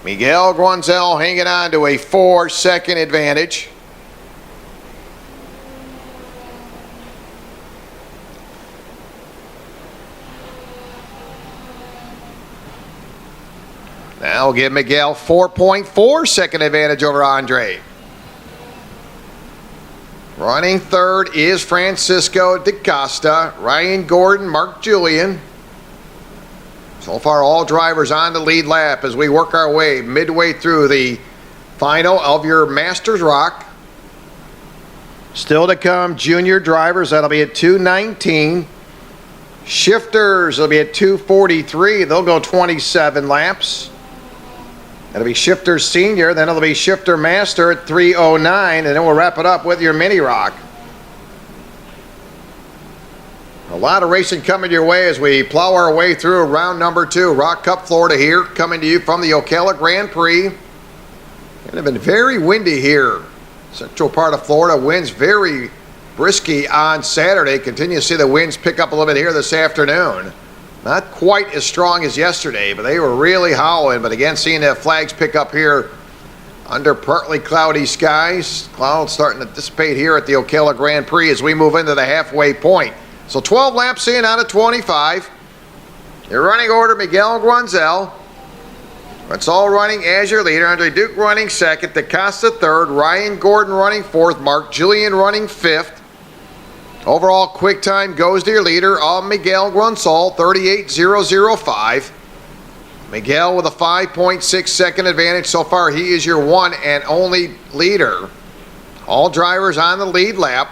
Miguel Guanzel hanging on to a 4-second advantage. Now we'll give Miguel 4.4 second advantage over Andre. Running third is Francisco DaCosta, Ryan Gordon, Mark Julian. So far, all drivers on the lead lap as we work our way midway through the final of your Masters Rock. Still to come, junior drivers, that'll be at 2:19. Shifters will be at 2:43. They'll go 27 laps. That'll be Shifter Senior, then it'll be Shifter Master at 3:09, and then we'll wrap it up with your Mini Rock. A lot of racing coming your way as we plow our way through round number 2. Rock Cup Florida here, coming to you from the Ocala Gran Prix. It's been very windy here. Central part of Florida, winds very brisky on Saturday. Continue to see the winds pick up a little bit here this afternoon. Not quite as strong as yesterday, but they were really howling. But again, seeing the flags pick up here under partly cloudy skies. Clouds starting to dissipate here at the Ocala Grand Prix as we move into the halfway point. So 12 laps in out of 25. Your running order, Miguel Grunzel. That's all running as your leader. Andre Duke running second, DaCosta third, Ryan Gordon running fourth, Mark Julian running fifth. Overall quick time goes to your leader, Miguel Grunzel, 38.005. Miguel with a 5.6 second advantage so far. He is your one and only leader. All drivers on the lead lap.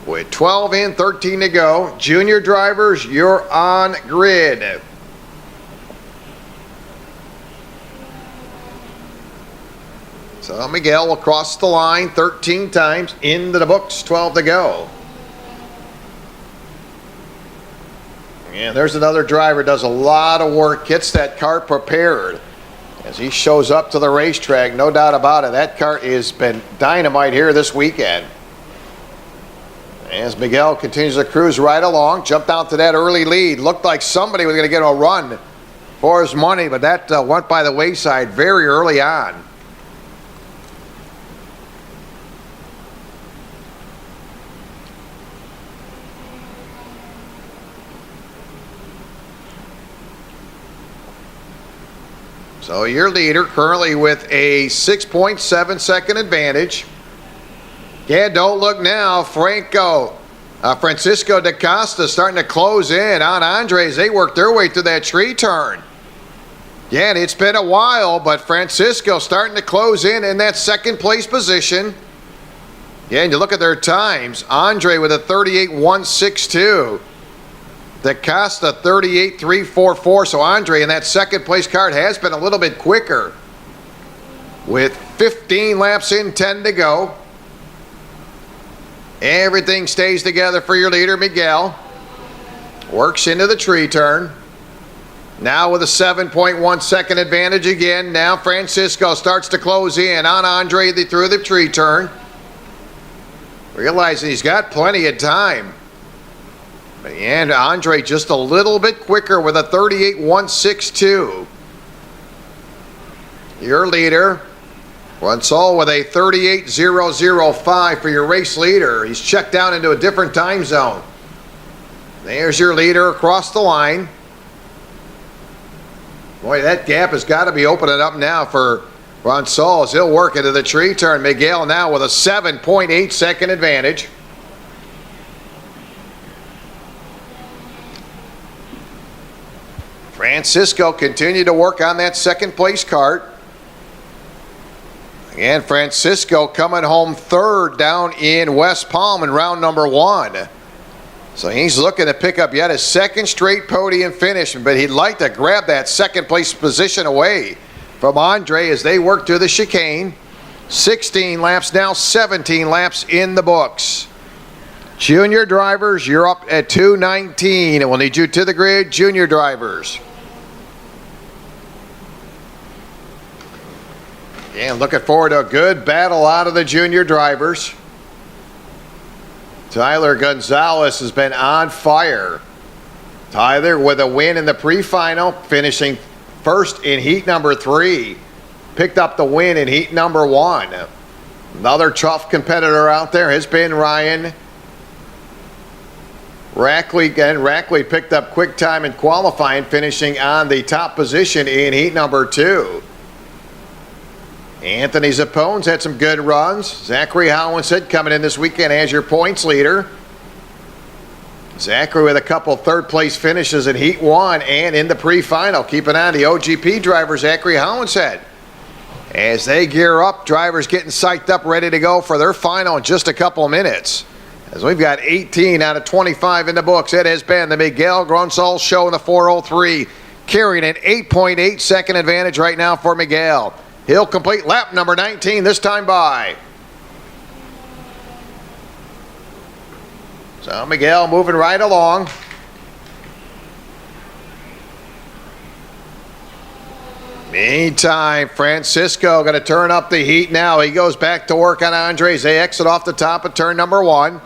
With 12 in, 13 to go. Junior drivers, you're on grid. So Miguel will cross the line 13 times into the books, 12 to go. And there's another driver, does a lot of work, gets that car prepared as he shows up to the racetrack, no doubt about it. That car has been dynamite here this weekend. As Miguel continues to cruise right along, jumped out to that early lead. Looked like somebody was going to get a run for his money, but that went by the wayside very early on. So your leader currently with a 6.7 second advantage. Yeah, don't look now. Francisco DaCosta starting to close in on Andre as they work their way through that tree turn. Yeah, and it's been a while, but Francisco starting to close in that second place position. Yeah, and you look at their times. Andre with a 38.162. DaCosta 38.344. So Andre in that second place card has been a little bit quicker. With 15 laps in, 10 to go. Everything stays together for your leader, Miguel. Works into the tree turn. Now with a 7.1 second advantage again. Now Francisco starts to close in on Andre through the tree turn. Realizing he's got plenty of time. And Andre just a little bit quicker with a 38.162. Your leader, Grunzel with a 38.005 for your race leader. He's checked down into a different time zone. There's your leader across the line. Boy, that gap has got to be opening up now for Grunzel as he'll work into the tree turn. Miguel now with a 7.8 second advantage. Francisco continued to work on that second place cart. And Francisco coming home third down in West Palm in round number 1. So he's looking to pick up yet a second straight podium finish, but he'd like to grab that second place position away from Andre as they work through the chicane. 16 laps now, 17 laps in the books. Junior drivers, you're up at 2:19, and we'll need you to the grid, junior drivers. And looking forward to a good battle out of the junior drivers. Tyler Gonzalez has been on fire. Tyler with a win in the pre-final, finishing first in heat number 3. Picked up the win in heat number 1. Another tough competitor out there has been Ryan Rackley. And Rackley picked up quick time in qualifying, finishing on the top position in heat number 2. Anthony Zappone's had some good runs. Zachary Howensett coming in this weekend as your points leader. Zachary with a couple third place finishes in Heat 1 and in the pre-final. Keep an eye on the OGP driver, Zachary Howensett. As they gear up, drivers getting psyched up, ready to go for their final in just a couple of minutes. As we've got 18 out of 25 in the books, it has been the Miguel Grunzel Show in the 403, carrying an 8.8 second advantage right now for Miguel. He'll complete lap number 19 this time by. So Miguel moving right along. Meantime, Francisco going to turn up the heat now. He goes back to work on Andres. They exit off the top of turn number 1.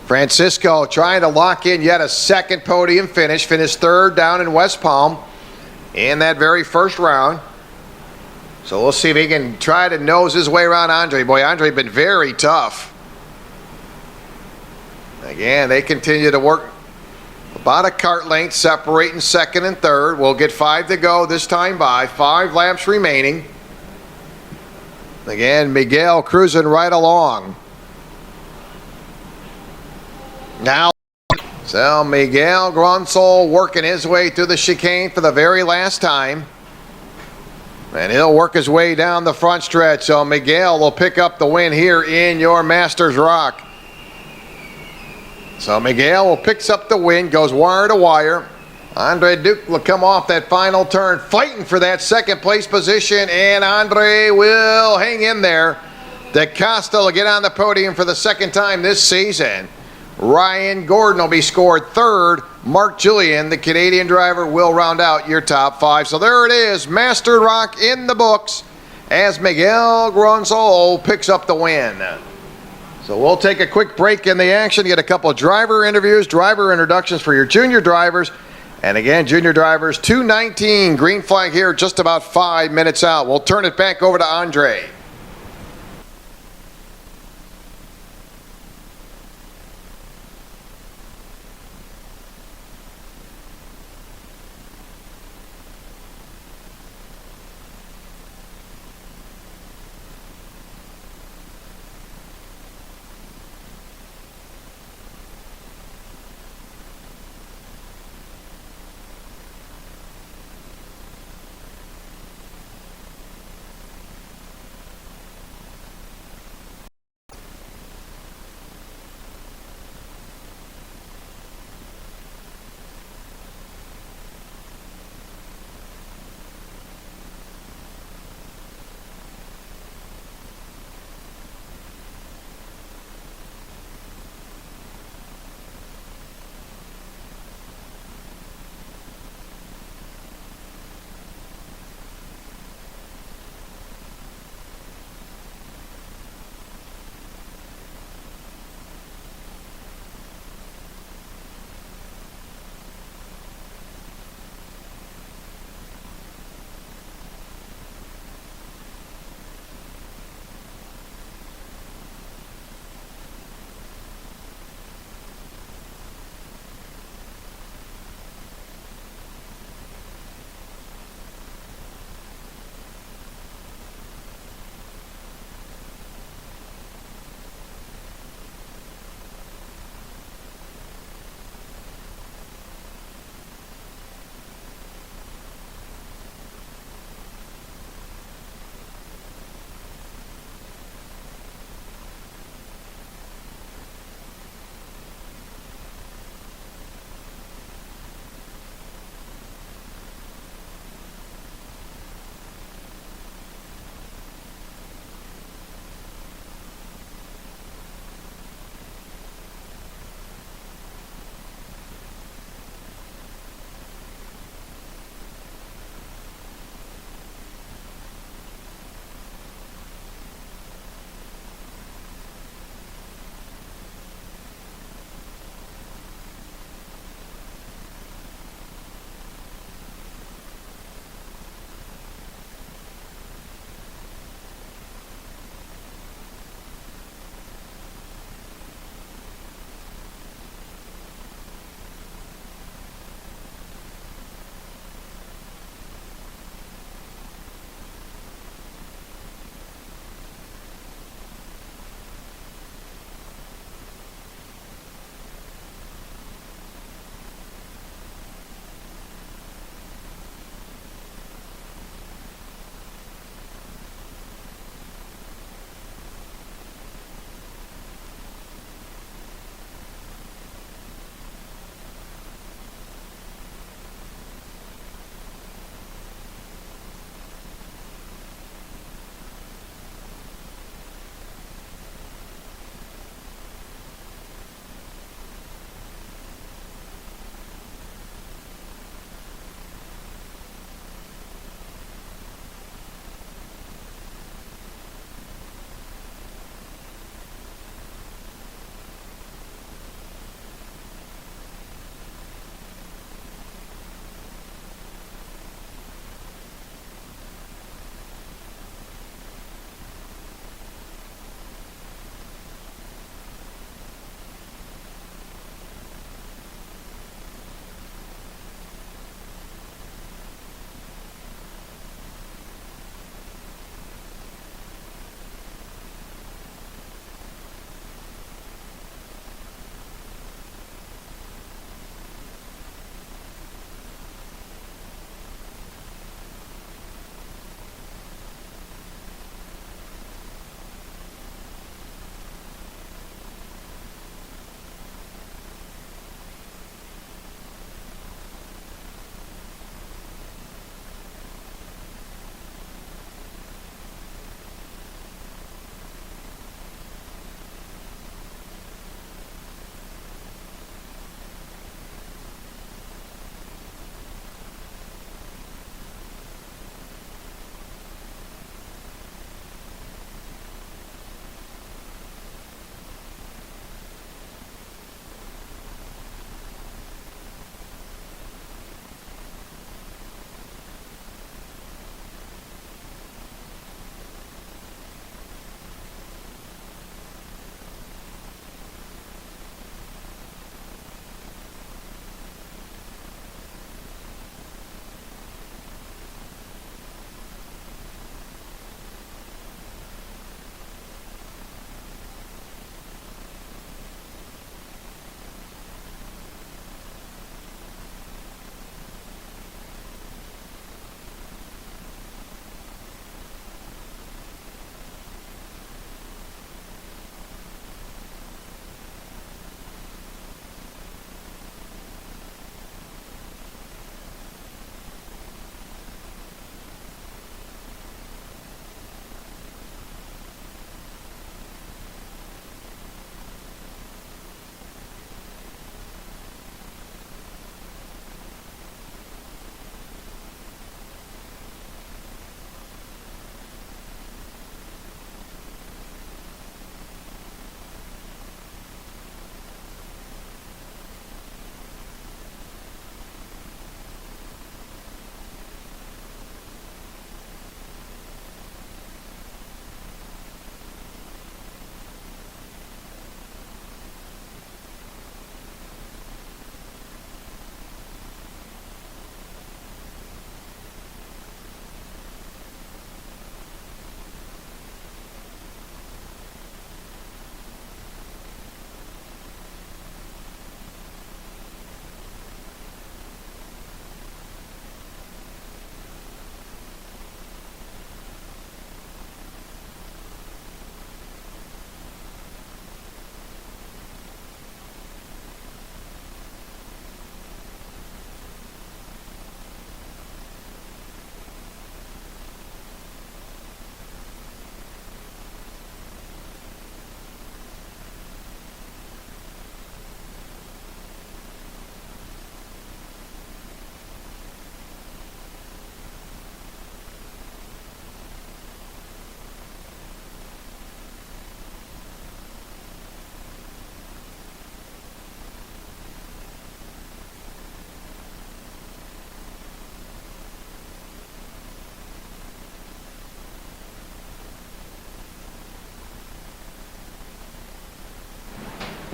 Francisco trying to lock in yet a second podium finish. Finished third down in West Palm in that very first round. So we'll see if he can try to nose his way around Andre. Boy, Andre been very tough. Again, they continue to work about a cart length separating second and third. We'll get 5 to go this time by. 5 laps remaining. Again, Miguel cruising right along. Now, so Miguel Gronsol working his way through the chicane for the very last time. And he'll work his way down the front stretch. So Miguel will pick up the win here in your Masters ROK. So Miguel picks up the win, goes wire to wire. Andre Duke will come off that final turn, fighting for that second place position, and Andre will hang in there. DaCosta will get on the podium for the second time this season. Ryan Gordon will be scored third. Mark Julian, the Canadian driver, will round out your top 5. So there it is, Master ROK in the books as Miguel Gronsol picks up the win. So we'll take a quick break in the action, get a couple of driver interviews, driver introductions for your junior drivers. And again, junior drivers, 2:19, green flag here, just about 5 minutes out. We'll turn it back over to Andre.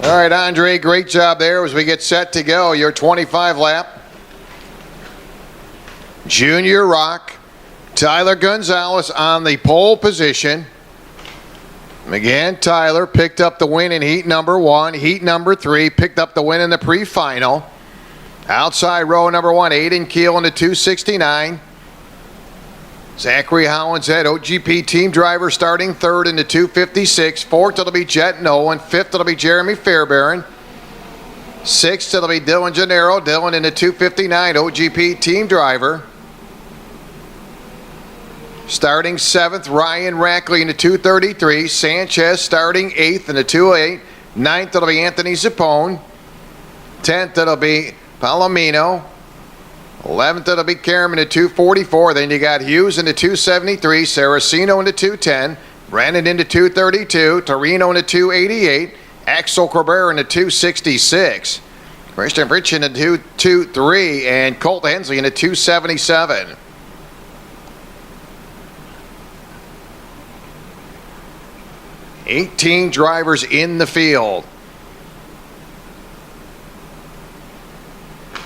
All right, Andre, great job there as we get set to go. Your 25 lap. Junior ROK, Tyler Gonzalez on the pole position. Again, Tyler picked up the win in heat number 1. Heat number 3, picked up the win in the pre-final. Outside row number 1, Aiden Keel in the 269. Zachary Hollinshead, OGP team driver, starting third in the 256. Fourth, it'll be Jet Nolan. Fifth, it'll be Jeremy Fairbairn. Sixth, it'll be Dylan Gennaro. Dylan in the 259, OGP team driver. Starting seventh, Ryan Rackley in the 233. Sanchez starting eighth in the 28. Ninth, it'll be Anthony Zappone. 10th, it'll be Palomino. 11th, it'll be Karam in the 244. Then you got Hughes in the 273. Saraceno in the 210. Brandon in the 232. Torino in the 288. Axel Cabrera in the 266. Christian Rich in the 223. And Colt Hensley in the 277. $18 drivers in the field.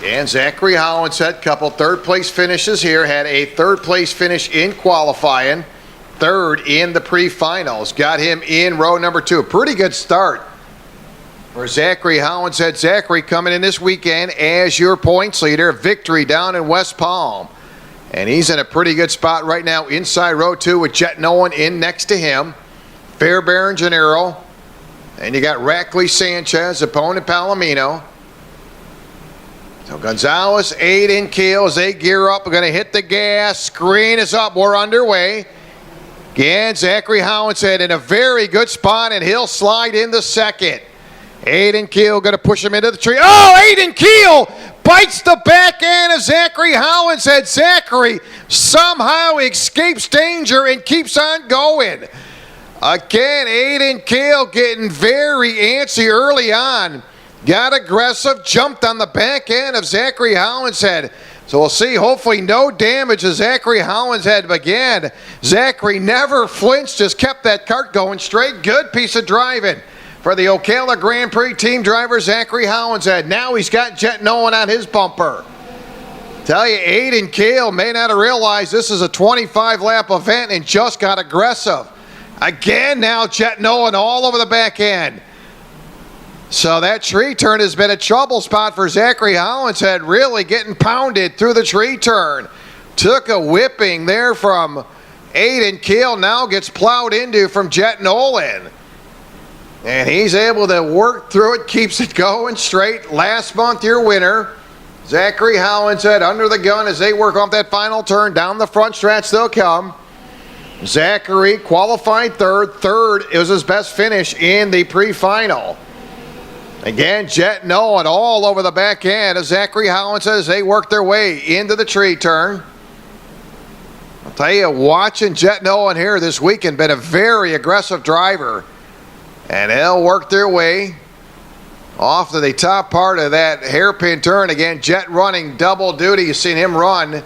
And Zachary Hollinshead, couple third place finishes here, had a third place finish in qualifying, third in the pre-finals, got him in row number 2. A pretty good start for Zachary Hollinshead. Zachary coming in this weekend as your points leader, victory down in West Palm. And he's in a pretty good spot right now inside row 2 with Jet Nolan in next to him. Fairbairn Gennaro, and you got Rackley, Sanchez, opponent Palomino. So Gonzalez, Aiden Keel as they gear up. We're going to hit the gas. Screen is up. We're underway. Again, Zachary Hollinshead in a very good spot, and he'll slide in the second. Aiden Keel going to push him into the tree. Oh, Aiden Keel bites the back end of Zachary Hollinshead. Zachary somehow escapes danger and keeps on going. Again, Aiden Keel getting very antsy early on. Got aggressive, jumped on the back end of Zachary Hollinshead. So we'll see, hopefully no damage to Zachary Hollinshead. But again, Zachary never flinched, just kept that cart going straight. Good piece of driving for the Ocala Grand Prix team driver, Zachary Hollinshead. Now he's got Jet Nolan on his bumper. Tell you, Aiden Keel may not have realized this is a 25-lap event and just got aggressive. Again, now Jet Nolan all over the back end. So that tree turn has been a trouble spot for Zachary Hollinshead, really getting pounded through the tree turn. Took a whipping there from Aiden Keel, now gets plowed into from Jet Nolan. And he's able to work through it, keeps it going straight. Last month, your winner, Zachary Hollinshead, under the gun as they work off that final turn. Down the front stretch they'll come. Zachary qualified third. Third, it was his best finish in the pre-final. Again, Jet Nolan all over the back end of Zachary Hollinshead as they work their way into the tree turn. I'll tell you, watching Jet Nolan here this weekend, been a very aggressive driver. And they'll work their way off to the top part of that hairpin turn. Again, Jet running double duty. You've seen him run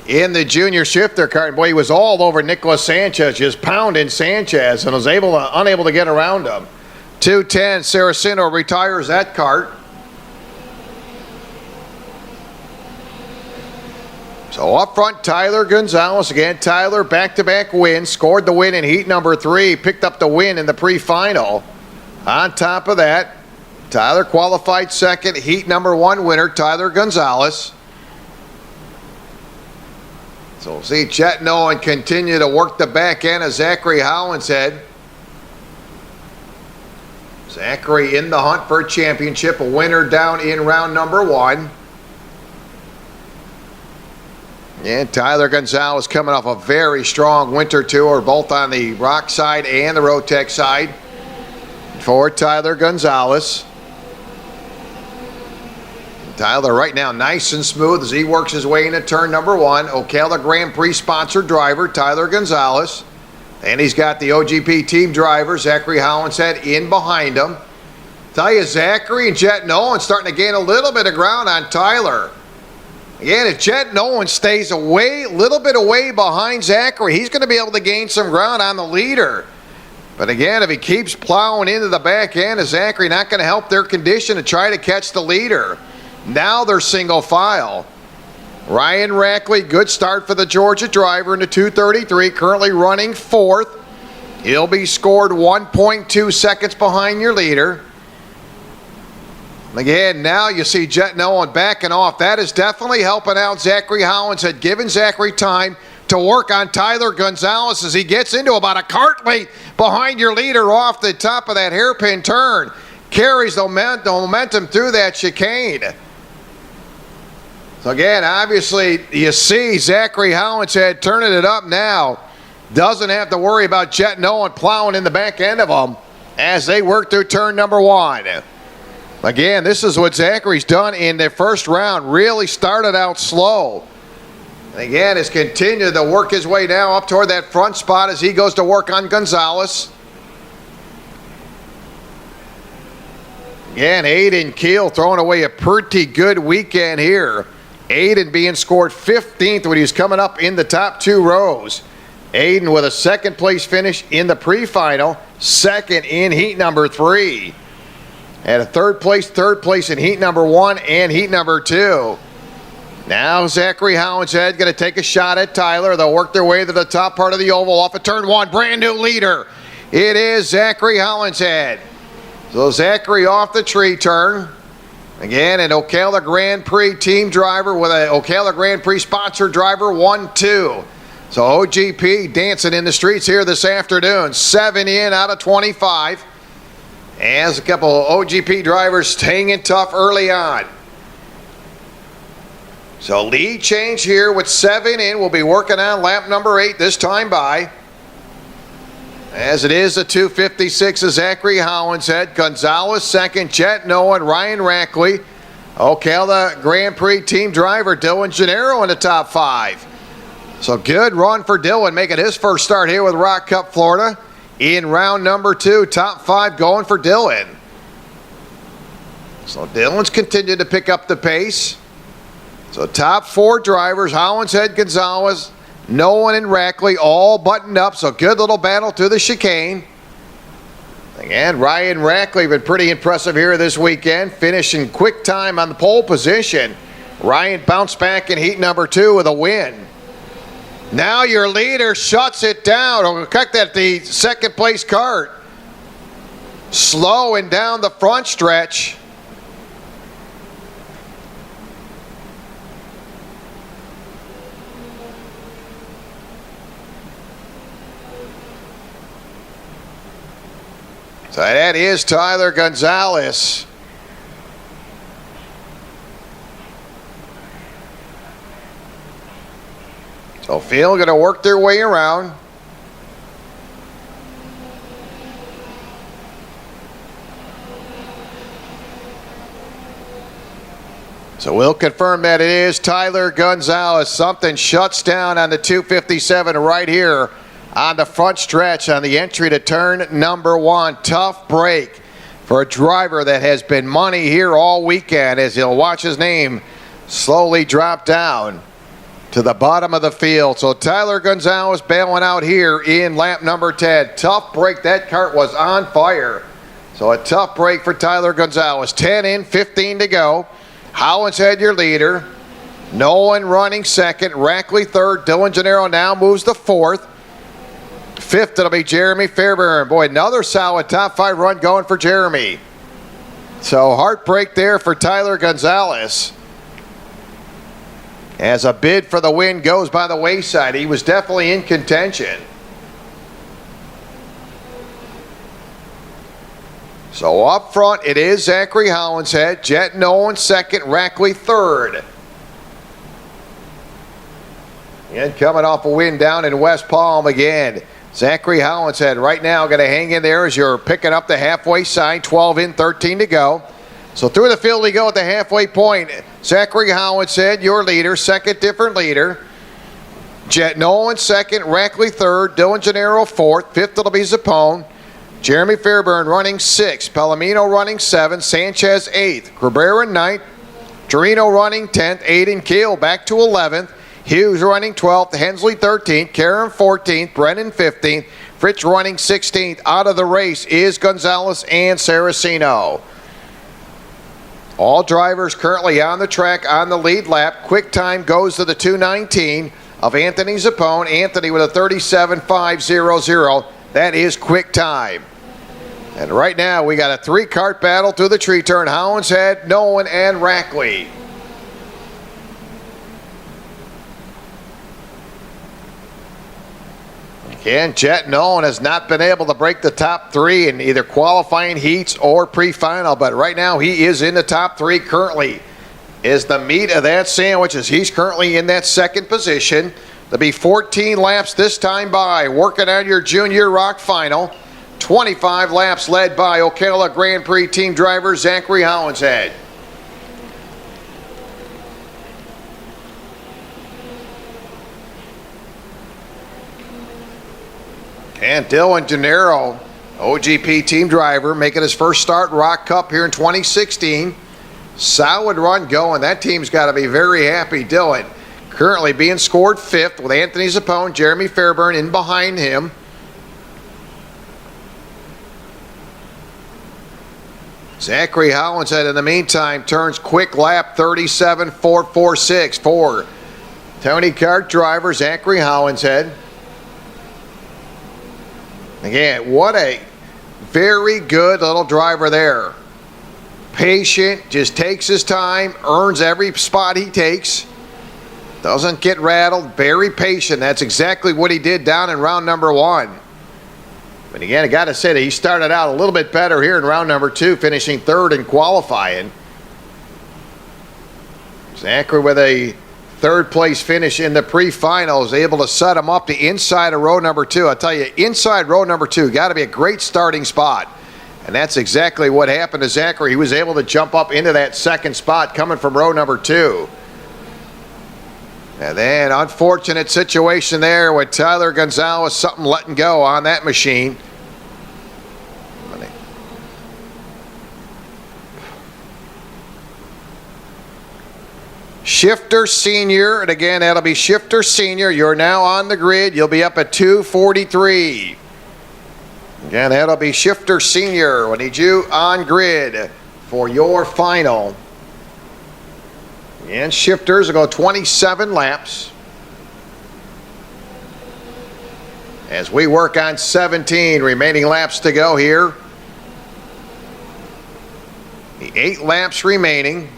in the junior shifter cart. Boy, he was all over Nicholas Sanchez, just pounding Sanchez, and was unable to get around him. 210, Saraceno retires that cart. So up front, Tyler Gonzalez. Again, Tyler back-to-back wins, scored the win in heat number 3, picked up the win in the pre-final. On top of that, Tyler qualified second, heat number 1 winner, Tyler Gonzalez. So we'll see Jet Nolan continue to work the back end of Zachary Hollinshead. Zachary in the hunt for a championship, a winner down in round number 1. And Tyler Gonzalez coming off a very strong winter tour, both on the ROK side and the Rotec side. For Tyler Gonzalez. Tyler right now nice and smooth as he works his way into turn number 1. Ocala Grand Prix sponsored driver, Tyler Gonzalez. And he's got the OGP team driver, Zachary Hollinshead, in behind him. Tell you, Zachary and Jet Nolan starting to gain a little bit of ground on Tyler. Again, if Jet Nolan stays a little bit away behind Zachary, he's going to be able to gain some ground on the leader. But again, if he keeps plowing into the back end, is Zachary not going to help their condition to try to catch the leader? Now they're single file. Ryan Rackley, good start for the Georgia driver in the 2:33, currently running fourth. He'll be scored 1.2 seconds behind your leader. Again, now you see Jet Nolan backing off. That is definitely helping out Zachary Hollinshead, giving Zachary time to work on Tyler Gonzalez as he gets into about a cart length behind your leader off the top of that hairpin turn. Carries the momentum through that chicane. So again, obviously, you see Zachary Hollinshead turning it up now. Doesn't have to worry about Jet Nolan plowing in the back end of them as they work through turn number one. Again, this is what Zachary's done in the first round. Really started out slow. And again, has continued to work his way now up toward that front spot as he goes to work on Gonzalez. Again, Aiden Keel throwing away a pretty good weekend here. Aiden being scored 15th when he's coming up in the top two rows. Aiden with a second place finish in the pre-final, second in heat number 3. And a third place in heat number 1 and heat number 2. Now Zachary Hollinshead going to take a shot at Tyler. They'll work their way to the top part of the oval off of turn 1. Brand new leader. It is Zachary Hollinshead. So Zachary off the tree turn. Again, an Ocala Grand Prix team driver with an Ocala Grand Prix sponsored driver 1-2. So OGP dancing in the streets here this afternoon. 7 in out of 25. As a couple of OGP drivers hanging tough early on. So lead change here with 7 in. We'll be working on lap number 8 this time by. As it is a 2:56 of Zachary Hollinshead. Gonzalez second, Jet Nolan, Ryan Rackley. Ocala Grand Prix team driver Dylan Gennaro in the top 5. So good run for Dylan, making his first start here with Rock Cup Florida. In round number 2, top 5 going for Dylan. So Dylan's continued to pick up the pace. So top 4 drivers, Hollinshead, Gonzalez, Nolan and Rackley all buttoned up. So good little battle through the chicane. Again, Ryan Rackley been pretty impressive here this weekend, finishing quick time on the pole position. Ryan bounced back in heat number 2 with a win. Now your leader shuts it down. We'll cut that the second place cart. Slowing down the front stretch. So that is Tyler Gonzalez. So field going to work their way around. So we'll confirm that it is Tyler Gonzalez. Something shuts down on the 257 right here on the front stretch on the entry to turn number 1. Tough break for a driver that has been money here all weekend as he'll watch his name slowly drop down to the bottom of the field. So Tyler Gonzalez bailing out here in lap number 10. Tough break. That cart was on fire. So a tough break for Tyler Gonzalez. 10 in, 15 to go. Hollinshead your leader. Nolan running second. Rackley third. Dylan Gennaro now moves to fourth. Fifth, it'll be Jeremy Fairbairn. Boy, another solid top 5 run going for Jeremy. So heartbreak there for Tyler Gonzalez. As a bid for the win goes by the wayside. He was definitely in contention. So up front, it is Zachary Hollinshead. Jet Nolan second, Rackley third. And coming off a win down in West Palm again. Zachary Hollinshead right now going to hang in there as you're picking up the halfway sign. 12 in, 13 to go. So through the field we go at the halfway point. Zachary Hollinshead, your leader, second different leader. Jet Nolan second, Rackley third, Dylan Gennaro fourth, fifth it'll be Zappone. Jeremy Fairbairn running 6th, Palomino running 7th, Sanchez 8th, Cabrera 9th, Torino running 10th, Aiden Keel back to 11th, Hughes running 12th, Hensley 13th, Karen 14th, Brennan 15th, Fritz running 16th. Out of the race is Gonzalez and Saraceno. All drivers currently on the track on the lead lap. Quick time goes to the 2:19 of Anthony Zappone. Anthony with a 37.500. That is quick time. And right now we got a 3-kart battle through the tree turn. Holinshead, Nolan, and Rackley. Again, Jet Nolan has not been able to break the top 3 in either qualifying heats or pre-final, but right now he is in the top 3 currently. Is the meat of that sandwich as he's currently in that second position. There'll be 14 laps this time by. Working on your Junior ROK final. 25 laps led by Ocala Grand Prix team driver Zachary Holinshead. And Dylan Gennaro, OGP team driver, making his first start ROK Cup here in 2016. Solid run going. That team's got to be very happy. Dylan currently being scored 5th with Anthony Zappone, Jeremy Fairburn in behind him. Zachary Holinshead in the meantime turns quick lap 37.446 for Tony Kart driver Zachary Holinshead. Again, what a very good little driver there. Patient, just takes his time, earns every spot he takes. Doesn't get rattled, very patient. That's exactly what he did down in round number 1. But again, I got to say that he started out a little bit better here in round number 2, finishing 3rd in qualifying. Zachary with a 3rd place finish in the pre-finals, able to set him up the inside of row number 2. I tell you, inside row number 2, got to be a great starting spot. And that's exactly what happened to Zachary. He was able to jump up into that 2nd spot coming from row number 2. And then unfortunate situation there with Tyler Gonzalez, something letting go on that machine. Shifter Senior, and again, that'll be Shifter Senior. You're now on the grid. You'll be up at 2:43. Again, that'll be Shifter Senior. We need you on grid for your final. And Shifters will go 27 laps. As we work on 17 remaining laps to go here. The 8 laps remaining.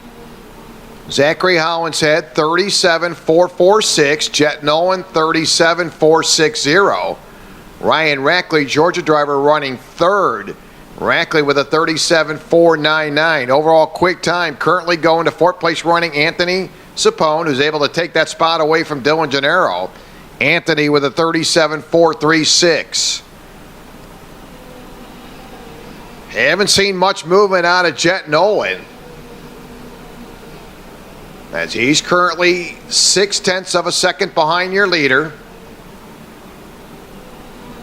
Zachary Holinshead, 37.446. Jet Nolan, 37.460. Ryan Rackley, Georgia driver, running 3rd. Rackley with a 37.499. Overall quick time currently going to 4th place running Anthony Zappone, who's able to take that spot away from Dylan Gennaro. Anthony with a 37.436. Haven't seen much movement out of Jet Nolan, as he's currently 0.6 of a second behind your leader.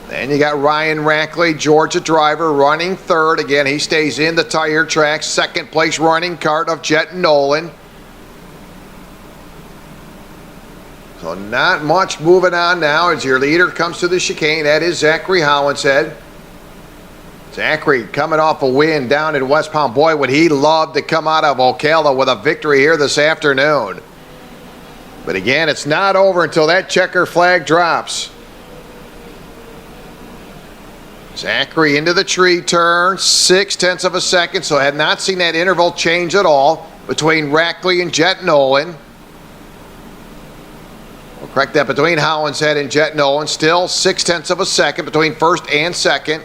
Then you got Ryan Rackley, Georgia driver, running 3rd. Again, he stays in the tire track. 2nd place running kart of Jet Nolan. So not much moving on now as your leader comes to the chicane. That is Zachary Holinshead. Zachary coming off a win down in West Palm. Boy, would he love to come out of Ocala with a victory here this afternoon. But again, it's not over until that checker flag drops. Zachary into the tree turn, 0.6 of a second, so I had not seen that interval change at all between Rackley and Jet Nolan. We'll correct that, between Holinshead and Jet Nolan, still 0.6 of a second between 1st and 2nd.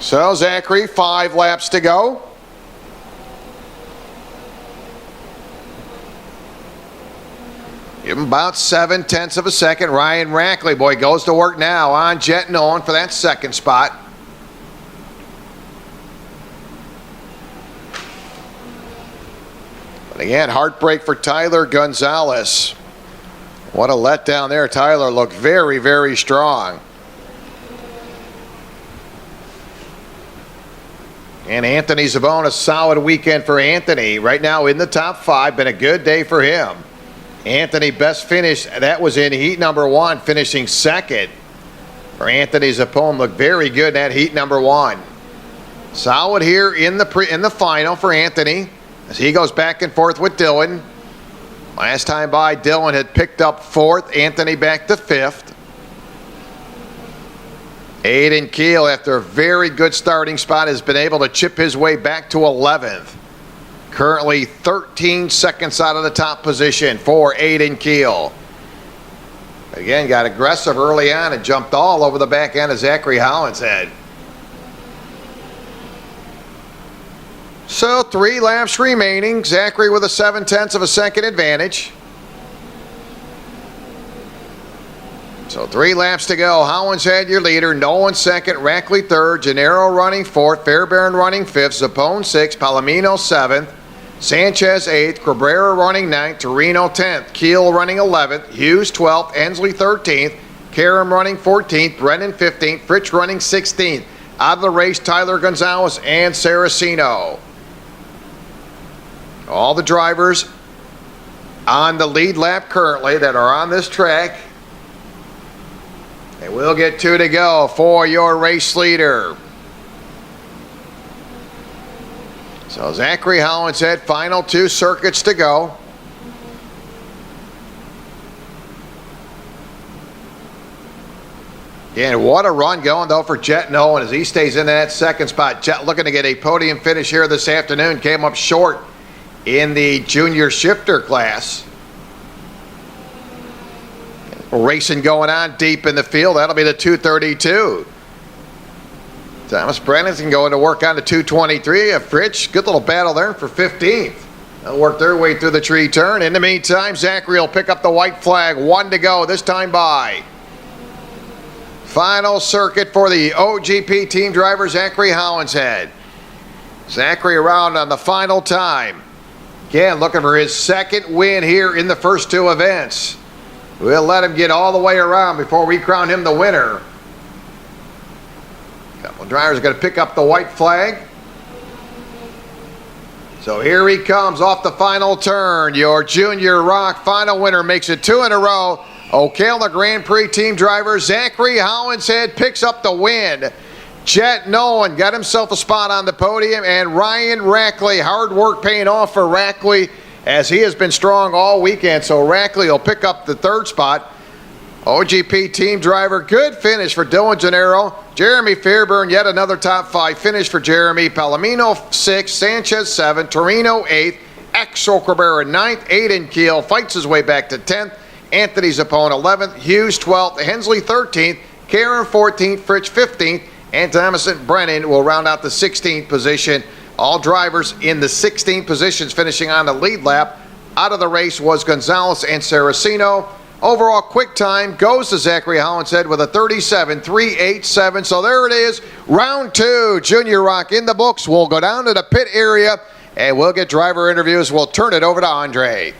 So Zachary, 5 laps to go. Give him about 0.7 of a second. Ryan Rackley, boy, goes to work now on Jet Nolan for that 2nd spot. But again, heartbreak for Tyler Gonzalez. What a letdown there. Tyler looked very, very strong. And Anthony Zabone, a solid weekend for Anthony. Right now in the top 5, been a good day for him. Anthony, best finish, that was in heat number 1, finishing second. For Anthony Zabone, looked very good in that heat number 1. Solid here in the final for Anthony as he goes back and forth with Dylan. Last time by, Dylan had picked up 4th, Anthony back to 5th. Aiden Keel, after a very good starting spot, has been able to chip his way back to 11th. Currently 13 seconds out of the top position for Aiden Keel. Again, got aggressive early on and jumped all over the back end of Zachary Hollinshead. So 3 laps remaining. Zachary with a 0.7 of a second advantage. So 3 laps to go. Hollinshead your leader. Nolan second. Rackley third. Gennaro running 4th. Fairbairn running 5th. Zapone 6th. Palomino 7th. Sanchez 8th. Cabrera running 9th. Torino 10th. Keel running 11th. Hughes 12th. Ensley 13th. Karam running 14th. Brennan 15th. Fritsch running 16th. Out of the race, Tyler Gonzalez and Saraceno. All the drivers on the lead lap currently that are on this track. And we'll get 2 to go for your race leader. So Zachary Hollinshead, final 2 circuits to go. And what a run going, though, for Jet Nolan as he stays in that second spot. Jet looking to get a podium finish here this afternoon. Came up short in the junior shifter class. Racing going on deep in the field. That'll be the 232. Thomas Brennan's going to work on the 223. Fritsch, good little battle there for 15th. They'll work their way through the tree turn. In the meantime, Zachary will pick up the white flag. 1 to go, this time by. Final circuit for the OGP team driver, Zachary Hollinshead. Zachary around on the final time. Again, looking for his second win here in the first 2 events. We'll let him get all the way around before we crown him the winner. A couple of drivers are going to pick up the white flag. So here he comes off the final turn. Your Junior ROK final winner makes it 2 in a row. Ocala Gran Prix team driver Zachary Hollinshead picks up the win. Jet Nolan got himself a spot on the podium, and Ryan Rackley, hard work paying off for Rackley as he has been strong all weekend. So Rackley will pick up the 3rd spot. OGP team driver, good finish for Dylan Gennaro. Jeremy Fairbairn, yet another top 5 finish for Jeremy. Palomino 6th, Sanchez 7th, Torino 8th, Axel Cabrera 9th, Aiden Keel fights his way back to 10th. Anthony Zabone 11th, Hughes 12th, Hensley 13th, Karen 14th, Fritsch 15th, and Thomas Brennan will round out the 16th position. All drivers in the 16 positions finishing on the lead lap. Out of the race was Gonzalez and Saraceno. Overall quick time goes to Zachary Hollinshead with a 37.387. So there it is, round 2, Junior ROK in the books. We'll go down to the pit area and we'll get driver interviews. We'll turn it over to Andre.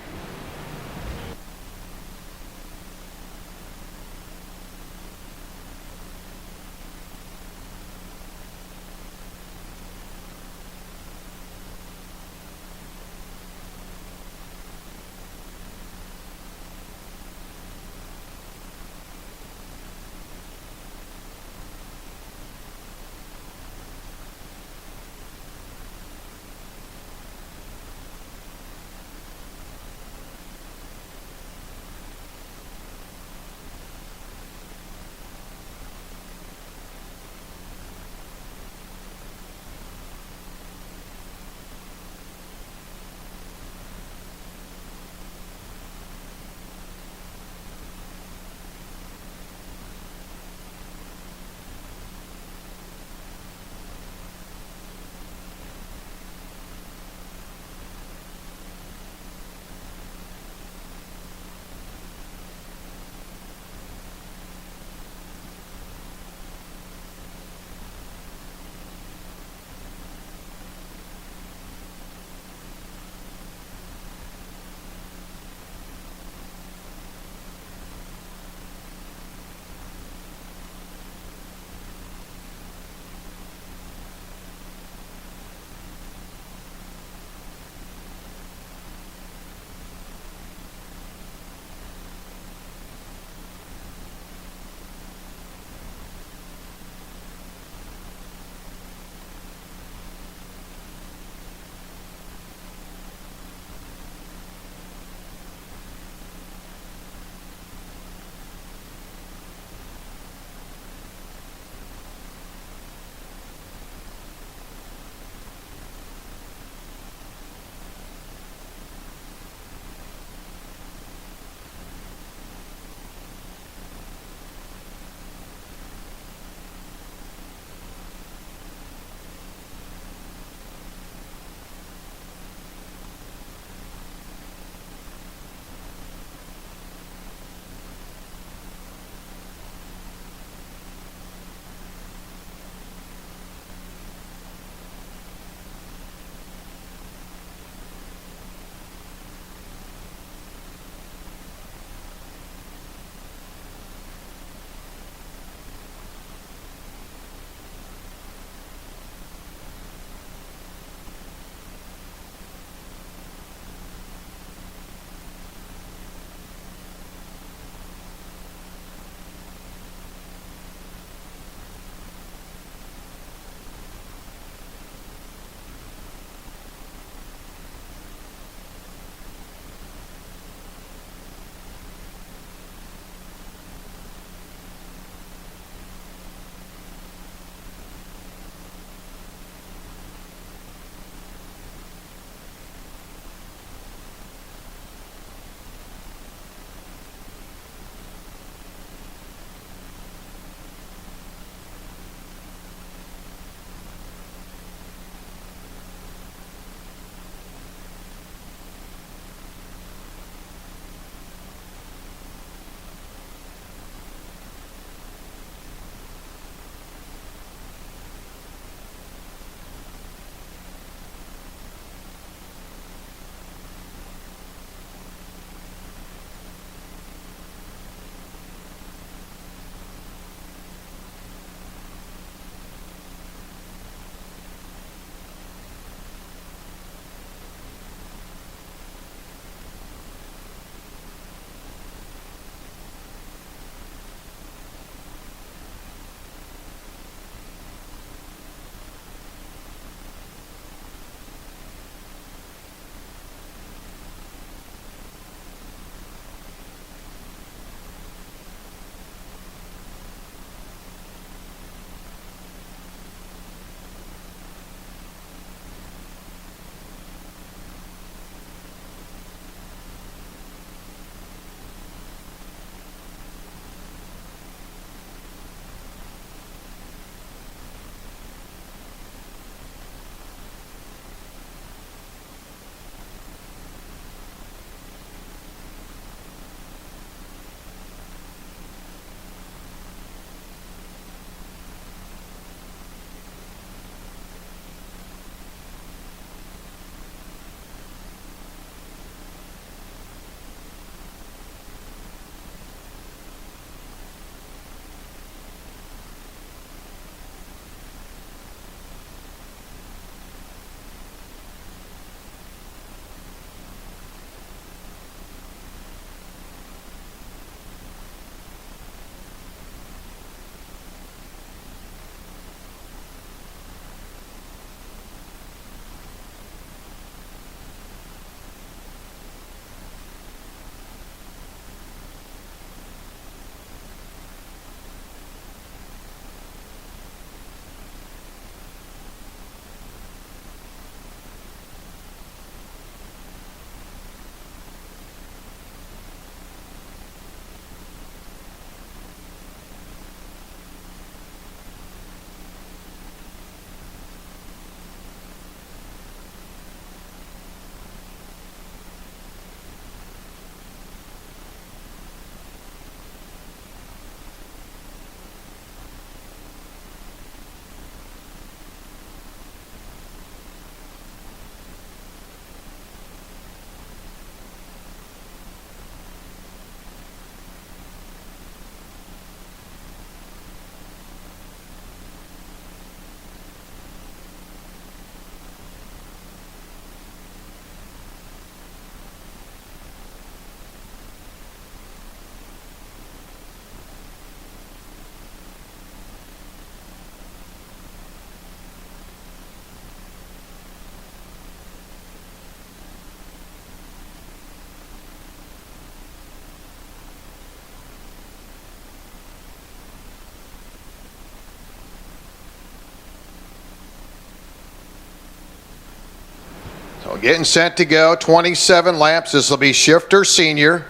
So getting set to go, 27 laps. This will be Shifter Senior.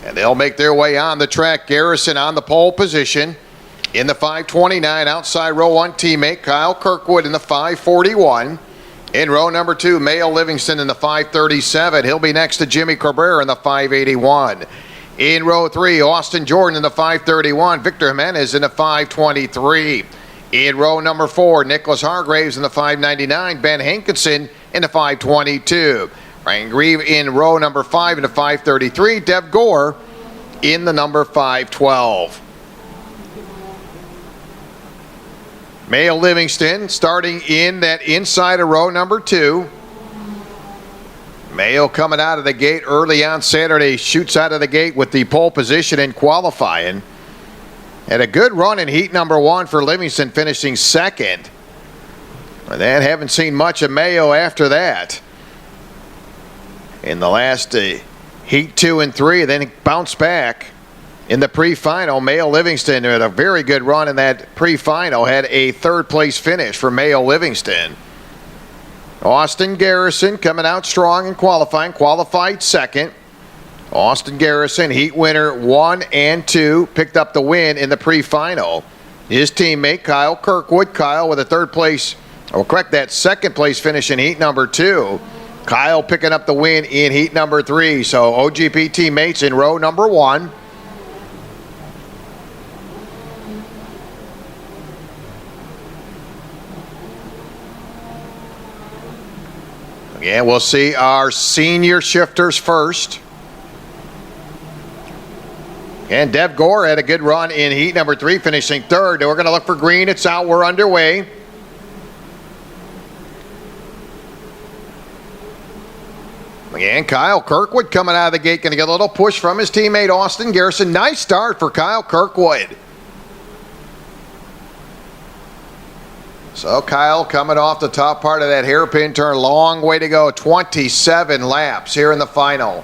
And they'll make their way on the track. Garrison on the pole position. In the 529, outside row 1 teammate Kyle Kirkwood in the 541. In row number 2, Mayo Livingston in the 537. He'll be next to Jimmy Cabrera in the 581. In row 3, Austin Jordan in the 531. Victor Jimenez in the 523. In row number 4, Nicholas Hargraves in the 599. Ben Hankinson in the 522. Ryan Grieve in row number 5 in the 533. Dev Gore in the number 512. Mayo Livingston starting in that inside of row number 2. Mayo coming out of the gate early on Saturday, shoots out of the gate with the pole position in qualifying. Had a good run in heat number 1 for Livingston, finishing second. And then haven't seen much of Mayo after that. In the last heat 2 and 3, then bounced back. In the pre-final, Mayo Livingston had a very good run in that pre-final, had a third-place finish for Mayo Livingston. Austin Garrison coming out strong in qualifying, qualified second. Austin Garrison, heat winner 1 and 2, picked up the win in the pre-final. His teammate, Kyle Kirkwood, Kyle with a second-place finish in heat number 2. Kyle picking up the win in heat number 3. So OGP teammates in row number 1. Again, we'll see our senior shifters first. And Dev Gore had a good run in heat number 3, finishing third. We're going to look for green. It's out. We're underway. Again, Kyle Kirkwood coming out of the gate, going to get a little push from his teammate Austin Garrison. Nice start for Kyle Kirkwood. So Kyle coming off the top part of that hairpin turn. Long way to go. 27 laps here in the final.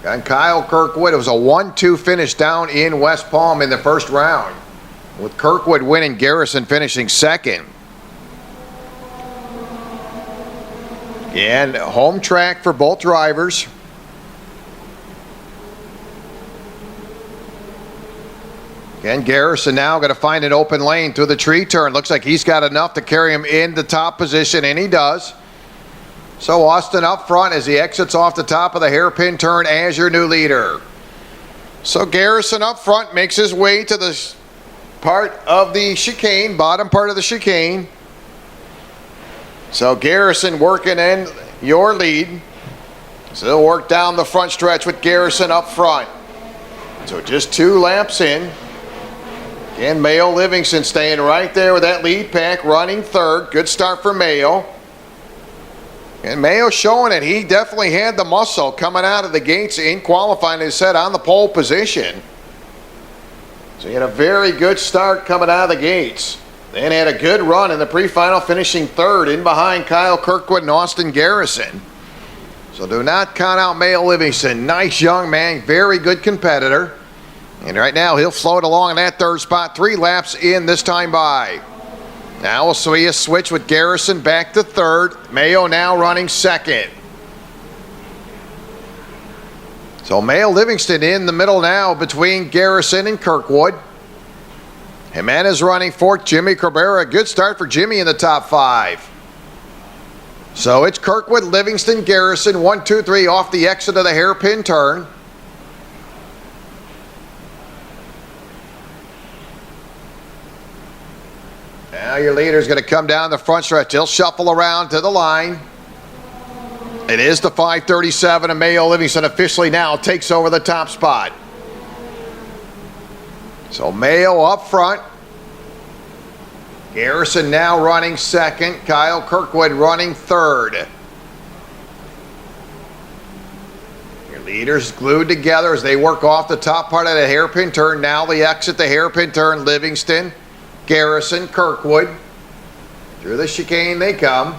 And Kyle Kirkwood, it was a 1-2 finish down in West Palm in the first round, with Kirkwood winning, Garrison finishing second. And home track for both drivers. And Garrison now going to find an open lane through the tree turn. Looks like he's got enough to carry him in the top position, and he does. So Austin up front as he exits off the top of the hairpin turn as your new leader. So Garrison up front makes his way to the part of the chicane, bottom part of the chicane. So Garrison working in your lead. So they'll work down the front stretch with Garrison up front. So just 2 laps in. And Mayo Livingston staying right there with that lead pack, running third. Good start for Mayo. And Mayo showing it. He definitely had the muscle coming out of the gates in qualifying, as said, on the pole position. So he had a very good start coming out of the gates. Then had a good run in the pre-final, finishing third in behind Kyle Kirkwood and Austin Garrison. So do not count out Mayo Livingston. Nice young man, very good competitor. And right now he'll float along in that third spot. 3 laps in this time by. Now we'll see a switch with Garrison back to third. Mayo now running second. So Mayo Livingston in the middle now between Garrison and Kirkwood. Jimenez running fourth. Jimmy Cabrera, good start for Jimmy in the top 5. So it's Kirkwood, Livingston, Garrison, 1, 2, 3 off the exit of the hairpin turn. Now your leader's going to come down the front stretch. He'll shuffle around to the line. It is the 537, and Mayo Livingston officially now takes over the top spot. So Mayo up front. Garrison now running second. Kyle Kirkwood running third. Your leaders glued together as they work off the top part of the hairpin turn. Now they exit the hairpin turn. Livingston, Garrison, Kirkwood. Through the chicane they come.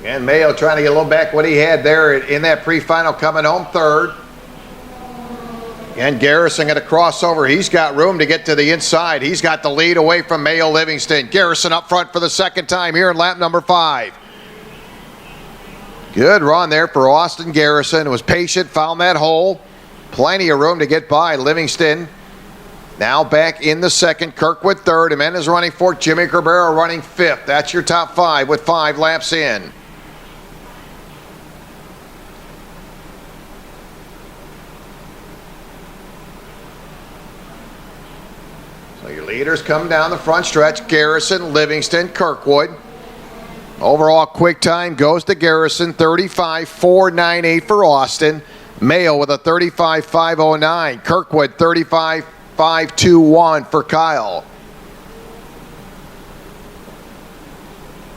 And Mayo trying to get a little back what he had there in that pre-final, coming home third. And Garrison got a crossover. He's got room to get to the inside. He's got the lead away from Mayo Livingston. Garrison up front for the second time here in lap number 5. Good run there for Austin Garrison. Was patient, found that hole. Plenty of room to get by Livingston. Now back in the second. Kirkwood third. Jimenez running fourth. Jimmy Cabrera running fifth. That's your top 5 with 5 laps in. So your leaders come down the front stretch. Garrison, Livingston, Kirkwood. Overall quick time goes to Garrison, 35.498 for Austin. Mayo with a 35.509. Kirkwood, 35.521 for Kyle.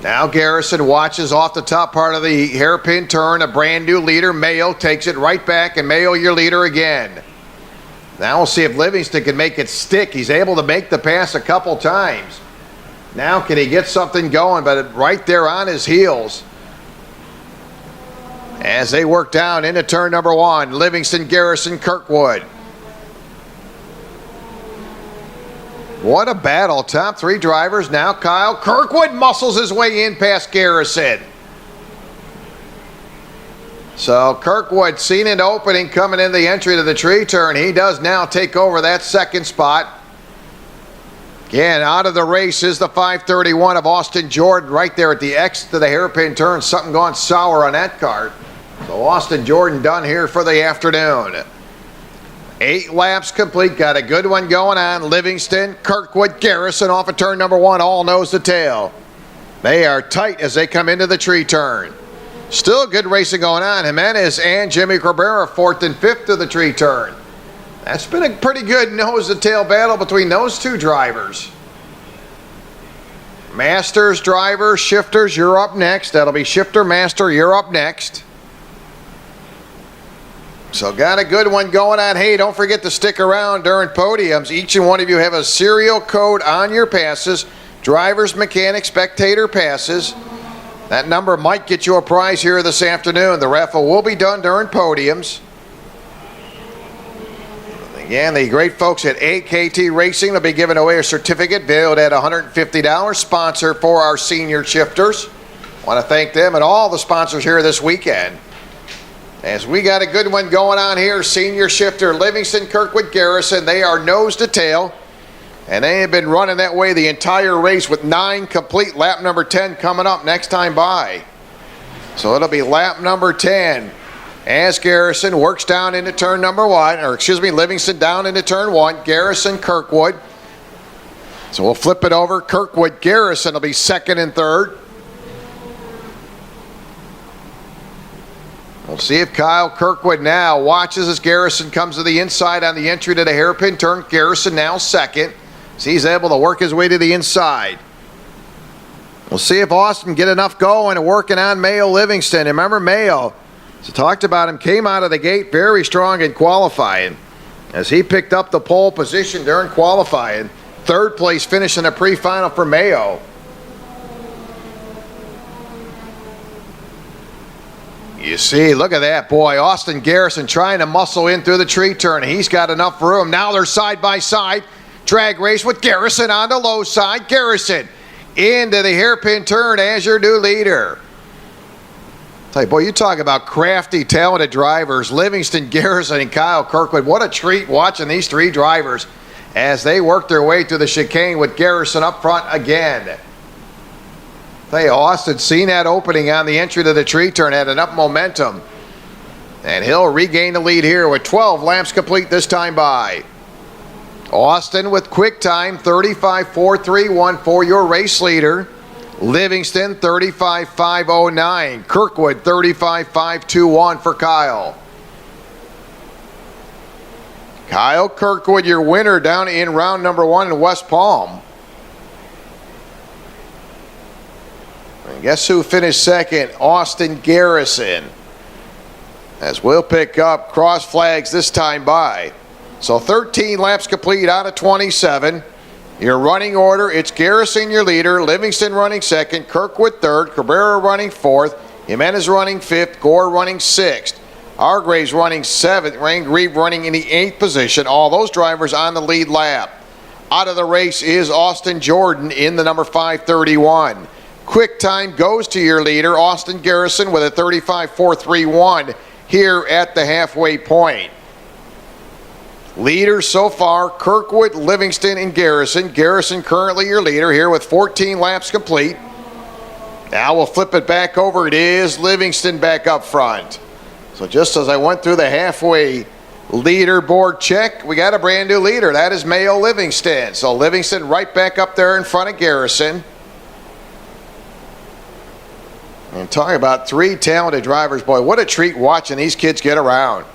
Now Garrison watches off the top part of the hairpin turn. A brand new leader. Mayo takes it right back, and Mayo your leader again. Now we'll see if Livingston can make it stick. He's able to make the pass a couple times. Now can he get something going, but right there on his heels. As they work down into turn number 1, Livingston, Garrison, Kirkwood. What a battle. Top 3 drivers. Now Kyle Kirkwood muscles his way in past Garrison. So Kirkwood seen an opening coming in the entry to the tree turn. He does now take over that second spot. Again, out of the race is the 531 of Austin Jordan right there at the X to the hairpin turn. Something gone sour on that cart. So Austin Jordan done here for the afternoon. 8 laps complete. Got a good one going on. Livingston, Kirkwood, Garrison off of turn number 1. All nose to tail. They are tight as they come into the tree turn. Still good racing going on. Jimenez and Jimmy Cabrera 4th and 5th to the tree turn. That's been a pretty good nose-to-tail battle between those 2 drivers. Masters, drivers, shifters, you're up next. That'll be shifter, master, you're up next. So got a good one going on. Hey, don't forget to stick around during podiums. Each and one of you have a serial code on your passes. Drivers, mechanics, spectator passes. That number might get you a prize here this afternoon. The raffle will be done during podiums. Again, the great folks at AKT Racing will be giving away a certificate valued at $150, sponsor for our senior shifters. Want to thank them and all the sponsors here this weekend. As we got a good one going on here, senior shifter Livingston, Kirkwood, Garrison, they are nose to tail. And they have been running that way the entire race with 9 complete. Lap number 10 coming up next time by. So it'll be lap number 10. As Garrison works down into turn number 1, or excuse me, Livingston down into turn 1, Garrison, Kirkwood. So we'll flip it over. Kirkwood, Garrison will be 2nd and 3rd. We'll see if Kyle Kirkwood now watches as Garrison comes to the inside on the entry to the hairpin turn. Garrison now 2nd. So he's able to work his way to the inside. We'll see if Austin get enough going and working on Mayo Livingston. Remember Mayo, so talked about him, came out of the gate very strong in qualifying as he picked up the pole position during qualifying. 3rd place finish in the pre-final for Mayo. You see, look at that, boy. Austin Garrison trying to muscle in through the tree turn. He's got enough room. Now they're side by side. Drag race with Garrison on the low side. Garrison into the hairpin turn as your new leader. Tell you, boy, you talk about crafty, talented drivers. Livingston, Garrison, and Kyle Kirkwood. What a treat watching these 3 drivers as they work their way through the chicane with Garrison up front again. Tell you, Austin seen that opening on the entry to the tree turn, had enough momentum. And he'll regain the lead here with 12 laps complete this time by. Austin with quick time, 35.431 for your race leader. Livingston, 35.509. Kirkwood, 35.521 for Kyle. Kyle Kirkwood, your winner down in round number 1 in West Palm. And guess who finished 2nd? Austin Garrison. As we'll pick up cross flags this time by. So 13 laps complete out of 27. Your running order, it's Garrison your leader, Livingston running 2nd, Kirkwood 3rd, Cabrera running 4th, Jimenez running 5th, Gore running 6th. Hargraves running 7th. Rain Grieve running in the 8th position. All those drivers on the lead lap. Out of the race is Austin Jordan in the number 531. Quick time goes to your leader, Austin Garrison, with a 35.431 here at the halfway point. Leaders so far, Kirkwood, Livingston, and Garrison. Garrison currently your leader here with 14 laps complete. Now we'll flip it back over. It is Livingston back up front. So just as I went through the halfway leaderboard check, we got a brand new leader. That is Mayo Livingston. So Livingston right back up there in front of Garrison. And talking about 3 talented drivers, boy, what a treat watching these kids get around.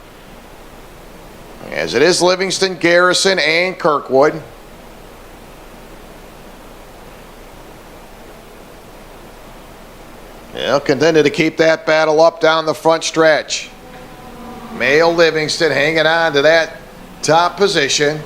As it is Livingston, Garrison, and Kirkwood. They'll continue to keep that battle up down the front stretch. Mayo Livingston hanging on to that top position.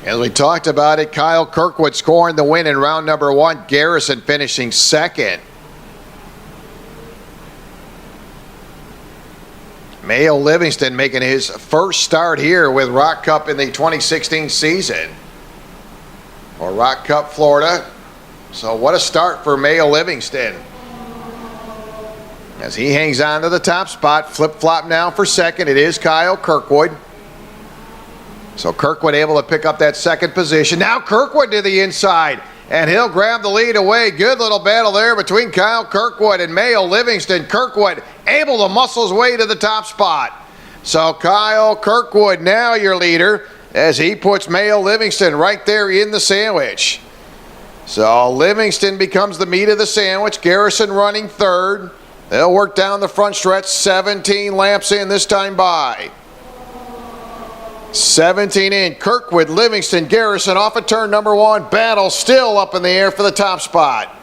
As we talked about it, Kyle Kirkwood scoring the win in round number 1. Garrison finishing 2nd. Mayo Livingston making his first start here with ROK Cup in the 2016 season. Or ROK Cup Florida. So what a start for Mayo Livingston. As he hangs on to the top spot, flip-flop now for 2nd. It is Kyle Kirkwood. So Kirkwood able to pick up that 2nd position. Now Kirkwood to the inside, and he'll grab the lead away. Good little battle there between Kyle Kirkwood and Mayo Livingston. Kirkwood able to muscle his way to the top spot. So Kyle Kirkwood now your leader as he puts Mayo Livingston right there in the sandwich. So Livingston becomes the meat of the sandwich. Garrison running 3rd. They'll work down the front stretch, 17 laps in this time by. 17 in. Kirkwood, Livingston, Garrison off of turn number 1. Battle still up in the air for the top spot.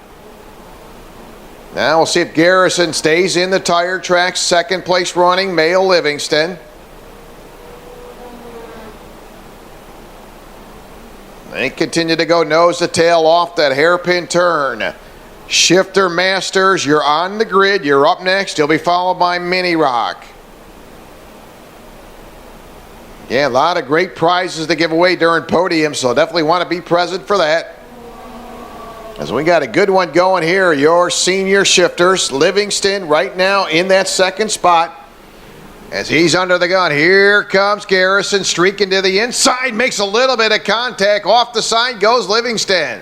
Now we'll see if Garrison stays in the tire track. 2nd place running, Mayo Livingston. They continue to go nose to tail off that hairpin turn. Shifter Masters, you're on the grid. You're up next. You'll be followed by Mini Rock. Yeah, a lot of great prizes to give away during podium, so definitely want to be present for that. As we got a good one going here, your senior shifters. Livingston right now in that 2nd spot. As he's under the gun, here comes Garrison streaking to the inside, makes a little bit of contact. Off the side goes Livingston.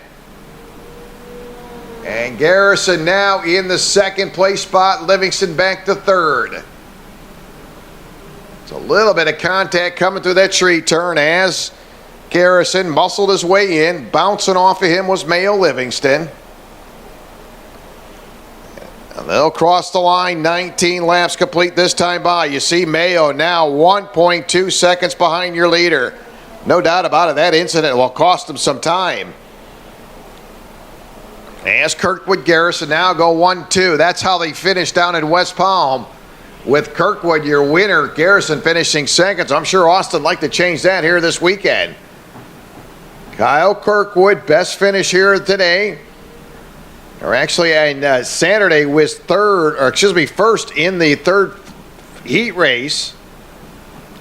And Garrison now in the 2nd place spot, Livingston back to 3rd. It's a little bit of contact coming through that tree turn as Garrison muscled his way in. Bouncing off of him was Mayo Livingston. And they'll cross the line, 19 laps complete this time by. You see Mayo now 1.2 seconds behind your leader. No doubt about it, that incident will cost him some time. As Kirkwood, Garrison now go 1-2. That's how they finished down in West Palm. With Kirkwood, your winner, Garrison finishing 2nd. So I'm sure Austin would like to change that here this weekend. Kyle Kirkwood, best finish here today. Or actually, on Saturday was first in the 3rd heat race.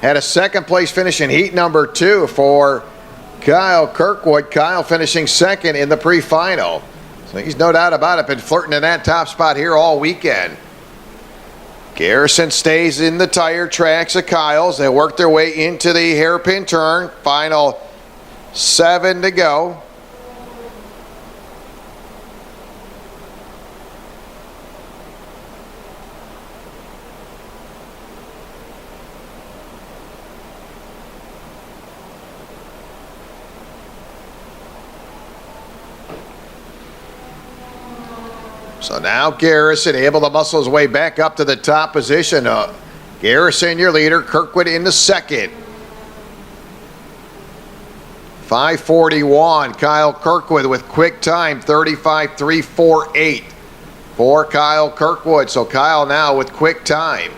Had a 2nd place finish in heat number 2 for Kyle Kirkwood. Kyle finishing 2nd in the pre-final. So he's no doubt about it, been flirting in that top spot here all weekend. Garrison stays in the tire tracks of Kyle's. They work their way into the hairpin turn. Final 7 to go. So now Garrison able to muscle his way back up to the top position. Garrison, your leader. Kirkwood in the 2nd. 5:41. Kyle Kirkwood with quick time, 35.348 for Kyle Kirkwood. So Kyle now with quick time.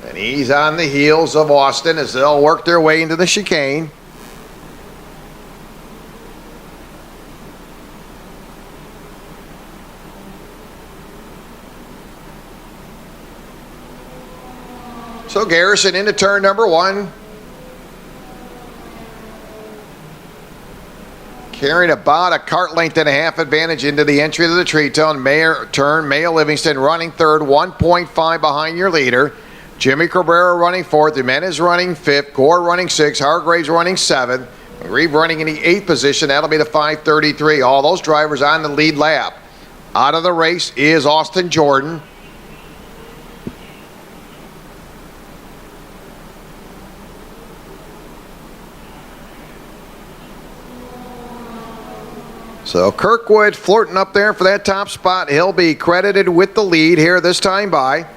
And he's on the heels of Austin as they'll work their way into the chicane. So Garrison into turn number 1. Carrying about a cart length and a half advantage into the entry to the tree turn. Mayo Livingston running third, 1.5 behind your leader. Jimmy Cabrera running fourth. Jimenez running fifth. Gore running sixth. Hargraves running seventh. Reeve running in the 8th position. That'll be the 5:33. All those drivers on the lead lap. Out of the race is Austin Jordan. So Kirkwood flirting up there for that top spot. He'll be credited with the lead here this time by.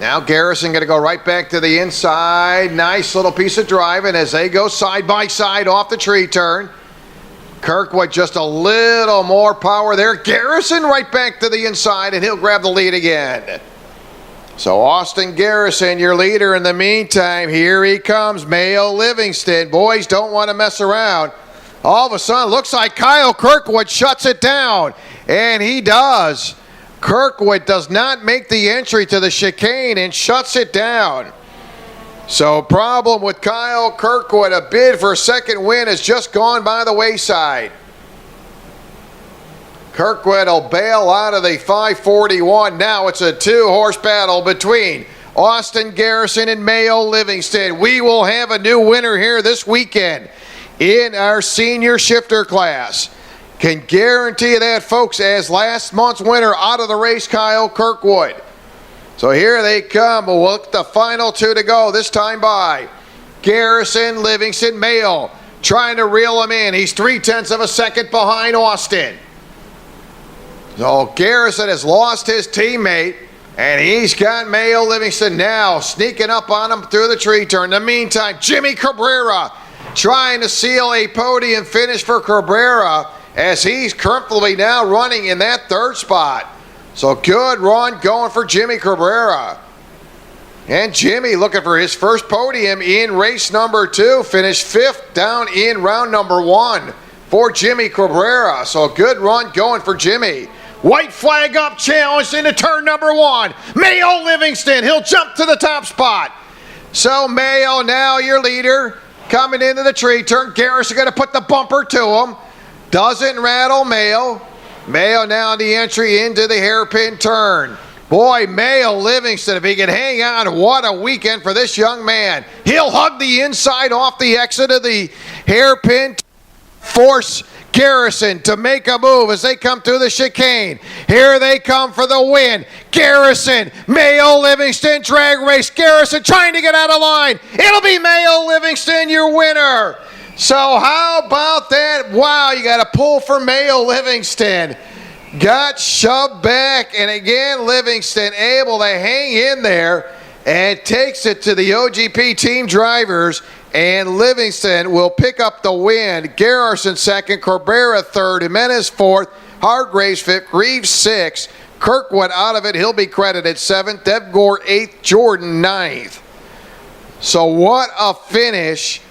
Now Garrison going to go right back to the inside. Nice little piece of driving as they go side by side off the tree turn. Kirkwood just a little more power there. Garrison right back to the inside, and he'll grab the lead again. So Austin Garrison, your leader. In the meantime, here he comes, Mayo Livingston. Boys don't want to mess around. All of a sudden, looks like Kyle Kirkwood shuts it down, and he does. Kirkwood does not make the entry to the chicane and shuts it down. So problem with Kyle Kirkwood, a bid for a second win has just gone by the wayside. Kirkwood will bail out of the 541. Now it's a 2-horse battle between Austin Garrison and Mayo Livingston. We will have a new winner here this weekend in our senior shifter class. Can guarantee you that, folks, as last month's winner out of the race, Kyle Kirkwood. So here they come. We'll look the final 2 to go, this time by Garrison, Livingston, Mayo trying to reel him in. He's 0.3 of a second behind Austin. So Garrison has lost his teammate, and he's got Mayo Livingston now sneaking up on him through the tree turn. In the meantime, Jimmy Cabrera trying to seal a podium finish for Cabrera as he's comfortably now running in that 3rd spot. So good run going for Jimmy Cabrera. And Jimmy looking for his first podium in race number 2. Finished 5th down in round number 1 for Jimmy Cabrera. So good run going for Jimmy. White flag up, challenged into turn number 1. Mayo Livingston, he'll jump to the top spot. So Mayo now your leader. Coming into the tree turn, Garrison going to put the bumper to him. Doesn't rattle Mayo. Mayo now the entry into the hairpin turn. Boy, Mayo Livingston, if he can hang on, what a weekend for this young man. He'll hug the inside off the exit of the hairpin. Force Garrison to make a move as they come through the chicane. Here they come for the win. Garrison, Mayo Livingston drag race. Garrison trying to get out of line. It'll be Mayo Livingston, your winner. So how about that? Wow, you got to pull for Mayo Livingston. Got shoved back, and again, Livingston able to hang in there and takes it to the OGP team drivers, and Livingston will pick up the win. Garrison second, Cabrera third, Jimenez fourth, Hargraves fifth, Reeves sixth, Kirkwood out of it, he'll be credited seventh, Deb Gore eighth, Jordan ninth. So what a finish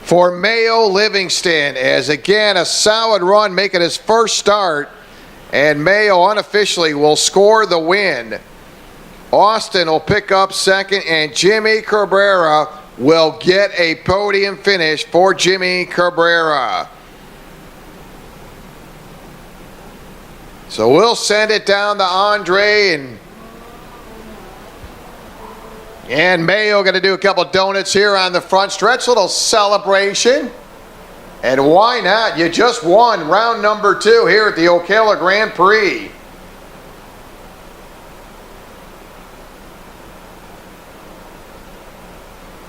for Mayo Livingston, as again a solid run making his first start, and Mayo unofficially will score the win. Austin will pick up second, and Jimmy Cabrera will get a podium finish for Jimmy Cabrera. So we'll send it down to Andre, and Mayo going to do a couple donuts here on the front stretch. Little celebration. And why not? You just won round number 2 here at the Ocala Gran Prix.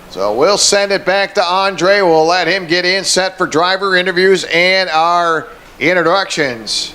So we'll send it back to Andre. We'll let him get in, set for driver interviews and our introductions.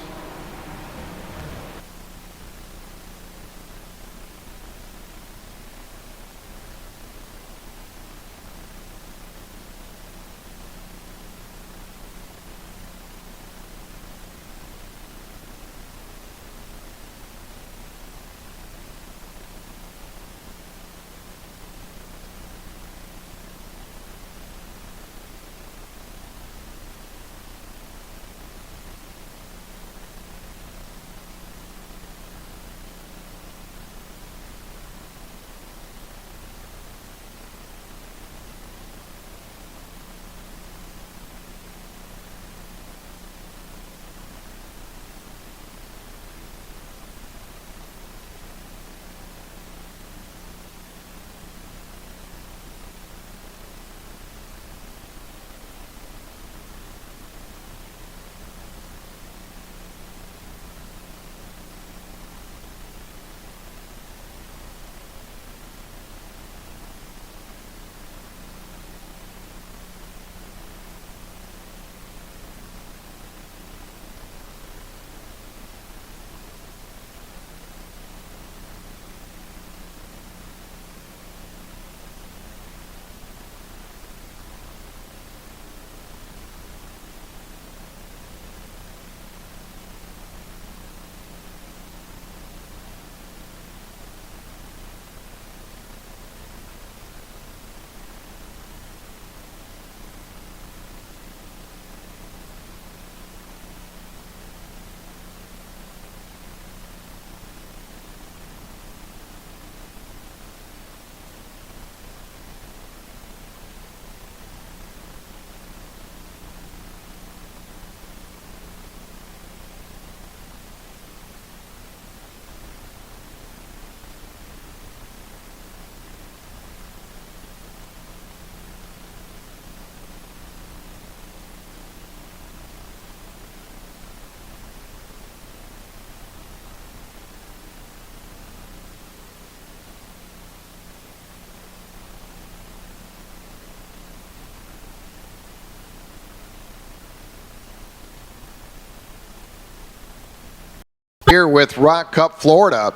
here with Rock Cup, Florida.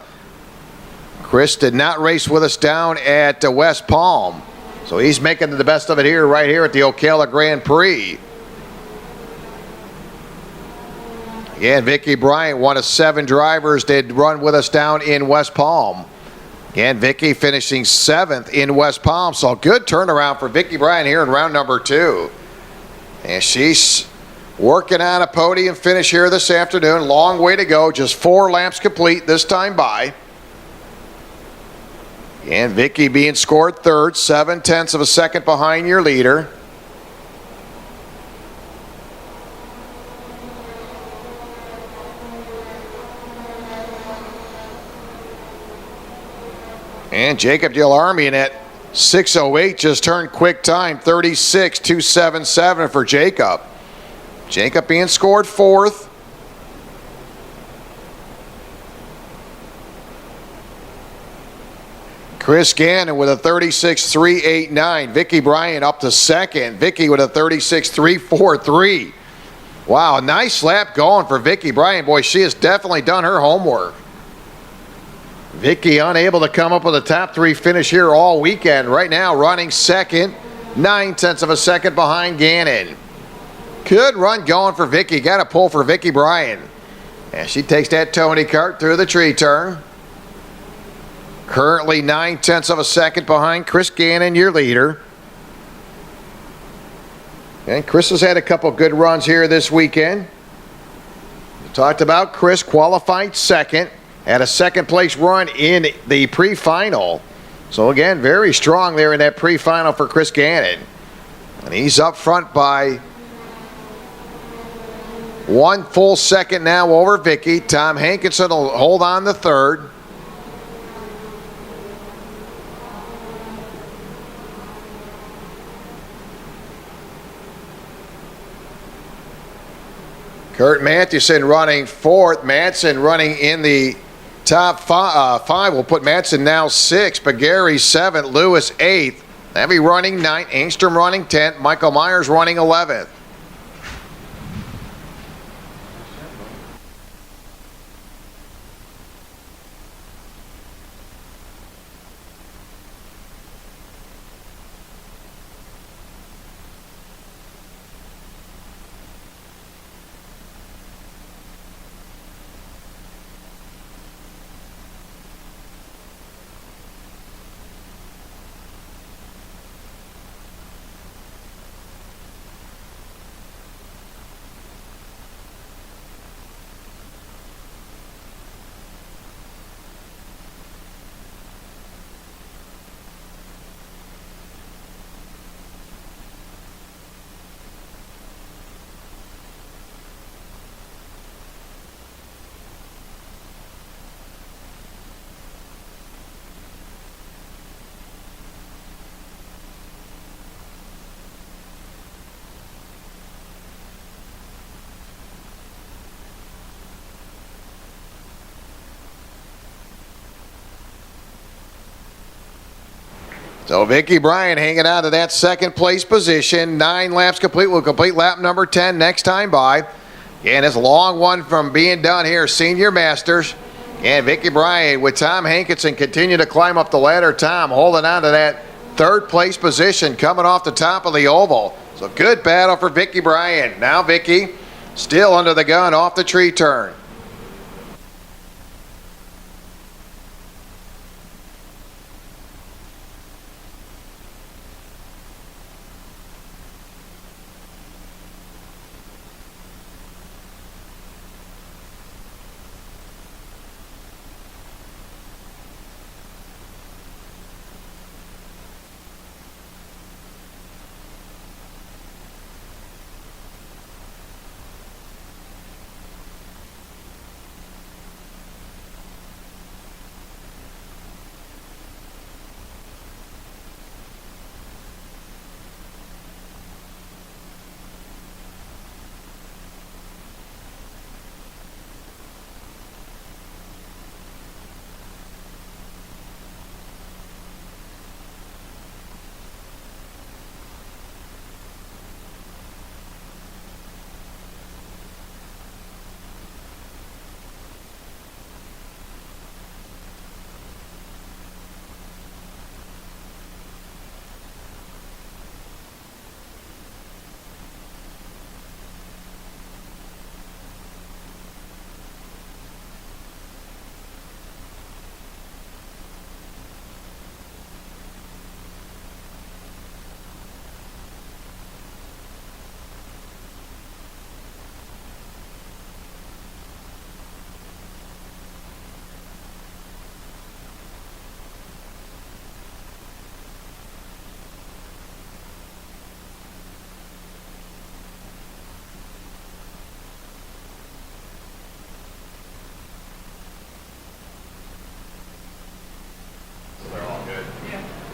Chris did not race with us down at West Palm, so he's making the best of it here, right here at the Ocala Gran Prix. Again, Vicky Bryant, one of 7 drivers, did run with us down in West Palm. Again, Vicky finishing 7th in West Palm, so good turnaround for Vicky Bryant here in round number 2. And she's working on a podium finish here this afternoon. Long way to go, just 4 laps complete this time by. And Vicky being scored 3rd, 7/10 of a second behind your leader. And Jacob Delarmian at 6:08 just turned quick time, 36.277 for Jacob. Jacob being scored 4th. Chris Gannon with a 36.389. Vicky Bryant up to 2nd. Vicky with a 36.343. Wow, nice lap going for Vicky Bryant. Boy, she has definitely done her homework. Vicky unable to come up with a top 3 finish here all weekend. Right now running 2nd, 9/10 of a second behind Gannon. Good run going for Vicky. Got a pull for Vicky Bryant. And she takes that Tony kart through the tree turn. Currently 9/10 of a second behind Chris Gannon, your leader. And Chris has had a couple good runs here this weekend. We talked about Chris qualified 2nd. Had a 2nd place run in the pre-final. So again, very strong there in that pre-final for Chris Gannon. And he's up front by 1 full second now over Vicky. Tom Hankinson will hold on the 3rd. Kurt Matheson running 4th. Madsen running in the top 5 will put Madsen now 6th. Bagari 7th. Lewis 8th. Levy running 9th. Angstrom running 10th. Michael Myers running 11th. So Vicky Bryant hanging on to that 2nd place position. 9 laps complete. We'll complete lap number 10 next time by. And it's a long one from being done here. Senior Masters. And Vicky Bryant with Tom Hankinson continue to climb up the ladder. Tom holding on to that 3rd place position coming off the top of the oval. So good battle for Vicky Bryant. Now Vicky still under the gun off the tree turn.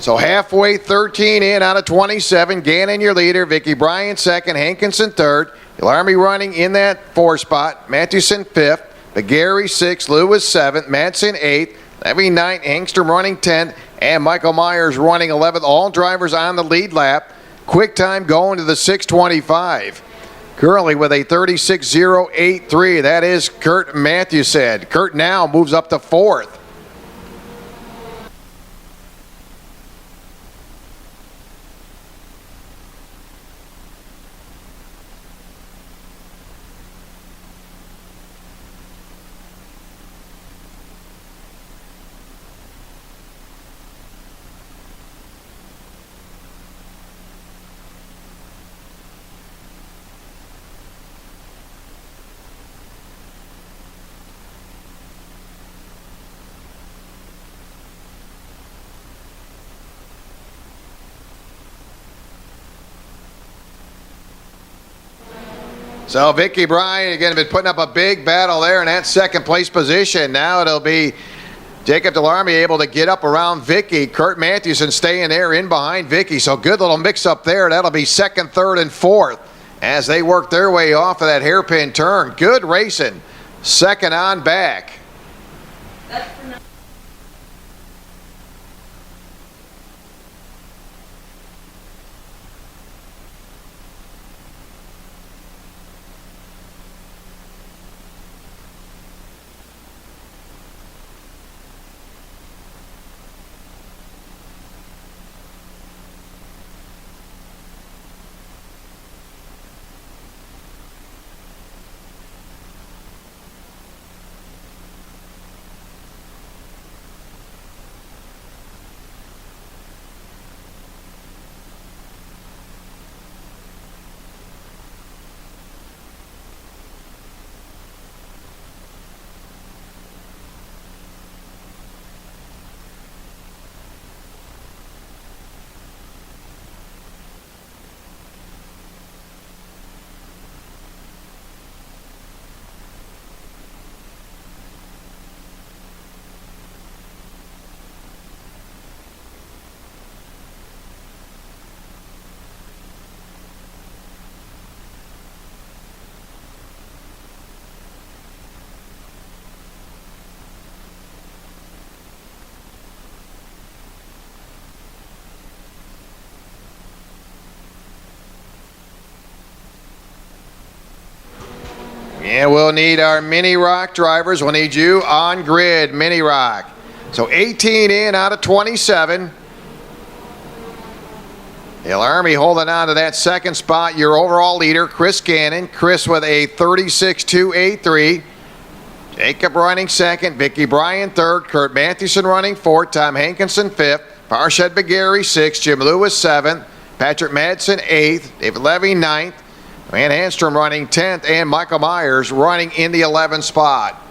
So halfway, 13 in out of 27. Gannon your leader. Vicky Bryan second. Hankinson third. Army running in that 4 spot. Mathewson 5th. McGarry 6th. Lewis 7th. Madsen 8th. Levy 9th. Hangstrom running 10th. And Michael Myers running 11th. All drivers on the lead lap. Quick time going to the 6:25. Currently with a 36.083. That is Kurt Mathewson. Kurt now moves up to 4th. So Vicky Bryan, again, been putting up a big battle there in that second place position. Now it'll be Jacob Delarmy able to get up around Vicky. Kurt Mathewson staying there in behind Vicky. So good little mix up there. That'll be second, third, and fourth as they work their way off of that hairpin turn. Good racing. Second on back. And we'll need our Mini ROK drivers. We'll need you on grid, Mini ROK. So 18 in out of 27. The Army holding on to that second spot. Your overall leader, Chris Gannon. Chris with a 36.283. Jacob running second. Vicky Bryan third. Kurt Mathewson running fourth. Tom Hankinson fifth. Parshed McGarry sixth. Jim Lewis seventh. Patrick Madsen eighth. David Levy ninth. Van Hanstrom running 10th, and Michael Myers running in the 11th spot.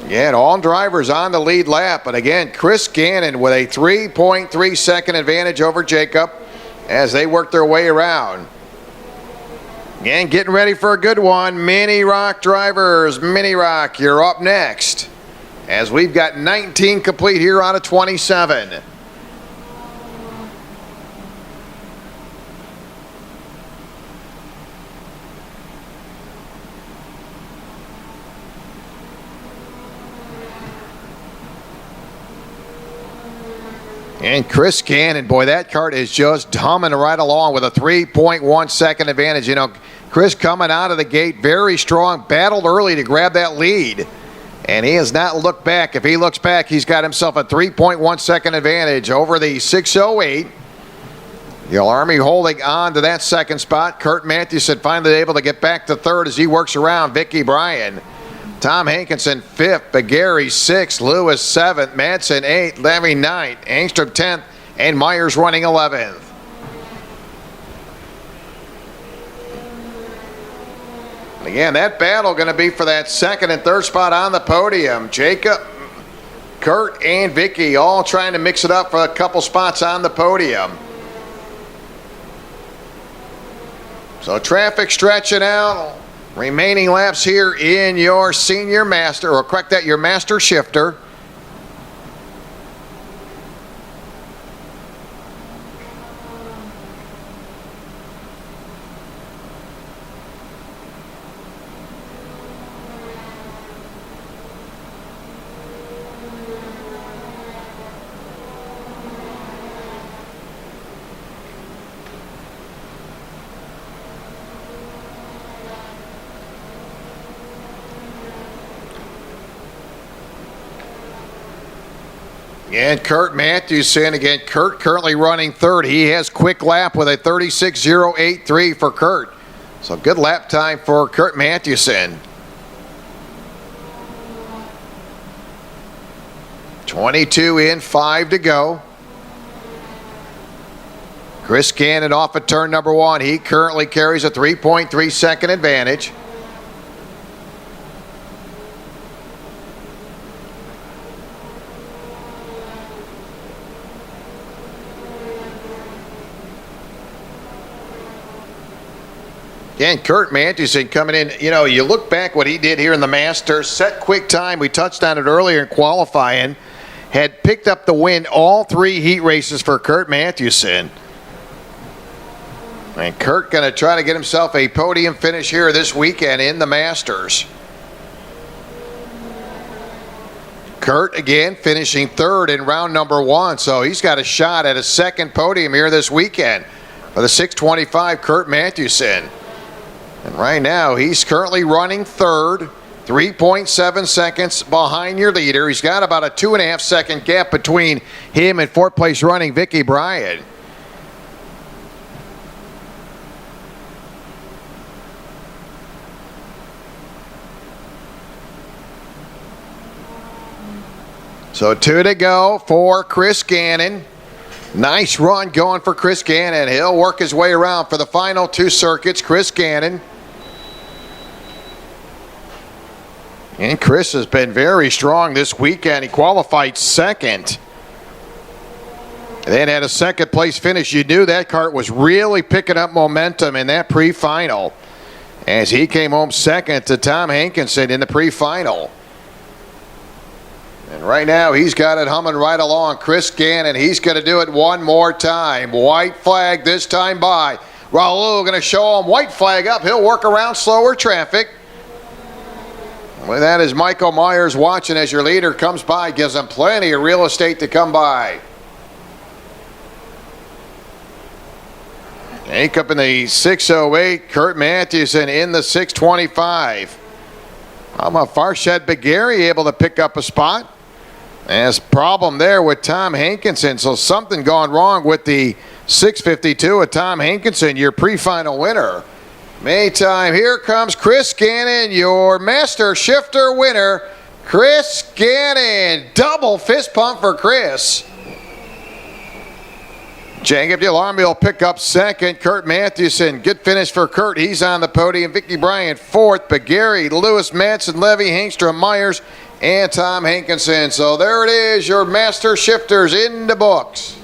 Again, all drivers on the lead lap, but again, Chris Gannon with a 3.3 second advantage over Jacob as they work their way around. Again, getting ready for a good one. Mini ROK drivers, Mini ROK, you're up next as we've got 19 complete here out of 27. And Chris Gannon, boy, that kart is just humming right along with a 3.1 second advantage. You know, Chris coming out of the gate very strong, battled early to grab that lead. And he has not looked back. If he looks back, he's got himself a 3.1 second advantage over the 608. The Army holding on to that second spot. Kurt Mathewson finally able to get back to third as he works around Vicky Bryan. Tom Hankinson 5th, McGarry 6th, Lewis 7th, Madsen 8th, Levy 9th, Angstrom 10th, and Myers running 11th. Again, that battle going to be for that second and third spot on the podium. Jacob, Kurt, and Vicky all trying to mix it up for a couple spots on the podium. So traffic stretching out. Remaining laps here in your senior master, or correct that, your master shifter. And Kurt Matthewson again. Kurt currently running third. He has quick lap with a 36.083 for Kurt. So good lap time for Kurt Matthewson. 22 in, 5 to go. Chris Gannon off of turn number 1. He currently carries a 3.3 second advantage. Again, Kurt Matthewson coming in. You know, you look back what he did here in the Masters. Set quick time. We touched on it earlier in qualifying. Had picked up the win all 3 heat races for Kurt Matthewson. And Kurt going to try to get himself a podium finish here this weekend in the Masters. Kurt again finishing third in round number 1. So he's got a shot at a second podium here this weekend for the 625 Kurt Matthewson. And right now, he's currently running third, 3.7 seconds behind your leader. He's got about a 2.5 second gap between him and fourth place running Vicky Bryant. So 2 to go for Chris Gannon. Nice run going for Chris Gannon. He'll work his way around for the final 2 circuits. Chris Gannon. And Chris has been very strong this weekend. He qualified second. Then had a second place finish. You knew that kart was really picking up momentum in that pre-final as he came home second to Tom Hankinson in the pre-final. And right now he's got it humming right along. Chris Gannon, he's going to do it one more time. White flag this time by. Raul going to show him white flag up. He'll work around slower traffic. With that is Michael Myers watching as your leader comes by. Gives him plenty of real estate to come by. Hank up in the 608. Kurt Matthewson in the 625. How about Farshad Bagari able to pick up a spot? There's a problem there with Tom Hankinson. So something gone wrong with the 652 of Tom Hankinson, your pre-final winner. Meantime, here comes Chris Gannon, your master shifter winner. Chris Gannon, double fist pump for Chris. Jacob DeLarme will pick up second. Kurt Matthewson, good finish for Kurt. He's on the podium. Vicky Bryant fourth. Bagari, Lewis, Madsen, Levy, Hangstrom, Myers, and Tom Hankinson. So there it is, your master shifters in the books.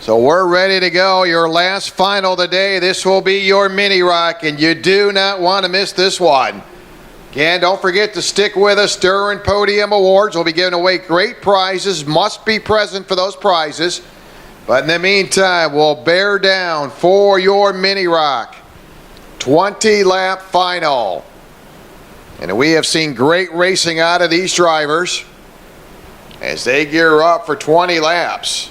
So we're ready to go. Your last final of the day. This will be your mini rock, and you do not want to miss this one. Again, don't forget to stick with us during Podium Awards. We'll be giving away great prizes. Must be present for those prizes. But in the meantime, we'll bear down for your mini rock 20-lap final. And we have seen great racing out of these drivers as they gear up for 20 laps.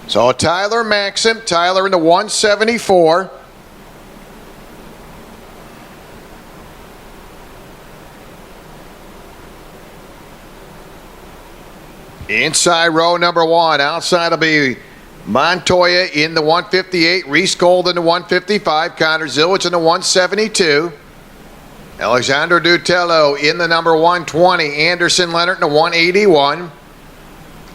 So Tyler Maxim, Tyler in the 174. Inside row number 1. Outside will be Montoya in the 158. Reese Gold in the 155. Connor Zillage in the 172. Alexander Dutello in the number 120. Anderson Leonard in the 181.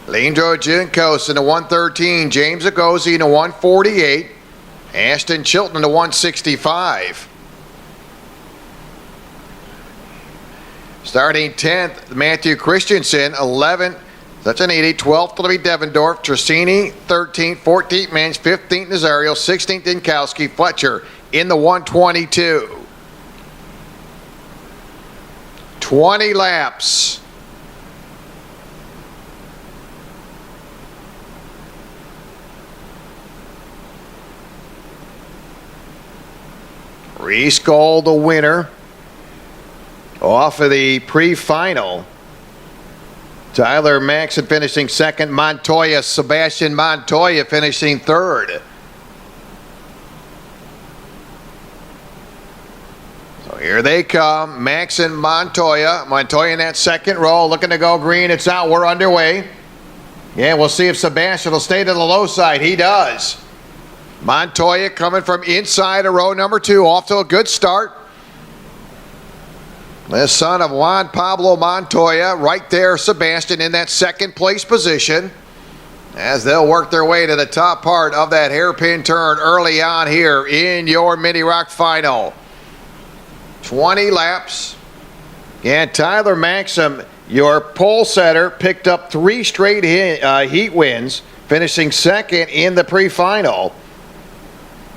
Leandro Giancos in the 113. James Agozi in the 148. Ashton Chilton in the 165. Starting 10th, Matthew Christensen, 11th, that's an 80. 12th will be Devendorf. Trissini, 13th. 14th, Mans. 15th, Nazario. 16th, Dinkowski. Fletcher in the 122. 20 laps. Reese Gold, the winner, off of the pre-final. Tyler Maxson finishing second. Sebastian Montoya finishing third. So here they come. Maxson, Montoya. Montoya in that second row, looking to go green. It's out. We're underway. Yeah, we'll see if Sebastian will stay to the low side. He does. Montoya coming from inside of row number 2, off to a good start. The son of Juan Pablo Montoya, right there, Sebastian in that second place position as they'll work their way to the top part of that hairpin turn early on here in your mini rock final. 20 laps. And Tyler Maxim, your pole setter, picked up 3 straight heat wins, finishing second in the pre-final.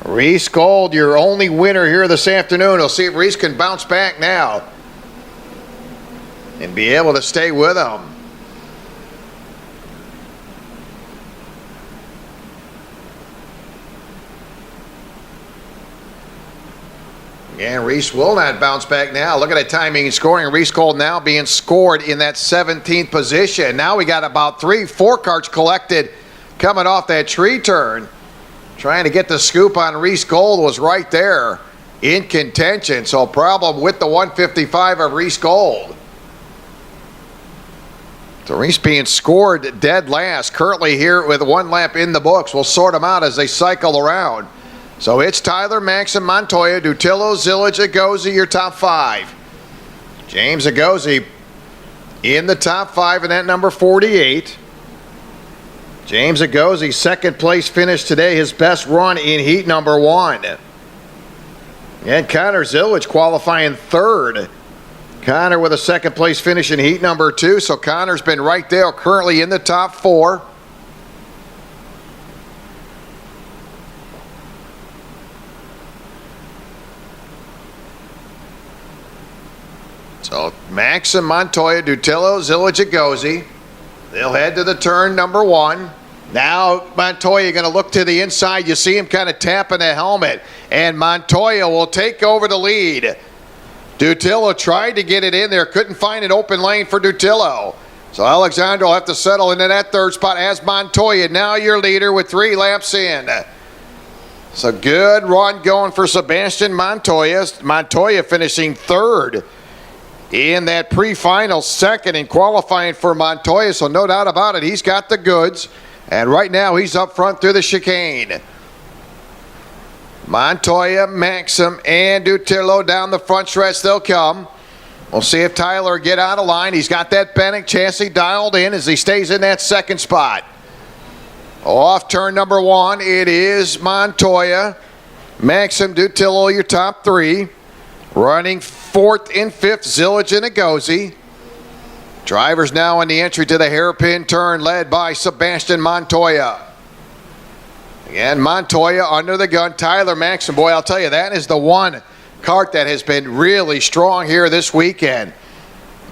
Reese Gold, your only winner here this afternoon. We'll see if Reese can bounce back now and be able to stay with him. And Reese will not bounce back now. Look at that timing and scoring. Reese Gold now being scored in that 17th position. Now we got about 3-4 carts collected coming off that tree turn. Trying to get the scoop on Reese Gold was right there in contention. So problem with the 155 of Reese Gold. So Reese being scored dead last. Currently here with 1 lap in the books. We'll sort them out as they cycle around. So it's Tyler Maxim, Montoya, Dutillo, Zillage, Agozi, your top 5. James Agozi in the top 5 in that number 48. James Agozi, second place finish today, his best run in heat number 1. And Connor Zillage qualifying third. Connor with a second place finish in heat number 2. So Connor's been right there, currently in the top 4. So Maxim, Montoya, Dutillo, Zillage, Agozi. They'll head to the turn number 1. Now Montoya going to look to the inside. You see him kind of tapping the helmet. And Montoya will take over the lead. Dutillo tried to get it in there. Couldn't find an open lane for Dutillo. So Alexander will have to settle into that third spot as Montoya. Now your leader with 3 laps in. So good run going for Sebastian Montoya. Montoya finishing third in that pre-final, second in qualifying for Montoya. So no doubt about it, he's got the goods. And right now he's up front through the chicane. Montoya, Maxim, and Dutillo down the front stretch. They'll come. We'll see if Tyler get out of line. He's got that Bennett chassis dialed in as he stays in that second spot. Off turn number 1, it is Montoya. Maxim, Dutillo, your top 3. Running 4th and 5th, Zillage and Agozi. Drivers now in the entry to the hairpin turn, led by Sebastian Montoya. Again, Montoya under the gun. Tyler Maxim, boy, I'll tell you, that is the one kart that has been really strong here this weekend.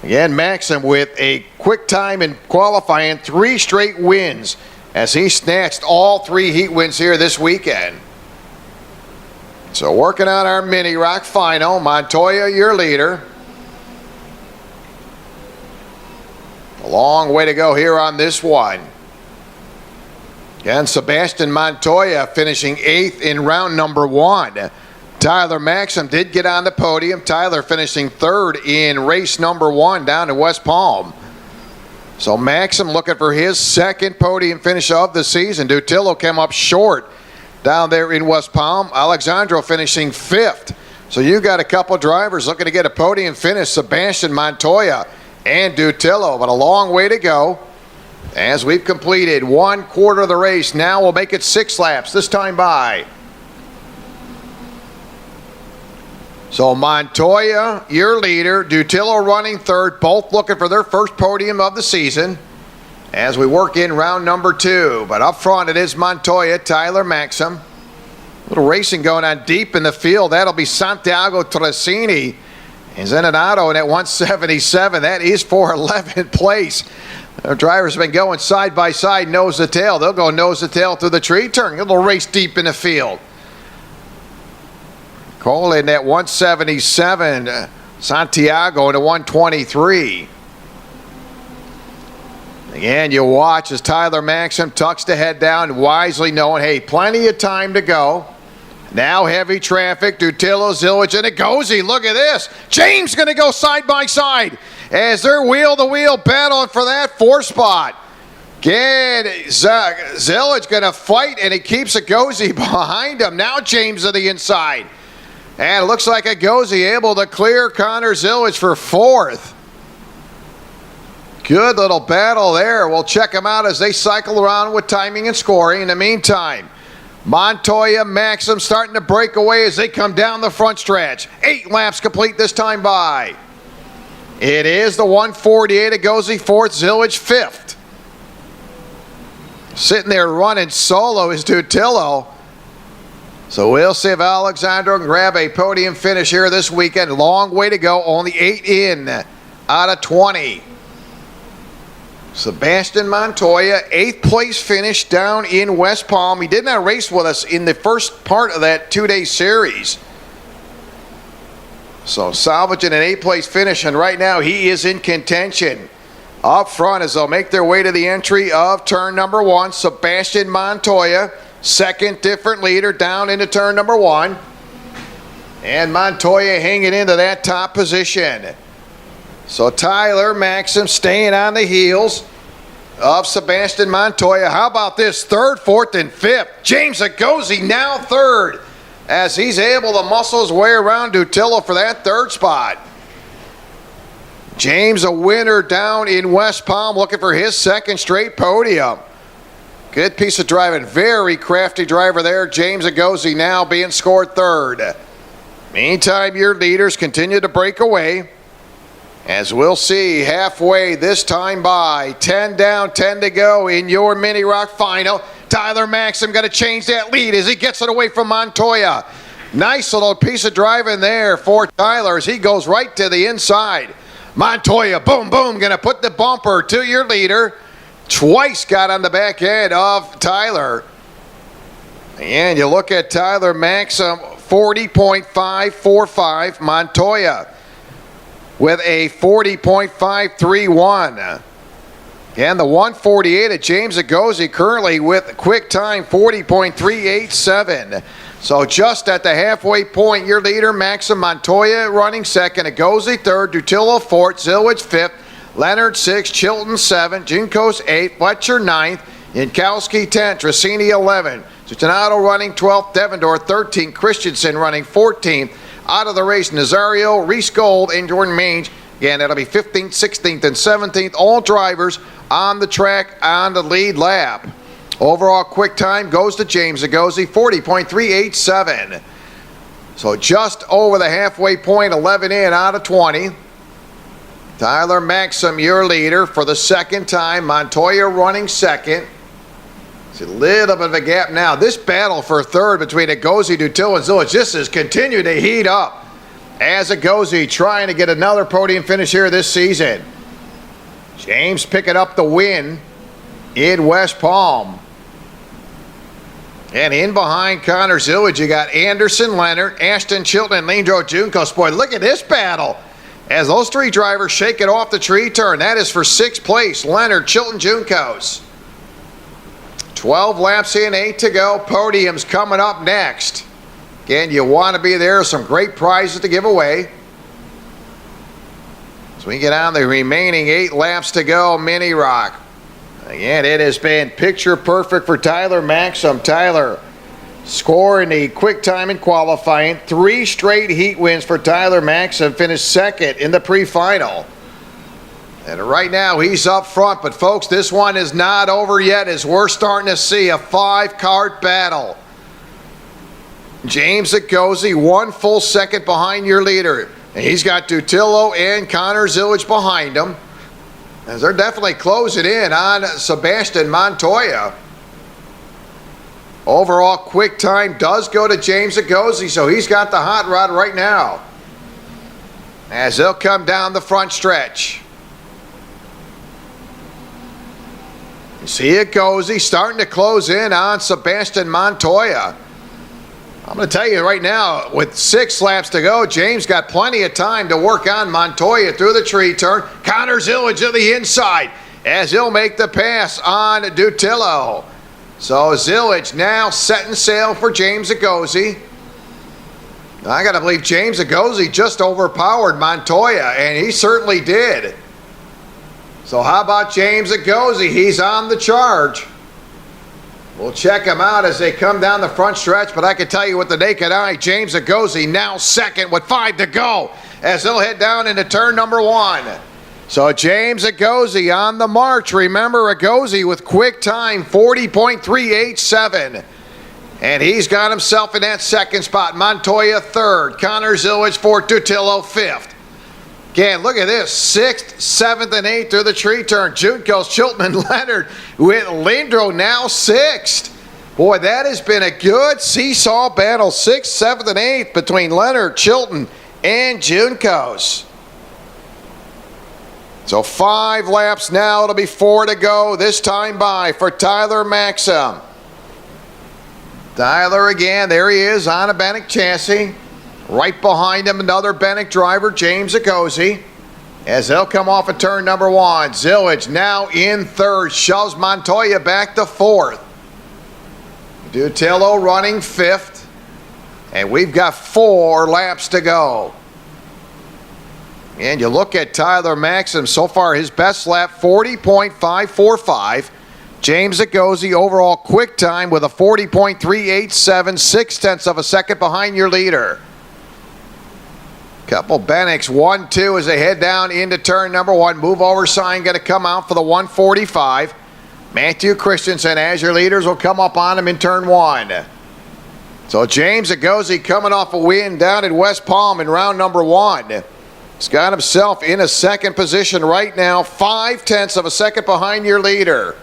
Again, Maxim with a quick time in qualifying, 3 straight wins as he snatched all 3 heat wins here this weekend. So working on our mini rock final, Montoya your leader. A long way to go here on this one. Again, Sebastian Montoya finishing 8th in round number 1. Tyler Maxim did get on the podium. Tyler finishing 3rd in race number 1 down in West Palm. So Maxim looking for his 2nd podium finish of the season. Dutillo came up short down there in West Palm. Alexandro finishing 5th. So you got a couple drivers looking to get a podium finish. Sebastian Montoya and Dutillo, but a long way to go. As we've completed 1/4 of the race, now we'll make it 6 laps, this time by. So Montoya, your leader, Dutillo running 3rd, both looking for their first podium of the season as we work in round number 2. But up front it is Montoya, Tyler Maxim. A little racing going on deep in the field. That'll be Santiago Tracini and Zenonado in at 177. That is for 11th place. Our drivers have been going side by side, nose to tail. They'll go nose to tail through the tree turn. A little race deep in the field. Cole in at 177. Santiago in at 123. Again, you watch as Tyler Maxim tucks the head down, wisely knowing, hey, plenty of time to go. Now heavy traffic. Dutillo, Zillage, and Agozi. Look at this. James going to go side by side as they're wheel-to-wheel battling for that 4th spot. Again, Zillage going to fight, and he keeps Agozi behind him. Now James to the inside. And it looks like Agozi able to clear Connor Zillage for 4th. Good little battle there. We'll check them out as they cycle around with timing and scoring. In the meantime, Montoya, Maxim starting to break away as they come down the front stretch. 8 laps complete this time by. It is the 148 Agozi 4th, Zillage 5th. Sitting there running solo is Dutillo. So we'll see if Alexandro can grab a podium finish here this weekend. Long way to go, only 8 in out of 20. Sebastian Montoya, 8th place finish down in West Palm. He did not race with us in the first part of that 2-day series. So salvaging an 8th place finish, and right now he is in contention. Up front as they'll make their way to the entry of turn number 1, Sebastian Montoya, 2nd different leader down into turn number 1. And Montoya hanging into that top position. So Tyler Maxim staying on the heels of Sebastian Montoya. How about this? 3rd, 4th, and 5th. James Agozi now 3rd as he's able to muscle his way around Dutillo for that 3rd spot. James a winner down in West Palm looking for his 2nd straight podium. Good piece of driving. Very crafty driver there. James Agozi now being scored 3rd. Meantime, your leaders continue to break away. As we'll see halfway this time by. 10 down, 10 to go in your mini rock final. Tyler Maxim going to change that lead as he gets it away from Montoya. Nice little piece of driving there for Tyler as he goes right to the inside. Montoya, boom, boom, going to put the bumper to your leader. Twice got on the back end of Tyler. And you look at Tyler Maxim, 40.545. Montoya with a 40.531. And the 148 of James Agozi currently with quick time 40.387. So just at the halfway point, your leader, Maxim Montoya, running 2nd. Agozi 3rd, Dutillo 4th, Zillage 5th, Leonard 6th, Chilton 7th, Jinkos 8th, Fletcher 9th, Yankowski 10th, Tracini 11th, Zucchinato running 12th, Devendorf 13th, Christensen running 14th. Out of the race, Nazario, Reese Gold, and Jordan Mange. Again, that'll be 15th, 16th, and 17th. All drivers on the track on the lead lap. Overall quick time goes to James Agosi, 40.387. So just over the halfway point, 11 in out of 20. Tyler Maxim, your leader for the second time. Montoya running second. It's a little bit of a gap now. This battle for third between Agosi, Dutillo, and Zilich, this has continued to heat up as Agosi trying to get another podium finish here this season. James picking up the win in West Palm. And in behind Connor Zilich, you got Anderson, Leonard, Ashton, Chilton, and Leandro Juncos. Boy, look at this battle as those three drivers shake it off the tree turn. That is for sixth place, Leonard, Chilton, Juncos. 12 laps in, 8 to go. Podiums coming up next. Again, you want to be there. Some great prizes to give away. As we get on the remaining 8 laps to go, Mini ROK. Again, it has been picture perfect for Tyler Maxim. Tyler scoring the quick time in qualifying. 3 straight heat wins for Tyler Maxim. Finished second in the pre-final. And right now he's up front. But folks, this one is not over yet as we're starting to see a 5-cart battle. James Agosi, 1 full second behind your leader. And he's got Dutillo and Connor Zilich behind him. As they're definitely closing in on Sebastian Montoya. Overall quick time does go to James Agosi, so he's got the hot rod right now. As they'll come down the front stretch. You see Agosi starting to close in on Sebastian Montoya. I'm going to tell you right now, with 6 laps to go, James got plenty of time to work on Montoya through the tree turn. Connor Zilich to the inside as he'll make the pass on Dutillo. So Zilich now setting sail for James Agosi. I got to believe James Agosi just overpowered Montoya, and he certainly did. So how about James Agosi? He's on the charge. We'll check him out as they come down the front stretch, but I can tell you with the naked eye, James Agosi now second with 5 to go as they'll head down into turn number 1. So James Agosi on the march. Remember, Agosi with quick time, 40.387. And he's got himself in that second spot. Montoya third, Connor Zilich fourth, Dutillo fifth. Again, look at this, 6th, 7th, and 8th through the tree turn. Juncos, Chilton, and Leonard with Leandro now 6th. Boy, that has been a good seesaw battle, 6th, 7th, and 8th between Leonard, Chilton, and Juncos. So 5 laps now, it'll be 4 to go this time by for Tyler Maxim. Tyler again, there he is on a Bannock chassis. Right behind him, another Bannock driver, James Agosi. As they'll come off of turn number 1. Zilich now in third, shoves Montoya back to 4th. Dutillo running 5th. And we've got 4 laps to go. And you look at Tyler Maxim, so far his best lap, 40.545. James Agosi overall quick time with a 40.387, 0.6 of a second behind your leader. Couple Bannocks, 1-2 as they head down into turn number 1. Move over sign going to come out for the 145. Matthew Christensen as your leaders will come up on him in turn 1. So James Agosi coming off a win down in West Palm in round number 1. He's got himself in a second position right now, 0.5 of a second behind your leader.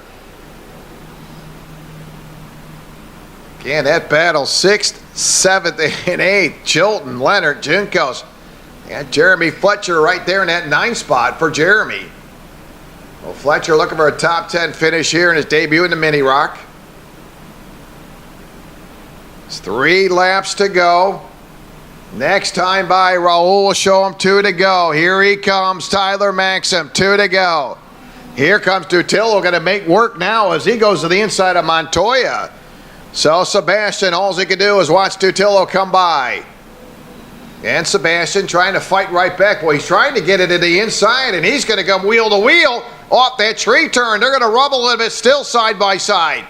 Again, that battle, 6th, 7th, and 8th. Chilton, Leonard, Juncos. And Jeremy Fletcher right there in that 9 spot for Jeremy. Well, Fletcher looking for a top 10 finish here in his debut in the Mini ROK. It's 3 laps to go. Next time by, Raul will show him 2 to go. Here he comes, Tyler Maxim, 2 to go. Here comes Dutillo, going to make work now as he goes to the inside of Montoya. So Sebastian, all he can do is watch Dutillo come by. And Sebastian trying to fight right back. Well, he's trying to get it to the inside, and he's going to come wheel to wheel off that tree turn. They're going to rub a little bit still side by side.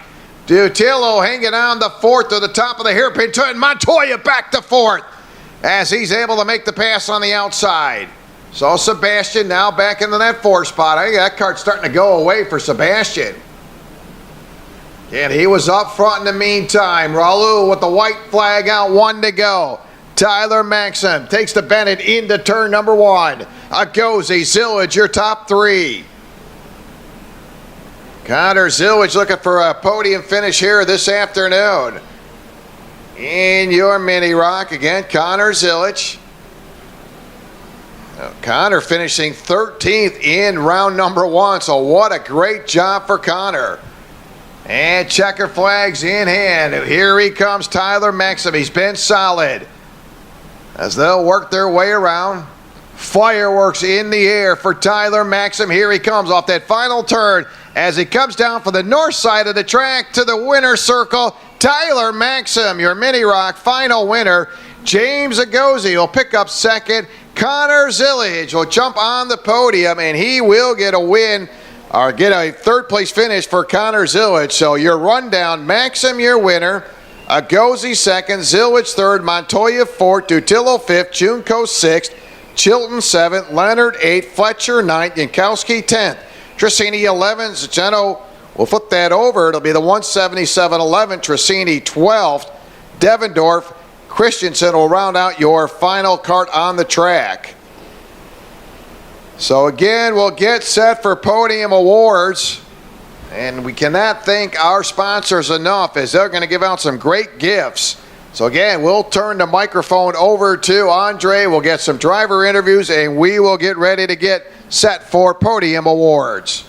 Dutillo hanging on the 4th to the top of the hairpin turn. Montoya back to 4th as he's able to make the pass on the outside. So Sebastian now back into that 4th spot. I think that cart's starting to go away for Sebastian. And he was up front in the meantime. Raul with the white flag out, 1 to go. Tyler Maxim takes the Bennett into turn number 1. Agozi, Zillage, your top 3. Connor Zillage looking for a podium finish here this afternoon. In your mini rock, again, Connor Zillage. Connor finishing 13th in round number 1, so what a great job for Connor. And checker flags in hand. Here he comes, Tyler Maxim. He's been solid as they'll work their way around. Fireworks in the air for Tyler Maxim. Here he comes off that final turn as he comes down from the north side of the track to the winner's circle. Tyler Maxim, your mini rock final winner. James Agozi will pick up second. Connor Zillage will jump on the podium, and he will get a win or get a third place finish for Connor Zillage. So your rundown, Maxim your winner, Agozi second, Zillage third, Montoya fourth, Dutillo fifth, Junko sixth, Chilton seventh, Leonard eighth, Fletcher ninth, Yankowski 10th, Trissini 11th, Zeno will flip that over. It'll be the 177.11, Trissini 12th, Devendorf, Christensen will round out your final cart on the track. So again, we'll get set for podium awards, and we cannot thank our sponsors enough as they're going to give out some great gifts. So again, we'll turn the microphone over to Andre. We'll get some driver interviews, and we will get ready to get set for podium awards.